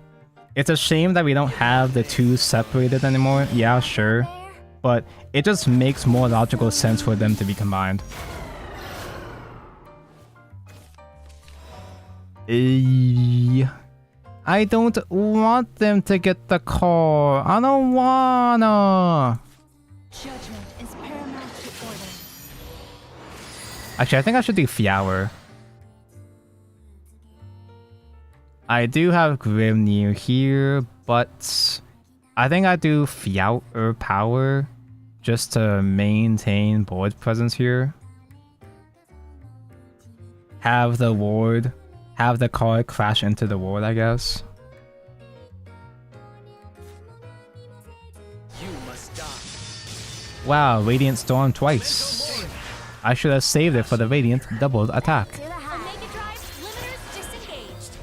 it's a shame that we don't have the two separated anymore. Yeah, sure. But it just makes more logical sense for them to be combined. I don't want them to get the car. I don't wanna. Judgment is paramount to order. Actually, I think I should do Flower. I do have Grimnir here, but I think I do Flower Power just to maintain board presence here. Have the ward, have the card crash into the ward, I guess. You must die. Wow, Radiant Storm twice. I should have saved it for the Radiant doubled attack. Omega Drive, limiters disengaged.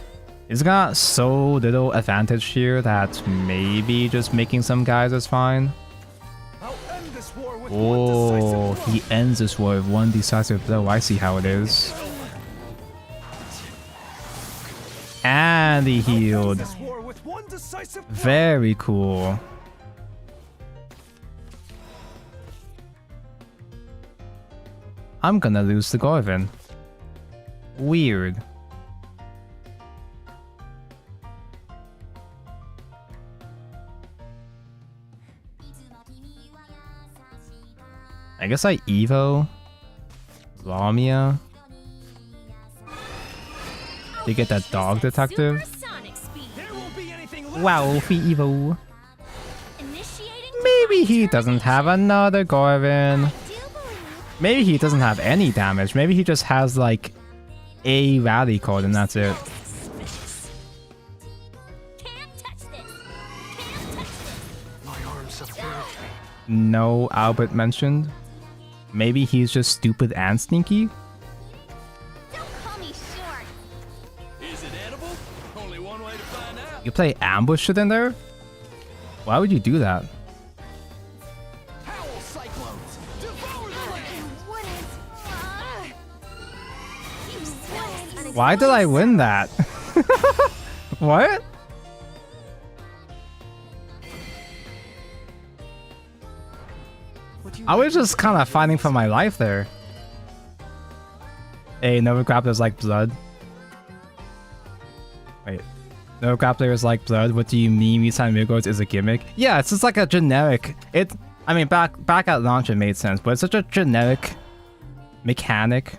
It's got so little advantage here that maybe just making some guys is fine. I'll end this war with one Oh, decisive blow. he ends this war with one decisive blow. I see how it is. And he healed. This war with one decisive blow. Very cool. I'm gonna lose to Gorvin. Weird. I guess I Evo Lamia to get that dog detective. Supersonic speed. There won't be anything left. Wow, Evo. Initiating Maybe he doesn't have another Gorvin. I do believe. Maybe he doesn't have any damage. Maybe he just has like a rally card and that's it. Suspicious. Can't touch this. Can't touch this. My arms have failed me. No Albert mentioned. Maybe he's just stupid and sneaky. Don't call me short. Is it edible? Only one way to find out. You play ambush it in there? Why would you do that? Howl cyclones. Devour the land. Wouldn't. You sweat. Why did I win that? What? I was just kind of fighting for my life there. Hey, Nova Grappler's like blood. Wait. Nova Grappler is like blood. What do you mean Mutant Mirgors is a gimmick? Yeah, it's just like a generic... I mean, back at launch it made sense, but it's such a generic mechanic.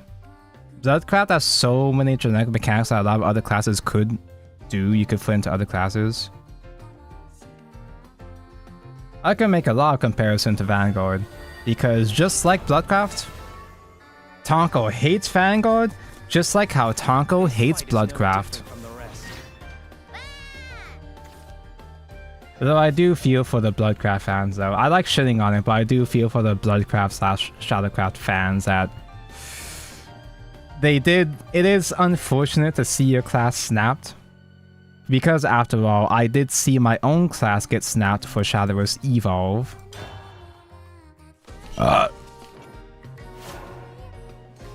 Bloodcraft has so many generic mechanics that a lot of other classes could do. You could put into other classes. I can make a lot of comparison to Vanguard. Because just like Bloodcraft, Tonko hates Vanguard, just like how Tonko hates Bloodcraft. From the rest. Though I do feel for the Bloodcraft fans though. I like shitting on it, but I do feel for the Bloodcraft / Shadowcraft fans that it is unfortunate to see your class snapped. Because after all, I did see my own class get snapped for Shadowverse Evolve.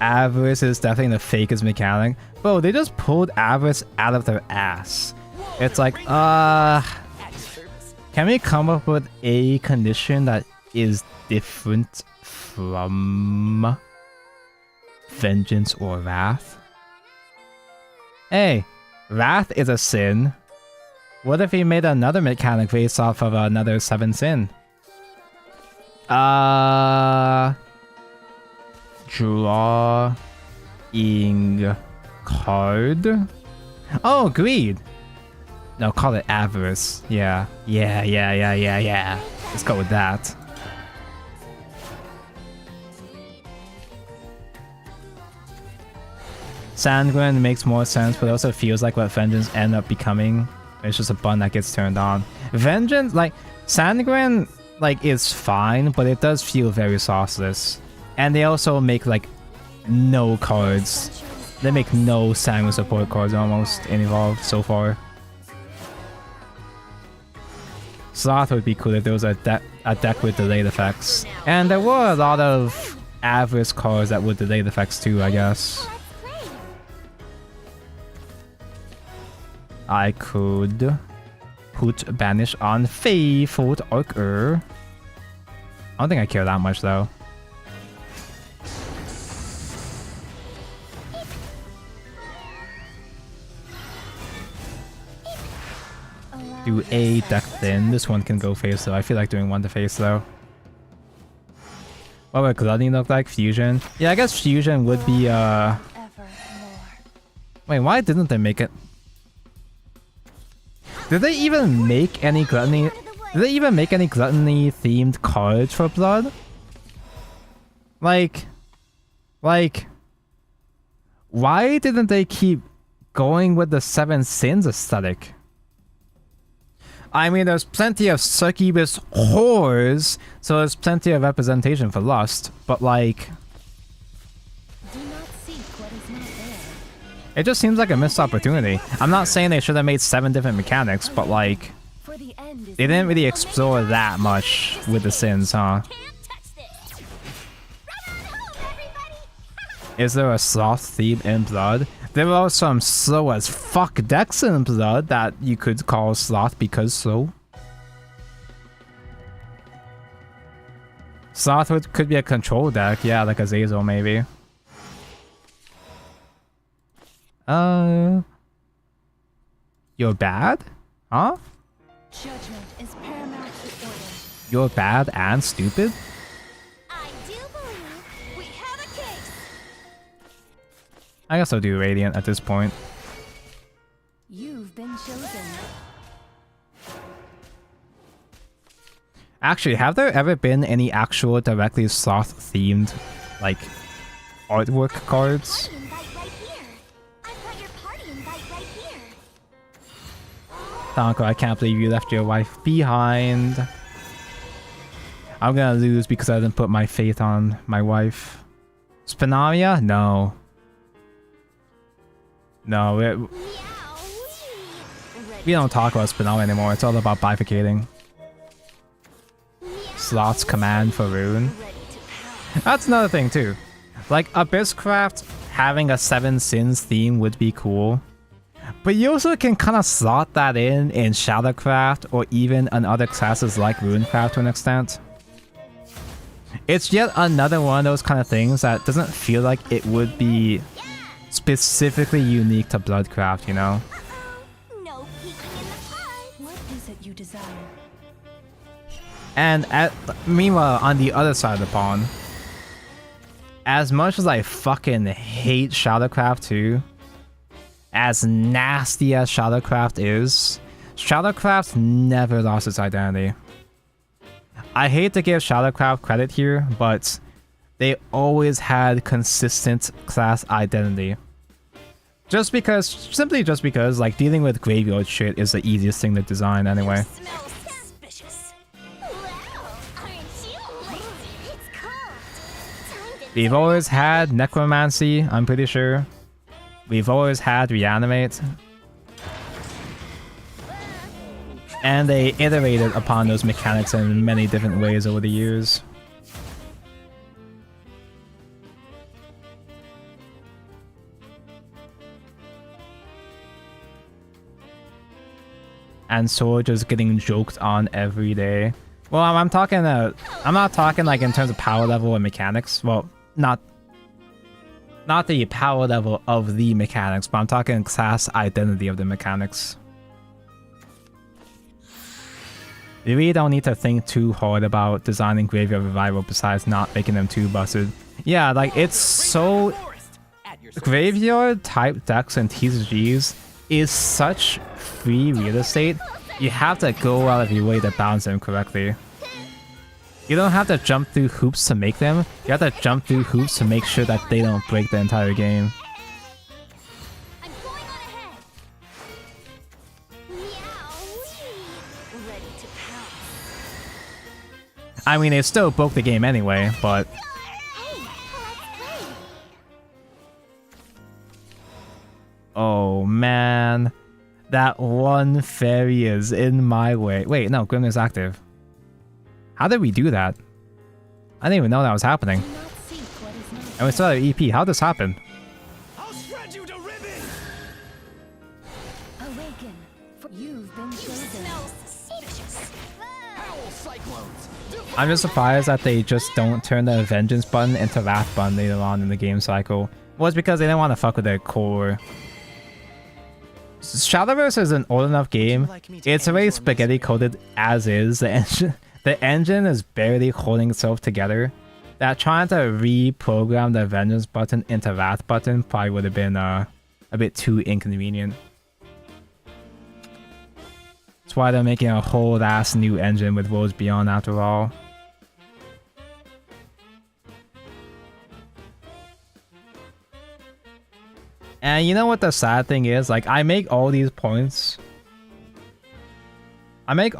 Avarice is definitely the fakest mechanic. Bro, they just pulled Avarice out of their ass. It's like, can we come up with a condition that is different from Vengeance or Wrath? Hey, Wrath is a sin. What if he made another mechanic based off of another 7 sin? Drawing card? Oh, greed. No, call it avarice. Yeah. Let's go with that. Sandgren makes more sense, but it also feels like what Vengeance ended up becoming. It's just a button that gets turned on. Vengeance, like, Sandgren, like, is fine, but it does feel very sauceless. And they also make, like, no cards. They make no Samuel support cards almost involved so far. Sloth would be cool if there was a deck with delayed effects. And there were a lot of average cards that would delay the effects too, I guess. I could put Banish on Faithful Archer. I don't think I care that much though. Do a deck thin. This one can go face though. I feel like doing one to face though. What would Gluttony look like? Fusion? Yeah, I guess Fusion would be Wait, why didn't they make it? Did they even make any Gluttony? Did they even make any Gluttony themed cards for Blood? Like, why didn't they keep going with the 7 Sins aesthetic? I mean, there's plenty of succubus whores, so there's plenty of representation for lust, but like... Do not seek what is not there. It just seems like a missed opportunity. I'm not saying they should have made 7 different mechanics, but like... For the end is They didn't really explore that much with the Sins, huh? Is there a Sloth theme in Blood? There are some slow as fuck decks in Blood that you could call Sloth because slow. Sloth could be a control deck, yeah, like Azazel maybe. You're bad? Huh? judgment is paramount to order. You're bad and stupid? I do believe we have a case. I guess I'll do Radiant at this point. You've been chosen. Actually, have there ever been any actual directly Sloth themed, like, artwork cards? Party invite right here. I've got your party invite right here. Tonko, I can't believe you left your wife behind. I'm gonna lose because I didn't put my faith on my wife. Spinaria? No. No, we don't talk about Spinaria anymore. It's all about bifurcating. Sloth's command for Rune. That's another thing too. Like, Abysscraft having a 7 Sins theme would be cool. But you also can kind of slot that in Shadowcraft or even in other classes like Runecraft to an extent. It's yet another one of those kind of things that doesn't feel like it would be specifically unique to Bloodcraft, you know? No peeking in the pie. What is it you desire? And meanwhile, on the other side of the pond, as much as I fucking hate Shadowcraft too, as nasty as Shadowcraft is, Shadowcraft never lost its identity. I hate to give Shadowcraft credit here, but they always had consistent class identity. Simply just because, like, dealing with graveyard shit is the easiest thing to design anyway. Smells suspicious. Wow, aren't you? It's cold. Time to We've always had Necromancy, I'm pretty sure. We've always had Reanimate. And they iterated upon those mechanics in many different ways over the years. And Sword just getting joked on every day. Well, I'm not talking like in terms of power level and mechanics. Well, not the power level of the mechanics, but I'm talking class identity of the mechanics. You really don't need to think too hard about designing Graveyard Revival besides not making them too busted. Yeah, like, it's so... Graveyard type decks and TCGs is such free real estate, you have to go out of your way to balance them correctly. You don't have to jump through hoops to make them, you have to jump through hoops to make sure that they don't break the entire game. I'm going on ahead. Meow. Ready to pounce. I mean, it still broke the game anyway, but... Hey, let's play. Oh man. That one fairy is in my way. Wait, no, Grim is active. How did we do that? I didn't even know that was happening. Do not seek what is not And we still have EP. How did this happen? I'll shred you to ribbons! awaken. For you've been chosen. Howl cyclones. I'm just surprised that they just don't turn the vengeance button into wrath button later on in the game cycle. Well, it's because they didn't want to fuck with their core. Shadowverse is an old enough game. It's already spaghetti coated as is. The engine is barely holding itself together. That trying to reprogram the vengeance button into wrath button probably would have been a bit too inconvenient. That's why they're making a whole ass new engine with Worlds Beyond after all. And you know what the sad thing is? Like, I make all these points. And I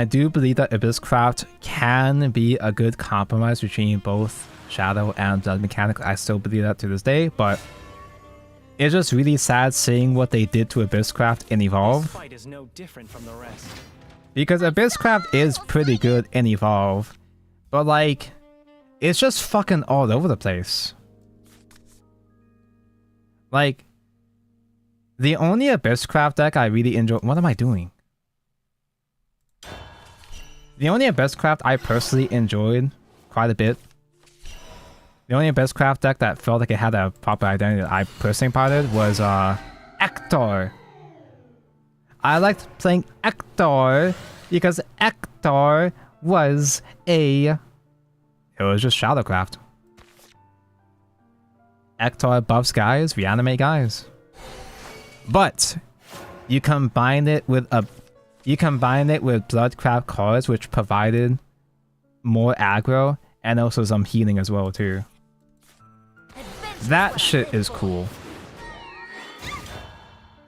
do believe that Abysscraft can be a good compromise between both Shadow and Blood mechanics. I still believe that to this day, but it's just really sad seeing what they did to Abysscraft in Evolve. This fight is no different from the rest. Because Abysscraft is pretty good in Evolve, but like, it's just fucking all over the place. Like, the only Abysscraft deck I really enjoy— what am I doing? The only Abysscraft I personally enjoyed quite a bit, the only Abysscraft deck that felt like it had a proper identity that I personally piloted was Ektor. I liked playing Ektor because Ektor was it was just Shadowcraft. Ektor buffs guys, reanimate guys. But you combine it with Bloodcraft cards, which provided more aggro and also some healing as well too. That shit is cool.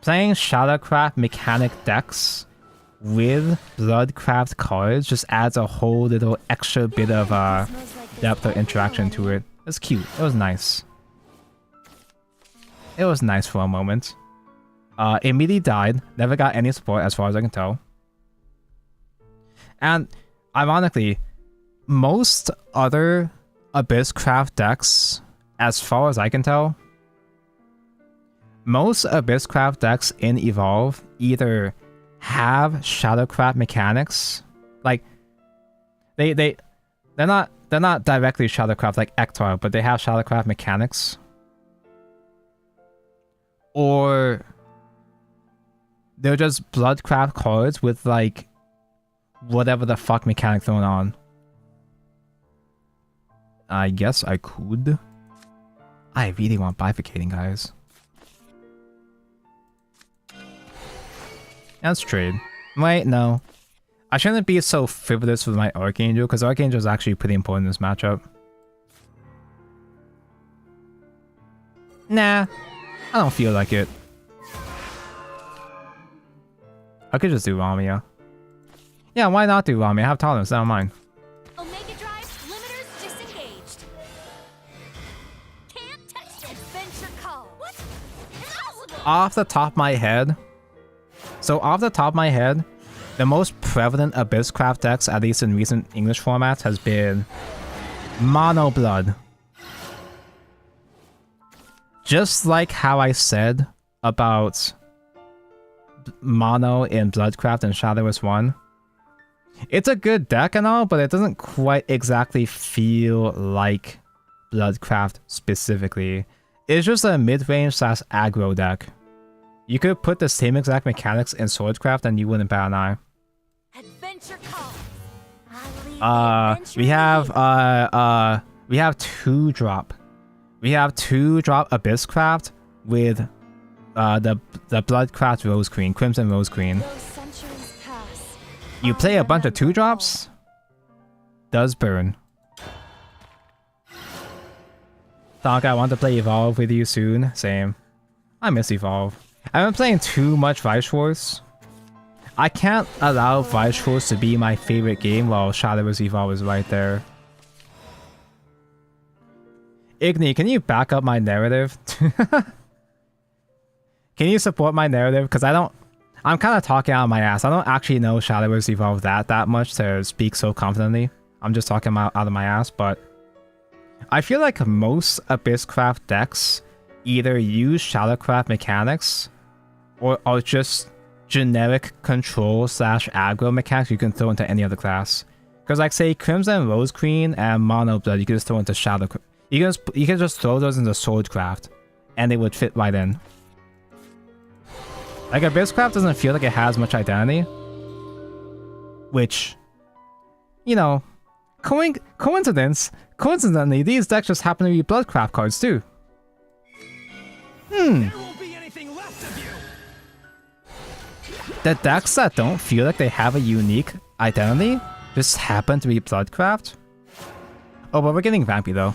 Playing Shadowcraft mechanic decks with Bloodcraft cards just adds a whole little extra bit of depth of interaction to it. It's cute. It was nice. It was nice for a moment. Immediately died. Never got any support as far as I can tell. And ironically, most other Abysscraft decks, as far as I can tell, most Abysscraft decks in Evolve either have Shadowcraft mechanics, like they're not directly Shadowcraft like Ektar, but they have Shadowcraft mechanics, or they're just Bloodcraft cards with like whatever the fuck mechanic thrown on. I guess I could. I really want bifurcating, guys. Let's trade. Wait, no. I shouldn't be so frivolous with my Archangel, because Archangel is actually pretty important in this matchup. Nah, I don't feel like it. I could just do Ramia. Yeah, why not do Ramia? I have tolerance, I don't mind. Omega Drive limiters disengaged. Can't touch it. Adventure call. What? Impossible. Off the top of my head, the most prevalent Abysscraft decks, at least in recent English formats, has been Mono Blood. Just like how I said about Mono in Bloodcraft and Shadowverse 1. It's a good deck and all, but it doesn't quite exactly feel like Bloodcraft specifically. It's just a mid-range / aggro deck. You could put the same exact mechanics in Swordcraft and you wouldn't bat an eye. Adventure call. We have 2-drop. We have 2-drop Abysscraft with the Bloodcraft Rose Queen, Crimson Rose Queen. Those centuries pass. You play a bunch of 2-drops, does burn. Thought I want to play Evolve with you soon. Same. I miss Evolve. I've been playing too much Vice Wars. I can't allow Vice Wars to be my favorite game while Shadowverse Evolve is right there. Igni, can you back up my narrative? Can you support my narrative? Because I'm kind of talking out of my ass. I don't actually know Shadowverse evolved that much to speak so confidently. I'm just talking out of my ass, but I feel like most Abysscraft decks either use Shadowcraft mechanics or are just generic control / aggro mechanics you can throw into any other class. Because like say Crimson Rose Queen and Mono Blood, you can just throw into Shadowcraft. You can just throw those into Swordcraft and they would fit right in. Like Abysscraft doesn't feel like it has much identity. Which, you know, coincidentally, these decks just happen to be Bloodcraft cards too. There won't be anything left of you. The decks that don't feel like they have a unique identity just happen to be Bloodcraft. Oh, but we're getting Vampy though.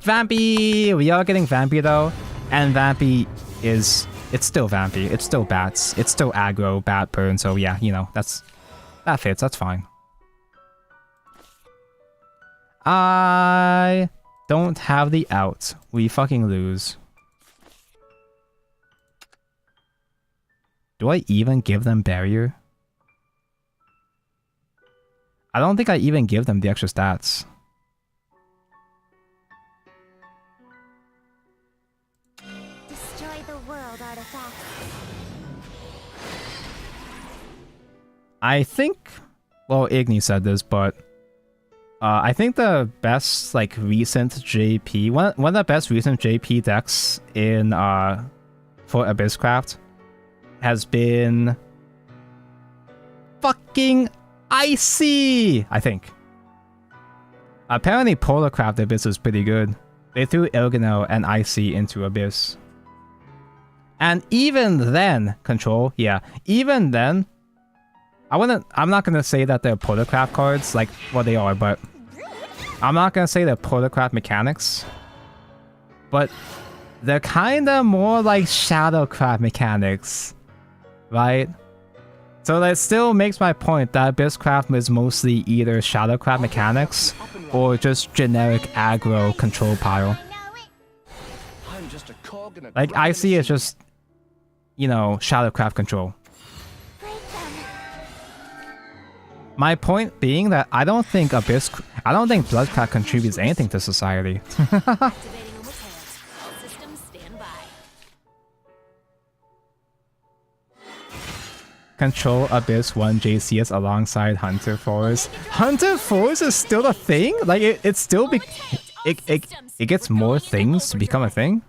Vampy! We are getting Vampy though. And Vampy is... It's still Vampy. It's still bats. It's still aggro, bat burn. So yeah, you know, that fits. That's fine. I don't have the out. We fucking lose. Do I even give them barrier? I don't think I even give them the extra stats. Destroy the world artifact. I think, well, Igni said this, but I think the best like recent JP, one of the best recent JP decks in for Abysscraft has been fucking Icy, I think. Apparently Portalcraft Abyss is pretty good. They threw Ilganel and Icy into Abyss. And even then, Control, yeah, even then, I'm not gonna say that they're Portalcraft cards, like, well they are, but I'm not gonna say they're Portalcraft mechanics. But they're kinda more like Shadowcraft mechanics, right? So that still makes my point that Abysscraft is mostly either Shadowcraft mechanics or just generic aggro control pile. I'm just a cog in a Like Icy is just, you know, Shadowcraft control. My point being that I don't think Bloodcraft contributes anything to society. Control Abyss 1 JCS alongside Hunter Force. Hunter Force is still a thing? Like it still it gets more things to become a thing?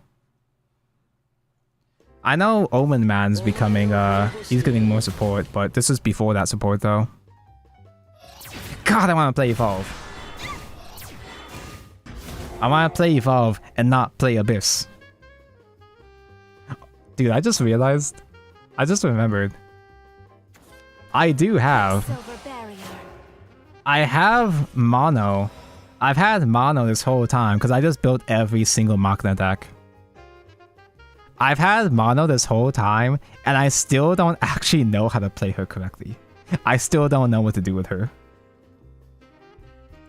I know Omen Man's becoming he's getting more support, but this is before that support though. God, I want to play Evolve. I want to play Evolve and not play Abyss. Dude, I just realized. I just remembered. I do have. I have Mono. I've had Mono this whole time because I just built every single Machina deck. I've had Mono this whole time and I still don't actually know how to play her correctly. I still don't know what to do with her.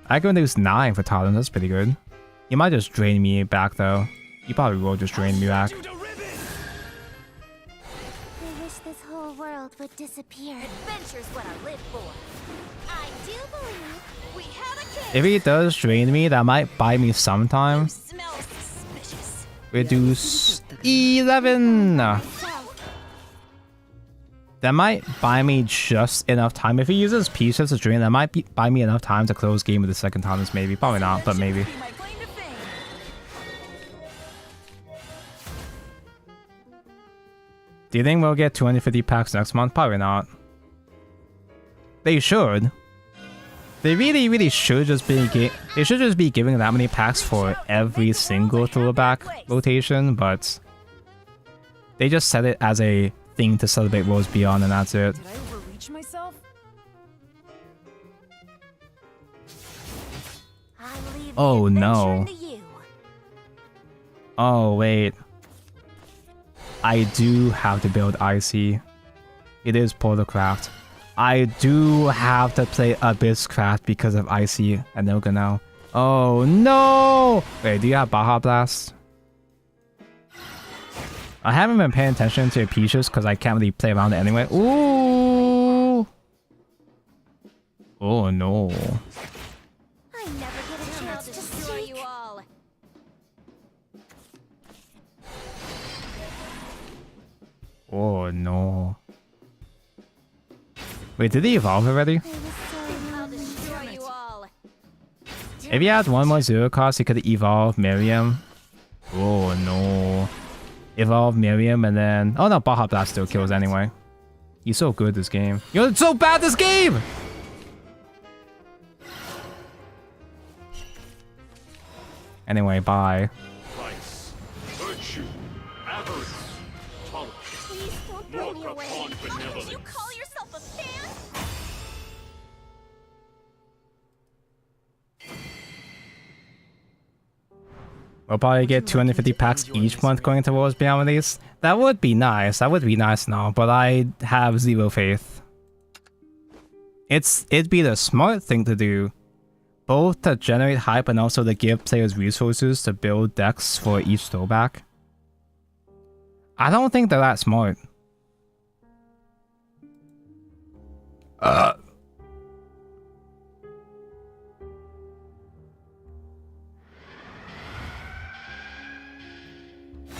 I can reduce 9 for Talon, that's pretty good. You might just drain me back though. You probably will just drain me back. I wish this whole world would disappear. Adventure's what I live for. I do believe we have a kid. If he does drain me, that might buy me some time. Smells suspicious. Reduce 11! That might buy me just enough time. If he uses pieces to drain, that might buy me enough time to close game with the second Thomas, maybe. Probably not, but maybe. Do you think we'll get 250 packs next month? Probably not. They should. They really should just be giving that many packs for every single throwback rotation, but they just set it as a thing to celebrate Worlds Beyond, and that's it. Did I overreach myself? Oh no. Oh wait. I do have to build Icy. It is Portalcraft. I do have to play Abysscraft because of Icy and Ilga now. Oh no! Wait, do you have Baja Blast? I haven't been paying attention to Peaches because I can't really play around it anyway. Ooh! Oh no. I never get a chance to destroy you all. Oh no. Wait, did he evolve already? I'll destroy you all. If he had one more zero cost, he could evolve Miriam. Oh no. Evolve Miriam and then... Oh no, Baja Blast still kills anyway. He's so good this game. You're so bad this game! Anyway, bye. Vice, virtue, avarice, tolerance. Please don't throw me Walk away. upon How could benevolence. you call yourself a fan? We'll probably get 250 packs each month going towards Beyond Release. That would be nice. That would be nice now, but I have zero faith. It'd be the smart thing to do. Both to generate hype and also to give players resources to build decks for each throwback. I don't think they're that smart.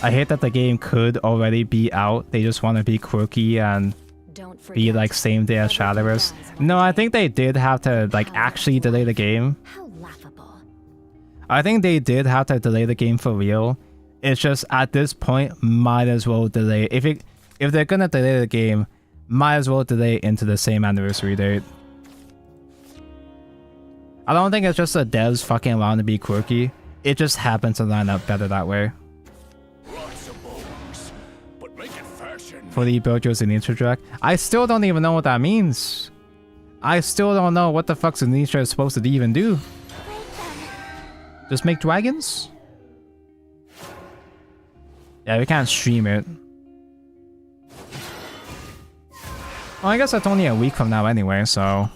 I hate that the game could already be out. They just want to be quirky and Don't forget, be like same day as Shadowverse. No, I think they did have to like actually delay the game. How laughable. I think they did have to delay the game for real. It's just at this point, might as well delay. If they're gonna delay the game, might as well delay into the same anniversary date. I don't think it's just the devs fucking around to be quirky. It just happens to line up better that way. Lots of bones, but make it fashion. For the build your Zenitra track. I still don't even know what that means. I still don't know what the fuck Zenitra is supposed to even do. Just make dragons? Yeah, we can't stream it. Well, I guess that's only a week from now anyway, so...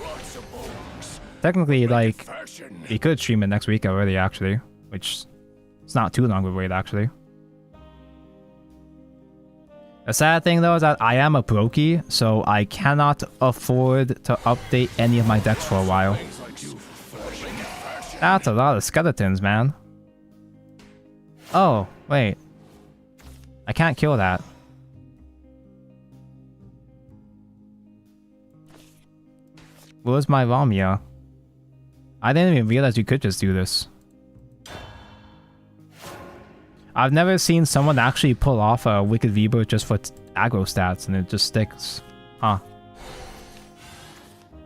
Lots of bones, Technically, like, fashion. we could stream it next week already, actually. Which, it's not too long of a wait, actually. The sad thing, though, is that I am a brokey, so I cannot afford to update any of my decks for a while. Things like you, but make it fashion. That's a lot of skeletons, man. Oh, wait. I can't kill that. Where's my Vamia? I didn't even realize you could just do this. I've never seen someone actually pull off a Wicked Rebirth just for aggro stats and it just sticks. Huh.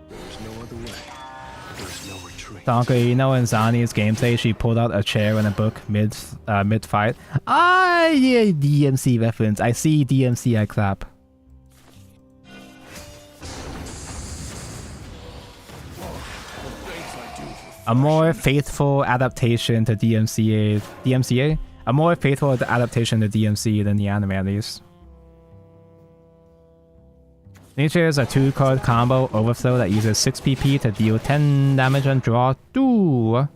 There's no other way. There's no retreat. Donka, you know in Zani's gameplay she pulled out a chair and a book mid-fight? Ah, yeah, DMC reference. I see DMC, I clap. A more faithful adaptation to DMCA? A more faithful adaptation to DMC than the anime, at least. Nature is a 2-card combo overflow that uses 6 PP to deal 10 damage and draw 2.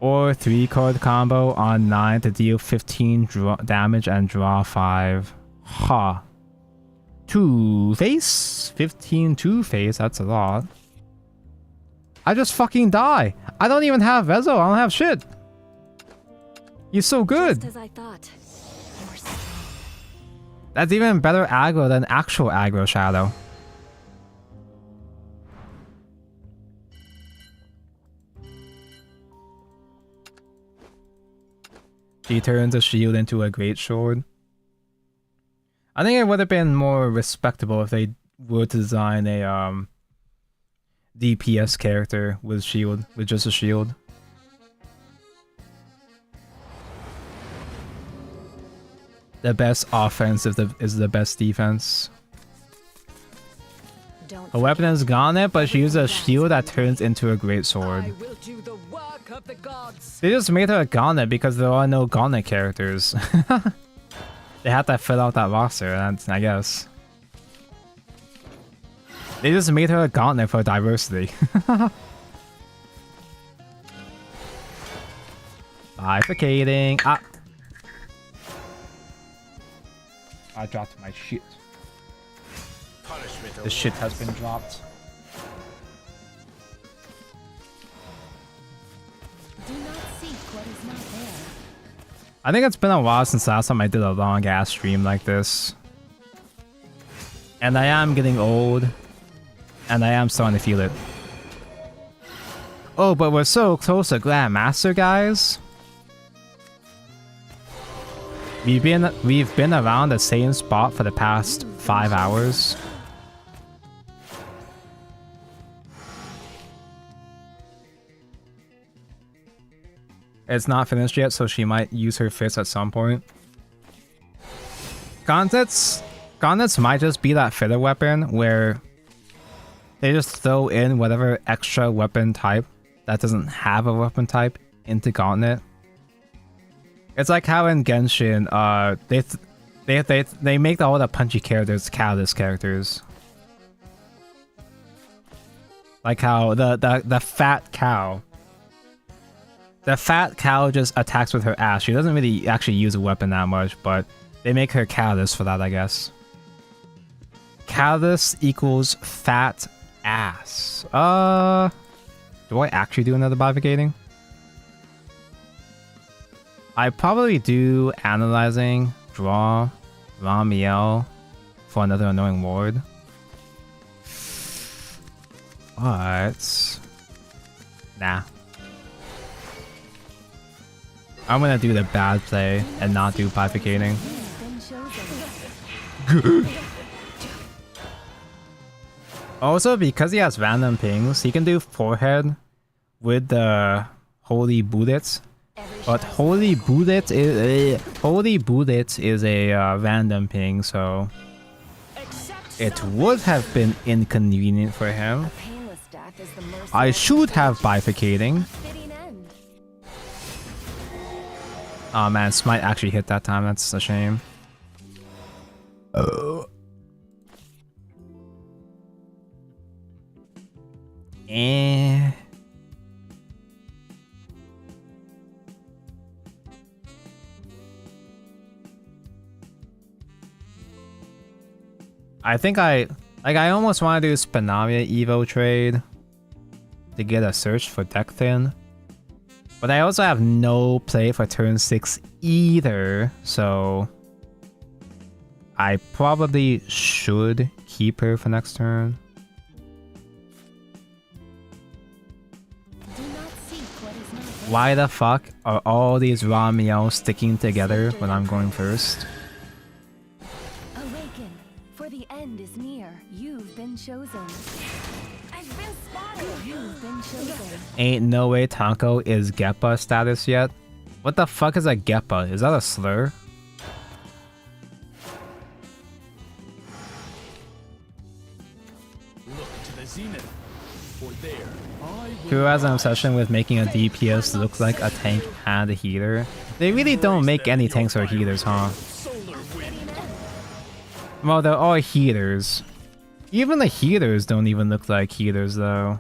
Or 3-card combo on 9 to deal 15 damage and draw 5. Ha. Huh. Two-Face? 15 Two-Face? That's a lot. I just fucking die. I don't even have Vellsar. I don't have shit. He's so good. Just as I thought. You're strong. That's even better aggro than actual aggro Shadow. She turns a shield into a great sword. I think it would have been more respectable if they were to design a DPS character with shield, with just a shield. The best offense is the best defense. Her weapon is Gauntlet, but she uses a shield that turns into a great sword. will do the work of the gods. They just made her a Gauntlet because there are no Gauntlet characters. They had to fill out that roster, and I guess. They just made her a Gauntlet for diversity. Bifurcating. Ah. I dropped my shit. Punishment The shit has been dropped. Do not seek what is not there. I think it's been a while since last time I did a long ass stream like this. And I am getting old. And I am starting to feel it. Oh, but we're so close to Grandmaster, guys. We've been around the same spot for the past 5 hours. It's not finished yet, so she might use her fist at some point. Gauntlets might just be that filler weapon where they just throw in whatever extra weapon type that doesn't have a weapon type into Gauntlet. It's like how in Genshin, they make all the punchy characters catalyst characters. Like how the fat cow. The fat cow just attacks with her ass. She doesn't really actually use a weapon that much, but they make her catalyst for that, I guess. Catalyst equals fat ass. Do I actually do another bifurcating? I probably do analyzing, draw, Ramiel for another annoying ward. But nah. I'm gonna do the bad play and not do bifurcating. Also, because he has random pings, he can do forehead with the Holy Bullets. But Holy Bullet is a random ping, so it would have been inconvenient for him. I should have bifurcating. Oh man, Smite actually hit that time. That's a shame. I think I almost want to do Spinaria Evo trade to get a search for deck thin. But I also have no play for turn 6 either, so I probably should keep her for next turn. Why the fuck are all these Ramiel sticking together when I'm going first? Awaken, for the end is near. You've been chosen. I've been spotted. You've been chosen. Ain't no way Tanko is Geppa status yet. What the fuck is a Geppa? Is that a slur? Look to the zenith. For there, Who has an obsession with making a DPS look like a tank and a healer? They really don't make any tanks or healers, huh? Well, they're all healers. Even the healers don't even look like healers, though.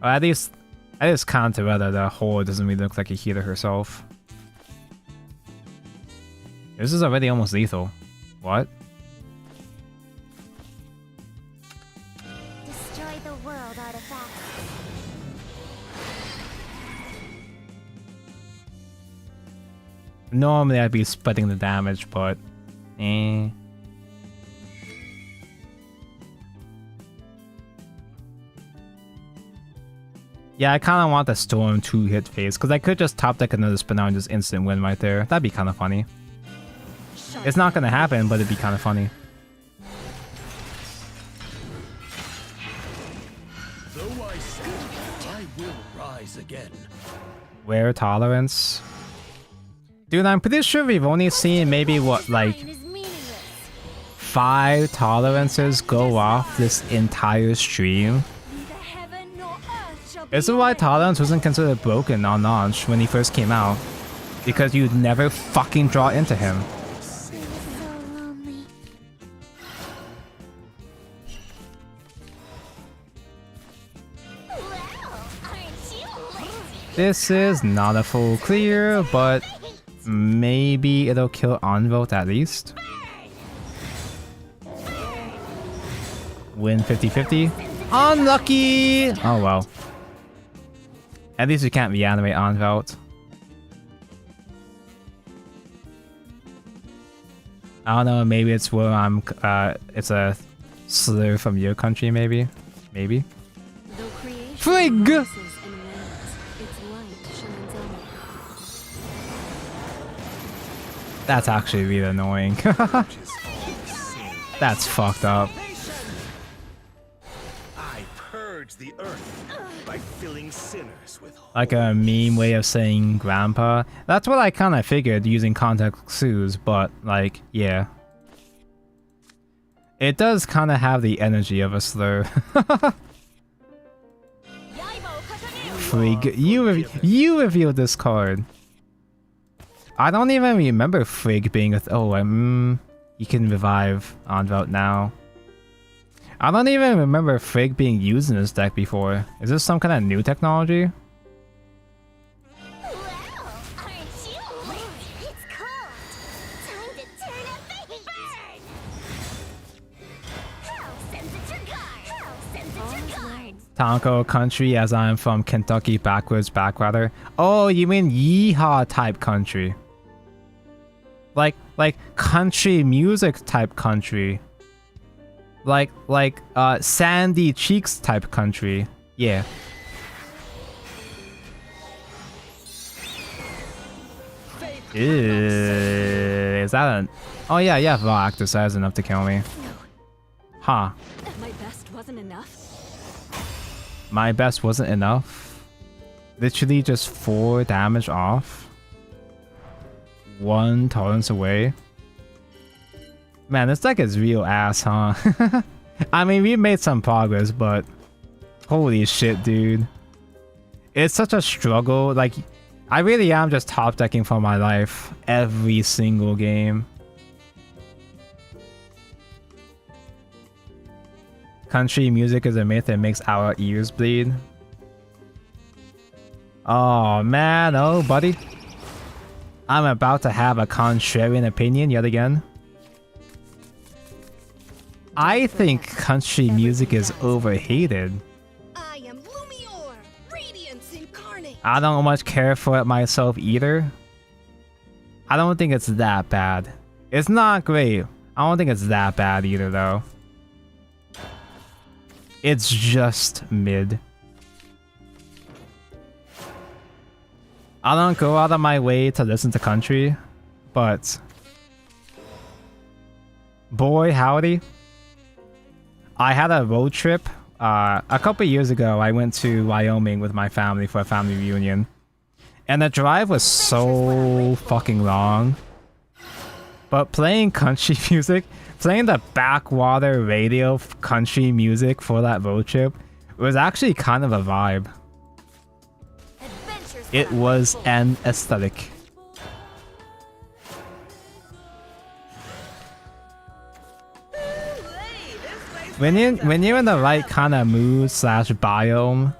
Or at least Cantarella, the whole doesn't really look like a healer herself. This is already almost lethal. What? Destroy the world artifact. Normally I'd be splitting the damage, but eh. Yeah, I kind of want the Storm 2-hit phase, because I could just top deck another Spinel and just instant win right there. That'd be kind of funny. It's not going to happen, but it'd be kind of funny. though I slip, I will rise again. Wear tolerance. Dude, I'm pretty sure we've only seen maybe, what, like 5 tolerances go off this entire stream. This is why tolerance wasn't considered broken on launch when he first came out. Because you'd never fucking draw into him. This is not a full clear, but maybe it'll kill Envolt at least. Win 50-50. Unlucky! Oh well. At least we can't reanimate Anvelt. I don't know, maybe it's where I'm, it's a slur from your country, maybe? Maybe? Frig! That's actually really annoying. That's fucked up. I purge the earth by filling sinners with Like a meme way of saying grandpa. That's what I kind of figured using context clues, but like, yeah. It does kind of have the energy of a slur. Frig, you revealed this card. I don't even remember Frig being a you can revive Anvelt now. I don't even remember Frig being used in this deck before. Is this some kind of new technology? Tonko country, as I am from Kentucky backwards backwater. Oh, you mean yeehaw type country. Like country music type country. Like Sandy Cheeks type country. Yeah. Is that an... Oh yeah, raw active size enough to kill me. Huh. My best wasn't enough. My best wasn't enough. Literally just 4 damage off. 1 tolerance away. Man, this deck is real ass, huh? I mean, we made some progress, but holy shit, dude. It's such a struggle. Like, I really am just top decking for my life every single game. Country music is a myth that makes our ears bleed. Oh man, oh buddy. I'm about to have a contrarian opinion yet again. I think country music is overhated. I am Lumior, radiance incarnate. I don't much care for it myself either. I don't think it's that bad. It's not great. I don't think it's that bad either though. It's just mid. I don't go out of my way to listen to country, but boy howdy. I had a road trip a couple years ago. I went to Wyoming with my family for a family reunion, and the drive was so fucking long. But playing country music, playing the backwater radio country music for that road trip was actually kind of a vibe. It was an aesthetic. When you're in the right kind of mood / biome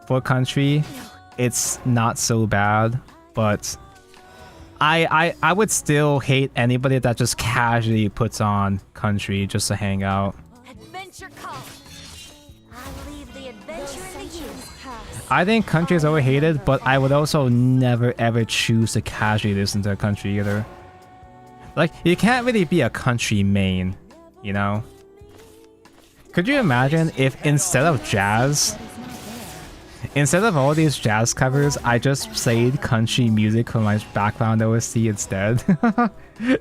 for country, it's not so bad, but I would still hate anybody that just casually puts on country just to hang out. Adventure call. I leave the adventure in the youth. I think country is overhated, but I would also never ever choose to casually listen to a country either. Like, you can't really be a country main, you know? Could you imagine if instead of jazz, instead of all these jazz covers, I just played country music for my background OST instead?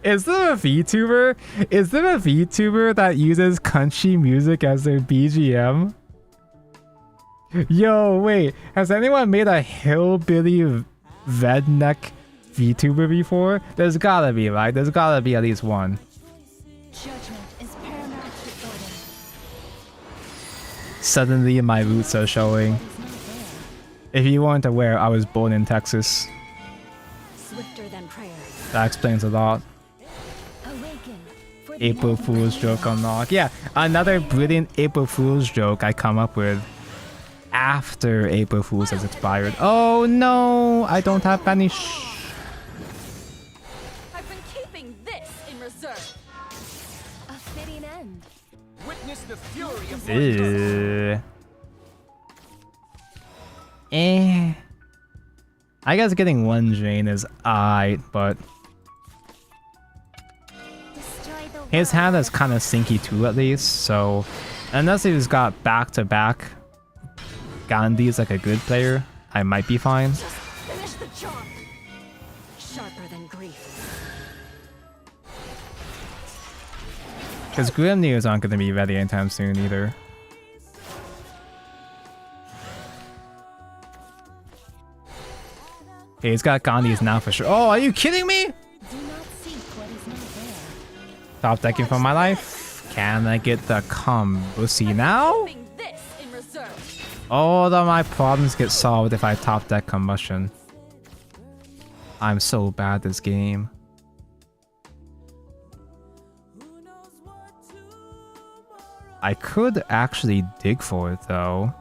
Is there a VTuber? Is there a VTuber that uses country music as their BGM? Yo, wait, has anyone made a hillbilly redneck VTuber before? There's gotta be, right? There's gotta be at least one. Judgment is paramount to order. Suddenly my roots are showing. If you weren't aware, I was born in Texas. Swifter than prayer. That explains a lot. Awaken for the April end. Fool's joke unlocked. Yeah, another brilliant April Fool's joke I come up with after April Fool's has expired. Oh no, I don't have any I've been keeping this in reserve. A fitting end. Witness the fury of I guess getting one drain is alright, but his hand is kind of stinky too, at least. So unless he's got back-to-back Gandhi's like a good player, I might be fine. Just finish the job. Sharper than grief. Because Grimneers aren't going to be ready anytime soon either. Okay, he's got Gandhi's now for sure. Oh, are you kidding me? Do not seek what is not there. Top decking for my life. Can I get the Combussy now? Keeping this in reserve. All of my problems get solved if I top deck Combustion. I'm so bad at this game. I could actually dig for it though.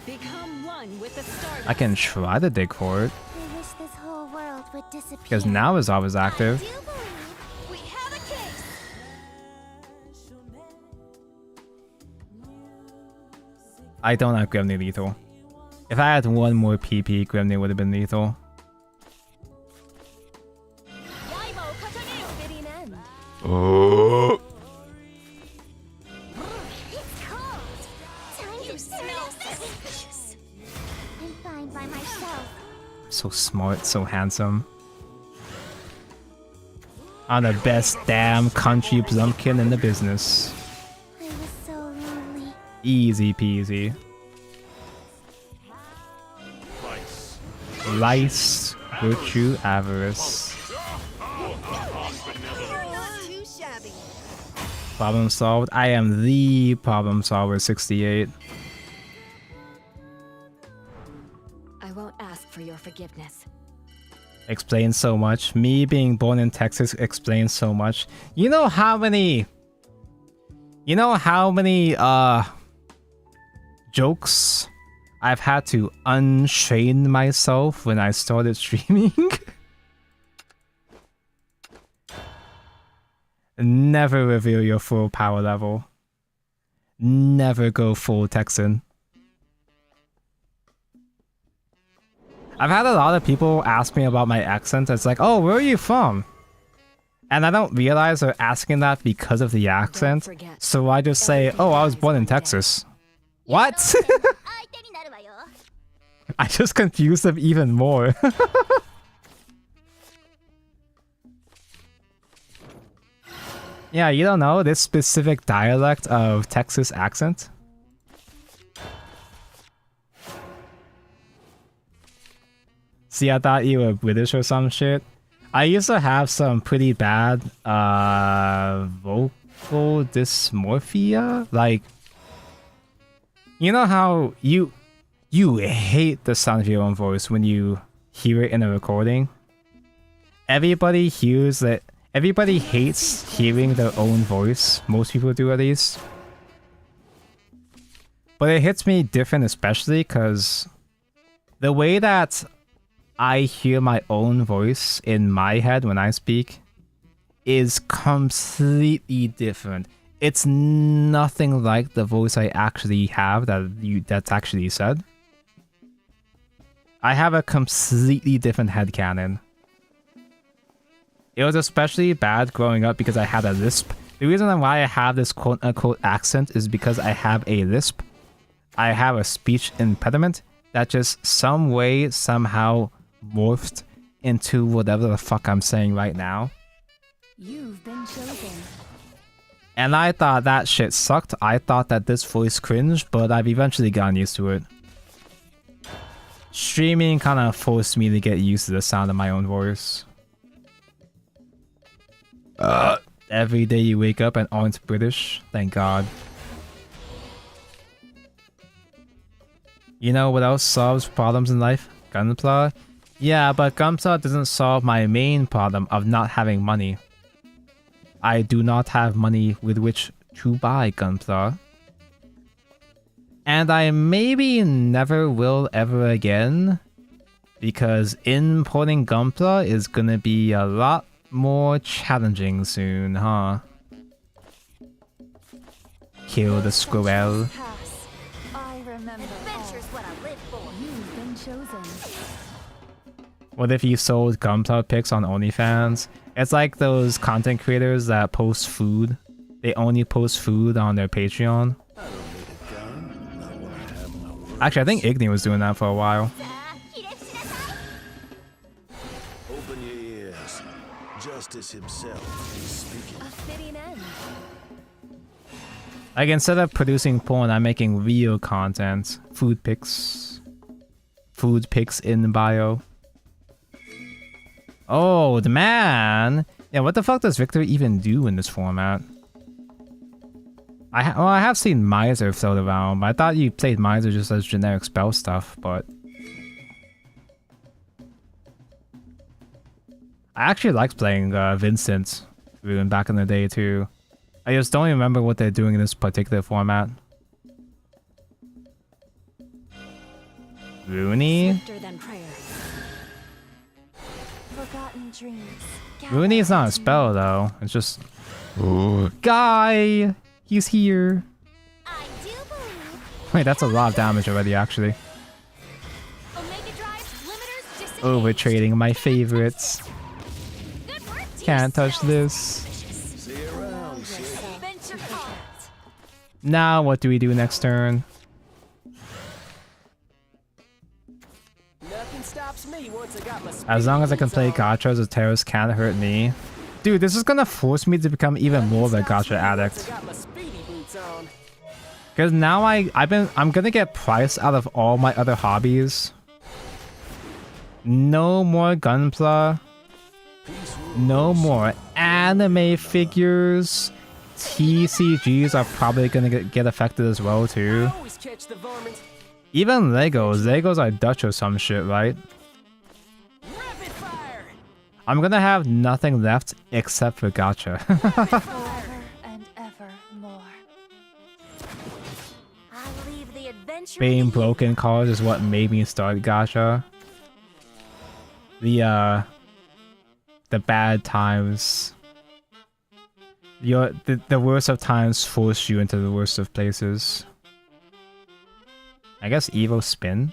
Become one with the stardust. I can try to dig for it. I wish this whole world would disappear. Because now is always active. I do believe we have a case. I don't have Grimnir lethal. If I had one more PP, Grimnir would have been lethal. Fitting end. Oh. It's cold. Time to smell suspicious. I'm fine by myself. So smart, so handsome. I'm the best damn country plumpkin in the business. I was so lonely. Easy peasy. Lice, virtue, avarice. Not too shabby. Problem solved. I am the problem solver 68. I won't ask for your forgiveness. Explains so much. Me being born in Texas explains so much. You know how many jokes I've had to untrain myself when I started streaming? Never reveal your full power level. Never go full Texan. I've had a lot of people ask me about my accent. It's like, oh, where are you from? And I don't realize they're asking that because of the accent. So I just say, oh, I was born in Texas. What? I just confuse them even more. Yeah, you don't know this specific dialect of Texas accent? See, I thought you were British or some shit. I used to have some pretty bad vocal dysmorphia. Like, you know how you hate the sound of your own voice when you hear it in a recording? Everybody hears that. Everybody hates hearing their own voice. Most people do, at least. But it hits me different, especially because the way that I hear my own voice in my head when I speak is completely different. It's nothing like the voice I actually have that's actually said. I have a completely different headcanon. It was especially bad growing up because I had a lisp. The reason why I have this quote-unquote accent is because I have a lisp. I have a speech impediment that just some way, somehow morphed into whatever the fuck I'm saying right now. You've been chosen. And I thought that shit sucked. I thought that this voice cringed, but I've eventually gotten used to it. Streaming kind of forced me to get used to the sound of my own voice. Every day you wake up and aren't British, thank God. You know what else solves problems in life? Gunpla? Yeah, but Gunpla doesn't solve my main problem of not having money. I do not have money with which to buy Gunpla. And I maybe never will ever again, because importing Gunpla is gonna be a lot more challenging soon, huh? Kill the squirrel. Pass. I remember. Adventure's what I live for. You've been chosen. What if you sold Gunpla pics on OnlyFans? It's like those content creators that post food. They only post food on their Patreon. Actually, I think Igni was doing that for a while. Open your ears. Justice himself is speaking. A fitting end. Like, instead of producing porn, I'm making real content. Food pics. Food pics in the bio. Oh, the man! Yeah, what the fuck does Victor even do in this format? I have seen Miser float around, but I thought you played Miser just as generic spell stuff, but... I actually liked playing Vincent even back in the day too. I just don't remember what they're doing in this particular format. Rooney? Swifter than prayer. Forgotten dreams. Rooney is not a spell though, it's just... Guy! He's here! I do believe. Wait, that's a lot of damage already actually. Omega Drive limiters disengaged. Overtrading my favorites. Good work, team. Can't touch this. See you around, Sid. Adventure card. Now what do we do next turn? Nothing stops me once I got my As long as I can play boots on. gachas, the terrorists can't hurt me. Dude, this is gonna force me to become even more of a gacha addict. I got my speedy boots on. Cause now I'm gonna get price out of all my other hobbies. No more Gunpla. No more anime figures. TCGs are probably gonna get affected as well too. I always catch the varmint. Even Legos. Legos are Dutch or some shit, right? Rapid fire. I'm gonna have nothing left except for gacha. Forever and ever more. I leave the adventure. Being broken cards is what made me start gacha. The bad times. The worst of times force you into the worst of places. I guess Evo Spin?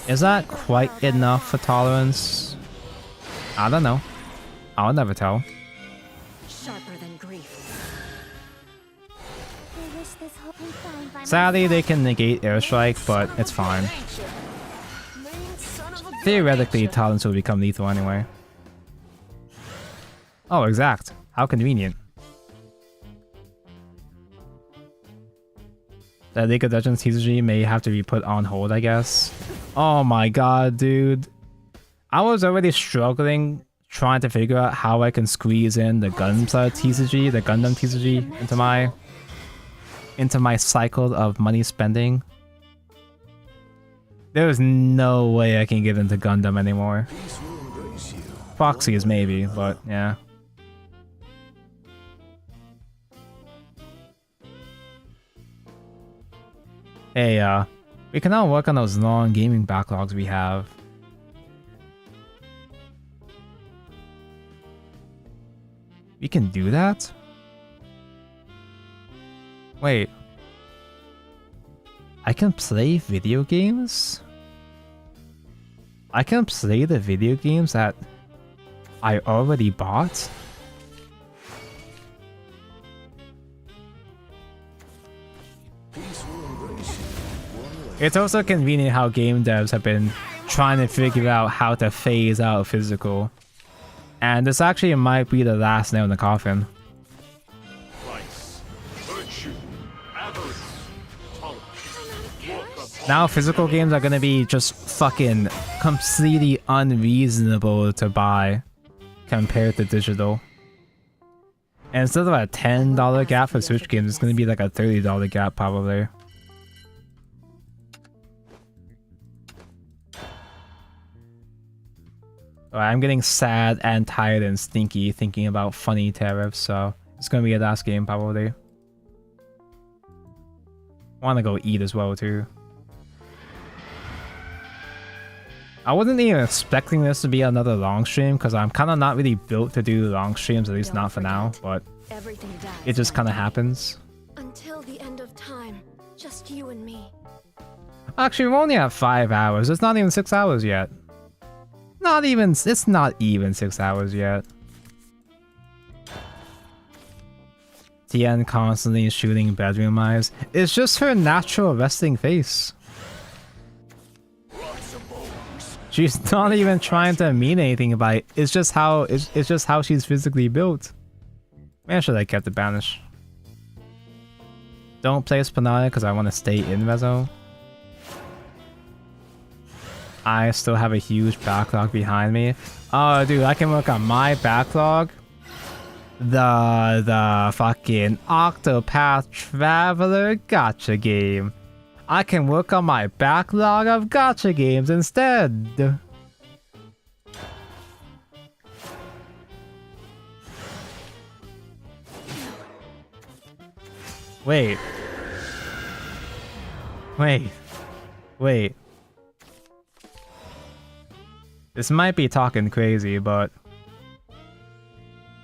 Is that quite enough for tolerance? I don't know. I'll never tell. Sharper than grief. I wish this whole thing fine by Sadly, they can negate Airstrike, but it's fine. Mean son of a gun. Theoretically, tolerance will become lethal anyway. Oh, exact. How convenient. The League of Legends TCG may have to be put on hold, I guess. Oh my god, dude. I was already struggling trying to figure out how I can squeeze in the Gunpla TCG, the Gundam TCG, into my cycle of money spending. There is no way I can get into Gundam anymore. Proxies maybe, but yeah. Hey, we can now work on those long gaming backlogs we have. We can do that? Wait. I can play video games? I can play the video games that I already bought? It's also convenient how game devs have been trying to figure out how to phase out physical. And this actually might be the last nail in the coffin. Now physical games are gonna be just fucking completely unreasonable to buy compared to digital. And instead of a $10 gap for Switch games, it's gonna be like a $30 gap probably. I'm getting sad and tired and stinky thinking about funny tariffs, so it's gonna be a last game probably. Wanna go eat as well too. I wasn't even expecting this to be another long stream because I'm kind of not really built to do long streams, at least not for now, but Everything dies. It just kind of happens. Until the end of time, just you and me. Actually, we're only at 5 hours. It's not even 6 hours yet. It's not even 6 hours yet. Tien constantly shooting bedroom eyes. It's just her natural resting face. She's not even trying to mean anything by it. It's just how she's physically built. Man, should I kept the banish? Don't play Spinata because I want to stay in Rezo. I still have a huge backlog behind me. Oh, dude, I can work on my backlog. The fucking Octopath Traveler gacha game. I can work on my backlog of gacha games instead. Wait. This might be talking crazy, but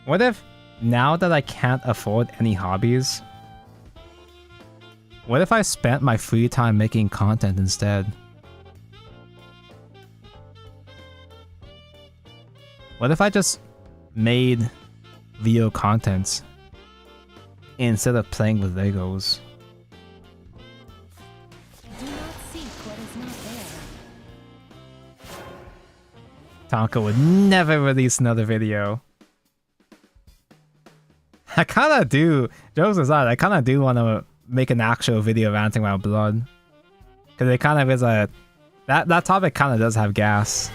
what if now that I can't afford any hobbies, what if I spent my free time making content instead? What if I just made video content instead of playing with Legos? Do not seek what is not there. Tonka would never release another video. I kinda do, jokes aside, I kinda do want to make an actual video ranting about blood. Because it kind of is a... That topic kind of does have gas.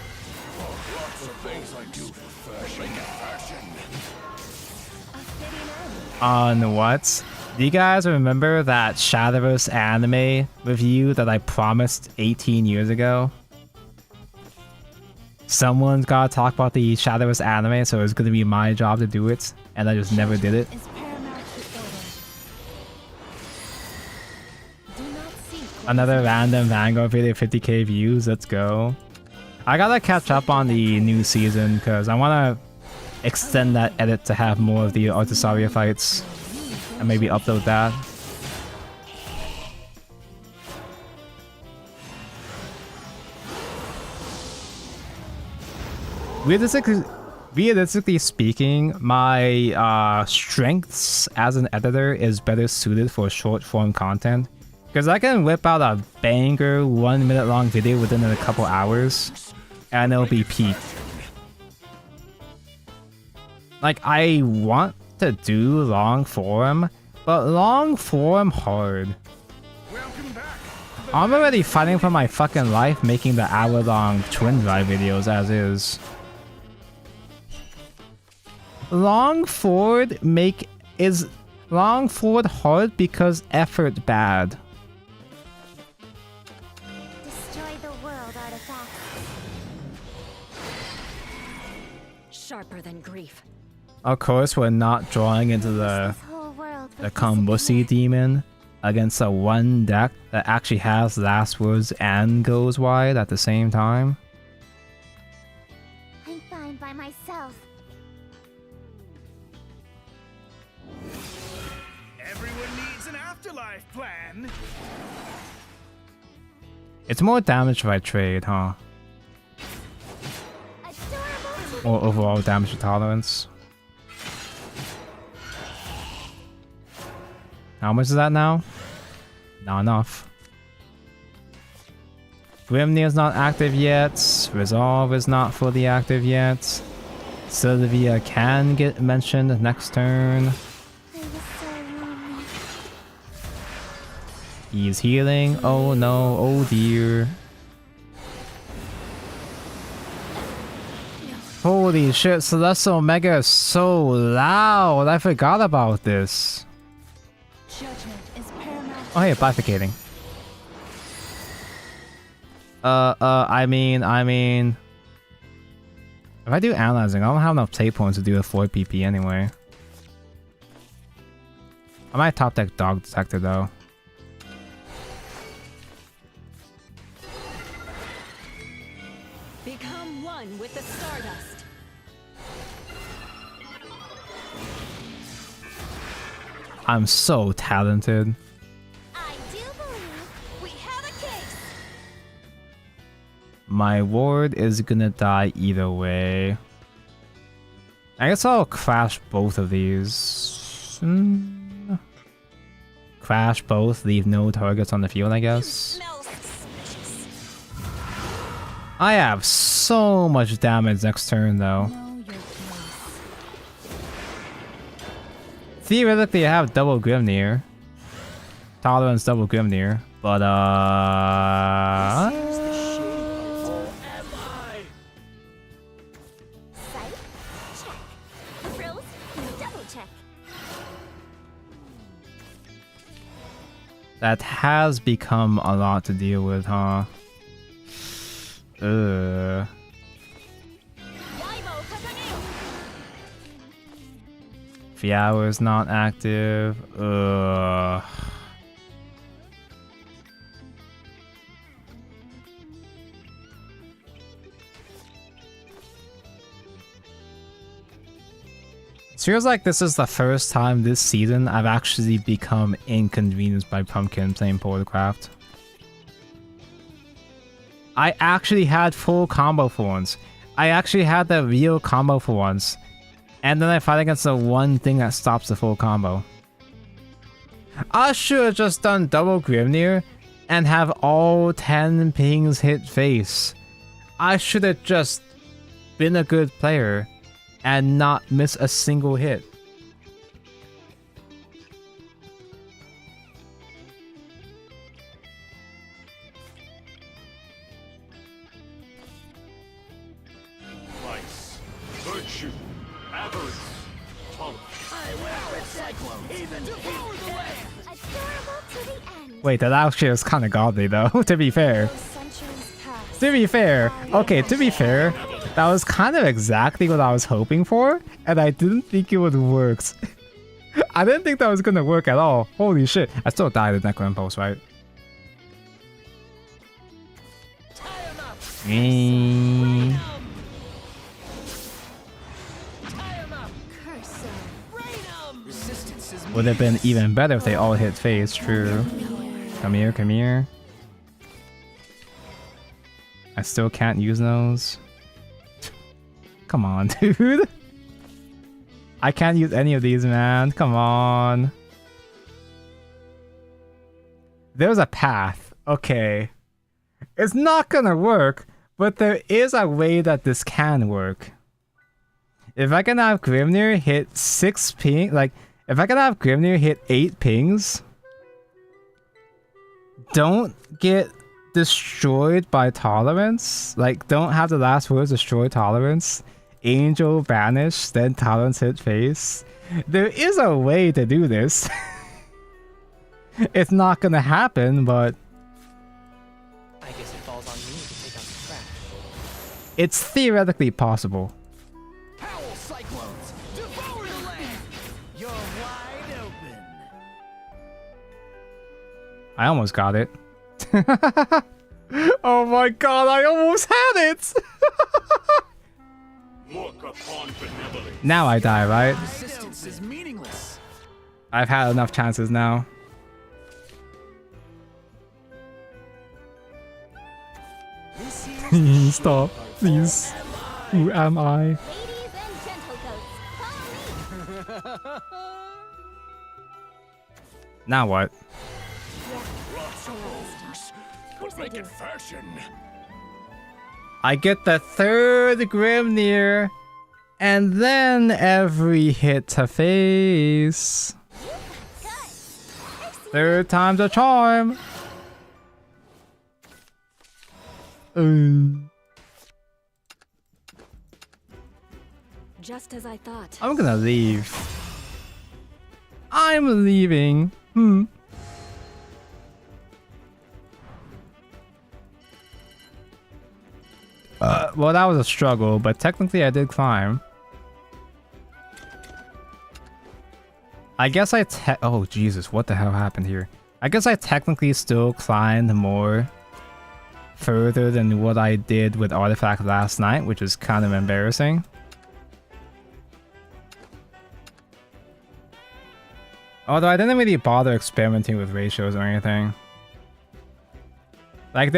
On what? Do you guys remember that Shadowverse anime review that I promised 18 years ago? Someone's gotta talk about the Shadowverse anime, so it's gonna be my job to do it, and I just never did it. Another random Vanguard video, 50k views, let's go. I gotta catch up on the new season, because I wanna extend that edit to have more of the Artisaria fights, and maybe upload that. Realistically speaking, my strengths as an editor is better suited for short form content. Because I can whip out a banger 1 minute long video within a couple hours, and it'll be peak. Like, I want to do long form, but long form hard. I'm already fighting for my fucking life making the hour long twin drive videos as is. Long forward hard because effort bad. Destroy the world, artifact. Sharper than grief. Of course, we're not drawing into the Kombusi demon against a one deck that actually has last words and goes wide at the same time. I'm fine by myself. Everyone needs an afterlife plan. It's more damage if I trade, huh? Or overall damage tolerance. How much is that now? Not enough. Grimnir's not active yet. Resolve is not fully active yet. Sylvia can get mentioned next turn. He's healing. Oh no, oh dear. Holy shit, Celestial Omega is so loud. I forgot about this. Oh hey, bifurcating. I mean... If I do analyzing, I don't have enough play points to do a 4 PP anyway. I might top deck Dog Detector though. Become one with the Stardust. I'm so talented. I do believe we have a case. My ward is gonna die either way. I guess I'll crash both of these. Crash both, leave no targets on the field, I guess. Smells suspicious. I have so much damage next turn, though. Know your place. Theoretically, I have double Grimnir. Tolerance double Grimnir. But, Sight? Check. Thrills? Double check. that has become a lot to deal with, huh? Fiao's not active. It feels like this is the first time this season I've actually become inconvenienced by Pumpkin playing portalcraft. I actually had full combo for once. I actually had the real combo for once. And then I fight against the one thing that stops the full combo. I should have just done double Grimnir and have all 10 pings hit face. I should have just been a good player and not miss a single hit. Vice, virtue, avarice, tolerance. I will with cyclone, even devour the land. Adorable to the end. Wait, that actually was kind of godly though, to be fair. Those centuries pass. To be fair, okay, to be fair, that was kind of exactly what I was hoping for, and I didn't think it would work. I didn't think that was gonna work at all. Holy shit. I still died in Necro Impulse, right? Would have been even better if they all hit face, true. Come here, come here. I still can't use those. Come on, dude. I can't use any of these, man. Come on. There's a path. Okay. It's not gonna work, but there is a way that this can work. If I can have Grimnir hit 6 ping, like, if I can have Grimnir hit 8 pings, don't get destroyed by tolerance. Like, don't have the last words destroy tolerance. Angel banish, then tolerance hit face. There is a way to do this. It's not gonna happen, but I guess it falls on me to take out the trash. it's theoretically possible. Howl cyclones, devour the land. You're wide open. I almost got it. Oh my god, I almost had it! Look upon benevolence. Now I die, right? Resistance is meaningless. I've had enough chances now. Stop, please. Who am I? Ladies and gentle goats, follow me. Now what? Make it fashion. I get the third Grimnir, and then every hit to face. Third time's a charm. Just as I thought. I'm gonna leave. I'm leaving. Well, that was a struggle, but technically I did climb. I guess oh, Jesus, what the hell happened here? I guess I technically still climbed more further than what I did with Artifact last night, which is kind of embarrassing. Although I didn't really bother experimenting with ratios or anything. Like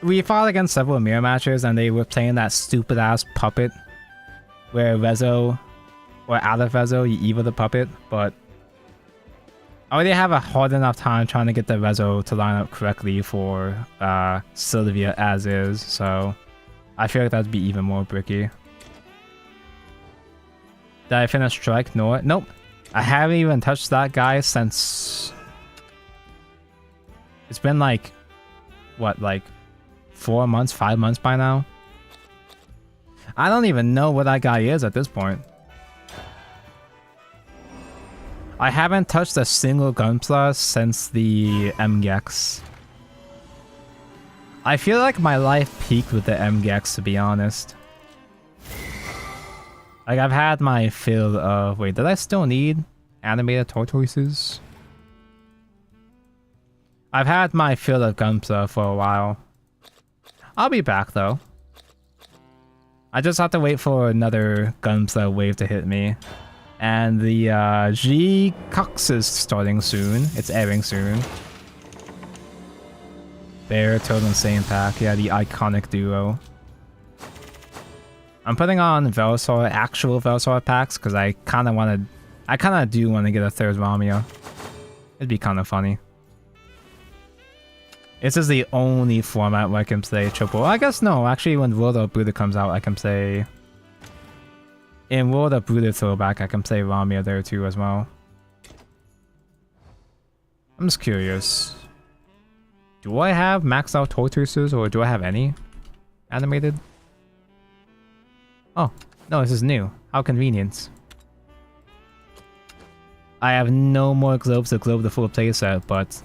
we fought against several mirror matches and they were playing that stupid ass puppet where Rezo, or out of Rezo, you evil the puppet, but I already have a hard enough time trying to get the Rezo to line up correctly for Sylvia as is, so I feel like that'd be even more bricky. Did I finish Strike? No, nope. I haven't even touched that guy since... It's been like, what, like 4 months, 5 months by now? I don't even know what that guy is at this point. I haven't touched a single Gunpla since the MGX. I feel like my life peaked with the MGX, to be honest. Like, I've had my fill of... Wait, did I still need animated tortoises? I've had my fill of Gunpla for a while. I'll be back, though. I just have to wait for another Gunpla wave to hit me. And the G Cox is starting soon. It's airing soon. Bear, Toad, and Same Pack. Yeah, the iconic duo. I'm putting on Vellsar, actual Vellsar packs, because I kind of do want to get a third Ramia. It'd be kind of funny. This is the only format where I can play triple. I guess no, actually when World of Buddha comes out, I can play... In World of Buddha Throwback, I can play Ramia there too as well. I'm just curious. Do I have maxed out tortoises, or do I have any animated? Oh, no, this is new. How convenient. I have no more globes to globe the full playset, but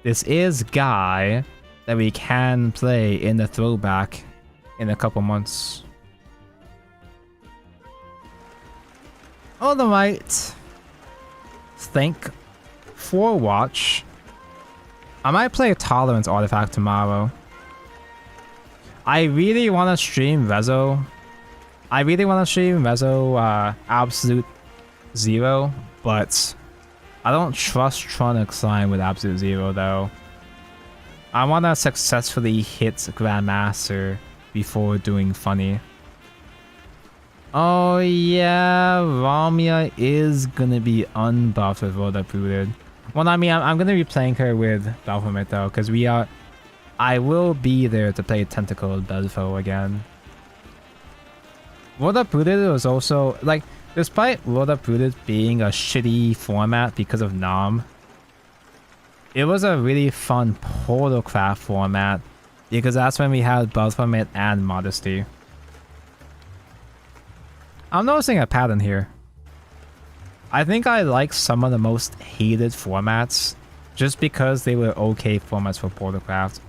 this is Guy that we can play in the throwback in a couple months. Alright. Thank for watch. I might play a Tolerance Artifact tomorrow. I really want to stream Rezo. I really want to stream Rezo Absolute Zero, but I don't trust Tronic Slime with Absolute Zero though. I want to successfully hit Grandmaster before doing funny. Oh yeah, Ramia is gonna be unbuffed with World Uprooted. Well, I mean, I'm gonna be playing her with Baphomet though, because I will be there to play Tentacled Belfo again. World Uprooted was also, like, despite World Uprooted being a shitty format because of Nam, it was a really fun portalcraft format, because that's when we had Baphomet and Modesty. I'm noticing a pattern here. I think I like some of the most hated formats just because they were okay formats for portalcraft.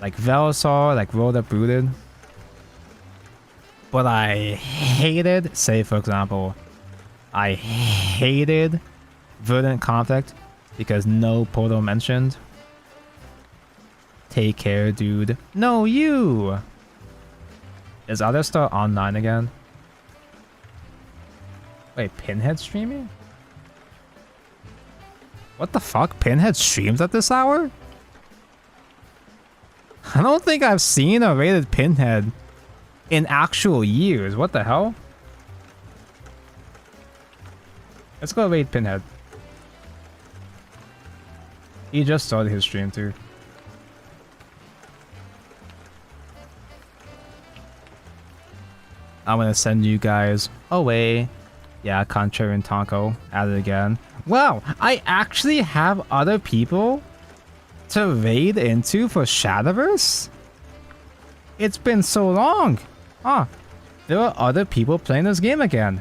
Like Vellsar, like World Uprooted. But I hated, say for example, I hated Verdant Conflict because no portal mentioned. Take care, dude. No, you! Is Otherstar online again? Wait, Pinhead streaming? What the fuck? Pinhead streams at this hour? I don't think I've seen a rated Pinhead in actual years. What the hell? Let's go raid Pinhead. He just started his stream too. I'm gonna send you guys away. Yeah, Contrarian Taco at it again. Wow, I actually have other people to raid into for Shadowverse? It's been so long. Ah, there are other people playing this game again.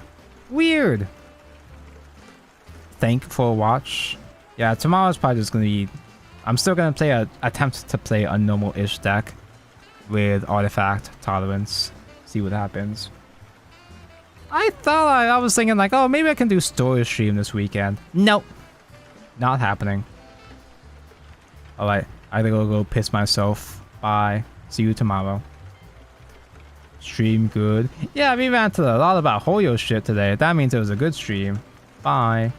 Weird. Thank you for watch. Yeah, tomorrow's probably just gonna be... I'm still gonna play attempt to play a normal-ish deck with Artifact, Tolerance. See what happens. I thought I was thinking like, oh, maybe I can do story stream this weekend. Nope. Not happening. Alright, I gotta go piss myself. Bye. See you tomorrow. Stream good. Yeah, we ran to a lot about Hoyo shit today. That means it was a good stream. Bye.